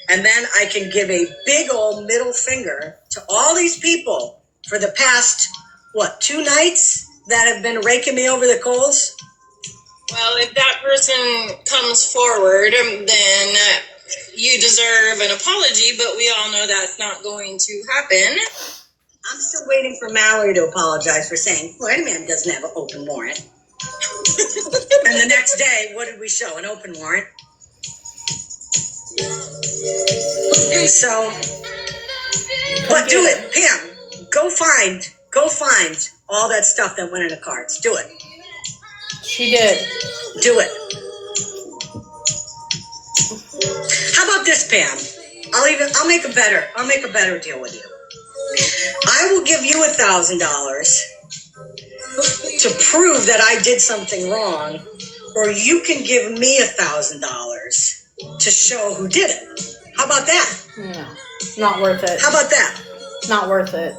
S3: And then I can give a big old middle finger to all these people for the past, 2 nights that have been raking me over the coals?
S19: Well, if that person comes forward, then you deserve an apology, but we all know that's not going to happen.
S3: I'm still waiting for Mallory to apologize for saying Florida Man doesn't have an open warrant. And the next day, what did we show? An open warrant. So, but do it, Pam. Go find all that stuff that went in the cards. Do it.
S4: She did.
S3: Do it. How about this, Pam? I'll make a better deal with you. I will give you $1,000 to prove that I did something wrong, or you can give me $1,000 to show who did it. How about that?
S4: No, not worth it.
S3: How about that?
S2: not worth it.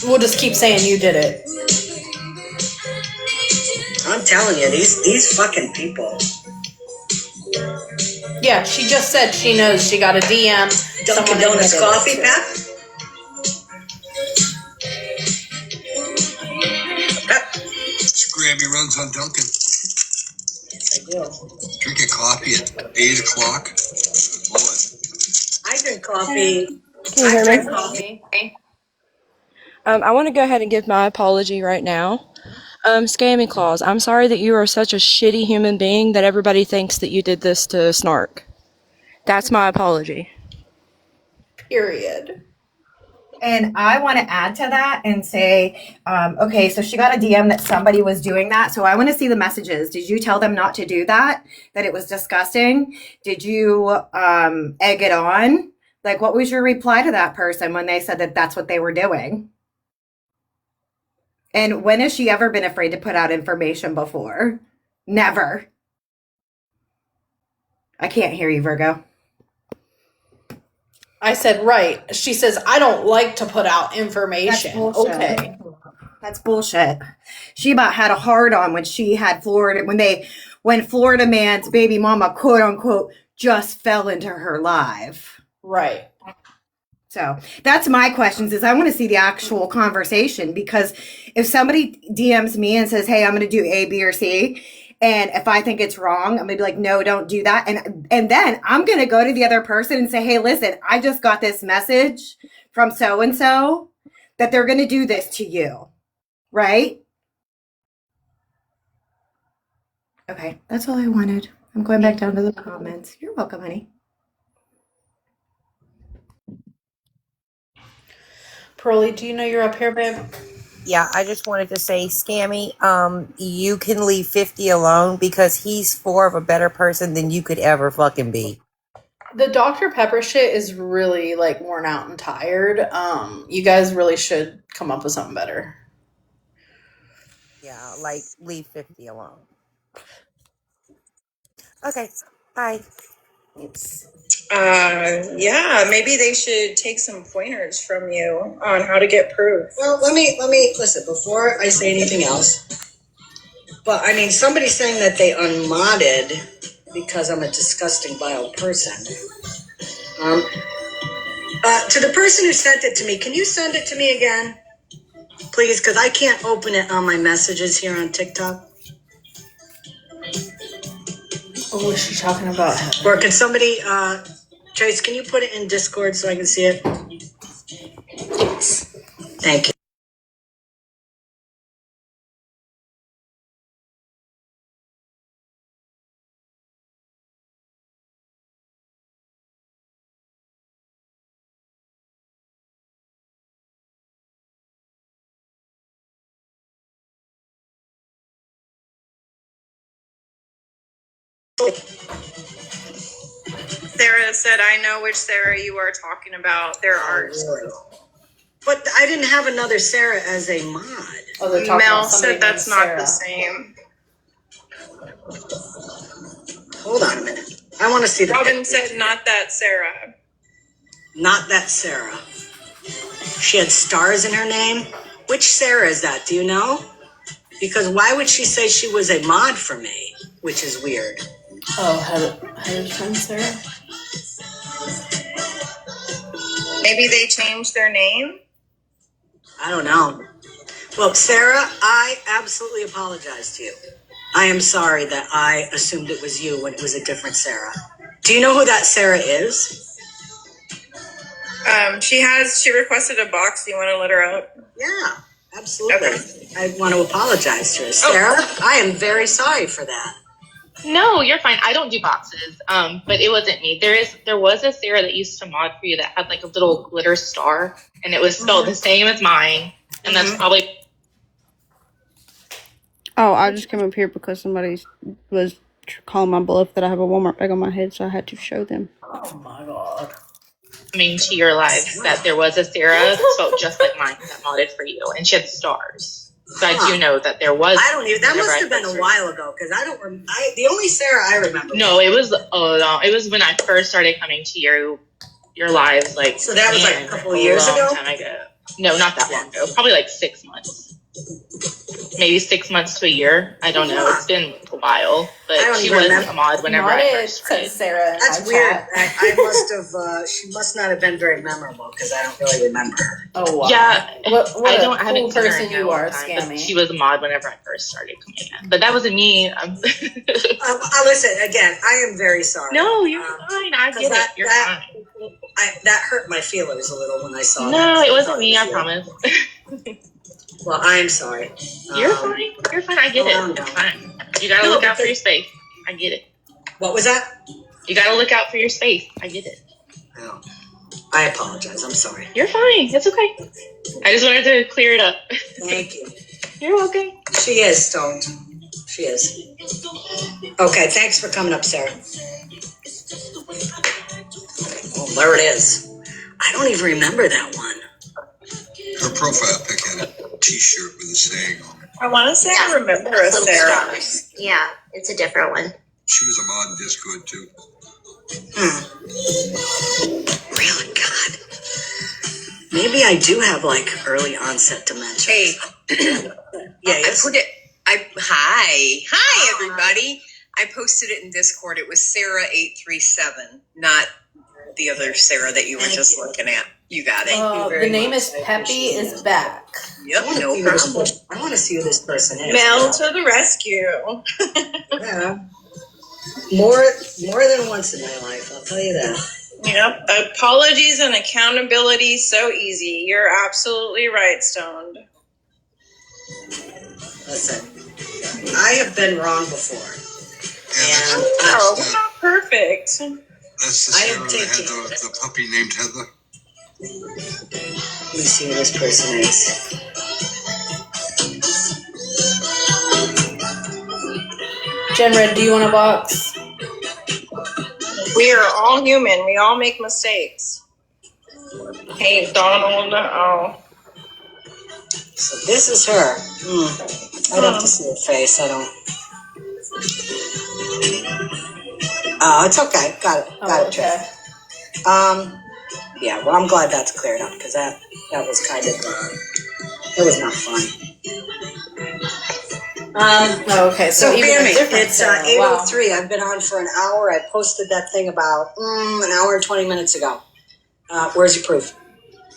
S2: We'll just keep saying you did it.
S3: I'm telling you, these fucking people.
S2: Yeah, she just said she knows she got a DM.
S3: Dunkin' Donuts coffee, Pep?
S11: Just grab your runs on Dunkin'.
S3: Yes, I do.
S11: Drink a coffee at 8 o'clock. Lord.
S3: I drink coffee.
S20: Can you hear me? I want to go ahead and give my apology right now. Scammy Claus, I'm sorry that you are such a shitty human being that everybody thinks that you did this to Snark. That's my apology.
S2: Period.
S21: And I want to add to that and say, okay, so she got a DM that somebody was doing that. So I want to see the messages. Did you tell them not to do that? That it was disgusting? Did you egg it on? Like, what was your reply to that person when they said that that's what they were doing? And when has she ever been afraid to put out information before? Never. I can't hear you, Virgo.
S2: I said, right. She says, I don't like to put out information. Okay.
S21: That's bullshit. She about had a hard on when she had Florida, when Florida man's baby mama, quote unquote, just fell into her live.
S2: Right.
S21: So that's my questions is I want to see the actual conversation, because if somebody DMs me and says, hey, I'm going to do A, B, or C, and if I think it's wrong, I'm going to be like, no, don't do that. And then I'm going to go to the other person and say, hey, listen, I just got this message from so-and-so that they're going to do this to you. Right? Okay, that's all I wanted. I'm going back down to the comments. You're welcome, honey.
S2: Pearlie, do you know you're up here, babe?
S22: Yeah, I just wanted to say, Scammy, you can leave 50 alone because he's more of a better person than you could ever fucking be.
S2: The Dr. Pepper shit is really like worn out and tired. You guys really should come up with something better.
S22: Yeah, like leave 50 alone. Okay, bye.
S2: Thanks.
S23: Yeah, maybe they should take some pointers from you on how to get proof.
S3: Well, let me listen before I say anything else. But I mean, somebody's saying that they unmodded because I'm a disgusting, vile person. To the person who sent it to me, can you send it to me again, please? Because I can't open it on my messages here on TikTok.
S2: What was she talking about?
S3: Or can somebody, Trace, can you put it in Discord so I can see it? Thank you.
S23: Sarah said, I know which Sarah you are talking about. There are two.
S3: But I didn't have another Sarah as a mod.
S23: Oh, Mel said that's not the same.
S3: Hold on a minute. I want to see the
S23: Robin
S3: picture.
S23: said not that Sarah.
S3: Not that Sarah. She had stars in her name. Which Sarah is that? Do you know? Because why would she say she was a mod for me? Which is weird.
S2: Oh, Heather's friend Sarah?
S23: Maybe they changed their name?
S3: I don't know. Well, Sarah, I absolutely apologize to you. I am sorry that I assumed it was you when it was a different Sarah. Do you know who that Sarah is?
S23: She requested a box. Do you want to let her out?
S3: Yeah, absolutely. Okay. I want to apologize to her. Sarah, I am very sorry for that.
S24: No, you're fine. I don't do boxes. But it wasn't me. There was a Sarah that used to mod for you that had like a little glitter star, and it was spelled the same as mine. And that's probably.
S25: Oh, I just came up here because somebody was calling my bluff that I have a Walmart bag on my head, so I had to show them.
S2: Oh my god.
S24: Coming to your lives that there was a Sarah spelled just like mine that modded for you, and she had stars. So I do know that there was.
S3: I don't even. That must have been a while ago because I don't. The only Sarah I remember.
S24: No, it was. Oh no, it was when I first started coming to you, your lives, like,
S3: So that was like a couple of years
S24: long
S3: ago?
S24: time ago. No, not that long ago. Probably like 6 months. Maybe 6 months to a year. I don't know. It's been a while, but she was a mod whenever I first started.
S4: Sarah.
S3: That's weird. I must have. She must not have been very memorable because I don't really remember her.
S4: Oh wow.
S24: Yeah,
S4: What
S24: I haven't
S4: cool
S24: seen her
S4: person
S24: in a
S4: you
S24: long
S4: are,
S24: time, but
S4: Scammy.
S24: she was a mod whenever I first started coming in. But that wasn't me.
S3: Listen, again, I am very sorry.
S24: No, you're fine. I get it. You're fine.
S3: That hurt my feelings a little when I saw that.
S24: No, it wasn't me. I promise.
S3: Well, I am sorry.
S24: You're fine. You're fine. I get it. It's fine. You gotta look out for your space. I get it.
S3: What was that?
S24: You gotta look out for your space. I get it.
S3: Oh, I apologize. I'm sorry.
S24: You're fine. It's okay. I just wanted to clear it up.
S3: Thank you.
S24: You're welcome.
S3: She is stoned. She is. Okay, thanks for coming up, Sarah. Oh, there it is. I don't even remember that one.
S8: Her profile pic had a t-shirt with a saying on it.
S23: I want to say I remember a Sarah.
S10: Yeah, it's a different one.
S8: She was a mod in Discord too.
S3: Really? God. Maybe I do have like early onset dementia.
S12: Hey.
S3: Yes.
S12: Hi, everybody. I posted it in Discord. It was Sarah837, not the other Sarah that you were just looking at. You got it.
S4: The name is Peppy is back.
S12: Yep, no problem.
S3: I want to see who this person is.
S23: Mel to the rescue.
S3: Yeah. More than once in my life, I'll tell you that.
S23: Yep. Apologies and accountability so easy. You're absolutely right, Stoned.
S3: Listen, I have been wrong before.
S8: And
S23: we're not perfect.
S8: that's the Sarah that had the puppy named Heather.
S3: Let me see who this person is.
S4: Jenred, do you want a box?
S23: We are all human. We all make mistakes. Hey, Donald. Oh.
S3: So this is her. I'd have to see her face. I don't. Oh, it's okay. Got it.
S4: Okay.
S3: Yeah. Well, I'm glad that's cleared up because that was kind of it was not fun.
S4: Okay, so even
S3: Bammy,
S4: a different
S3: it's
S4: Sarah.
S3: 8:03. I've been on for an hour. I posted that thing about an hour and 20 minutes ago. Where's your proof?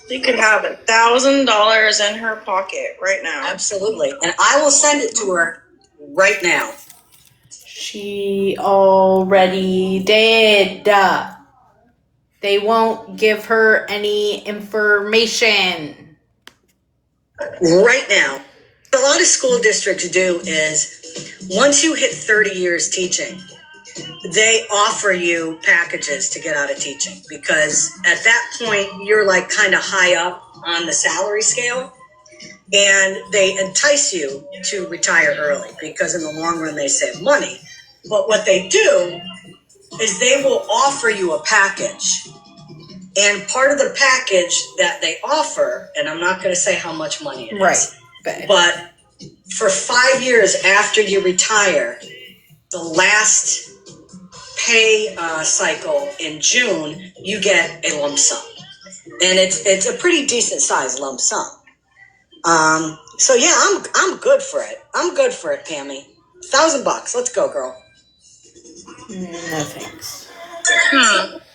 S23: You could have $1,000 in her pocket right now.
S3: Absolutely, and I will send it to her right now.
S4: She already did. They won't give her any information.
S3: Right now. What a lot of school districts do is once you hit 30 years teaching, they offer you packages to get out of teaching because at that point you're like kind of high up on the salary scale and they entice you to retire early because in the long run they save money. But what they do is they will offer you a package. And part of the package that they offer, and I'm not going to say how much money it is,
S4: right.
S3: But for 5 years after you retire, the last pay cycle in June, you get a lump sum. And it's a pretty decent sized lump sum. So yeah, I'm good for it. I'm good for it, Pammy. $1,000. Let's go, girl.
S4: No thanks.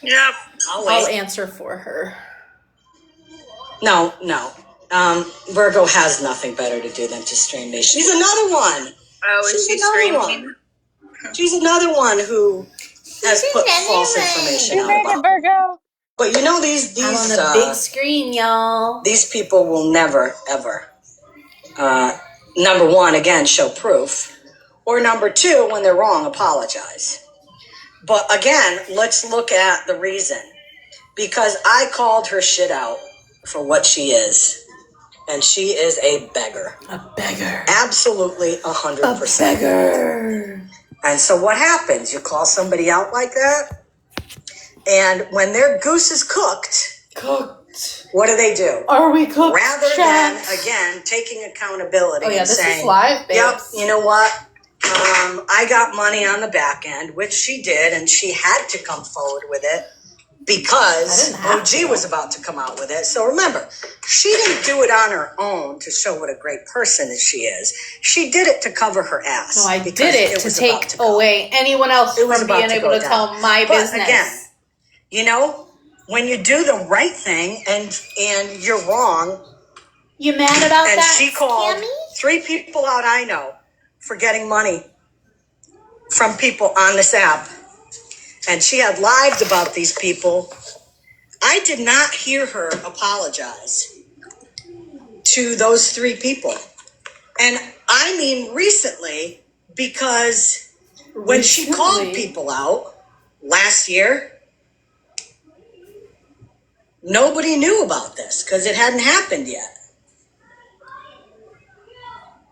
S23: Yep.
S4: I'll answer for her.
S3: No. Virgo has nothing better to do than to stream me. She's another one.
S23: Oh, is she streaming?
S3: She's another one who has put false information out about
S7: Virgo.
S3: But you know these
S4: I'm on the big screen, y'all.
S3: These people will never ever. Number one, again, show proof, or number two, when they're wrong, apologize. But again, let's look at the reason. Because I called her shit out for what she is. And she is a beggar.
S4: A beggar.
S3: Absolutely 100%.
S4: A beggar.
S3: And so what happens? You call somebody out like that? And when their goose is cooked, what do?
S4: Are we cooked?
S3: Rather than, again, taking accountability and
S4: this
S3: saying,
S4: is live, babes.
S3: Yep, you know what? I got money on the back end, which she did, and she had to come forward with it.
S21: because OG was about to come out with it. So remember, she didn't do it on her own to show what a great person she is. She did it to cover her ass.
S4: No, I did it to take away anyone else from being able to tell my business.
S21: Again, you know, when you do the right thing and you're wrong.
S4: You mad about
S21: and
S4: that?
S21: And she called
S4: Scammy?
S21: 3 people out I know for getting money from people on this app. And she had lives about these people. I did not hear her apologize to those 3 people. And I mean recently, because when she called people out last year, nobody knew about this because it hadn't happened yet.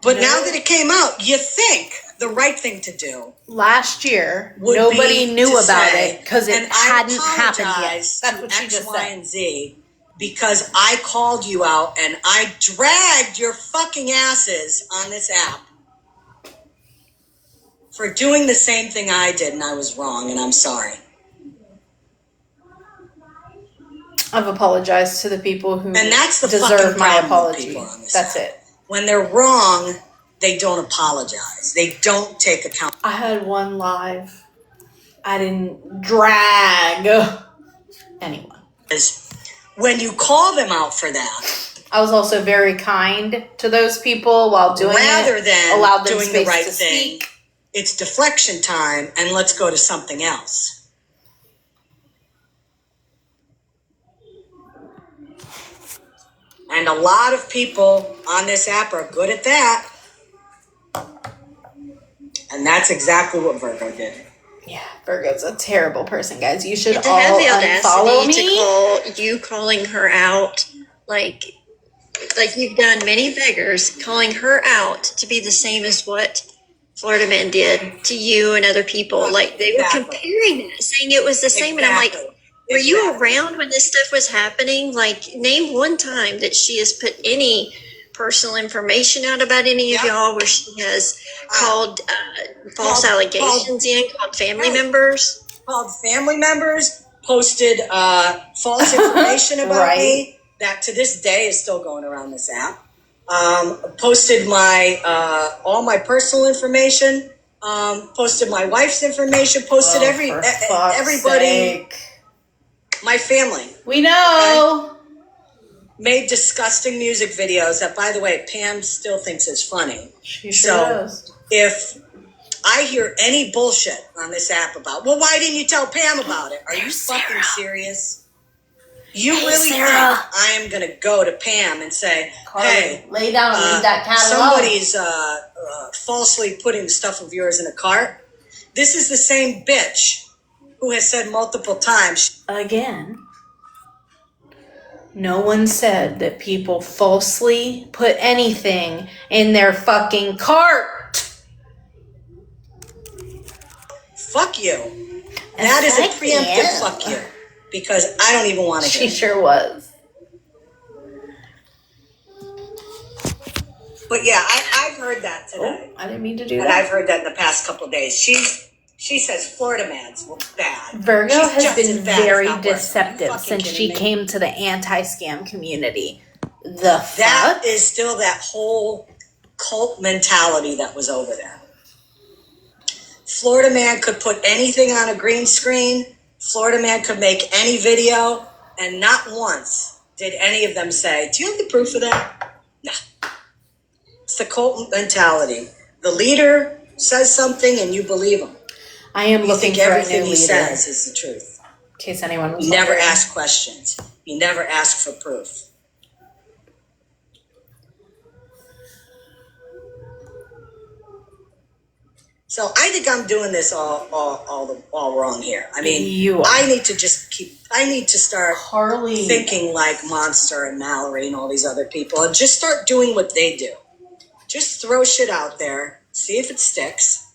S21: But now that it came out, you think the right thing to do.
S4: Last year, nobody knew about it because it hadn't happened yet. That's what she just
S21: Y,
S4: said.
S21: and Z, because I called you out and I dragged your fucking asses on this app for doing the same thing I did, and I was wrong, and I'm sorry.
S4: I've apologized to the people who
S21: And that's the
S4: deserve
S21: fucking
S4: my
S21: problem with
S4: apology.
S21: people on this
S4: That's
S21: app.
S4: it.
S21: When they're wrong, they don't apologize. They don't take account.
S4: I had one live. I didn't drag anyone.
S21: When you call them out for that,
S4: I was also very kind to those people while doing
S21: rather
S4: it.
S21: than
S4: allowed them
S21: doing
S4: space
S21: the right
S4: to
S21: thing,
S4: speak.
S21: it's deflection time, and let's go to something else. And a lot of people on this app are good at that. And that's exactly what Virgo did.
S4: Yeah, Virgo's a terrible person, guys. You should
S10: And to
S4: all
S10: have the
S4: unfollow
S10: audacity
S4: me.
S10: to call you calling her out like you've done many beggars, calling her out to be the same as what Florida Man did to you and other people. Like they were comparing it, saying it was the same. And I'm like, were you around when this stuff was happening? Like, name one time that she has put any personal information out about any of y'all where she has called false allegations called family members.
S21: Called family members, posted false information about me that to this day is still going around this app. Posted my all my personal information. Posted my wife's information. Posted everybody. My family.
S4: We know.
S21: Okay? Made disgusting music videos that, by the way, Pam still thinks is funny.
S4: She sure does.
S21: If I hear any bullshit on this app about, well, why didn't you tell Pam about it? Are you fucking serious? You really think I am going to go to Pam and say,
S4: Carly,
S21: hey,
S4: lay down and leave that cat alone.
S21: Somebody's falsely putting stuff of yours in a cart? This is the same bitch who has said multiple times.
S4: Again, no one said that people falsely put anything in their fucking cart.
S21: Fuck you. That is a preemptive fuck you. Because I don't even want to hear it.
S4: She sure was.
S21: But yeah, I've heard that today.
S4: Oh, I didn't mean to do that.
S21: And I've heard that in the past couple of days. She says Florida man's bad.
S4: Virgo
S21: She's
S4: has been very
S21: bad,
S4: deceptive since she came to the anti-scam community.
S21: That is still that whole cult mentality that was over there. Florida man could put anything on a green screen. Florida man could make any video. And not once did any of them say, do you have the proof of that? No. It's the cult mentality. The leader says something and you believe him.
S4: I am looking for a new
S21: everything he
S4: leader.
S21: says is the truth.
S4: In case anyone was
S21: You never
S4: wondering.
S21: ask questions. You never ask for proof. So I think I'm doing this all wrong here. I mean, I need to start thinking like Monster and Mallory and all these other people and just start doing what they do. Just throw shit out there, see if it sticks.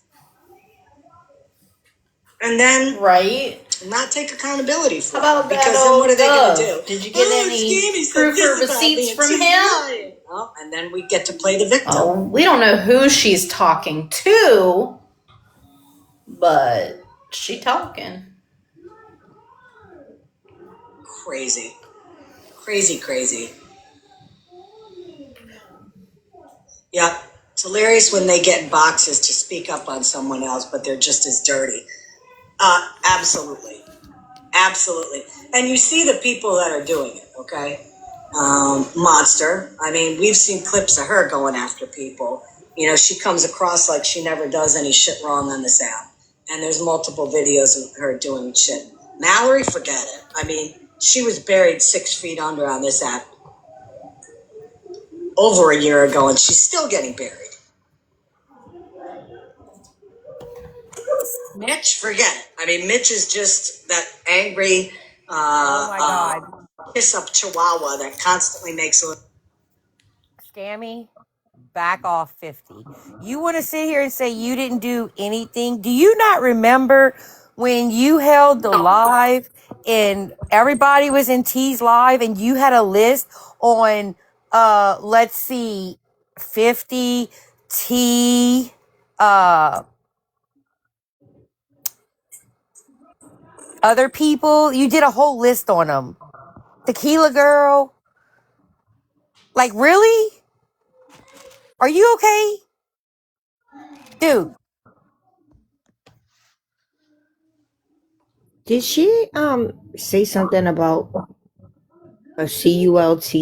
S21: And then not take accountability for it. Because then what are they going to do?
S4: Did you get any proof or receipts from him?
S21: Oh, and then we get to play the victim.
S4: Oh, we don't know who she's talking to, but she talking.
S3: crazy. Crazy. Yep. It's hilarious when they get in boxes to speak up on someone else, but they're just as dirty. Absolutely. And you see the people that are doing it, okay? Monster. I mean, we've seen clips of her going after people. You know, she comes across like she never does any shit wrong on this app. And there's multiple videos of her doing shit. Mallory, forget it. I mean, she was buried 6 feet under on this app over a year ago, and she's still getting buried. Mitch, forget it. I mean, Mitch is just that angry,
S22: Oh my God.
S3: kiss up chihuahua that constantly makes a.
S22: Scammy, back off 50. You want to sit here and say you didn't do anything? Do you not remember when you held the live and everybody was in T's live and you had a list on, let's see, 50, T, other people? You did a whole list on them. Tequila Girl. Like, really? Are you okay? Dude.
S6: Did she say something about a CULT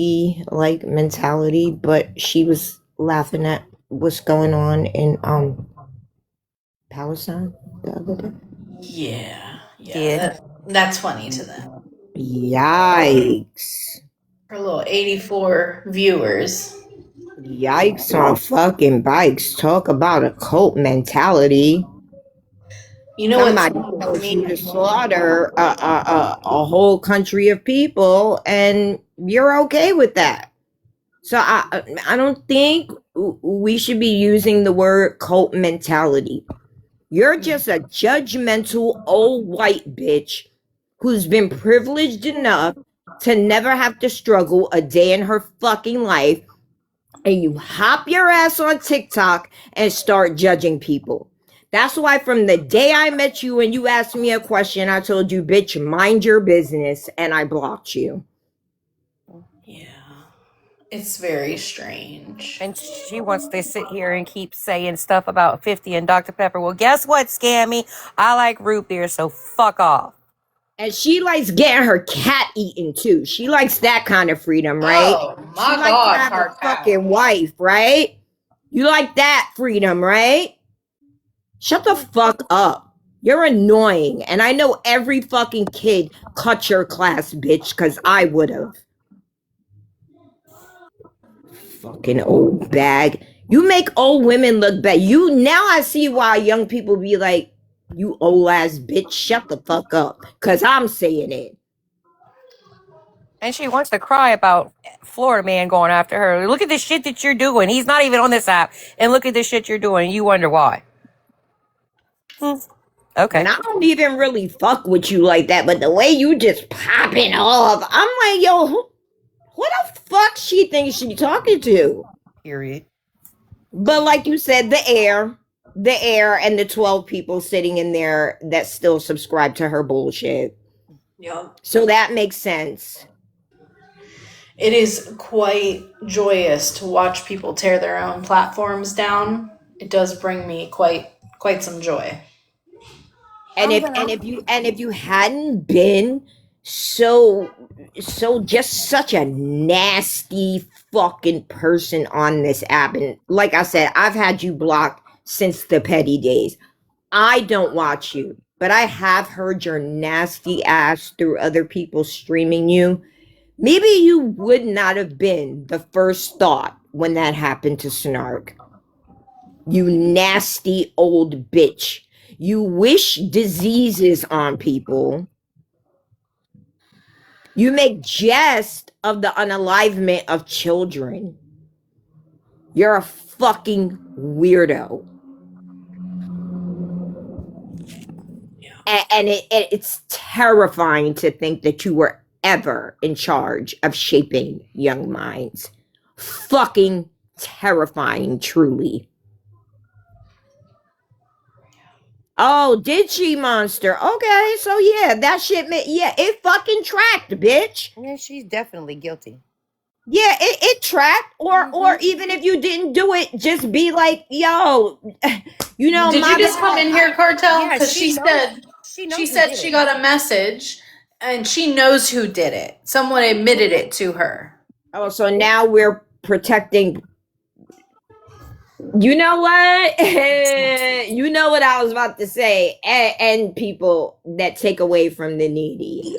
S6: like mentality, but she was laughing at what's going on in Palestine the other day?
S22: Did.
S4: That's funny to them.
S6: Yikes.
S4: Her little 84 viewers.
S6: Yikes on fucking bikes. Talk about a cult mentality.
S4: You know what's
S6: Somebody tells you to slaughter a whole country of people, and you're okay with that. So I don't think we should be using the word cult mentality. You're just a judgmental old white bitch who's been privileged enough to never have to struggle a day in her fucking life, and you hop your ass on TikTok and start judging people. That's why from the day I met you and you asked me a question, I told you, bitch, mind your business, and I blocked you.
S4: It's very strange.
S22: And she wants to sit here and keep saying stuff about 50 and Dr. Pepper. Well, guess what, Scammy? I like root beer, so fuck off.
S6: And she likes getting her cat eaten too. She likes that kind of freedom, right?
S4: Oh, my
S6: she likes
S4: God,
S6: to have a
S4: Hard
S6: fucking wife, right? You like that freedom, right? Shut the fuck up. You're annoying. And I know every fucking kid cut your class, bitch, because I would have. Fucking old bag. You make old women look bad. Now I see why young people be like, you old ass bitch, shut the fuck up. Because I'm saying it.
S22: And she wants to cry about Florida man going after her. Look at the shit that you're doing. He's not even on this app. And look at the shit you're doing. You wonder why. Okay.
S6: And I don't even really fuck with you like that, but the way you just popping off, I'm like, yo, who the fuck she thinks she talking to?
S22: Period.
S6: But like you said, the air and the 12 people sitting in there that still subscribe to her bullshit.
S4: Yeah.
S6: So that makes sense.
S4: It is quite joyous to watch people tear their own platforms down. It does bring me quite some joy.
S6: And if you hadn't been so just such a nasty fucking person on this app, and like I said, I've had you blocked since the petty days. I don't watch you, but I have heard your nasty ass through other people streaming you. Maybe you would not have been the first thought when that happened to Snark. You nasty old bitch. You wish diseases on people. You make jest of the unalivement of children. You're a fucking weirdo. And it's terrifying to think that you were ever in charge of shaping young minds. Fucking terrifying, truly. Oh, did she, monster? Okay, so yeah, that shit, yeah, it fucking tracked, bitch.
S22: Yeah, she's definitely guilty.
S6: Yeah, it tracked, or even if you didn't do it, just be like, yo, you know,
S4: Did
S6: my
S4: you just come
S6: bad.
S4: in here, Cartel?
S22: Yeah,
S4: Because
S22: she knows. She knows
S4: she
S22: who
S4: said
S22: did
S4: she
S22: it.
S4: got a message and she knows who did it. Someone admitted it to her.
S6: Oh, so now we're protecting. You know what? You know what I was about to say, and people that take away from the needy.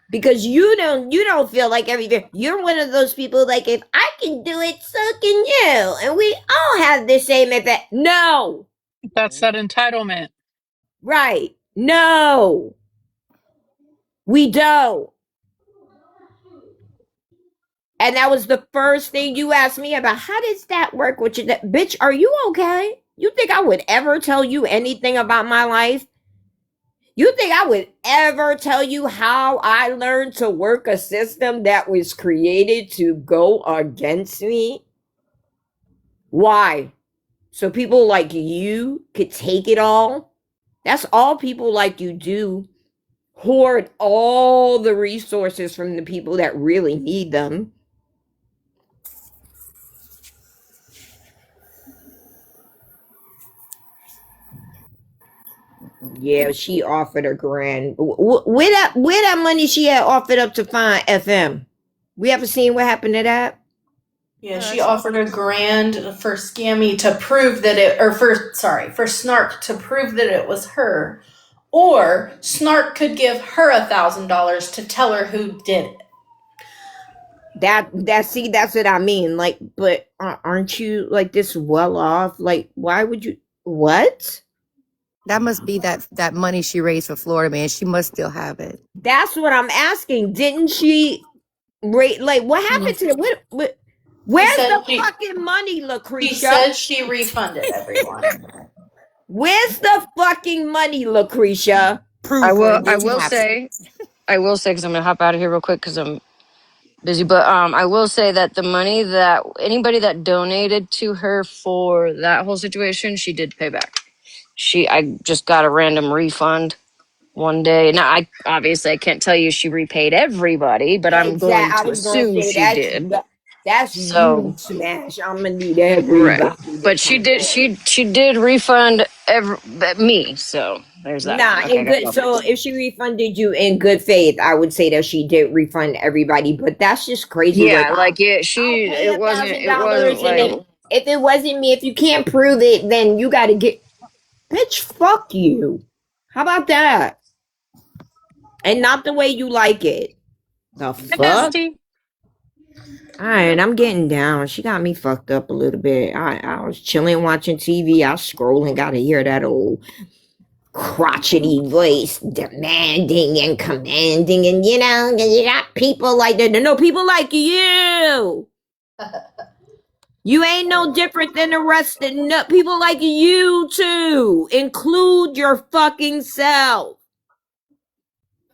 S6: Because you don't feel like everything. You're one of those people like, if I can do it, so can you, and we all have the same effect. No,
S7: That's that entitlement.
S6: right? No, we don't. And that was the first thing you asked me about. How does that work with you? Bitch, are you okay? You think I would ever tell you anything about my life? You think I would ever tell you how I learned to work a system that was created to go against me? Why? So people like you could take it all? That's all people like you do. Hoard all the resources from the people that really need them. Yeah, she offered a grand. Where that money she had offered up to find FM? We ever seen what happened to that?
S4: Yeah, she offered $1,000 for Scammy to prove that for Snark to prove that it was her, or Snark could give her $1,000 to tell her who did it.
S6: That's what I mean. Like, but aren't you like this well off? Like, why would you? What?
S22: That must be that money she raised for Florida Man. She must still have it.
S6: That's what I'm asking. Didn't she rate? Like, what happened to it? Where's the fucking money, Lucretia?
S4: She said she refunded everyone.
S6: Where's the fucking money, Lucretia?
S22: I
S20: will say, because I'm gonna hop out of here real quick because I'm busy. But I will say that the money that anybody that donated to her for that whole situation, she did pay back. I just got a random refund one day. Now, I can't tell you she repaid everybody, but I'm going
S6: I
S20: to
S6: was gonna
S20: assume
S6: say
S20: she did.
S6: that's
S20: So,
S6: huge smash. I'm gonna need everybody.
S20: right. But she did. She did refund me. So there's that.
S6: Nah,
S20: Okay,
S6: in
S20: I gotta
S6: good.
S20: go.
S6: So if she refunded you in good faith, I would say that she did refund everybody. But that's just crazy.
S20: Yeah,
S6: Like,
S20: like yeah,
S6: I'll pay
S20: it wasn't. It
S6: $1,000,
S20: wasn't like.
S6: and if it wasn't me, if you can't prove it, then you got to get. Bitch, fuck you. How about that? And not the way you like it. The
S7: Hi,
S6: fuck?
S7: bestie.
S6: All right, I'm getting down. She got me fucked up a little bit. I was chilling watching TV. I was scrolling, got to hear that old crotchety voice demanding and commanding, and you got people like that. No, people like you. You ain't no different than the rest of people like you too. Include your fucking self.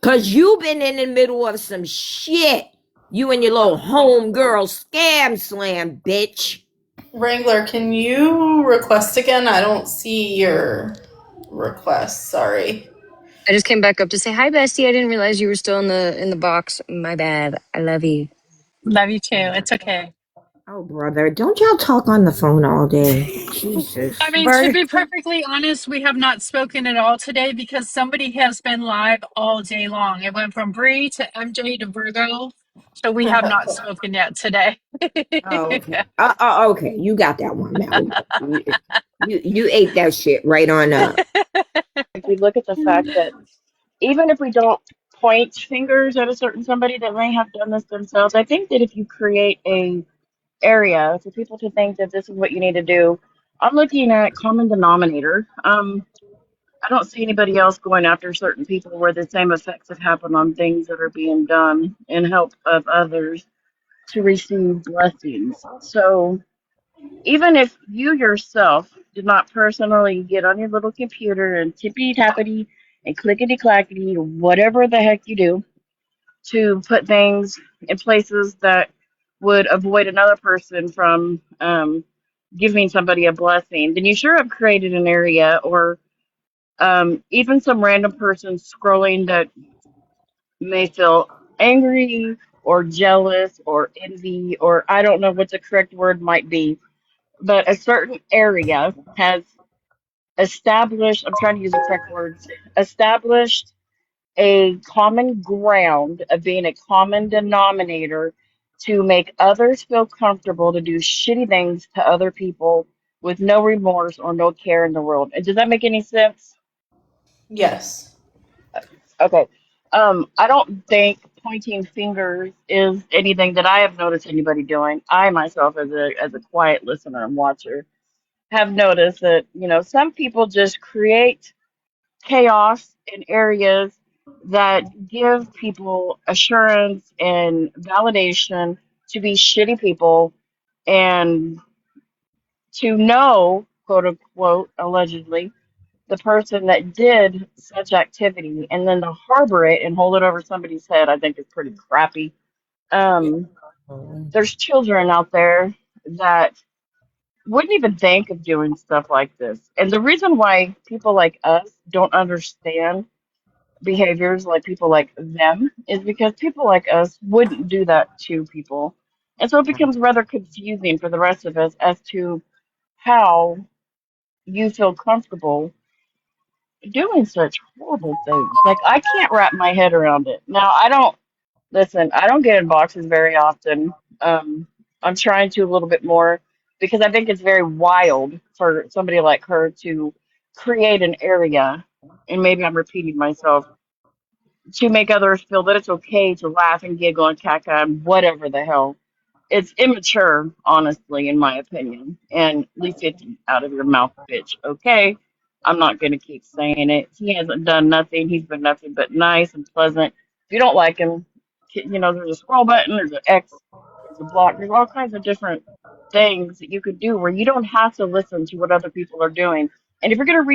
S6: Cause you been in the middle of some shit. You and your little homegirl scam slam, bitch.
S4: Wrangler, can you request again? I don't see your request. Sorry.
S20: I just came back up to say hi, bestie. I didn't realize you were still in the box. My bad. I love you.
S7: Love you too. It's okay.
S6: Oh, brother, don't y'all talk on the phone all day? Jesus.
S7: I mean, to be perfectly honest, we have not spoken at all today because somebody has been live all day long. It went from Bree to MJ to Virgo. So we have not spoken yet today.
S6: Oh, okay. Okay. You got that one, Mel. You ate that shit right on up.
S9: If we look at the fact that even if we don't point fingers at a certain somebody that may have done this themselves, I think that if you create a area for people to think that this is what you need to do, I'm looking at common denominator. I don't see anybody else going after certain people where the same effects have happened on things that are being done in help of others to receive blessings. So even if you yourself did not personally get on your little computer and tippity tappity and clickety clackety, whatever the heck you do, to put things in places that would avoid another person from giving somebody a blessing, then you sure have created an area or Even some random person scrolling that may feel angry or jealous or envy, or I don't know what the correct word might be, but a certain area has established, I'm trying to use the correct words, established a common ground of being a common denominator to make others feel comfortable to do shitty things to other people with no remorse or no care in the world. And does that make any sense?
S4: Yes.
S9: Okay. I don't think pointing fingers is anything that I have noticed anybody doing. I myself, as a quiet listener and watcher, have noticed that, some people just create chaos in areas that give people assurance and validation to be shitty people and to know, quote unquote, allegedly, the person that did such activity and then to harbor it and hold it over somebody's head, I think is pretty crappy. Um, there's children out there that wouldn't even think of doing stuff like this. And the reason why people like us don't understand behaviors like people like them is because people like us wouldn't do that to people. And so it becomes rather confusing for the rest of us as to how you feel comfortable doing such horrible things. Like, I can't wrap my head around it. Now, I don't get in boxes very often. I'm trying to a little bit more because I think it's very wild for somebody like her to create an area, and maybe I'm repeating myself, to make others feel that it's okay to laugh and giggle and caca and whatever the hell. It's immature, honestly, in my opinion. And leave 50 out of your mouth, bitch. Okay? I'm not going to keep saying it. He hasn't done nothing. He's been nothing but nice and pleasant. If you don't like him, there's a scroll button, there's an X, there's a block, there's all kinds of different things that you could do where you don't have to listen to what other people are doing. And if you're going to reach